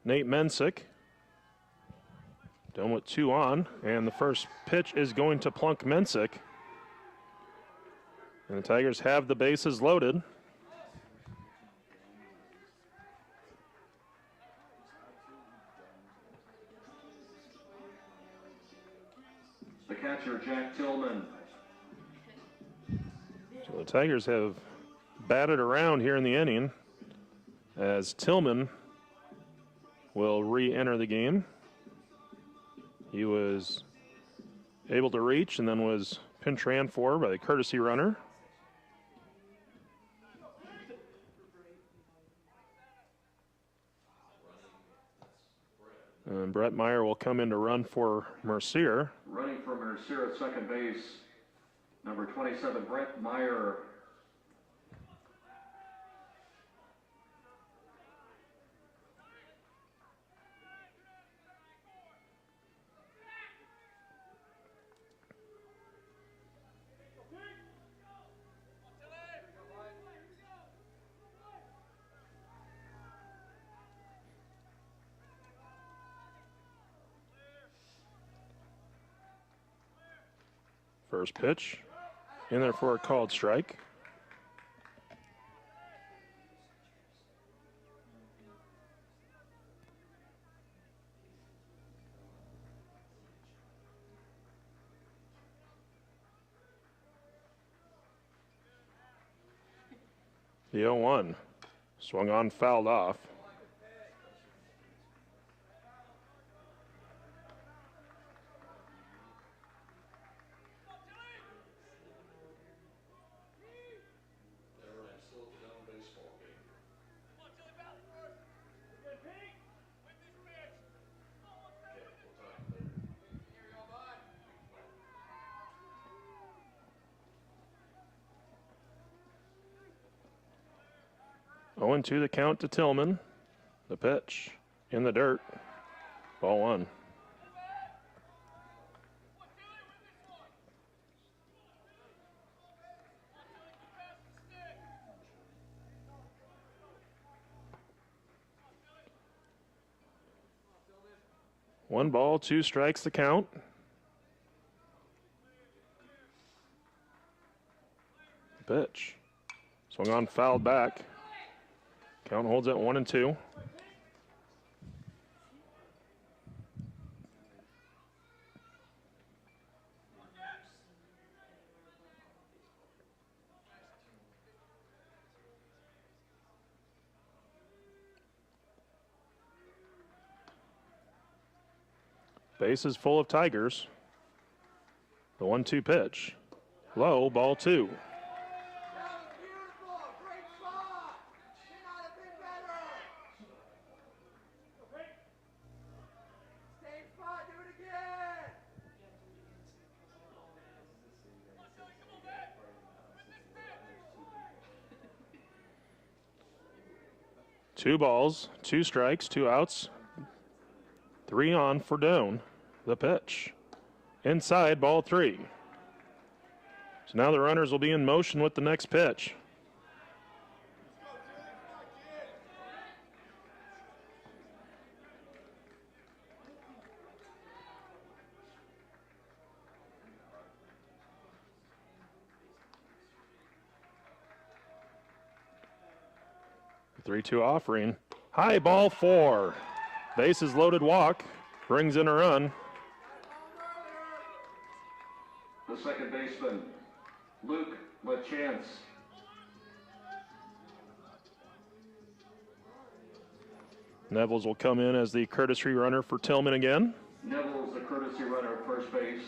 Speaker 1: Nate Mensick. Done with 2 on, and the first pitch is going to plunk Mensick. And the Tigers have the bases loaded.
Speaker 2: The catcher, Jack Tillman.
Speaker 1: So the Tigers have batted around here in the inning as Tillman will re-enter the game. He was able to reach and then was pinch ran for by the courtesy runner. And Brett Meyer will come in to run for Mercier.
Speaker 2: Running for Mercier at second base, number 27, Brett Meyer.
Speaker 1: First pitch in there for a called strike. The 0-1 swung on, fouled off. Oh, and 2 the count to Tillman. The pitch in the dirt. Ball 1. One ball, 2 strikes the count. Pitch. Swung on, fouled back. Count holds at 1-2. Base is full of Tigers. The 1-2 pitch. Low, ball 2. Two balls, 2 strikes, 2 outs. 3 on for Doane. The pitch. Inside, ball 3. So now the runners will be in motion with the next pitch. The 3-2 offering. High, ball 4. Bases loaded, walk. Brings in a run.
Speaker 2: The second baseman, Luke LaChance.
Speaker 1: Nevels will come in as the courtesy runner for Tillman again.
Speaker 2: Neville's the courtesy runner at first base.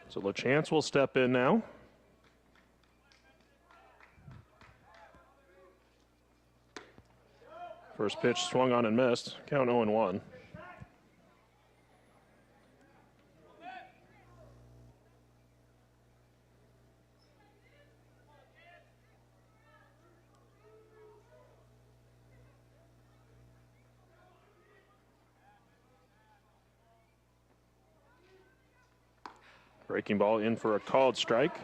Speaker 1: So LaChance will step in now. First pitch swung on and missed. Count 0-1. Breaking ball in for a called strike.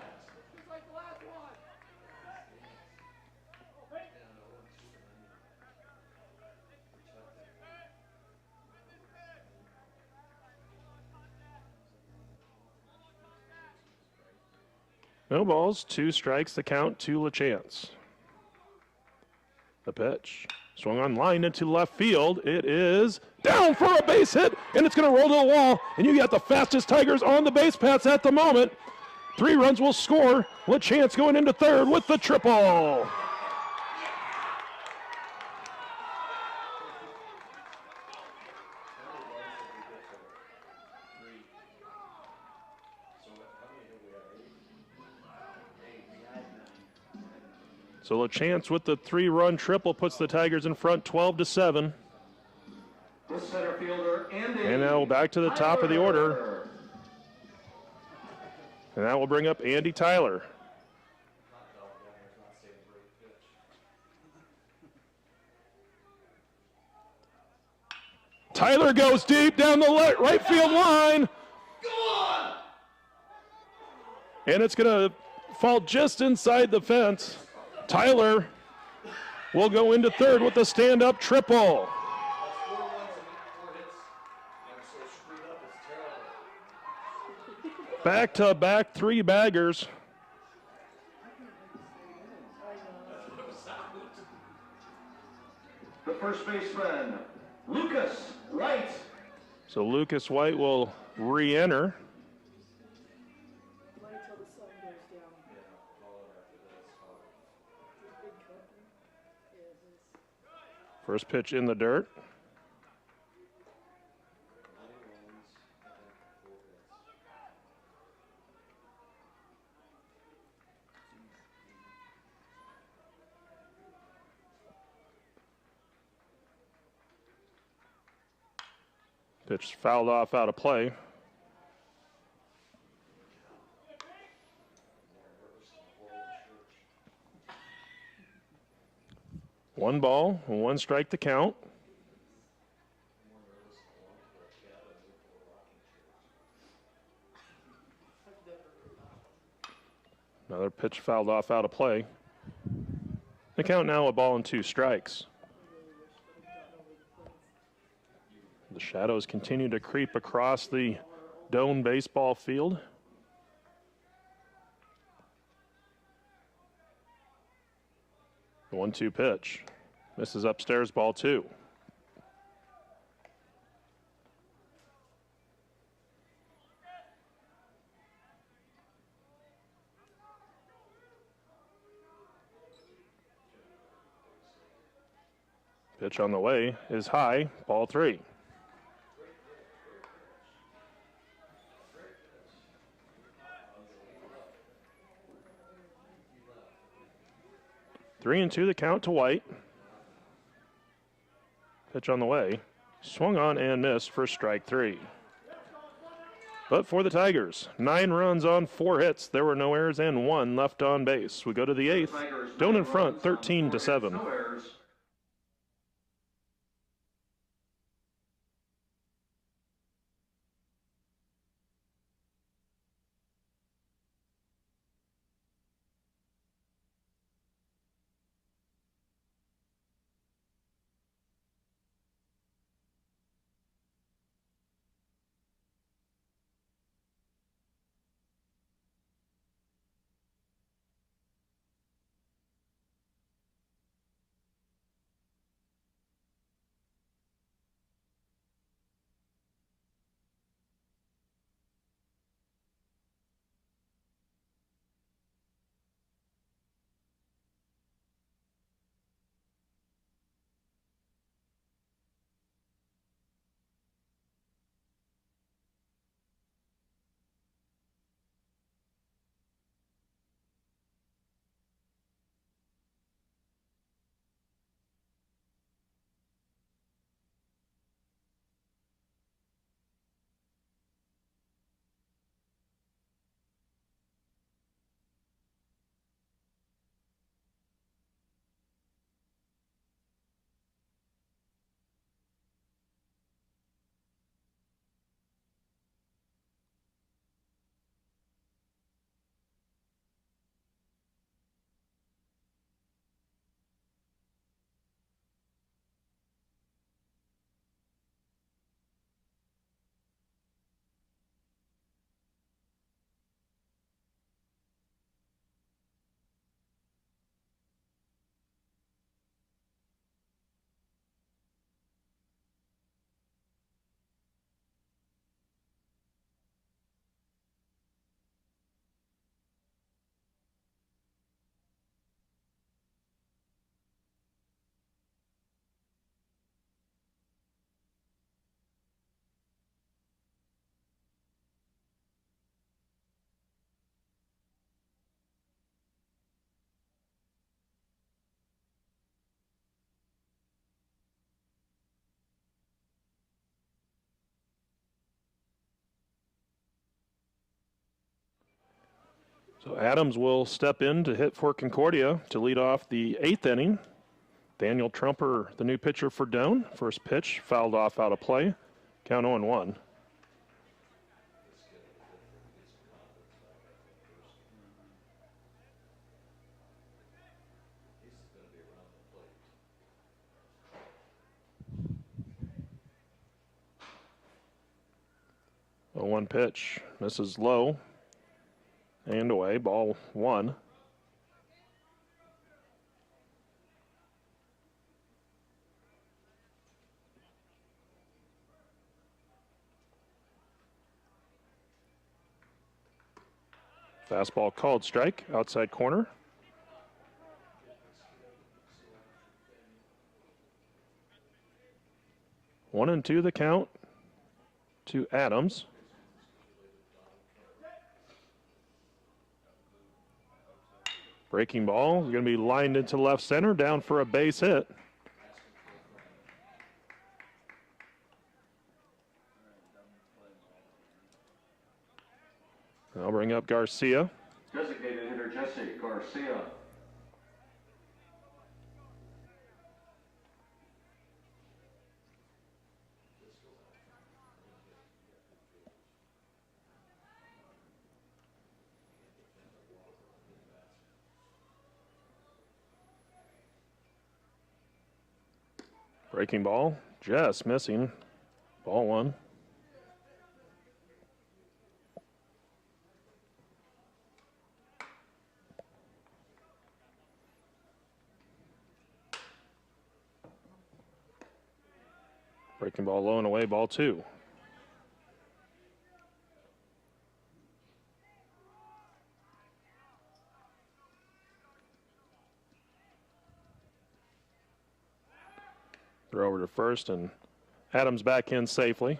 Speaker 1: No balls, 2 strikes, the count to LaChance. The pitch. Swung on line into left field. It is down for a base hit, and it's going to roll to the wall. And you got the fastest Tigers on the base paths at the moment. 3 runs will score. LaChance going into third with the triple. So LaChance with the 3-run triple puts the Tigers in front 12-7.
Speaker 2: The center fielder, Andy.
Speaker 1: And now back to the top of the order. And that will bring up Andy Tyler. Tyler goes deep down the right field line. And it's going to fall just inside the fence. Tyler will go into third with the stand-up triple. Back-to-back 3 baggers.
Speaker 2: The first baseman, Lucas White.
Speaker 1: So Lucas White will re-enter. First pitch in the dirt. Pitch fouled off out of play. One ball, 1 strike to count. Another pitch fouled off out of play. The count now 1 ball and 2 strikes. The shadows continue to creep across the Doane baseball field. The 1-2 pitch. Misses upstairs, ball 2. Pitch on the way is high, ball 3. Three and 2 the count to White. Pitch on the way. Swung on and missed for strike 3. But for the Tigers, 9 runs on 4 hits. There were no errors and 1 left on base. We go to the 8th. Doane in front, 13-7. So Adams will step in to hit for Concordia to lead off the 8th inning. Daniel Trumper, the new pitcher for Doane. First pitch fouled off out of play. Count 0-1. A 1 pitch misses low and away. Ball 1. Fastball called strike, outside corner. One and two the count to Adams. Breaking ball is going to be lined into left center, down for a base hit. I'll bring up Garcia.
Speaker 2: Designated hitter Jesse Garcia.
Speaker 1: Breaking ball, just missing. Ball 1. Breaking ball low and away, ball 2. Throw over to first, and Adams back in safely.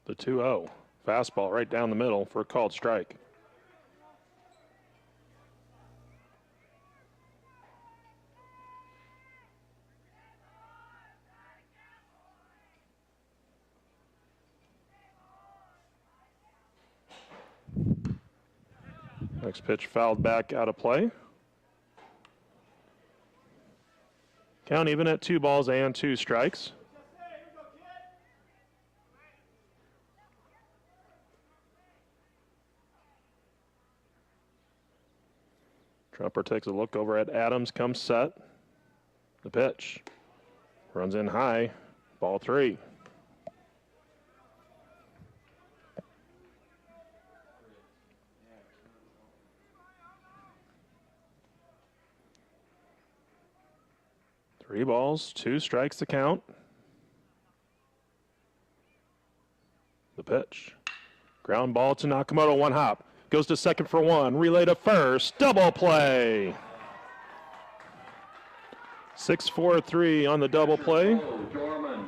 Speaker 1: The 2-0. Fastball right down the middle for a called strike. Next pitch fouled back out of play. Count even at 2 balls and 2 strikes. Trumper takes a look over at Adams, comes set. The pitch. Runs in high. Ball 3. Three balls, 2 strikes to count. The pitch. Ground ball to Nakamoto, 1 hop. Goes to second for 1. Relay to first. Double play. 6-4-3 on the double play.
Speaker 2: Dorman.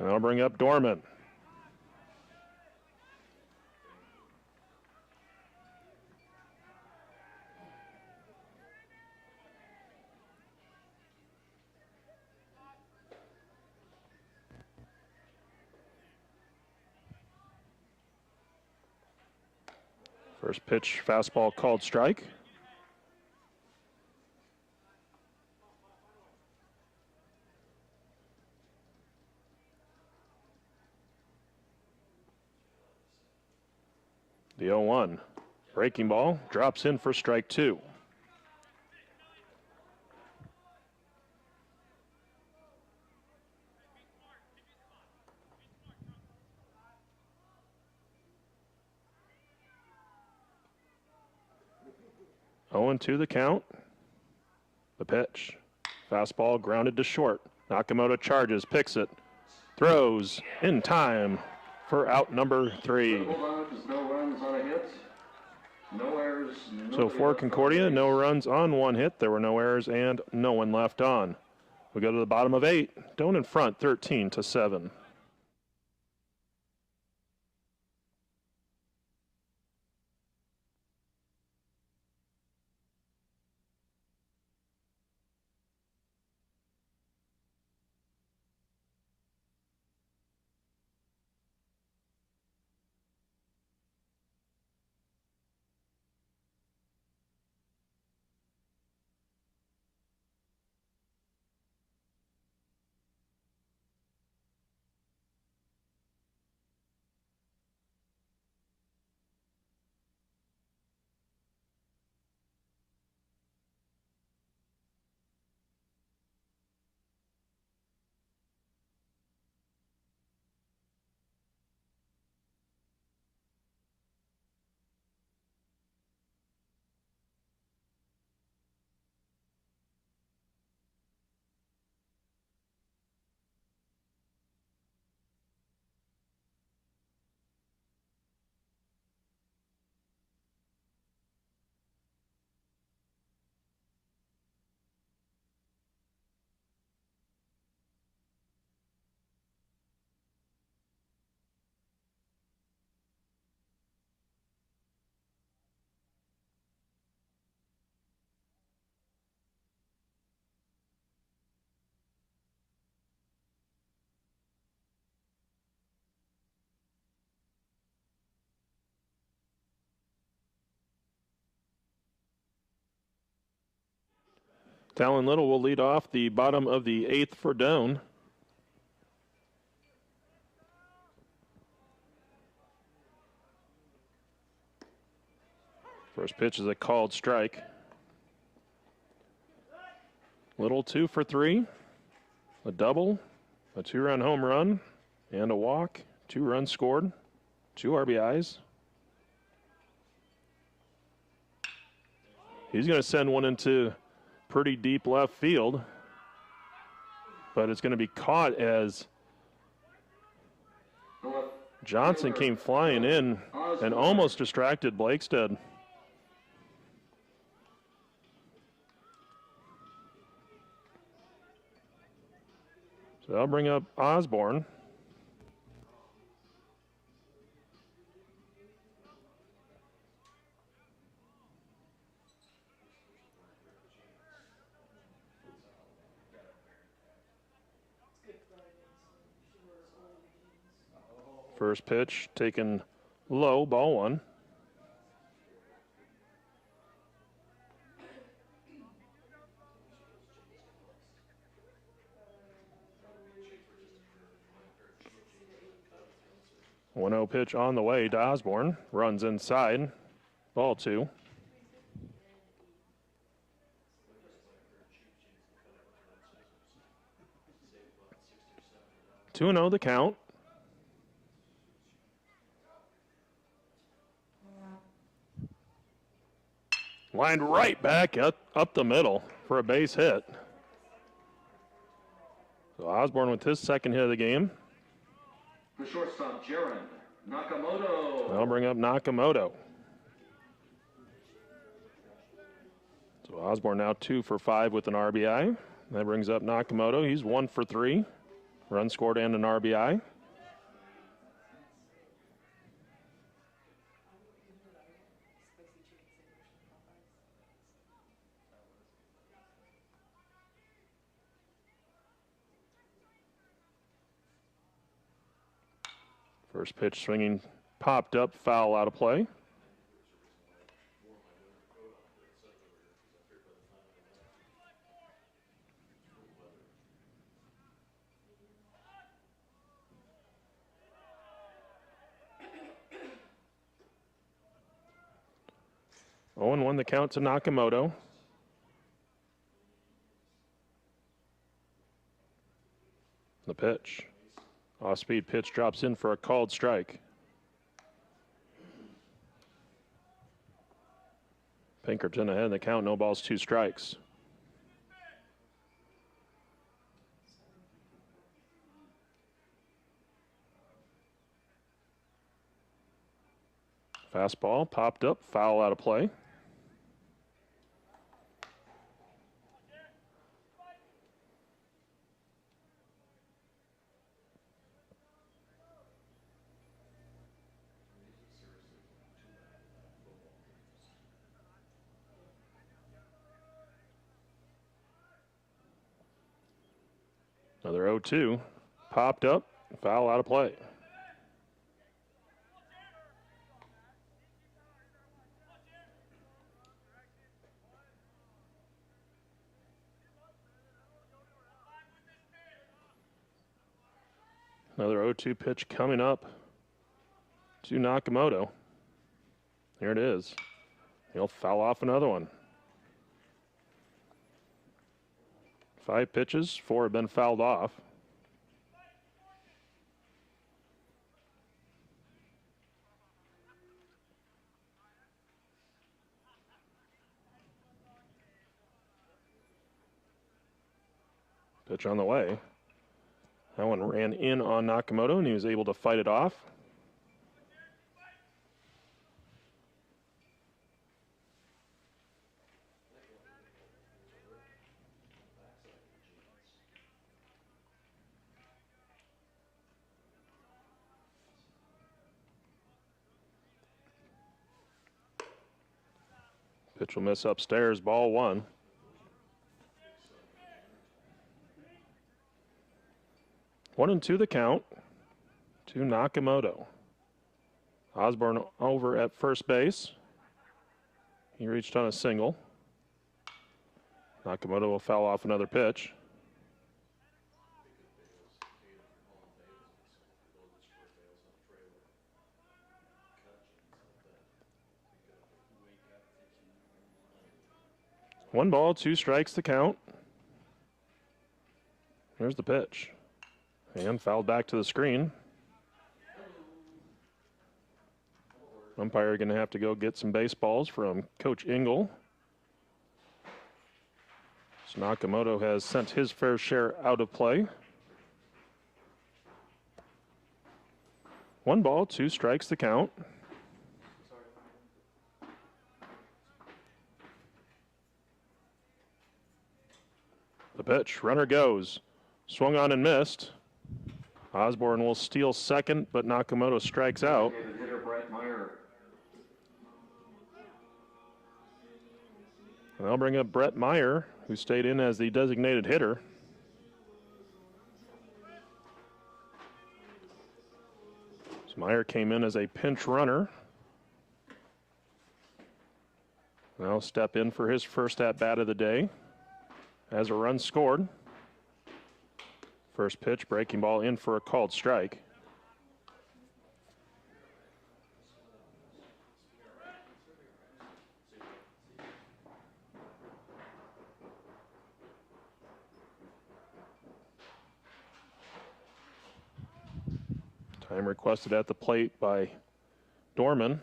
Speaker 1: And I'll bring up Dorman. First pitch, fastball called strike. The 0-1. Breaking ball drops in for strike 2. Oh, 2 the count. The pitch. Fastball grounded to short. Nakamoto charges, picks it, throws in time for out number 3.
Speaker 2: No runs on a hit. No errors.
Speaker 1: So for Concordia, no runs on 1 hit. There were no errors and no one left on. We go to the bottom of 8. Doan in front, 13-7. Talon Little will lead off the bottom of the 8th for Doan. First pitch is a called strike. Little 2 for 3. A double, a 2-run home run, and a walk. 2 runs scored, 2 RBIs. He's going to send one into pretty deep left field, but it's going to be caught as Johnson came flying in and almost distracted Blakestead. So I'll bring up Osborne. First pitch taken low, ball 1. One-0 pitch on the way to Osborne. Runs inside. Ball 2. 2-0 the count. Lined right back up the middle for a base hit. So Osborne with his second hit of the game.
Speaker 2: The shortstop, Jaron Nakamoto.
Speaker 1: I'll bring up Nakamoto. So Osborne now 2 for 5 with an RBI. That brings up Nakamoto. He's 1 for 3. Run scored and an RBI. First pitch swinging, popped up, foul out of play. Oh, and 1 the count to Nakamoto. The pitch. Off-speed pitch drops in for a called strike. Pinkerton ahead in the count, no balls, 2 strikes. Fastball popped up, foul out of play. Another 0-2. Popped up, foul out of play. Another 0-2 pitch coming up to Nakamoto. There it is. He'll foul off another one. 5 pitches, 4 have been fouled off. Pitch on the way. That one ran in on Nakamoto, and he was able to fight it off. Pitch will miss upstairs, ball 1. One and 2 the count to Nakamoto. Osborne over at first base. He reached on a single. Nakamoto will foul off another pitch. One ball, 2 strikes to count. Here's the pitch. And fouled back to the screen. Umpire going to have to go get some baseballs from Coach Engel. So Nakamoto has sent his fair share out of play. 1 ball, 2 strikes to count. The pitch, runner goes. Swung on and missed. Osborne will steal second, but Nakamoto strikes out. And they'll bring up Brett Meyer, who stayed in as the designated hitter. So Meyer came in as a pinch runner. Now step in for his first at-bat of the day. As a run scored. First pitch, breaking ball in for a called strike. Time requested at the plate by Dorman.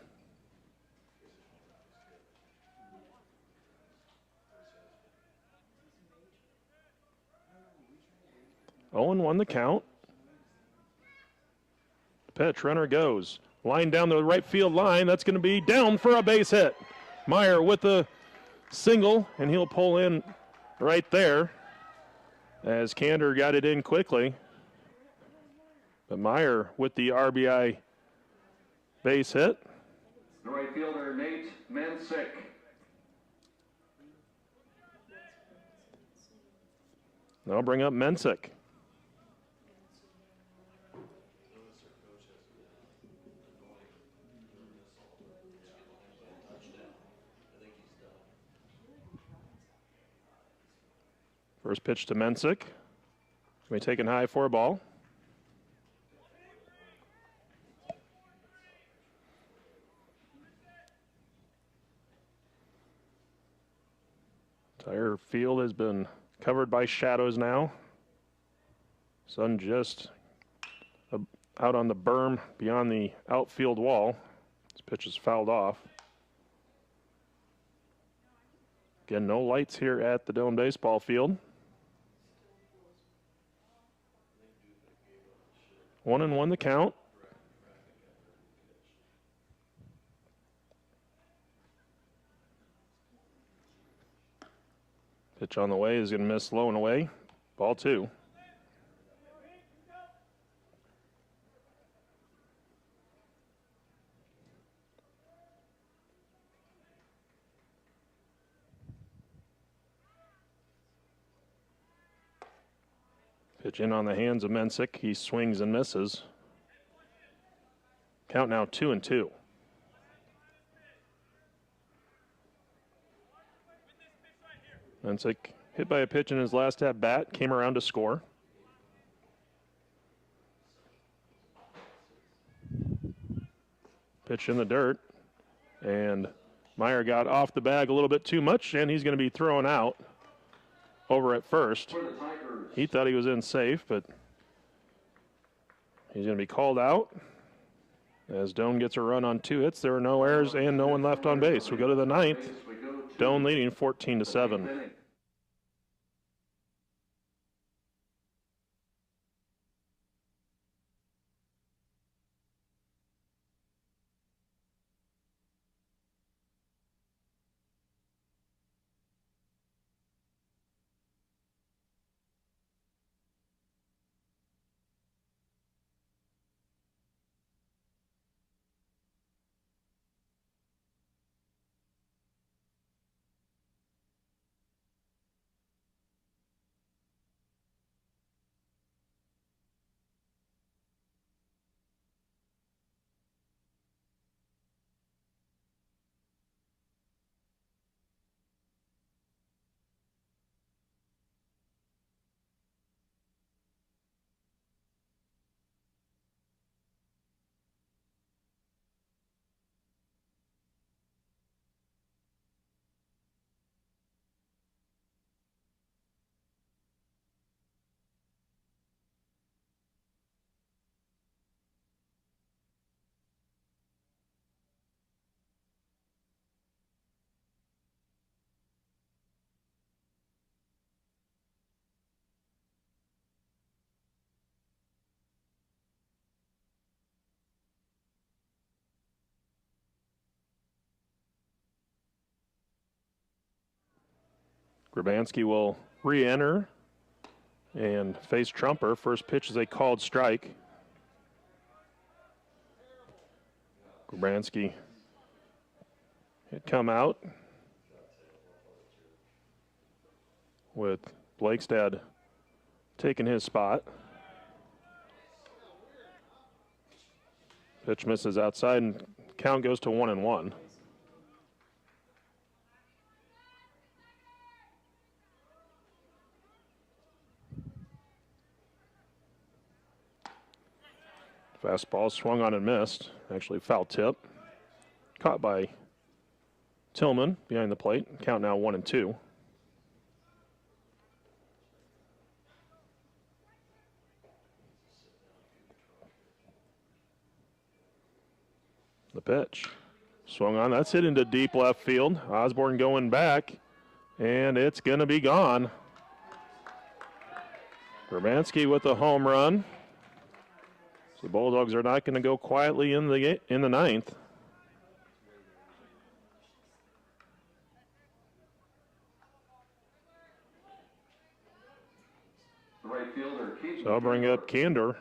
Speaker 1: Owen won the count. Pitch, runner goes. Line down the right field line. That's going to be down for a base hit. Meyer with the single, and he'll pull in right there as Kander got it in quickly. But Meyer with the RBI base hit.
Speaker 2: The right fielder, Nate Mansick.
Speaker 1: They'll bring up Mensick. First pitch to Mensick. Going to be taken high for a ball. Entire field has been covered by shadows now. Sun just out on the berm beyond the outfield wall. This pitch is fouled off. Again, no lights here at the Dome baseball field. 1-1 the count. Pitch on the way is going to miss low and away. Ball 2. Pitch in on the hands of Mensick. He swings and misses. Count now 2-2. Mensick hit by a pitch in his last at bat, came around to score. Pitch in the dirt, and Meyer got off the bag a little bit too much, and he's going to be thrown out over at first. He thought he was in safe, but he's going to be called out as Doane gets a run on 2 hits. There are no errors and no one left on base. We go to the 9th. Doane leading 14-7. Grabanski will re-enter and face Trumper. First pitch is a called strike. Grabanski had come out with Blakestad taking his spot. Pitch misses outside and count goes to 1-1. Fastball swung on and missed. Actually foul tip. Caught by Tillman behind the plate. Count now 1-2. The pitch. Swung on. That's hit into deep left field. Osborne going back. And it's going to be gone. Grabanski with a home run. The Bulldogs are not going to go quietly in the 9th. So I'll bring up Candor.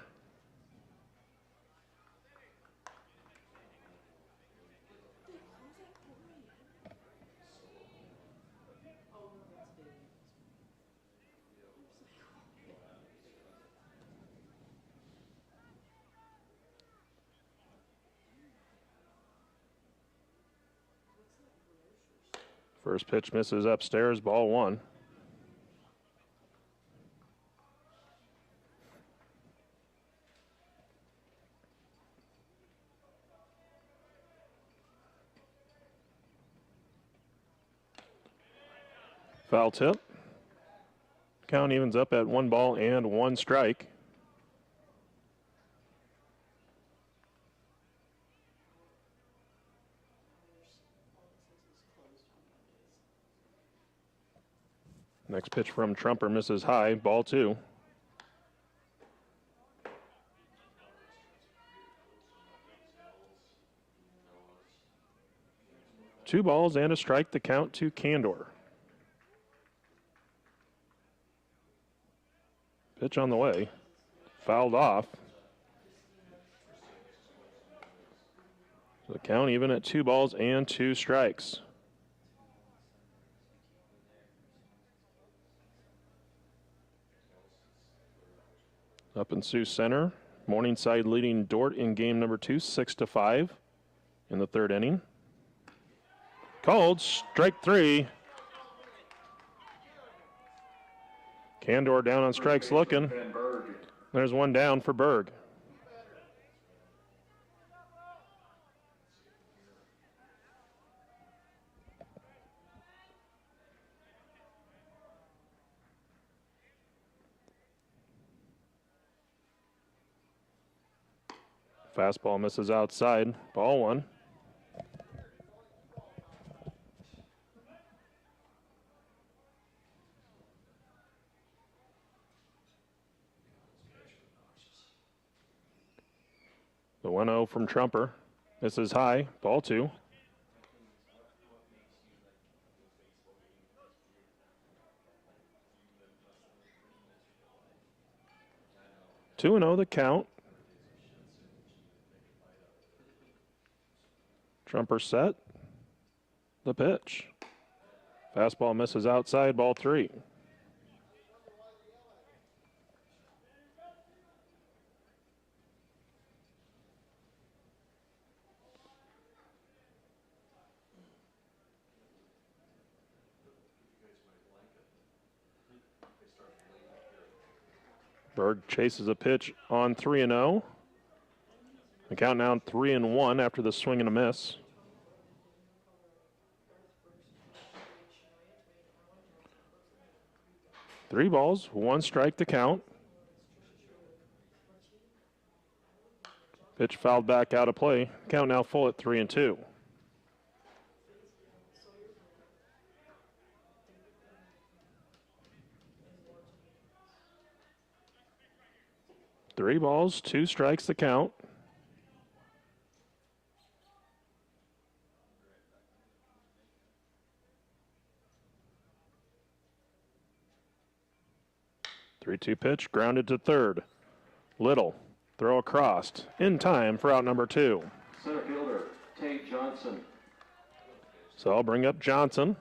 Speaker 1: First pitch misses upstairs, ball 1. Foul tip. Count evens up at 1 ball and 1 strike. Next pitch from Trumper misses high, ball 2. Two balls and a strike, the count to Candor. Pitch on the way, fouled off. So the count even at 2 balls and 2 strikes. Up in Sioux Center, Morningside leading Dort in game number 2, 6-5 in the third inning. Called strike 3. Candor down on strikes looking. There's one down for Berg. Fastball misses outside. Ball 1. The 1-0 from Trumper. This is high. Ball 2. Two and 0 the count. Trumper set. The pitch. Fastball misses outside. Ball 3. Berg chases a pitch on 3-0. The count now 3-1 after the swing and a miss. Three balls, 1 strike to count. Pitch fouled back out of play. Count now full at 3-2. Three balls, 2 strikes to count. Three-two pitch, grounded to third. Little, throw across, in time for out number 2.
Speaker 2: Center fielder, Tate Johnson.
Speaker 1: So I'll bring up Johnson.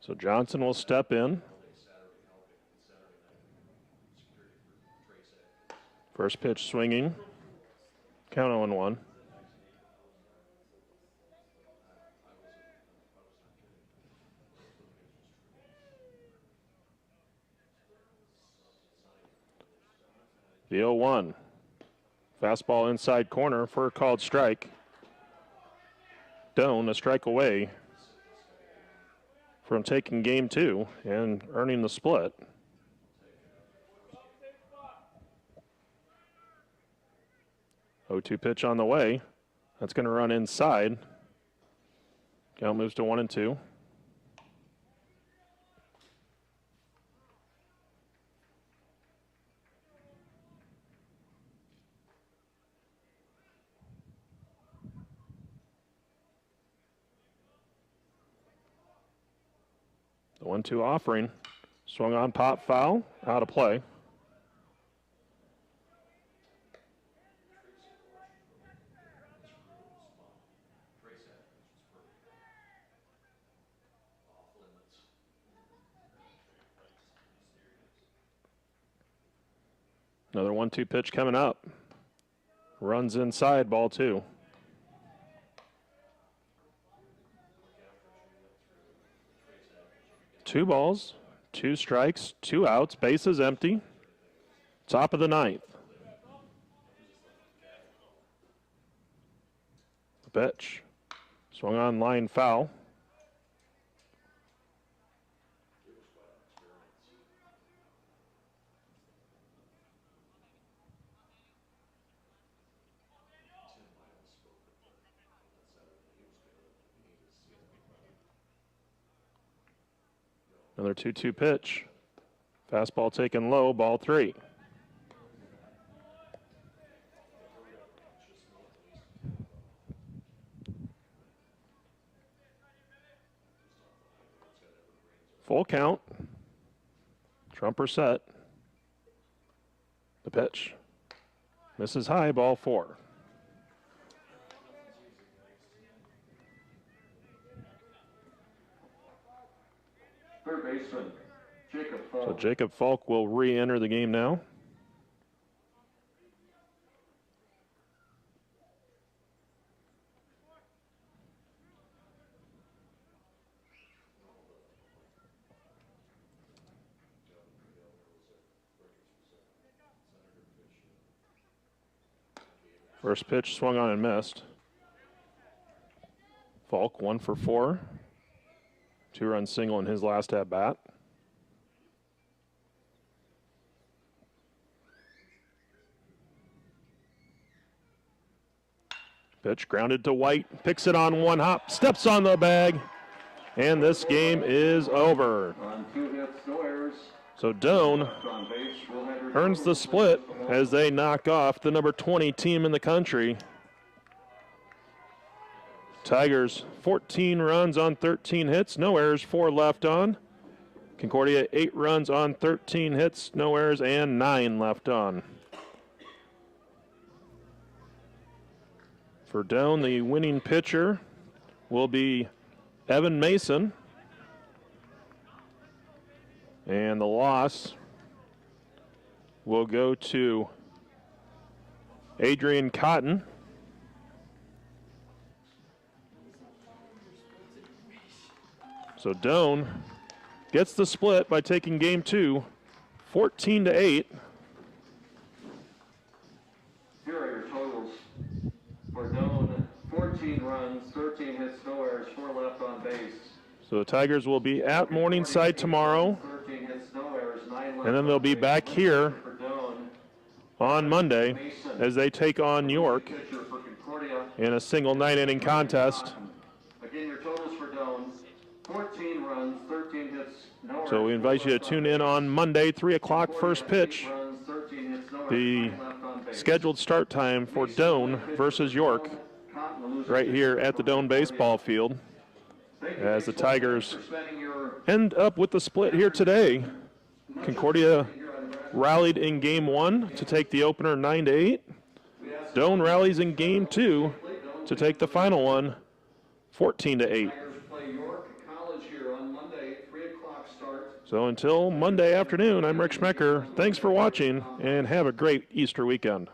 Speaker 1: So Johnson will step in. First pitch swinging. Count 0-1. The 0-1. Fastball inside corner for a called strike. Doan a strike away from taking game 2 and earning the split. Oh, 2 pitch on the way. That's going to run inside. Count moves to 1-2. The 1-2 offering. Swung on, pop foul, out of play. Another 1-2 pitch coming up. Runs inside, ball 2. Two balls, 2 strikes, 2 outs, bases empty. Top of the 9th. The pitch. Swung on, line foul. Another 2-2 pitch. Fastball taken low, ball 3. Full count. Trumper set. The pitch. Misses high, ball 4.
Speaker 2: Third baseman, Jacob Falk.
Speaker 1: So Jacob Falk will re-enter the game now. First pitch swung on and missed. Falk 1 for 4. 2-run single in his last at bat. Pitch grounded to White, picks it on one hop, steps on the bag, and this game is over.
Speaker 2: On 2 hits, no errors.
Speaker 1: So Doane
Speaker 2: On base, we'll have
Speaker 1: earns the split as they knock off the number 20 team in the country. Tigers 14 runs on 13 hits, no errors, 4 left on. Concordia 8 runs on 13 hits, no errors, and 9 left on. For Doane, the winning pitcher will be Evan Mason. And the loss will go to Adrian Cotton. So Doane gets the split by taking game 2, 14-8.
Speaker 2: Here are your totals. For Doane, 14 runs, 13 hits, no errors, 4 left on base.
Speaker 1: So the Tigers will be at Morningside tomorrow,
Speaker 2: 13 hits, no errors, 9 left
Speaker 1: and then they'll be back here
Speaker 2: for Doane.
Speaker 1: on Monday as they take on York
Speaker 2: Pitcher for Concordia.
Speaker 1: in a single 9-inning contest.
Speaker 2: Again, your totals for Doane, 14 runs, 13 hits, no errors.
Speaker 1: So we invite you to tune in on Monday, 3 o'clock, first pitch.
Speaker 2: Runs, 13 hits, no errors,
Speaker 1: The
Speaker 2: 9 left on base.
Speaker 1: scheduled start time for Doane versus York right here at the Doane baseball field as the Tigers end up with the split here today. Concordia rallied in game 1 to take the opener 9-8. Doane rallies in game 2 to take the final one 14-8.
Speaker 2: Play York College here on Monday, 3 o'clock start.
Speaker 1: So until Monday afternoon, I'm Rick Schmecker. Thanks for watching and have a great Easter weekend.